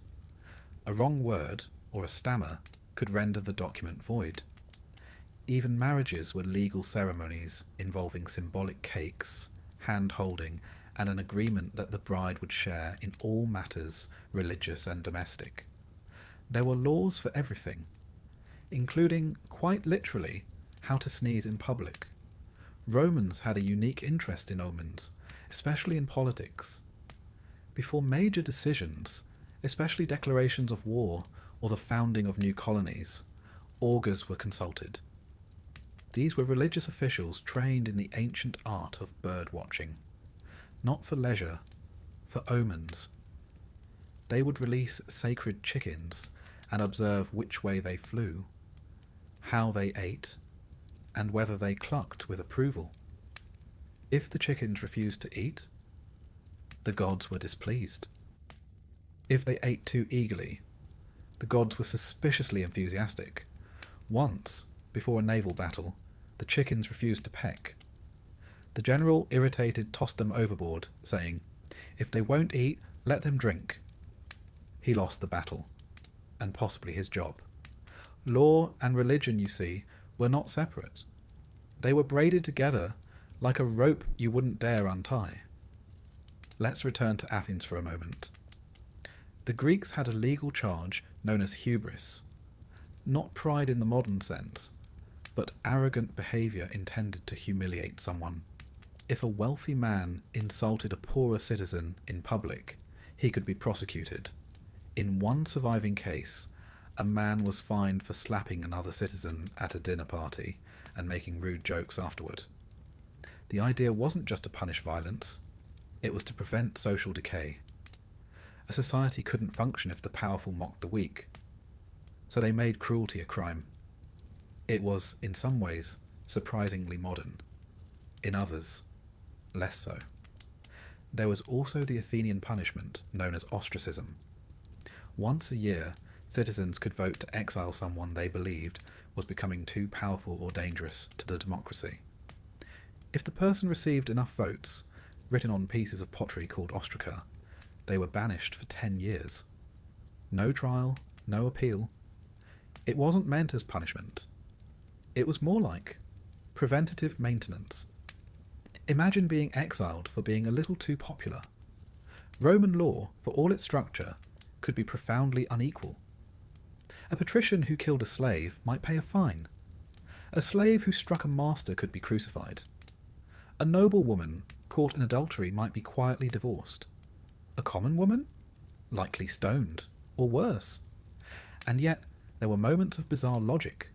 A wrong word, or a stammer, could render the document void. Even marriages were legal ceremonies involving symbolic cakes, hand-holding, and an agreement that the bride would share in all matters religious and domestic. There were laws for everything, including, quite literally, how to sneeze in public. Romans had a unique interest in omens, especially in politics. Before major decisions, especially declarations of war or the founding of new colonies, augurs were consulted. These were religious officials trained in the ancient art of bird watching, not for leisure, for omens. They would release sacred chickens and observe which way they flew, how they ate, and whether they clucked with approval. If the chickens refused to eat, the gods were displeased. If they ate too eagerly, the gods were suspiciously enthusiastic. Once, before a naval battle, the chickens refused to peck. The general, irritated, tossed them overboard, saying, "If they won't eat, let them drink." He lost the battle, and possibly his job. Law and religion, you see, were not separate. They were braided together like a rope you wouldn't dare untie. Let's return to Athens for a moment. The Greeks had a legal charge known as hubris, not pride in the modern sense, but arrogant behaviour intended to humiliate someone. If a wealthy man insulted a poorer citizen in public, he could be prosecuted. In one surviving case, a man was fined for slapping another citizen at a dinner party and making rude jokes afterward. The idea wasn't just to punish violence, it was to prevent social decay. A society couldn't function if the powerful mocked the weak, so they made cruelty a crime. It was, in some ways, surprisingly modern. In others, less so. There was also the Athenian punishment known as ostracism. Once a year, citizens could vote to exile someone they believed was becoming too powerful or dangerous to the democracy. If the person received enough votes, written on pieces of pottery called ostraca, they were banished for 10 years. No trial, no appeal. It wasn't meant as punishment. It was more like preventative maintenance. Imagine being exiled for being a little too popular. Roman law, for all its structure, could be profoundly unequal. A patrician who killed a slave might pay a fine. A slave who struck a master could be crucified. A noble woman caught in adultery might be quietly divorced. A common woman? Likely stoned, or worse. And yet, there were moments of bizarre logic.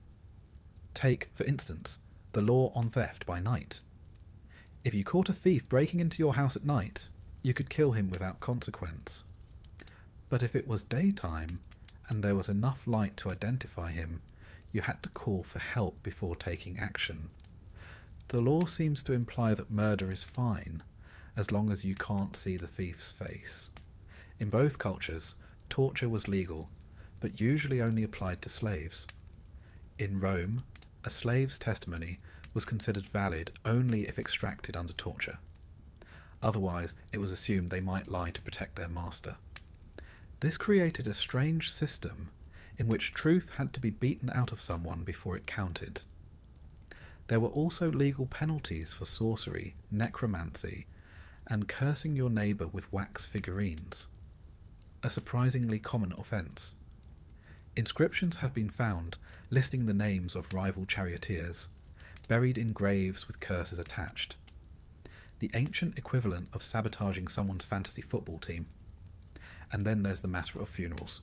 Take, for instance, the law on theft by night. If you caught a thief breaking into your house at night, you could kill him without consequence. But if it was daytime, and there was enough light to identify him, you had to call for help before taking action. The law seems to imply that murder is fine, as long as you can't see the thief's face. In both cultures, torture was legal, but usually only applied to slaves. In Rome, a slave's testimony was considered valid only if extracted under torture. Otherwise, it was assumed they might lie to protect their master. This created a strange system in which truth had to be beaten out of someone before it counted. There were also legal penalties for sorcery, necromancy, and cursing your neighbour with wax figurines, a surprisingly common offence. Inscriptions have been found listing the names of rival charioteers, buried in graves with curses attached. The ancient equivalent of sabotaging someone's fantasy football team. And then there's the matter of funerals.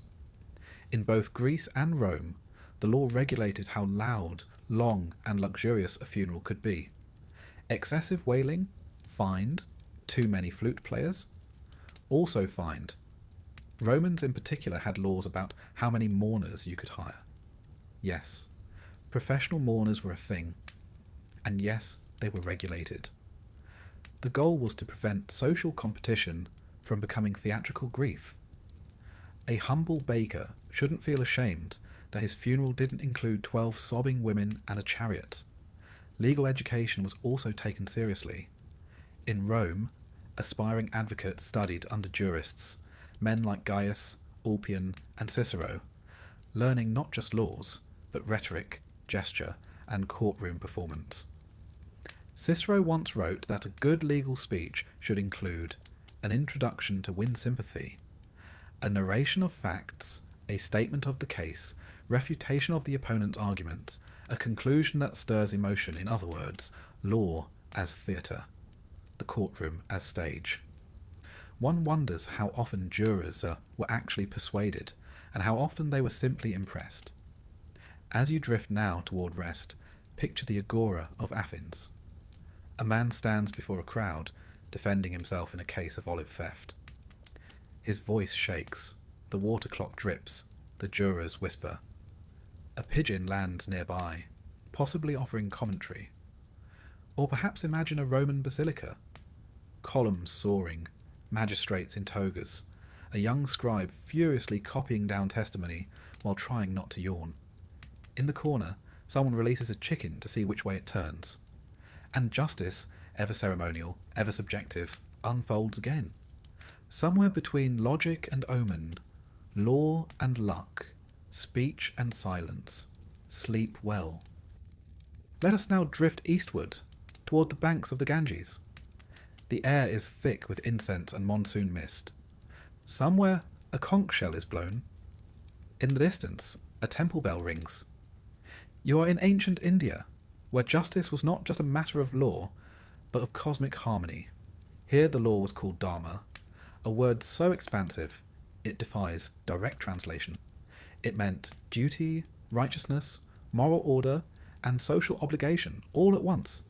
In both Greece and Rome, the law regulated how loud, long, and luxurious a funeral could be. Excessive wailing, fined. Too many flute players, also fined. Romans in particular had laws about how many mourners you could hire. Yes, professional mourners were a thing, and yes, they were regulated. The goal was to prevent social competition from becoming theatrical grief. A humble baker shouldn't feel ashamed that his funeral didn't include 12 sobbing women and a chariot. Legal education was also taken seriously. In Rome, aspiring advocates studied under jurists, men like Gaius, Ulpian, and Cicero, learning not just laws, but rhetoric, gesture, and courtroom performance. Cicero once wrote that a good legal speech should include an introduction to win sympathy, a narration of facts, a statement of the case, refutation of the opponent's argument, a conclusion that stirs emotion, in other words, law as theatre, the courtroom as stage. One wonders how often jurors were actually persuaded, and how often they were simply impressed. As you drift now toward rest, picture the agora of Athens. A man stands before a crowd, defending himself in a case of olive theft. His voice shakes, the water clock drips, the jurors whisper. A pigeon lands nearby, possibly offering commentary. Or perhaps imagine a Roman basilica. Columns soaring, magistrates in togas, a young scribe furiously copying down testimony while trying not to yawn. In the corner, someone releases a chicken to see which way it turns. And justice ever ceremonial, ever subjective, unfolds again. Somewhere between logic and omen, law and luck, speech and silence, sleep well. Let us now drift eastward, toward the banks of the Ganges. The air is thick with incense and monsoon mist. Somewhere a conch shell is blown. In the distance, a temple bell rings. You are in ancient India, where justice was not just a matter of law, but of cosmic harmony. Here the law was called Dharma, a word so expansive it defies direct translation. It meant duty, righteousness, moral order, and social obligation all at once.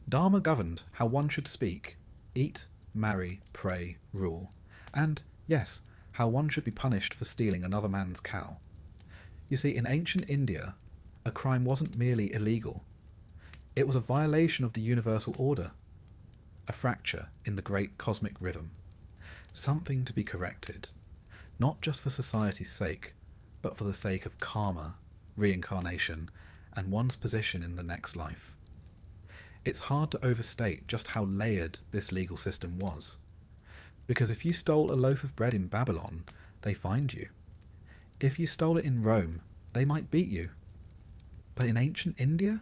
Dharma governed how one should speak, eat, marry, pray, rule, and, yes, how one should be punished for stealing another man's cow. You see, in ancient India, a crime wasn't merely illegal. It was a violation of the universal order, a fracture in the great cosmic rhythm, something to be corrected, not just for society's sake, but for the sake of karma, reincarnation, and one's position in the next life. It's hard to overstate just how layered this legal system was, because if you stole a loaf of bread in Babylon, they fined you. If you stole it in Rome, they might beat you. But in ancient India,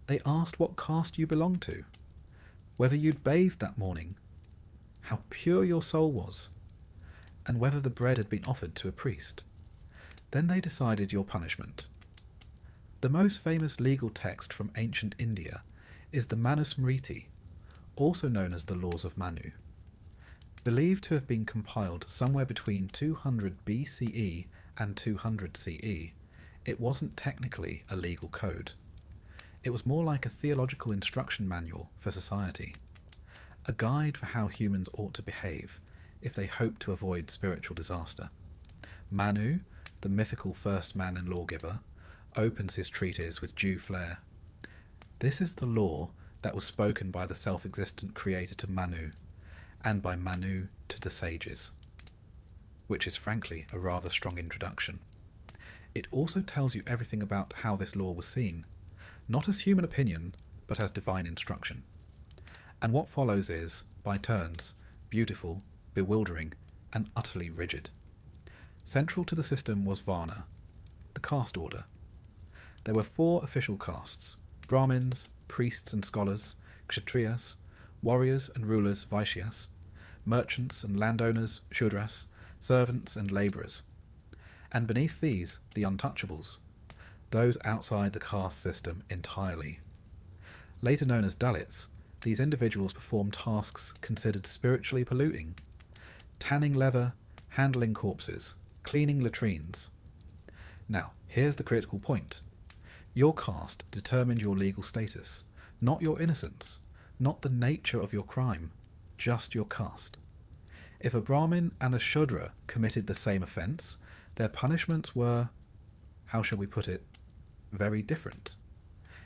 they asked what caste you belonged to, whether you'd bathed that morning, how pure your soul was, and whether the bread had been offered to a priest. Then they decided your punishment. The most famous legal text from ancient India is the Manusmriti, also known as the Laws of Manu. Believed to have been compiled somewhere between 200 BCE and 200 CE, it wasn't technically a legal code. It was more like a theological instruction manual for society, a guide for how humans ought to behave if they hope to avoid spiritual disaster. Manu, the mythical first man and lawgiver, opens his treatise with due flair. This is the law that was spoken by the self-existent creator to Manu, and by Manu to the sages, which is frankly a rather strong introduction. It also tells you everything about how this law was seen, not as human opinion, but as divine instruction. And what follows is, by turns, beautiful, bewildering, and utterly rigid. Central to the system was Varna, the caste order. There were 4 official castes: Brahmins, priests and scholars, Kshatriyas, warriors and rulers, Vaishyas, merchants and landowners, Shudras, servants and labourers. And beneath these, the untouchables, those outside the caste system entirely. Later known as Dalits, these individuals performed tasks considered spiritually polluting: tanning leather, handling corpses, cleaning latrines. Now, here's the critical point. Your caste determined your legal status, not your innocence, not the nature of your crime, just your caste. If a Brahmin and a Shudra committed the same offence, their punishments were, how shall we put it, very different.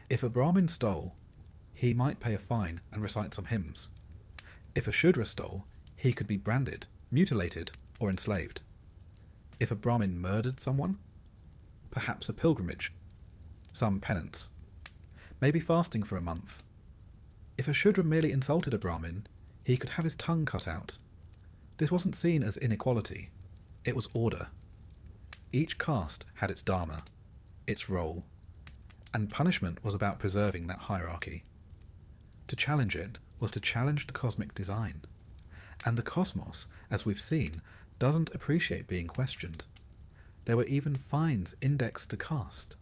If a Brahmin stole, he might pay a fine and recite some hymns. If a Shudra stole, he could be branded, mutilated, or enslaved. If a Brahmin murdered someone, perhaps a pilgrimage, some penance, maybe fasting for a month. If a Shudra merely insulted a Brahmin, he could have his tongue cut out. This wasn't seen as inequality, it was order. Each caste had its dharma, its role, and punishment was about preserving that hierarchy. To challenge it was to challenge the cosmic design, and the cosmos, as we've seen, doesn't appreciate being questioned. There were even fines indexed to caste.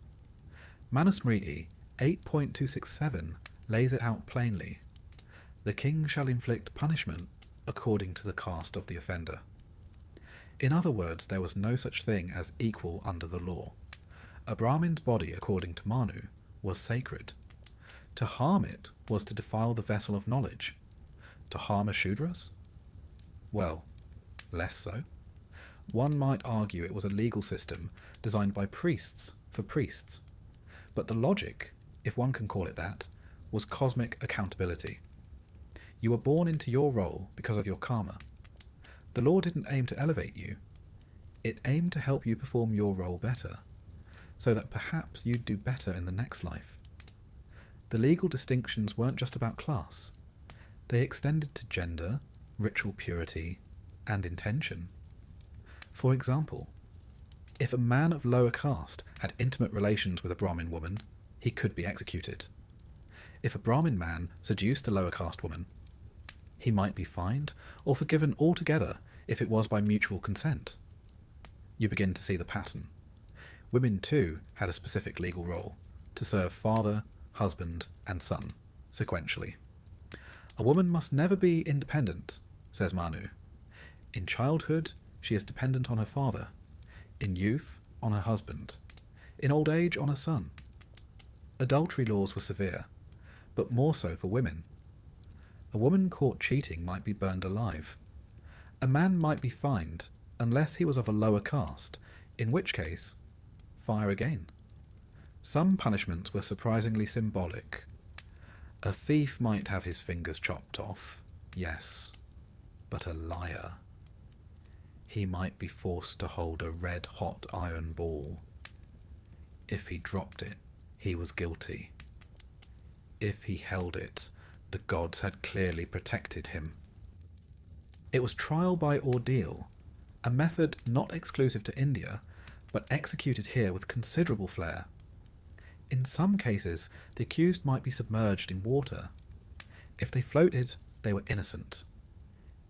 Manusmriti 8.267 lays it out plainly. The king shall inflict punishment according to the caste of the offender. In other words, there was no such thing as equal under the law. A Brahmin's body, according to Manu, was sacred. To harm it was to defile the vessel of knowledge. To harm a Shudras? Well, less so. One might argue it was a legal system designed by priests for priests. But the logic, if one can call it that, was cosmic accountability. You were born into your role because of your karma. The law didn't aim to elevate you. It aimed to help you perform your role better, so that perhaps you'd do better in the next life. The legal distinctions weren't just about class. They extended to gender, ritual purity, and intention. For example, if a man of lower caste had intimate relations with a Brahmin woman, he could be executed. If a Brahmin man seduced a lower caste woman, he might be fined or forgiven altogether if it was by mutual consent. You begin to see the pattern. Women too had a specific legal role, to serve father, husband, and son, sequentially. A woman must never be independent, says Manu. In childhood, she is dependent on her father. In youth, on her husband. In old age, on her son. Adultery laws were severe, but more so for women. A woman caught cheating might be burned alive. A man might be fined, unless he was of a lower caste, in which case, fire again. Some punishments were surprisingly symbolic. A thief might have his fingers chopped off, yes, but a liar. He might be forced to hold a red-hot iron ball. If he dropped it, he was guilty. If he held it, the gods had clearly protected him. It was trial by ordeal, a method not exclusive to India, but executed here with considerable flair. In some cases, the accused might be submerged in water. If they floated, they were innocent.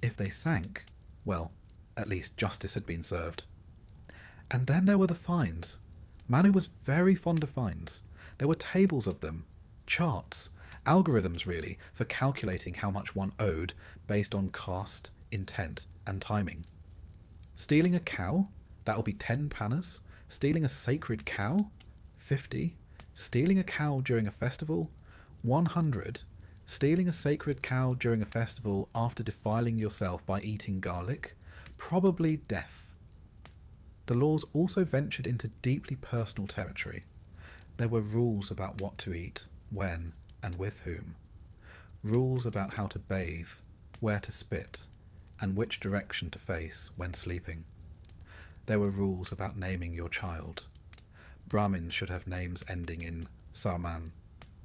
If they sank, well, at least justice had been served. And then there were the fines. Manu was very fond of fines. There were tables of them, charts, algorithms really, for calculating how much one owed based on caste, intent, and timing. Stealing a cow? That'll be 10 panas. Stealing a sacred cow? 50. Stealing a cow during a festival? 100. Stealing a sacred cow during a festival after defiling yourself by eating garlic? Probably death. The laws also ventured into deeply personal territory. There were rules about what to eat, when, and with whom. Rules about how to bathe, where to spit, and which direction to face when sleeping. There were rules about naming your child. Brahmins should have names ending in Sarman,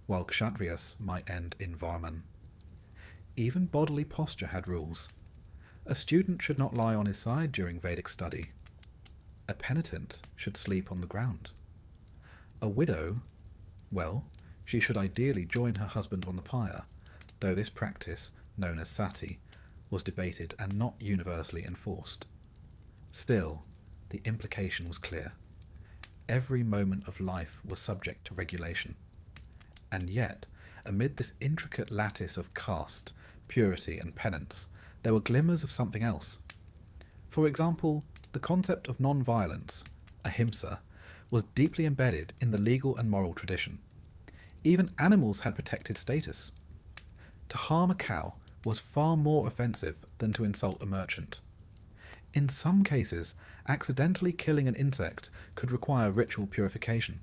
while Kshatriyas might end in Varman. Even bodily posture had rules. A student should not lie on his side during Vedic study. A penitent should sleep on the ground. A widow, well, she should ideally join her husband on the pyre, though this practice, known as sati, was debated and not universally enforced. Still, the implication was clear. Every moment of life was subject to regulation. And yet, amid this intricate lattice of caste, purity, and penance, there were glimmers of something else. For example, the concept of non-violence, ahimsa, was deeply embedded in the legal and moral tradition. Even animals had protected status. To harm a cow was far more offensive than to insult a merchant. In some cases, accidentally killing an insect could require ritual purification.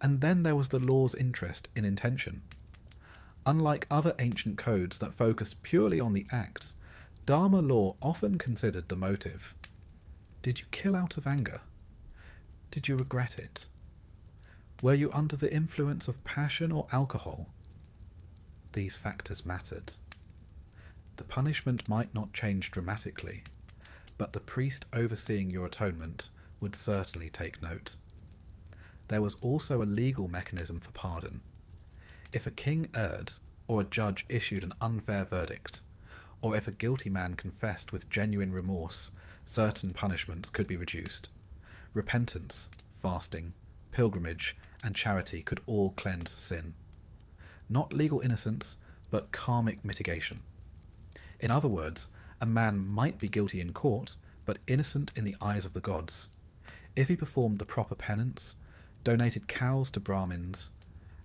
And then there was the law's interest in intention. Unlike other ancient codes that focused purely on the act, Dharma law often considered the motive. Did you kill out of anger? Did you regret it? Were you under the influence of passion or alcohol? These factors mattered. The punishment might not change dramatically, but the priest overseeing your atonement would certainly take note. There was also a legal mechanism for pardon. If a king erred, or a judge issued an unfair verdict, or if a guilty man confessed with genuine remorse, certain punishments could be reduced. Repentance, fasting, pilgrimage, and charity could all cleanse sin. Not legal innocence, but karmic mitigation. In other words, a man might be guilty in court, but innocent in the eyes of the gods, if he performed the proper penance, donated cows to Brahmins,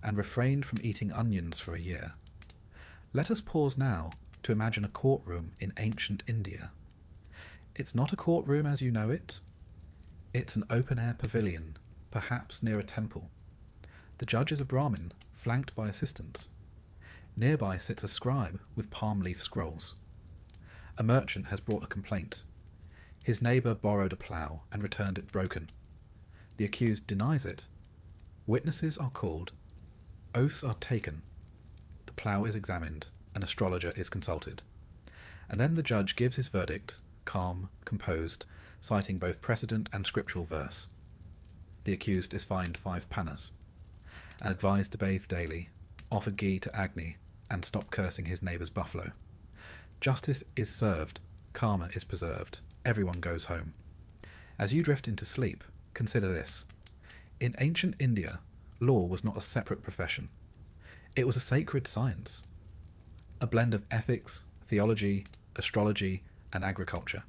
and refrained from eating onions for a year. Let us pause now to imagine a courtroom in ancient India. It's not a courtroom as you know it. It's an open-air pavilion, perhaps near a temple. The judge is a Brahmin, flanked by assistants. Nearby sits a scribe with palm leaf scrolls. A merchant has brought a complaint. His neighbour borrowed a plough and returned it broken. The accused denies it. Witnesses are called. Oaths are taken, the plough is examined, an astrologer is consulted, and then the judge gives his verdict, calm, composed, citing both precedent and scriptural verse. The accused is fined 5 panas, and advised to bathe daily, offer ghee to Agni, and stop cursing his neighbour's buffalo. Justice is served, karma is preserved, everyone goes home. As you drift into sleep, consider this. In ancient India, law was not a separate profession. It was a sacred science, a blend of ethics, theology, astrology, and agriculture.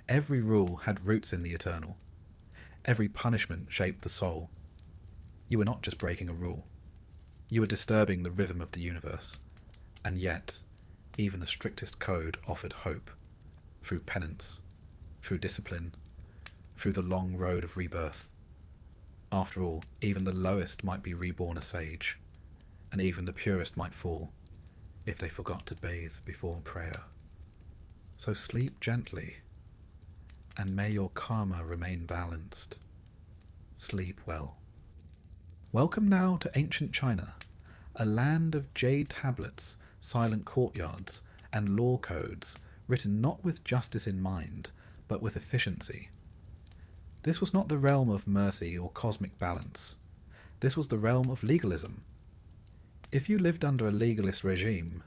Every rule had roots in the eternal. Every punishment shaped the soul. You were not just breaking a rule. You were disturbing the rhythm of the universe. And yet, even the strictest code offered hope, through penance, through discipline, through the long road of rebirth. After all, even the lowest might be reborn a sage, and even the purest might fall, if they forgot to bathe before prayer. So sleep gently, and may your karma remain balanced. Sleep well. Welcome now to ancient China, a land of jade tablets, silent courtyards, and law codes written not with justice in mind, but with efficiency. This was not the realm of mercy or cosmic balance. This was the realm of legalism. If you lived under a legalist regime,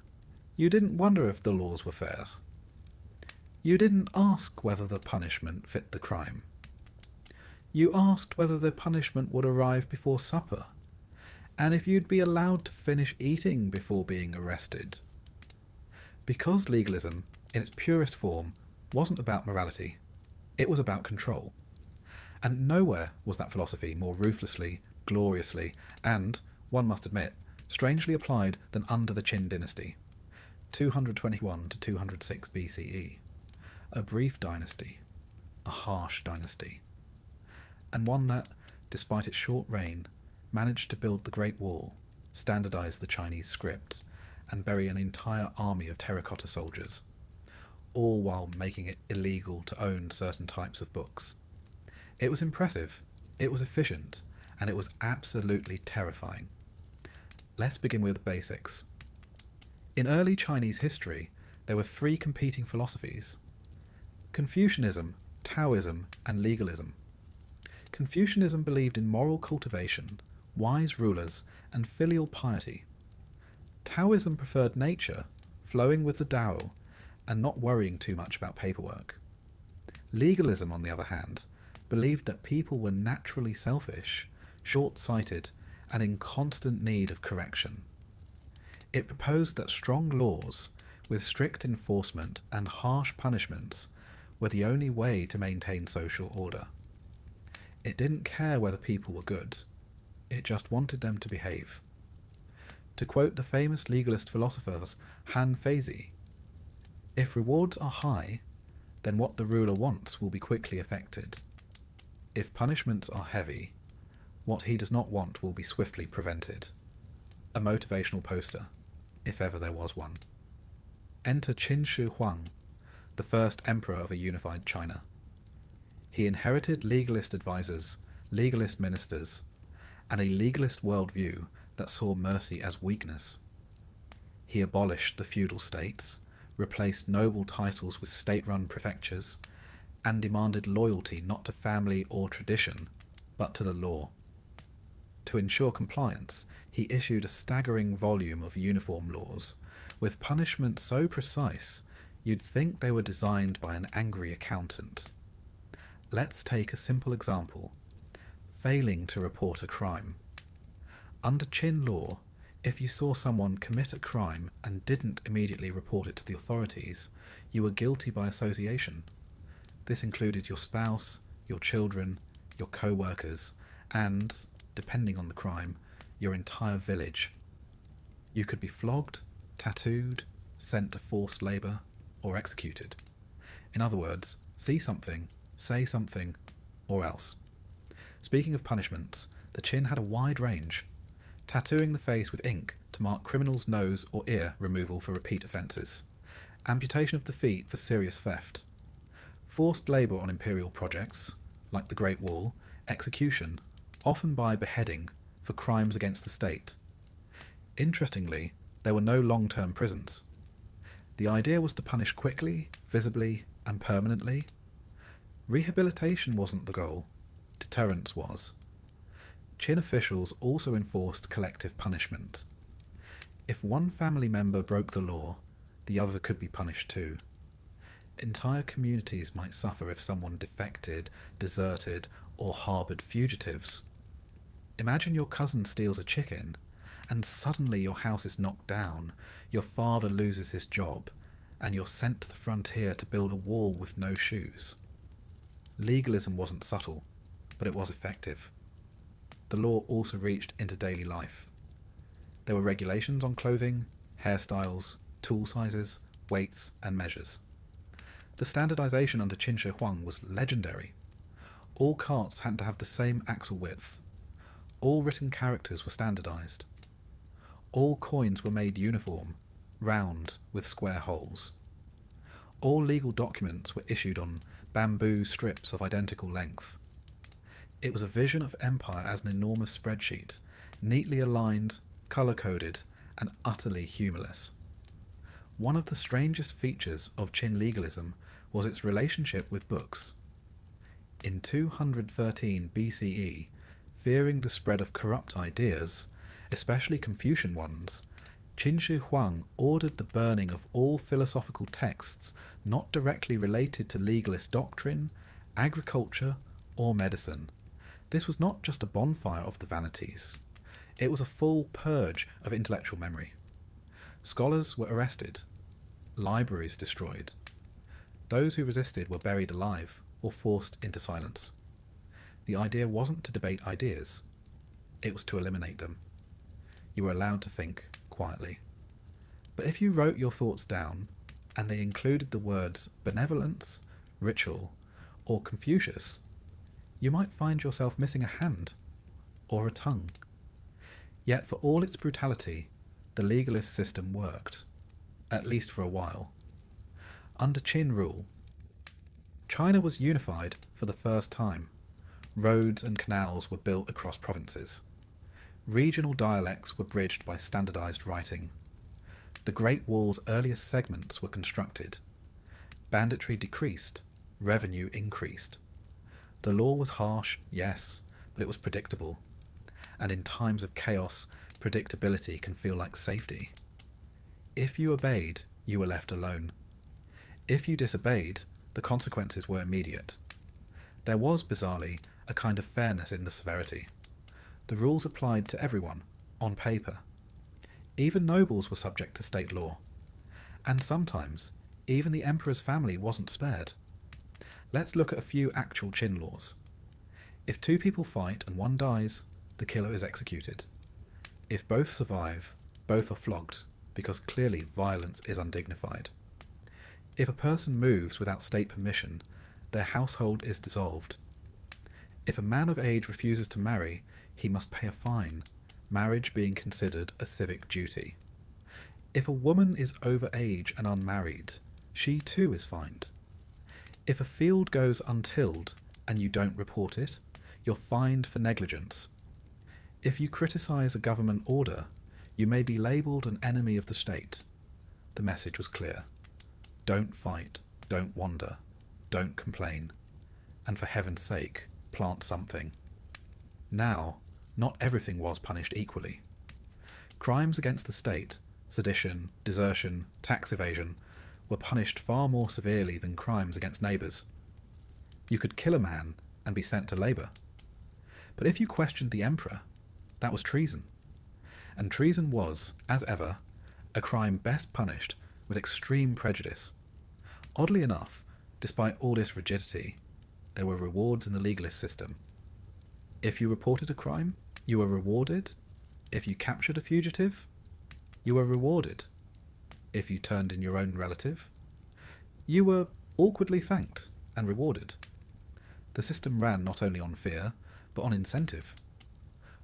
you didn't wonder if the laws were fair. You didn't ask whether the punishment fit the crime. You asked whether the punishment would arrive before supper, and if you'd be allowed to finish eating before being arrested. Because legalism, in its purest form, wasn't about morality, it was about control. And nowhere was that philosophy more ruthlessly, gloriously, and, one must admit, strangely applied than under the Qin dynasty, 221 to 206 BCE. A brief dynasty, a harsh dynasty, and one that, despite its short reign, managed to build the Great Wall, standardize the Chinese script, and bury an entire army of terracotta soldiers, all while making it illegal to own certain types of books. It was impressive, it was efficient, and it was absolutely terrifying. Let's begin with the basics. In early Chinese history, there were 3 competing philosophies: Confucianism, Taoism, and legalism. Confucianism believed in moral cultivation, wise rulers, and filial piety. Taoism preferred nature, flowing with the Tao, and not worrying too much about paperwork. Legalism, on the other hand, believed that people were naturally selfish, short-sighted, and in constant need of correction. It proposed that strong laws, with strict enforcement and harsh punishments, were the only way to maintain social order. It didn't care whether people were good, it just wanted them to behave. To quote the famous legalist philosophers Han Feizi, "If rewards are high, then what the ruler wants will be quickly effected. If punishments are heavy, what he does not want will be swiftly prevented." A motivational poster, if ever there was one. Enter Qin Shi Huang, the first emperor of a unified China. He inherited legalist advisors, legalist ministers, and a legalist worldview that saw mercy as weakness. He abolished the feudal states, replaced noble titles with state-run prefectures, and demanded loyalty not to family or tradition, but to the law. To ensure compliance, he issued a staggering volume of uniform laws, with punishment so precise you'd think they were designed by an angry accountant. Let's take a simple example: failing to report a crime. Under Qin law, if you saw someone commit a crime and didn't immediately report it to the authorities, you were guilty by association. This included your spouse, your children, your co-workers, and, depending on the crime, your entire village. You could be flogged, tattooed, sent to forced labour, or executed. In other words, see something, say something, or else. Speaking of punishments, the Qin had a wide range: tattooing the face with ink to mark criminals' nose or ear removal for repeat offences, amputation of the feet for serious theft, forced labour on imperial projects, like the Great Wall, execution, often by beheading, for crimes against the state, Interestingly, there were no long-term prisons. The idea was to punish quickly, visibly, and permanently. Rehabilitation wasn't the goal, deterrence was. Qin officials also enforced collective punishment. If one family member broke the law, the other could be punished too. Entire communities might suffer if someone defected, deserted, or harboured fugitives. Imagine your cousin steals a chicken, and suddenly your house is knocked down, your father loses his job, and you're sent to the frontier to build a wall with no shoes. Legalism wasn't subtle, but it was effective. The law also reached into daily life. There were regulations on clothing, hairstyles, tool sizes, weights, and measures. The standardization under Qin Shi Huang was legendary. All carts had to have the same axle width. All written characters were standardized. All coins were made uniform, round with square holes. All legal documents were issued on bamboo strips of identical length. It was a vision of empire as an enormous spreadsheet, neatly aligned, colour-coded, and utterly humourless. One of the strangest features of Qin legalism was its relationship with books. In 213 BCE, fearing the spread of corrupt ideas, especially Confucian ones, Qin Shi Huang ordered the burning of all philosophical texts not directly related to legalist doctrine, agriculture, or medicine. This was not just a bonfire of the vanities. It was a full purge of intellectual memory. Scholars were arrested, libraries destroyed. Those who resisted were buried alive or forced into silence. The idea wasn't to debate ideas, it was to eliminate them. You were allowed to think quietly. But if you wrote your thoughts down, and they included the words benevolence, ritual, or Confucius, you might find yourself missing a hand, or a tongue. Yet for all its brutality, the legalist system worked, at least for a while. Under Qin rule, China was unified for the first time. Roads and canals were built across provinces. Regional dialects were bridged by standardized writing. The Great Wall's earliest segments were constructed. Banditry decreased, revenue increased. The law was harsh, yes, but it was predictable. And in times of chaos, predictability can feel like safety. If you obeyed, you were left alone. If you disobeyed, the consequences were immediate. There was, bizarrely, a kind of fairness in the severity. The rules applied to everyone, on paper. Even nobles were subject to state law. And sometimes, even the emperor's family wasn't spared. Let's look at a few actual Qin laws. If two people fight and one dies, the killer is executed. If both survive, both are flogged, because clearly violence is undignified. If a person moves without state permission, their household is dissolved. If a man of age refuses to marry, he must pay a fine, marriage being considered a civic duty. If a woman is over age and unmarried, she too is fined. If a field goes untilled and you don't report it, you're fined for negligence. If you criticise a government order, you may be labelled an enemy of the state. The message was clear. Don't fight, don't wander, don't complain, and for heaven's sake, plant something. Now, not everything was punished equally. Crimes against the state, sedition, desertion, tax evasion, were punished far more severely than crimes against neighbours. You could kill a man and be sent to labour. But if you questioned the emperor, that was treason. And treason was, as ever, a crime best punished with extreme prejudice. Oddly enough, despite all this rigidity, there were rewards in the legalist system. If you reported a crime, you were rewarded. If you captured a fugitive, you were rewarded. If you turned in your own relative, you were awkwardly thanked and rewarded. The system ran not only on fear, but on incentive.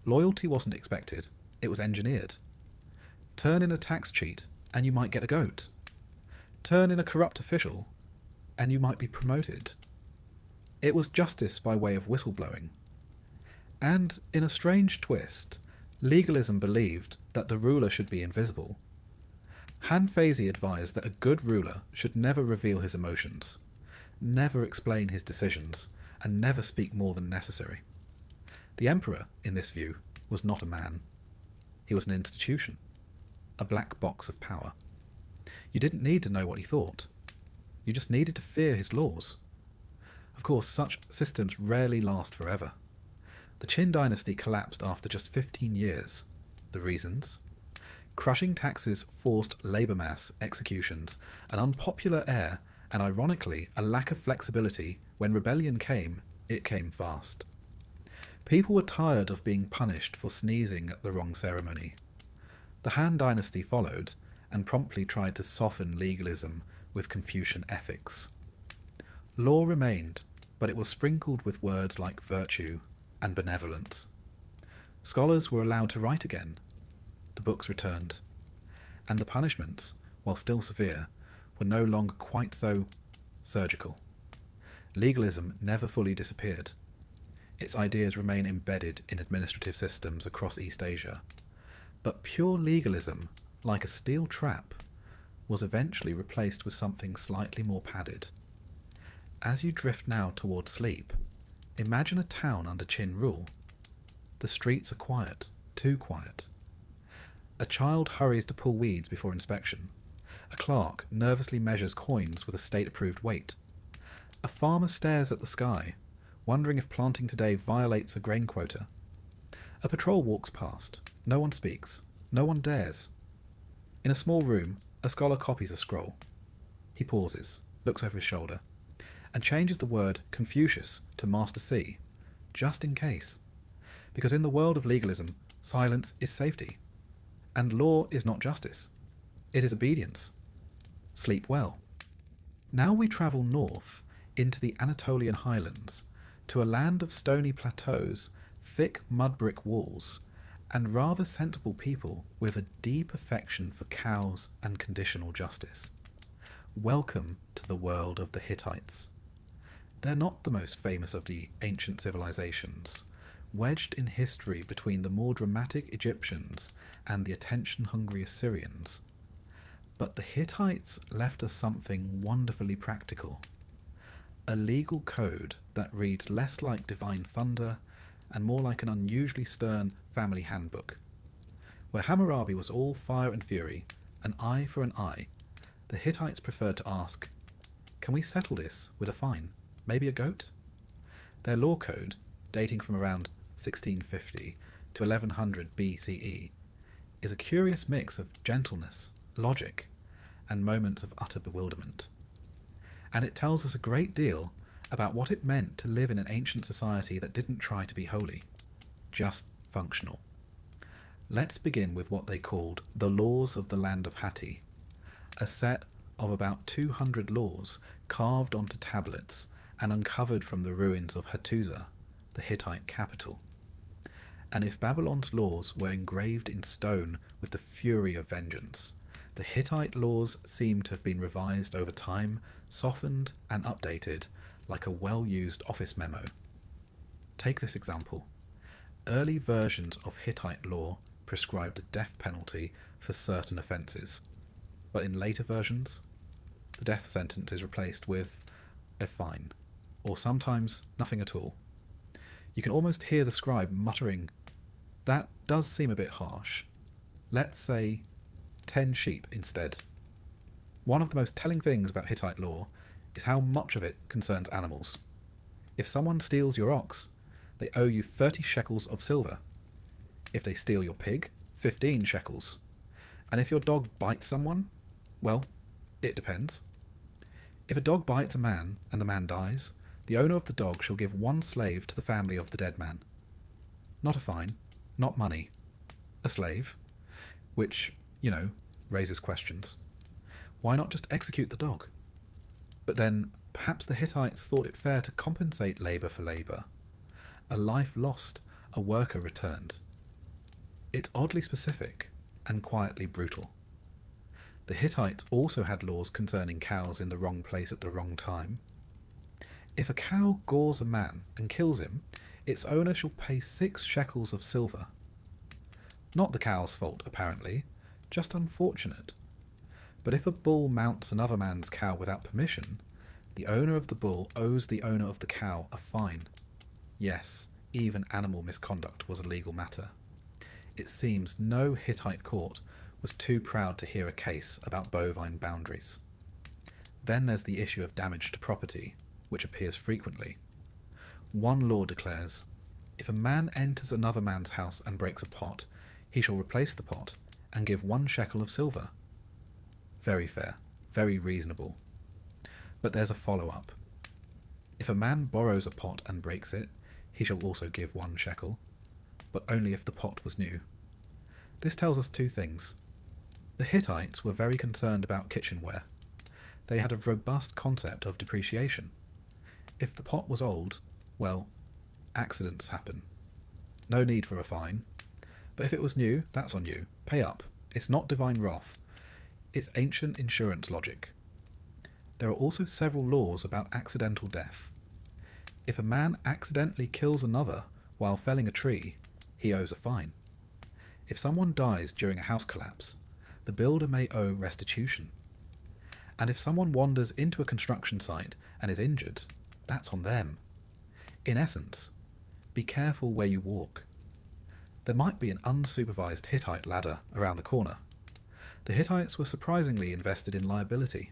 Loyalty wasn't expected, it was engineered. Turn in a tax cheat and you might get a goat. Turn in a corrupt official and you might be promoted. It was justice by way of whistleblowing. And in a strange twist, Legalism believed that the ruler should be invisible. Han-Feizi advised that a good ruler should never reveal his emotions, never explain his decisions, and never speak more than necessary. The emperor, in this view, was not a man. He was an institution, a black box of power. You didn't need to know what he thought. You just needed to fear his laws. Of course, such systems rarely last forever. The Qin dynasty collapsed after just 15 years. The reasons? Crushing taxes, forced labour mass, executions, an unpopular heir, and ironically, a lack of flexibility. When rebellion came, it came fast. People were tired of being punished for sneezing at the wrong ceremony. The Han dynasty followed, and promptly tried to soften legalism with Confucian ethics. Law remained, but it was sprinkled with words like virtue and benevolence. Scholars were allowed to write again. The books returned, and the punishments, while still severe, were no longer quite so surgical. Legalism never fully disappeared. Its ideas remain embedded in administrative systems across East Asia, but pure legalism, like a steel trap, was eventually replaced with something slightly more padded. As you drift now toward sleep, imagine a town under Qin rule. The streets are quiet, too quiet. A child hurries to pull weeds before inspection. A clerk nervously measures coins with a state-approved weight. A farmer stares at the sky, wondering if planting today violates a grain quota. A patrol walks past. No one speaks. No one dares. In a small room, a scholar copies a scroll. He pauses, looks over his shoulder, and changes the word Confucius to Master C, just in case. Because in the world of legalism, silence is safety. And law is not justice. It is obedience. Sleep well. Now we travel north into the Anatolian highlands, to a land of stony plateaus, thick mud brick walls, and rather sensible people with a deep affection for cows and conditional justice. Welcome to the world of the Hittites. They're not the most famous of the ancient civilizations, wedged in history between the more dramatic Egyptians and the attention-hungry Assyrians. But the Hittites left us something wonderfully practical. A legal code that reads less like divine thunder and more like an unusually stern family handbook. Where Hammurabi was all fire and fury, an eye for an eye, the Hittites preferred to ask, can we settle this with a fine, maybe a goat? Their law code, dating from around 1650 to 1100 BCE, is a curious mix of gentleness, logic, and moments of utter bewilderment. And it tells us a great deal about what it meant to live in an ancient society that didn't try to be holy, just functional. Let's begin with what they called the Laws of the Land of Hatti, a set of about 200 laws carved onto tablets and uncovered from the ruins of Hattusa, the Hittite capital. And if Babylon's laws were engraved in stone with the fury of vengeance, the Hittite laws seem to have been revised over time, softened and updated like a well-used office memo. Take this example. Early versions of Hittite law prescribed the death penalty for certain offences, but in later versions, the death sentence is replaced with a fine, or sometimes nothing at all. You can almost hear the scribe muttering, "That does seem a bit harsh. Let's say 10 sheep instead." One of the most telling things about Hittite law is how much of it concerns animals. If someone steals your ox, they owe you 30 shekels of silver. If they steal your pig, 15 shekels. And if your dog bites someone, well, it depends. If a dog bites a man and the man dies, the owner of the dog shall give 1 slave to the family of the dead man. Not a fine, not money. A slave, which, raises questions. Why not just execute the dog? But then, perhaps the Hittites thought it fair to compensate labour for labour. A life lost, a worker returned. It's oddly specific and quietly brutal. The Hittites also had laws concerning cows in the wrong place at the wrong time. If a cow gores a man and kills him, its owner shall pay 6 shekels of silver. Not the cow's fault, apparently, just unfortunate. But if a bull mounts another man's cow without permission, the owner of the bull owes the owner of the cow a fine. Yes, even animal misconduct was a legal matter. It seems no Hittite court was too proud to hear a case about bovine boundaries. Then there's the issue of damage to property, which appears frequently. One law declares, if a man enters another man's house and breaks a pot, he shall replace the pot and give 1 shekel of silver. Very fair, very reasonable. But there's a follow-up. If a man borrows a pot and breaks it, he shall also give 1 shekel, but only if the pot was new. This tells us 2 things. The Hittites were very concerned about kitchenware. They had a robust concept of depreciation. If the pot was old, well, accidents happen. No need for a fine. But if it was new, that's on you. Pay up. It's not divine wrath. It's ancient insurance logic. There are also several laws about accidental death. If a man accidentally kills another while felling a tree, he owes a fine. If someone dies during a house collapse, the builder may owe restitution. And if someone wanders into a construction site and is injured, that's on them. In essence, be careful where you walk. There might be an unsupervised Hittite ladder around the corner. The Hittites were surprisingly invested in liability,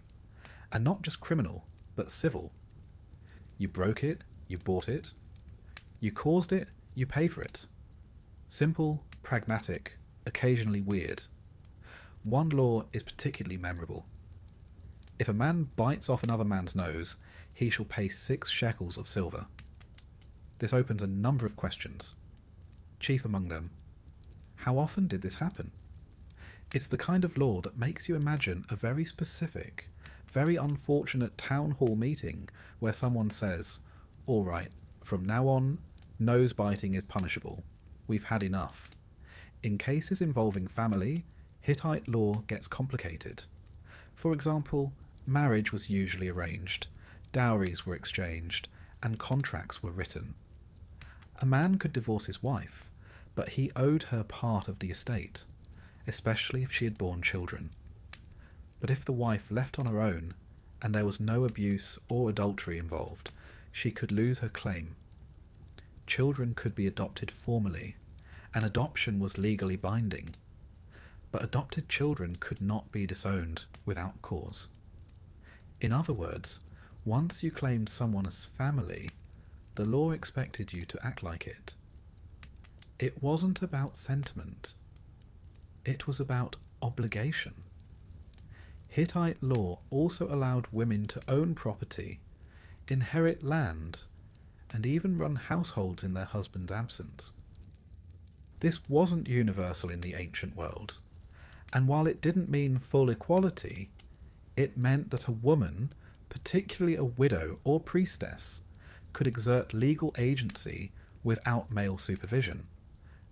and not just criminal, but civil. You broke it, you bought it. You caused it, you pay for it. Simple, pragmatic, occasionally weird. One law is particularly memorable. If a man bites off another man's nose, he shall pay 6 shekels of silver. This opens a number of questions. Chief among them, how often did this happen? It's the kind of law that makes you imagine a very specific, very unfortunate town hall meeting where someone says, all right, from now on, nose biting is punishable. We've had enough. In cases involving family, Hittite law gets complicated. For example, marriage was usually arranged, dowries were exchanged, and contracts were written. A man could divorce his wife, but he owed her part of the estate, especially if she had borne children. But if the wife left on her own, and there was no abuse or adultery involved, she could lose her claim. Children could be adopted formally, and adoption was legally binding. But adopted children could not be disowned without cause. In other words, once you claimed someone as family, the law expected you to act like it. It wasn't about sentiment. It was about obligation. Hittite law also allowed women to own property, inherit land, and even run households in their husband's absence. This wasn't universal in the ancient world, and while it didn't mean full equality, it meant that a woman, particularly a widow or priestess, could exert legal agency without male supervision.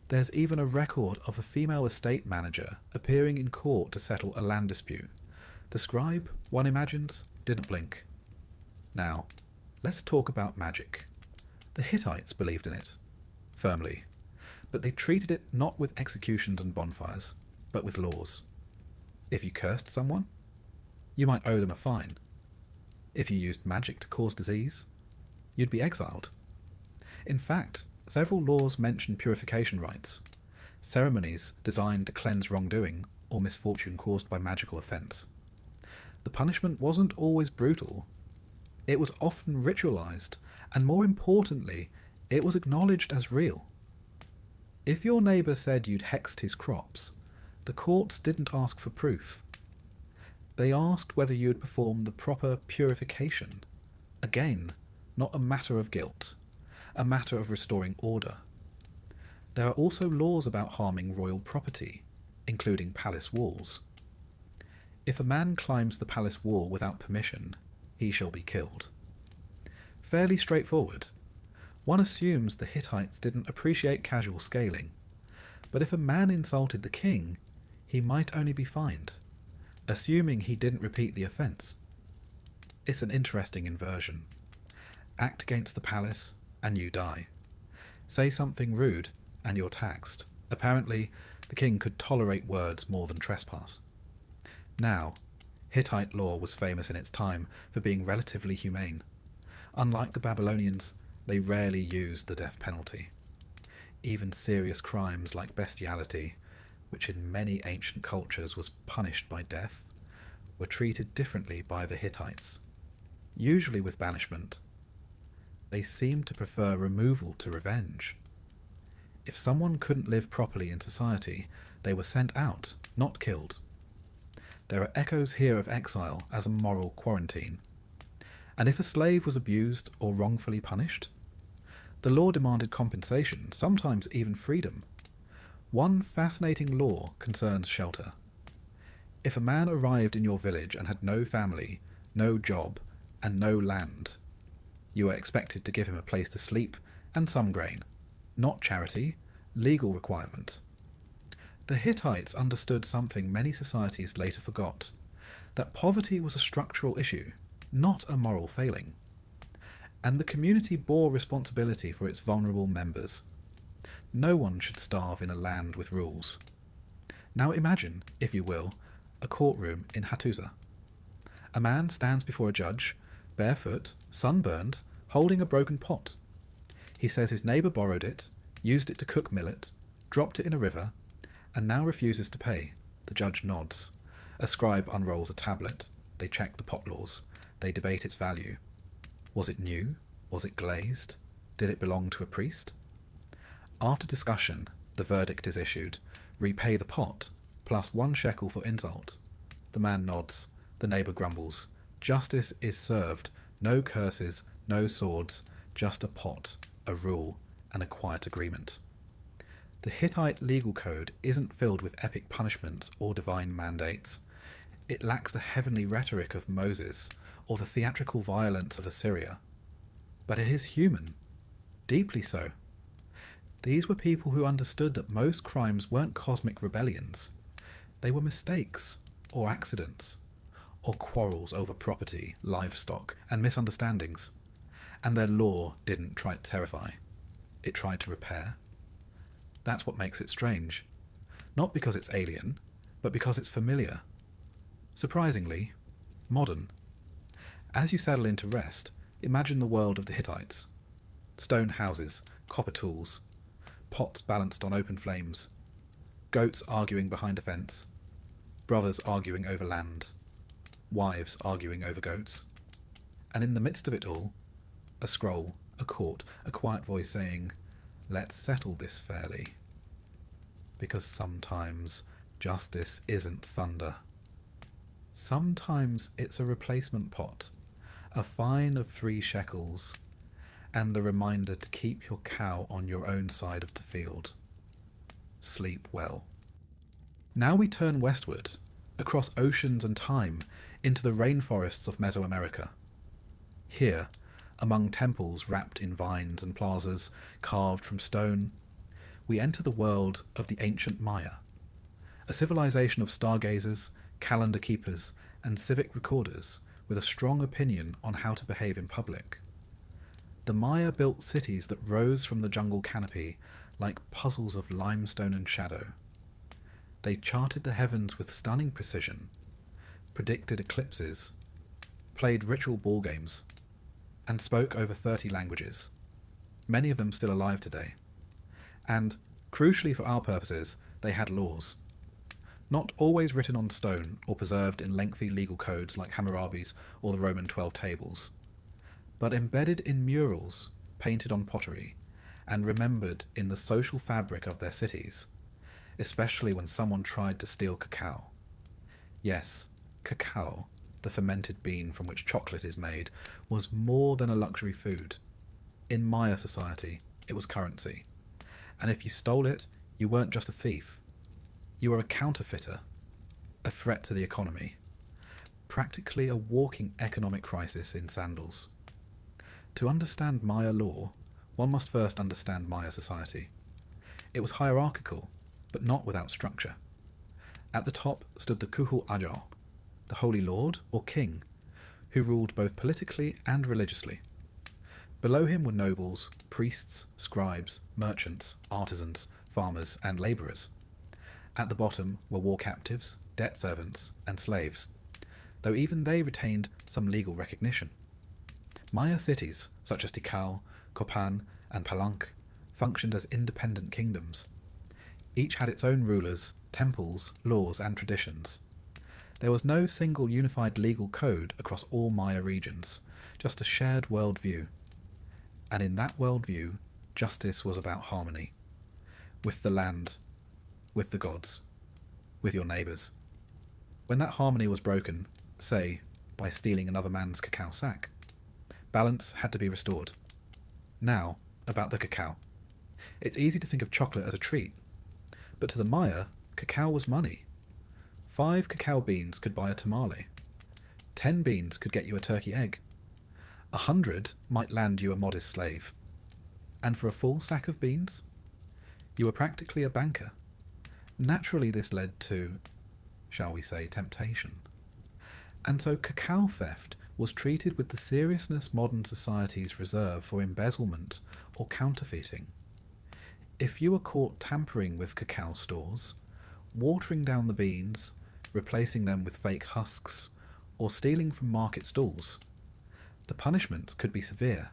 There's even a record of a female estate manager appearing in court to settle a land dispute. The scribe, one imagines, didn't blink. Now, let's talk about magic. The Hittites believed in it, firmly, but they treated it not with executions and bonfires, but with laws. If you cursed someone, you might owe them a fine. If you used magic to cause disease, you'd be exiled. In fact, several laws mention purification rites, ceremonies designed to cleanse wrongdoing or misfortune caused by magical offence. The punishment wasn't always brutal. It was often ritualised, and more importantly, it was acknowledged as real. If your neighbour said you'd hexed his crops, the courts didn't ask for proof. They asked whether you had performed the proper purification. Again, not a matter of guilt, a matter of restoring order. There are also laws about harming royal property, including palace walls. If a man climbs the palace wall without permission, he shall be killed. Fairly straightforward. One assumes the Hittites didn't appreciate casual scaling, but if a man insulted the king, he might only be fined, assuming he didn't repeat the offence. It's an interesting inversion. Act against the palace, and you die. Say something rude, and you're taxed. Apparently, The king could tolerate words more than trespass. Now, Hittite law was famous in its time for being relatively humane. Unlike the Babylonians, they rarely used the death penalty. Even serious crimes like bestiality, which in many ancient cultures was punished by death, were treated differently by the Hittites, usually with banishment. They seemed to prefer removal to revenge. If someone couldn't live properly in society, they were sent out, not killed. There are echoes here of exile as a moral quarantine. And if a slave was abused or wrongfully punished, the law demanded compensation, sometimes even freedom. One fascinating law concerns shelter. If a man arrived in your village and had no family, no job, and no land, you were expected to give him a place to sleep and some grain. Not charity, legal requirement. The Hittites understood something many societies later forgot, that poverty was a structural issue, not a moral failing. And the community bore responsibility for its vulnerable members. No one should starve in a land with rules. Now imagine, if you will, a courtroom in Hattusa. A man stands before a judge, barefoot, sunburned, holding a broken pot. He says his neighbour borrowed it, used it to cook millet, dropped it in a river, and now refuses to pay. The judge nods. A scribe unrolls a tablet. They check the pot laws. They debate its value. Was it new? Was it glazed? Did it belong to a priest? After discussion, the verdict is issued. Repay the pot, plus 1 shekel for insult. The man nods. The neighbour grumbles. Justice is served. No curses, no swords, just a pot, a rule, and a quiet agreement. The Hittite legal code isn't filled with epic punishments or divine mandates. It lacks the heavenly rhetoric of Moses or the theatrical violence of Assyria. But it is human, deeply so. These were people who understood that most crimes weren't cosmic rebellions. They were mistakes, or accidents, or quarrels over property, livestock, and misunderstandings. And their law didn't try to terrify. It tried to repair. That's what makes it strange. Not because it's alien, but because it's familiar. Surprisingly, modern. As you settle into rest, imagine the world of the Hittites. Stone houses, copper tools, pots balanced on open flames, goats arguing behind a fence, brothers arguing over land, wives arguing over goats. And in the midst of it all, a scroll, a court, a quiet voice saying, "Let's settle this fairly." Because sometimes justice isn't thunder. Sometimes it's a replacement pot, a fine of 3 shekels, and the reminder to keep your cow on your own side of the field. Sleep well. Now we turn westward, across oceans and time, into the rainforests of Mesoamerica. Here, among temples wrapped in vines and plazas carved from stone, we enter the world of the ancient Maya, a civilization of stargazers, calendar keepers, and civic recorders with a strong opinion on how to behave in public. The Maya built cities that rose from the jungle canopy like puzzles of limestone and shadow. They charted the heavens with stunning precision, predicted eclipses, played ritual ball games, and spoke over 30 languages, many of them still alive today. And, crucially for our purposes, they had laws. Not always written on stone or preserved in lengthy legal codes like Hammurabi's or the Roman 12 Tables, but embedded in murals painted on pottery and remembered in the social fabric of their cities, especially when someone tried to steal cacao. Yes, cacao, the fermented bean from which chocolate is made, was more than a luxury food. In Maya society, it was currency. And if you stole it, you weren't just a thief. You were a counterfeiter, a threat to the economy, practically a walking economic crisis in sandals. To understand Maya law, one must first understand Maya society. It was hierarchical, but not without structure. At the top stood the Kuhul Ajal, the Holy Lord or King, who ruled both politically and religiously. Below him were nobles, priests, scribes, merchants, artisans, farmers, and labourers. At the bottom were war captives, debt servants, and slaves, though even they retained some legal recognition. Maya cities, such as Tikal, Copan, and Palenque, functioned as independent kingdoms. Each had its own rulers, temples, laws, and traditions. There was no single unified legal code across all Maya regions, just a shared worldview. And in that worldview, justice was about harmony. With the land, with the gods, with your neighbours. When that harmony was broken, say, by stealing another man's cacao sack, balance had to be restored. Now, about the cacao. It's easy to think of chocolate as a treat, but to the Maya, cacao was money. 5 cacao beans could buy a tamale. 10 beans could get you a turkey egg. 100 might land you a modest slave. And for a full sack of beans, you were practically a banker. Naturally, this led to, shall we say, temptation. And so cacao theft was treated with the seriousness modern societies reserve for embezzlement or counterfeiting. If you were caught tampering with cacao stores, watering down the beans, replacing them with fake husks, or stealing from market stalls, the punishments could be severe.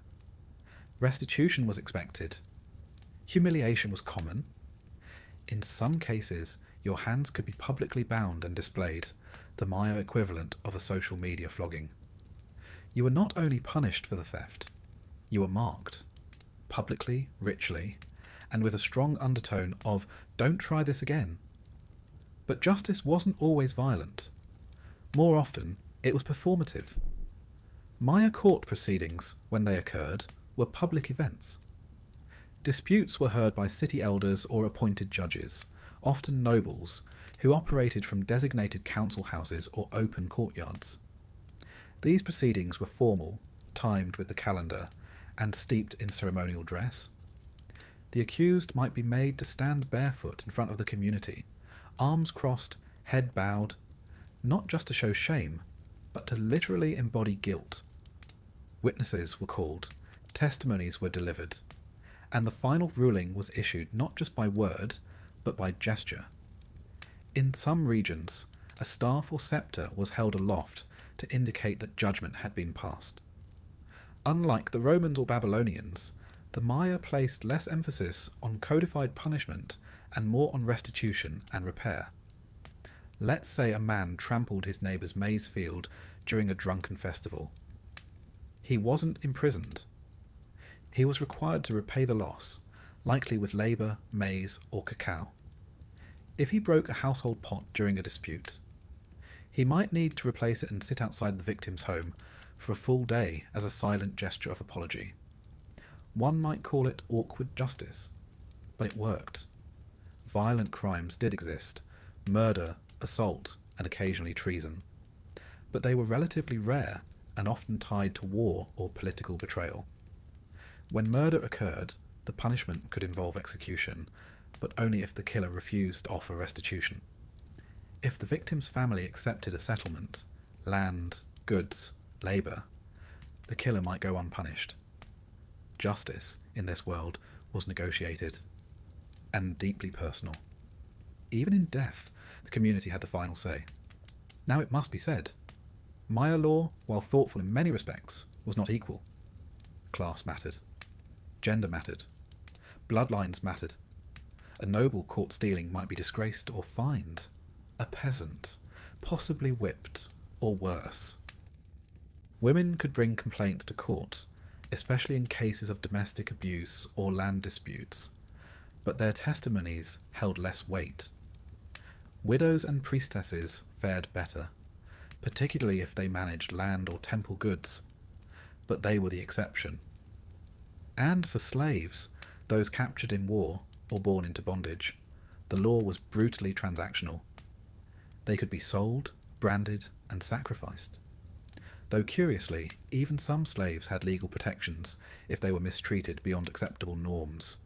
Restitution was expected. Humiliation was common. In some cases, your hands could be publicly bound and displayed, the Maya equivalent of a social media flogging. You were not only punished for the theft, you were marked, publicly, richly, and with a strong undertone of, don't try this again. But justice wasn't always violent. More often, it was performative. Maya court proceedings, when they occurred, were public events. Disputes were heard by city elders or appointed judges, often nobles, who operated from designated council houses or open courtyards. These proceedings were formal, timed with the calendar, and steeped in ceremonial dress. The accused might be made to stand barefoot in front of the community, arms crossed, head bowed, not just to show shame, but to literally embody guilt. Witnesses were called, testimonies were delivered, and the final ruling was issued not just by word, but by gesture. In some regions, a staff or scepter was held aloft to indicate that judgment had been passed. Unlike the Romans or Babylonians, the Maya placed less emphasis on codified punishment and more on restitution and repair. Let's say a man trampled his neighbour's maize field during a drunken festival. He wasn't imprisoned. He was required to repay the loss, likely with labour, maize, or cacao. If he broke a household pot during a dispute, he might need to replace it and sit outside the victim's home for a full day as a silent gesture of apology. One might call it awkward justice, but it worked. Violent crimes did exist, murder, assault, and occasionally treason, but they were relatively rare and often tied to war or political betrayal. When murder occurred, the punishment could involve execution, but only if the killer refused to offer restitution. If the victim's family accepted a settlement, land, goods, labour, the killer might go unpunished. Justice, in this world, was negotiated, and deeply personal. Even in death, the community had the final say. Now it must be said, Maya law, while thoughtful in many respects, was not equal. Class mattered. Gender mattered. Bloodlines mattered. A noble caught stealing might be disgraced or fined. A peasant, possibly whipped, or worse. Women could bring complaints to court, especially in cases of domestic abuse or land disputes, but their testimonies held less weight. Widows and priestesses fared better, particularly if they managed land or temple goods, but they were the exception. And for slaves, those captured in war or born into bondage, the law was brutally transactional. They could be sold, branded, and sacrificed. Though curiously, even some slaves had legal protections if they were mistreated beyond acceptable norms.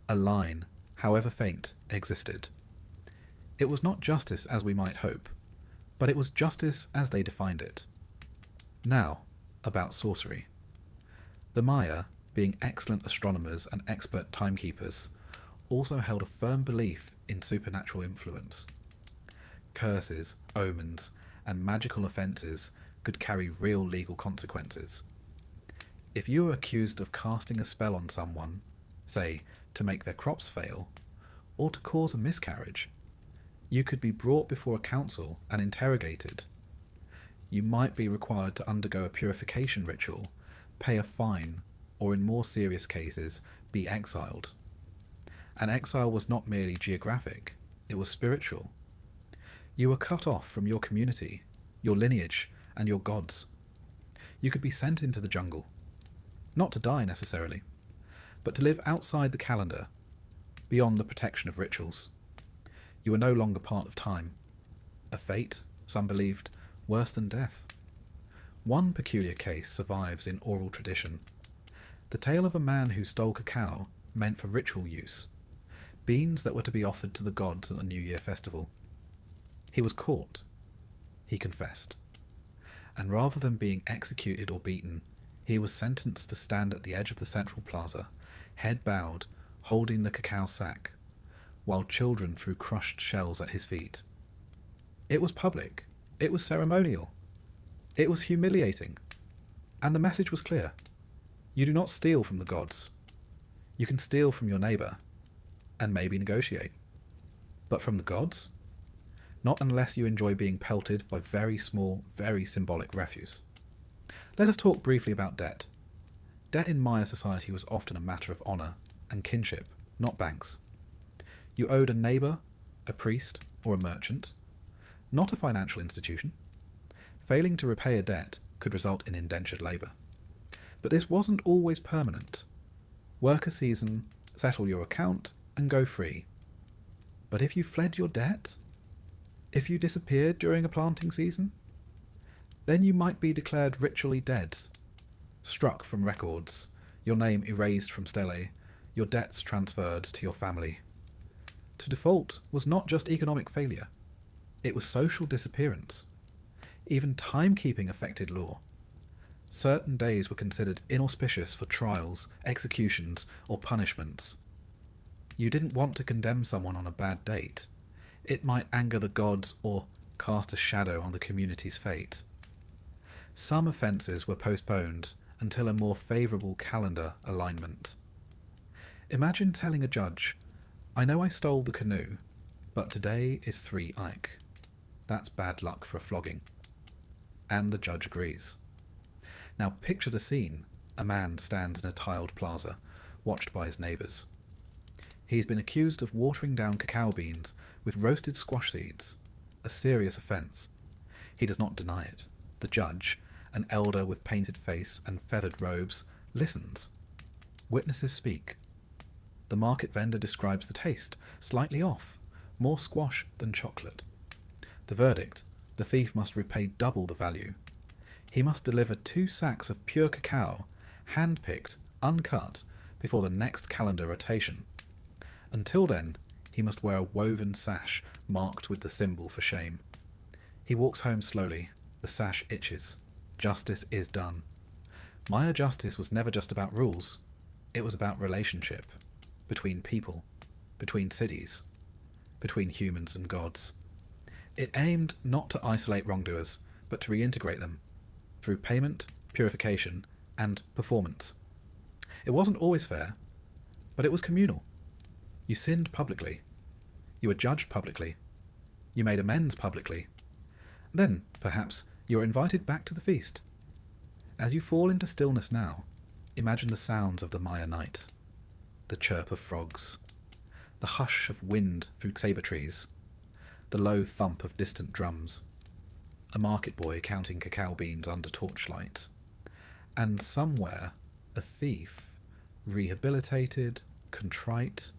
A line, however faint, existed. It was not justice as we might hope, but it was justice as they defined it. Now, about sorcery. The Maya, being excellent astronomers and expert timekeepers, also held a firm belief in supernatural influence. Curses, omens, and magical offences could carry real legal consequences. If you were accused of casting a spell on someone, say, to make their crops fail, or to cause a miscarriage, you could be brought before a council and interrogated. You might be required to undergo a purification ritual, pay a fine, or in more serious cases, be exiled. And exile was not merely geographic, it was spiritual. You were cut off from your community, your lineage, and your gods. You could be sent into the jungle, not to die necessarily, but to live outside the calendar, beyond the protection of rituals. You were no longer part of time, a fate, some believed, worse than death. One peculiar case survives in oral tradition. The tale of a man who stole cacao meant for ritual use, beans that were to be offered to the gods at the New Year festival. He was caught. He confessed. And rather than being executed or beaten, he was sentenced to stand at the edge of the central plaza, head bowed, holding the cacao sack, while children threw crushed shells at his feet. It was public. It was ceremonial. It was humiliating. And the message was clear. You do not steal from the gods. You can steal from your neighbour, and maybe negotiate. But from the gods? Not unless you enjoy being pelted by very small, very symbolic refuse. Let us talk briefly about debt. Debt in Maya society was often a matter of honour and kinship, not banks. You owed a neighbour, a priest, or a merchant, not a financial institution. Failing to repay a debt could result in indentured labour. But this wasn't always permanent. Work a season, settle your account, and go free. But if you fled your debt, if you disappeared during a planting season, then you might be declared ritually dead, struck from records, your name erased from stelae, your debts transferred to your family. To default was not just economic failure, it was social disappearance. Even timekeeping affected law. Certain days were considered inauspicious for trials, executions, or punishments. You didn't want to condemn someone on a bad date. It might anger the gods or cast a shadow on the community's fate. Some offences were postponed until a more favourable calendar alignment. Imagine telling a judge, "I know I stole the canoe, but today is 3 Ike. That's bad luck for a flogging." And the judge agrees. Now picture the scene. A man stands in a tiled plaza, watched by his neighbours. He's been accused of watering down cacao beans with roasted squash seeds, a serious offence. He does not deny it. The judge, an elder with painted face and feathered robes, listens. Witnesses speak. The market vendor describes the taste, slightly off, more squash than chocolate. The verdict: the thief must repay double the value. He must deliver 2 sacks of pure cacao, hand-picked, uncut, before the next calendar rotation. Until then, he must wear a woven sash marked with the symbol for shame. He walks home slowly. The sash itches. Justice is done. Maya justice was never just about rules. It was about relationship. Between people. Between cities. Between humans and gods. It aimed not to isolate wrongdoers, but to reintegrate them, through payment, purification, and performance. It wasn't always fair, but it was communal. You sinned publicly. You were judged publicly. You made amends publicly. Then, perhaps, you are invited back to the feast. As you fall into stillness now, imagine the sounds of the Maya night. The chirp of frogs. The hush of wind through sabre trees. The low thump of distant drums. A market boy counting cacao beans under torchlight. And somewhere, a thief, rehabilitated, contrite,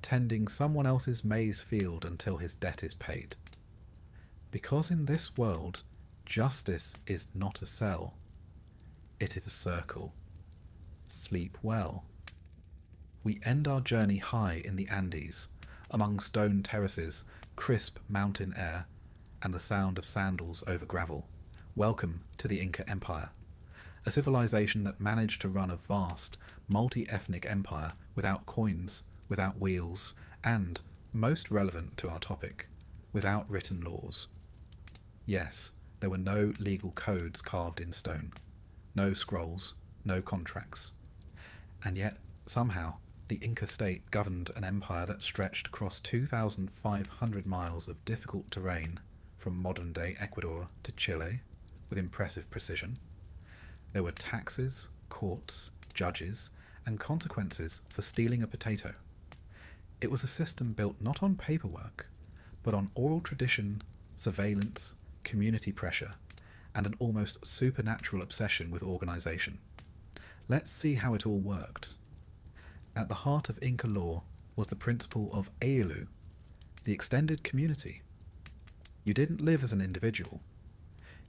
tending someone else's maize field until his debt is paid. Because in this world, justice is not a cell. It is a circle. Sleep well. We end our journey high in the Andes, among stone terraces, crisp mountain air, and the sound of sandals over gravel. Welcome to the Inca Empire, a civilization that managed to run a vast, multi-ethnic empire without coins, without wheels, and, most relevant to our topic, without written laws. Yes, there were no legal codes carved in stone, no scrolls, no contracts. And yet, somehow, the Inca state governed an empire that stretched across 2,500 miles of difficult terrain from modern-day Ecuador to Chile with impressive precision. There were taxes, courts, judges, and consequences for stealing a potato. It was a system built not on paperwork, but on oral tradition, surveillance, community pressure, and an almost supernatural obsession with organisation. Let's see how it all worked. At the heart of Inca law was the principle of Ailu, the extended community. You didn't live as an individual.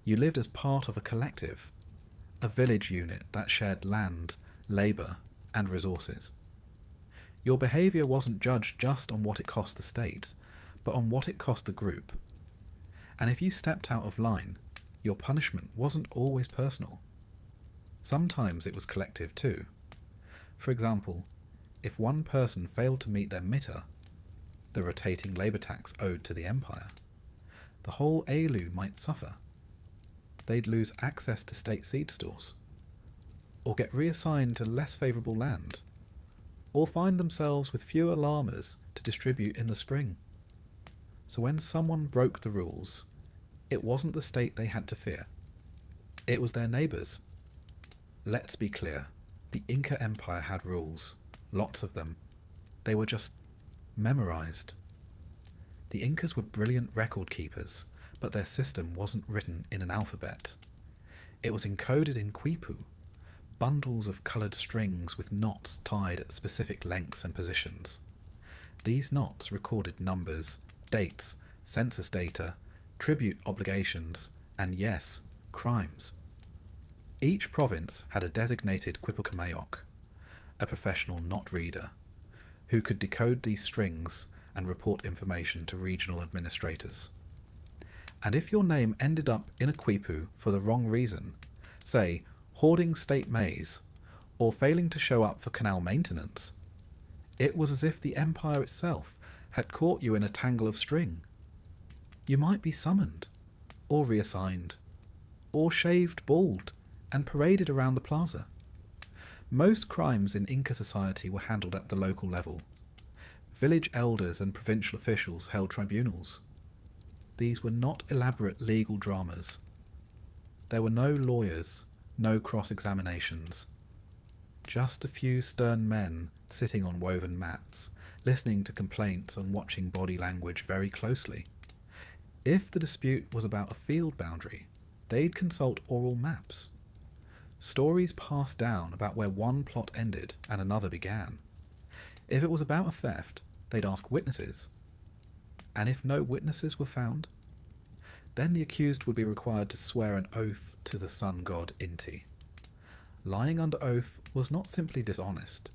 You lived as part of a collective, a village unit that shared land, labour, and resources. Your behaviour wasn't judged just on what it cost the state, but on what it cost the group. And if you stepped out of line, your punishment wasn't always personal. Sometimes it was collective too. For example, if one person failed to meet their mita, the rotating labour tax owed to the empire, the whole Ailu might suffer. They'd lose access to state seed stores, or get reassigned to less favourable land, or find themselves with fewer llamas to distribute in the spring. So when someone broke the rules, it wasn't the state they had to fear. It was their neighbours. Let's be clear, the Inca Empire had rules, lots of them. They were just memorised. The Incas were brilliant record keepers, but their system wasn't written in an alphabet. It was encoded in quipu, bundles of coloured strings with knots tied at specific lengths and positions. These knots recorded numbers, dates, census data, tribute obligations, and yes, crimes. Each province had a designated quipucamayok, a professional knot reader, who could decode these strings and report information to regional administrators. And if your name ended up in a quipu for the wrong reason, say, hoarding state maize, or failing to show up for canal maintenance, it was as if the empire itself had caught you in a tangle of string. You might be summoned, or reassigned, or shaved bald and paraded around the plaza. Most crimes in Inca society were handled at the local level. Village elders and provincial officials held tribunals. These were not elaborate legal dramas. There were no lawyers, no cross-examinations. Just a few stern men sitting on woven mats, listening to complaints and watching body language very closely. If the dispute was about a field boundary, they'd consult oral maps. Stories passed down about where one plot ended and another began. If it was about a theft, they'd ask witnesses. And if no witnesses were found, then the accused would be required to swear an oath to the sun god Inti. Lying under oath was not simply dishonest.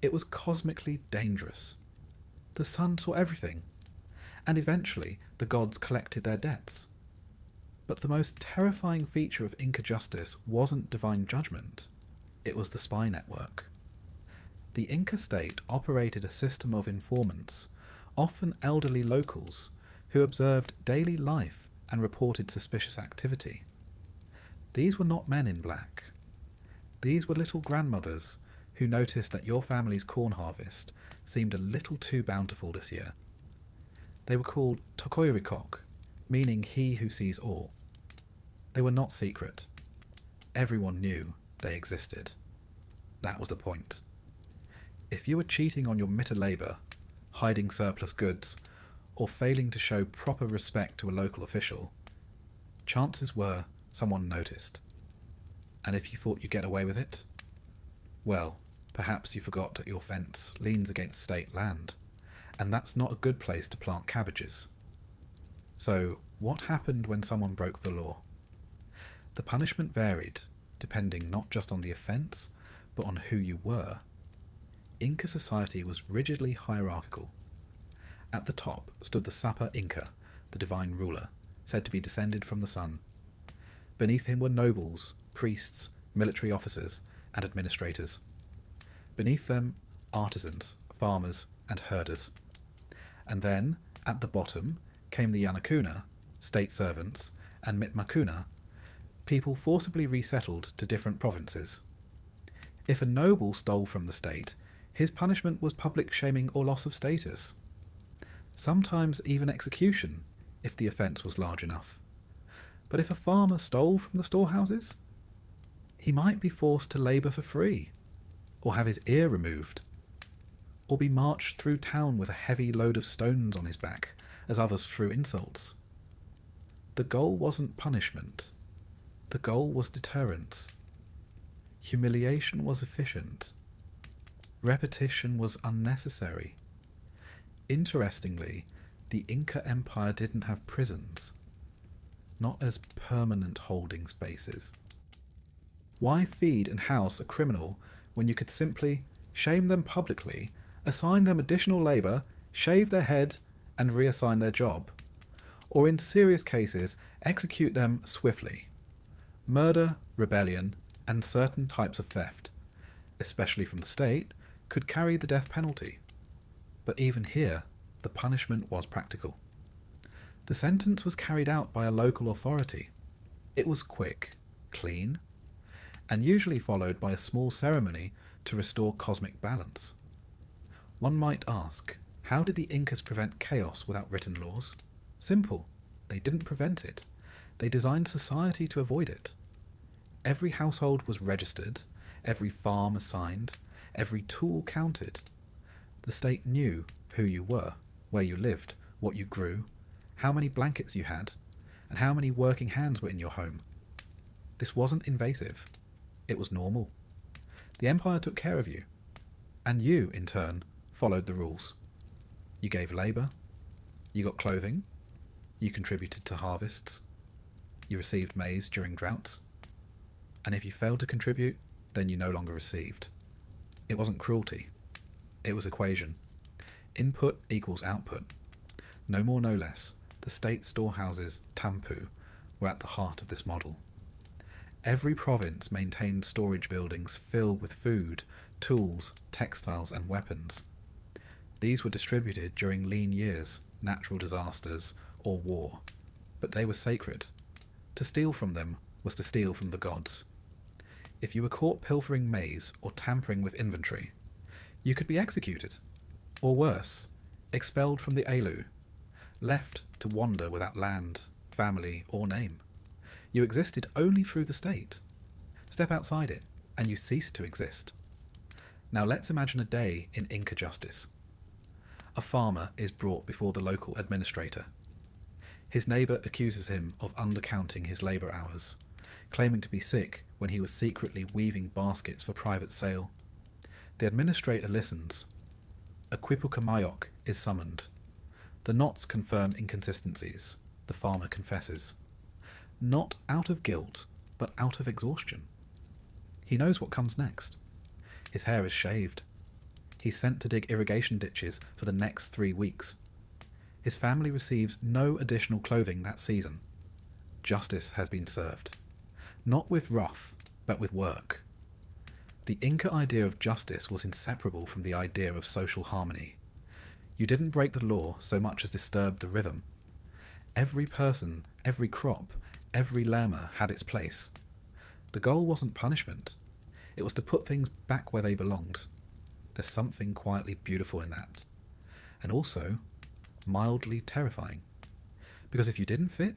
It was cosmically dangerous. The sun saw everything, and eventually the gods collected their debts. But the most terrifying feature of Inca justice wasn't divine judgment, it was the spy network. The Inca state operated a system of informants, often elderly locals, who observed daily life and reported suspicious activity. These were not men in black. These were little grandmothers who noticed that your family's corn harvest seemed a little too bountiful this year. They were called Tokoirikok, meaning he who sees all. They were not secret. Everyone knew they existed. That was the point. If you were cheating on your mita labour, hiding surplus goods, or failing to show proper respect to a local official, chances were someone noticed. And if you thought you'd get away with it, well, perhaps you forgot that your fence leans against state land, and that's not a good place to plant cabbages. So, what happened when someone broke the law? The punishment varied, depending not just on the offence, but on who you were. Inca society was rigidly hierarchical. At the top stood the Sapa Inca, the divine ruler, said to be descended from the sun. Beneath him were nobles, priests, military officers, and administrators. Beneath them, artisans, farmers, and herders. And then, at the bottom, came the Yanakuna, state servants, and Mitmakuna, people forcibly resettled to different provinces. If a noble stole from the state, his punishment was public shaming or loss of status. Sometimes even execution, if the offence was large enough. But if a farmer stole from the storehouses, he might be forced to labour for free, or have his ear removed, or be marched through town with a heavy load of stones on his back, as others threw insults. The goal wasn't punishment. The goal was deterrence. Humiliation was efficient. Repetition was unnecessary. Interestingly, the Inca Empire didn't have prisons, not as permanent holding spaces. Why feed and house a criminal when you could simply shame them publicly, assign them additional labour, shave their head, and reassign their job? Or in serious cases, execute them swiftly. Murder, rebellion, and certain types of theft, especially from the state, could carry the death penalty. But even here, the punishment was practical. The sentence was carried out by a local authority. It was quick, clean, and usually followed by a small ceremony to restore cosmic balance. One might ask, how did the Incas prevent chaos without written laws? Simple. They didn't prevent it. They designed society to avoid it. Every household was registered, every farm assigned, every tool counted. The state knew who you were, where you lived, what you grew, how many blankets you had, and how many working hands were in your home. This wasn't invasive. It was normal. The empire took care of you, and you, in turn, followed the rules. You gave labour, you got clothing, you contributed to harvests, you received maize during droughts, and if you failed to contribute, then you no longer received. It wasn't cruelty. It was equation. Input equals output. No more, no less. The state storehouses, Tampu, were at the heart of this model. Every province maintained storage buildings filled with food, tools, textiles, and weapons. These were distributed during lean years, natural disasters, or war, but they were sacred. To steal from them was to steal from the gods. If you were caught pilfering maize or tampering with inventory, you could be executed, or worse, expelled from the Alu, left to wander without land, family, or name. You existed only through the state. Step outside it, and you cease to exist. Now let's imagine a day in Inca justice. A farmer is brought before the local administrator. His neighbour accuses him of undercounting his labour hours, claiming to be sick when he was secretly weaving baskets for private sale. The administrator listens. A Quipucamayok is summoned. The knots confirm inconsistencies. The farmer confesses. Not out of guilt, but out of exhaustion. He knows what comes next. His hair is shaved. He's sent to dig irrigation ditches for the next 3 weeks. His family receives no additional clothing that season. Justice has been served. Not with wrath, but with work. The Inca idea of justice was inseparable from the idea of social harmony. You didn't break the law so much as disturb the rhythm. Every person, every crop, every llama had its place. The goal wasn't punishment. It was to put things back where they belonged. There's something quietly beautiful in that. And also, mildly terrifying. Because if you didn't fit,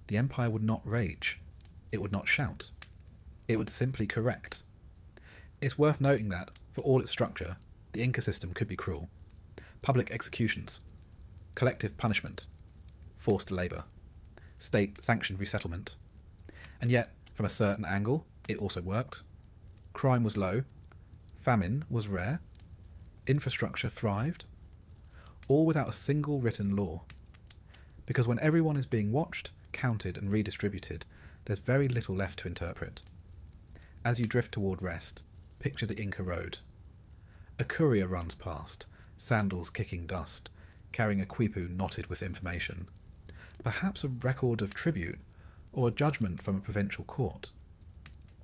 the empire would not rage. It would not shout. It would simply correct. It's worth noting that, for all its structure, the Inca system could be cruel. Public executions, collective punishment, forced labour, state-sanctioned resettlement. And yet, from a certain angle, it also worked. Crime was low, famine was rare, infrastructure thrived, all without a single written law. Because when everyone is being watched, counted and redistributed, there's very little left to interpret. As you drift toward rest, picture the Inca Road. A courier runs past, sandals kicking dust, carrying a quipu knotted with information. Perhaps a record of tribute, or a judgment from a provincial court.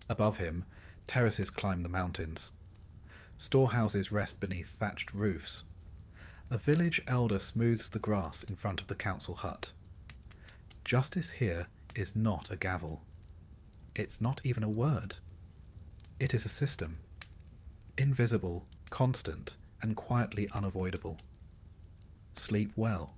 Above him, terraces climb the mountains. Storehouses rest beneath thatched roofs, A village elder smooths the grass in front of the council hut. Justice here is not a gavel. It's not even a word. It is a system. Invisible, constant, and quietly unavoidable. Sleep well.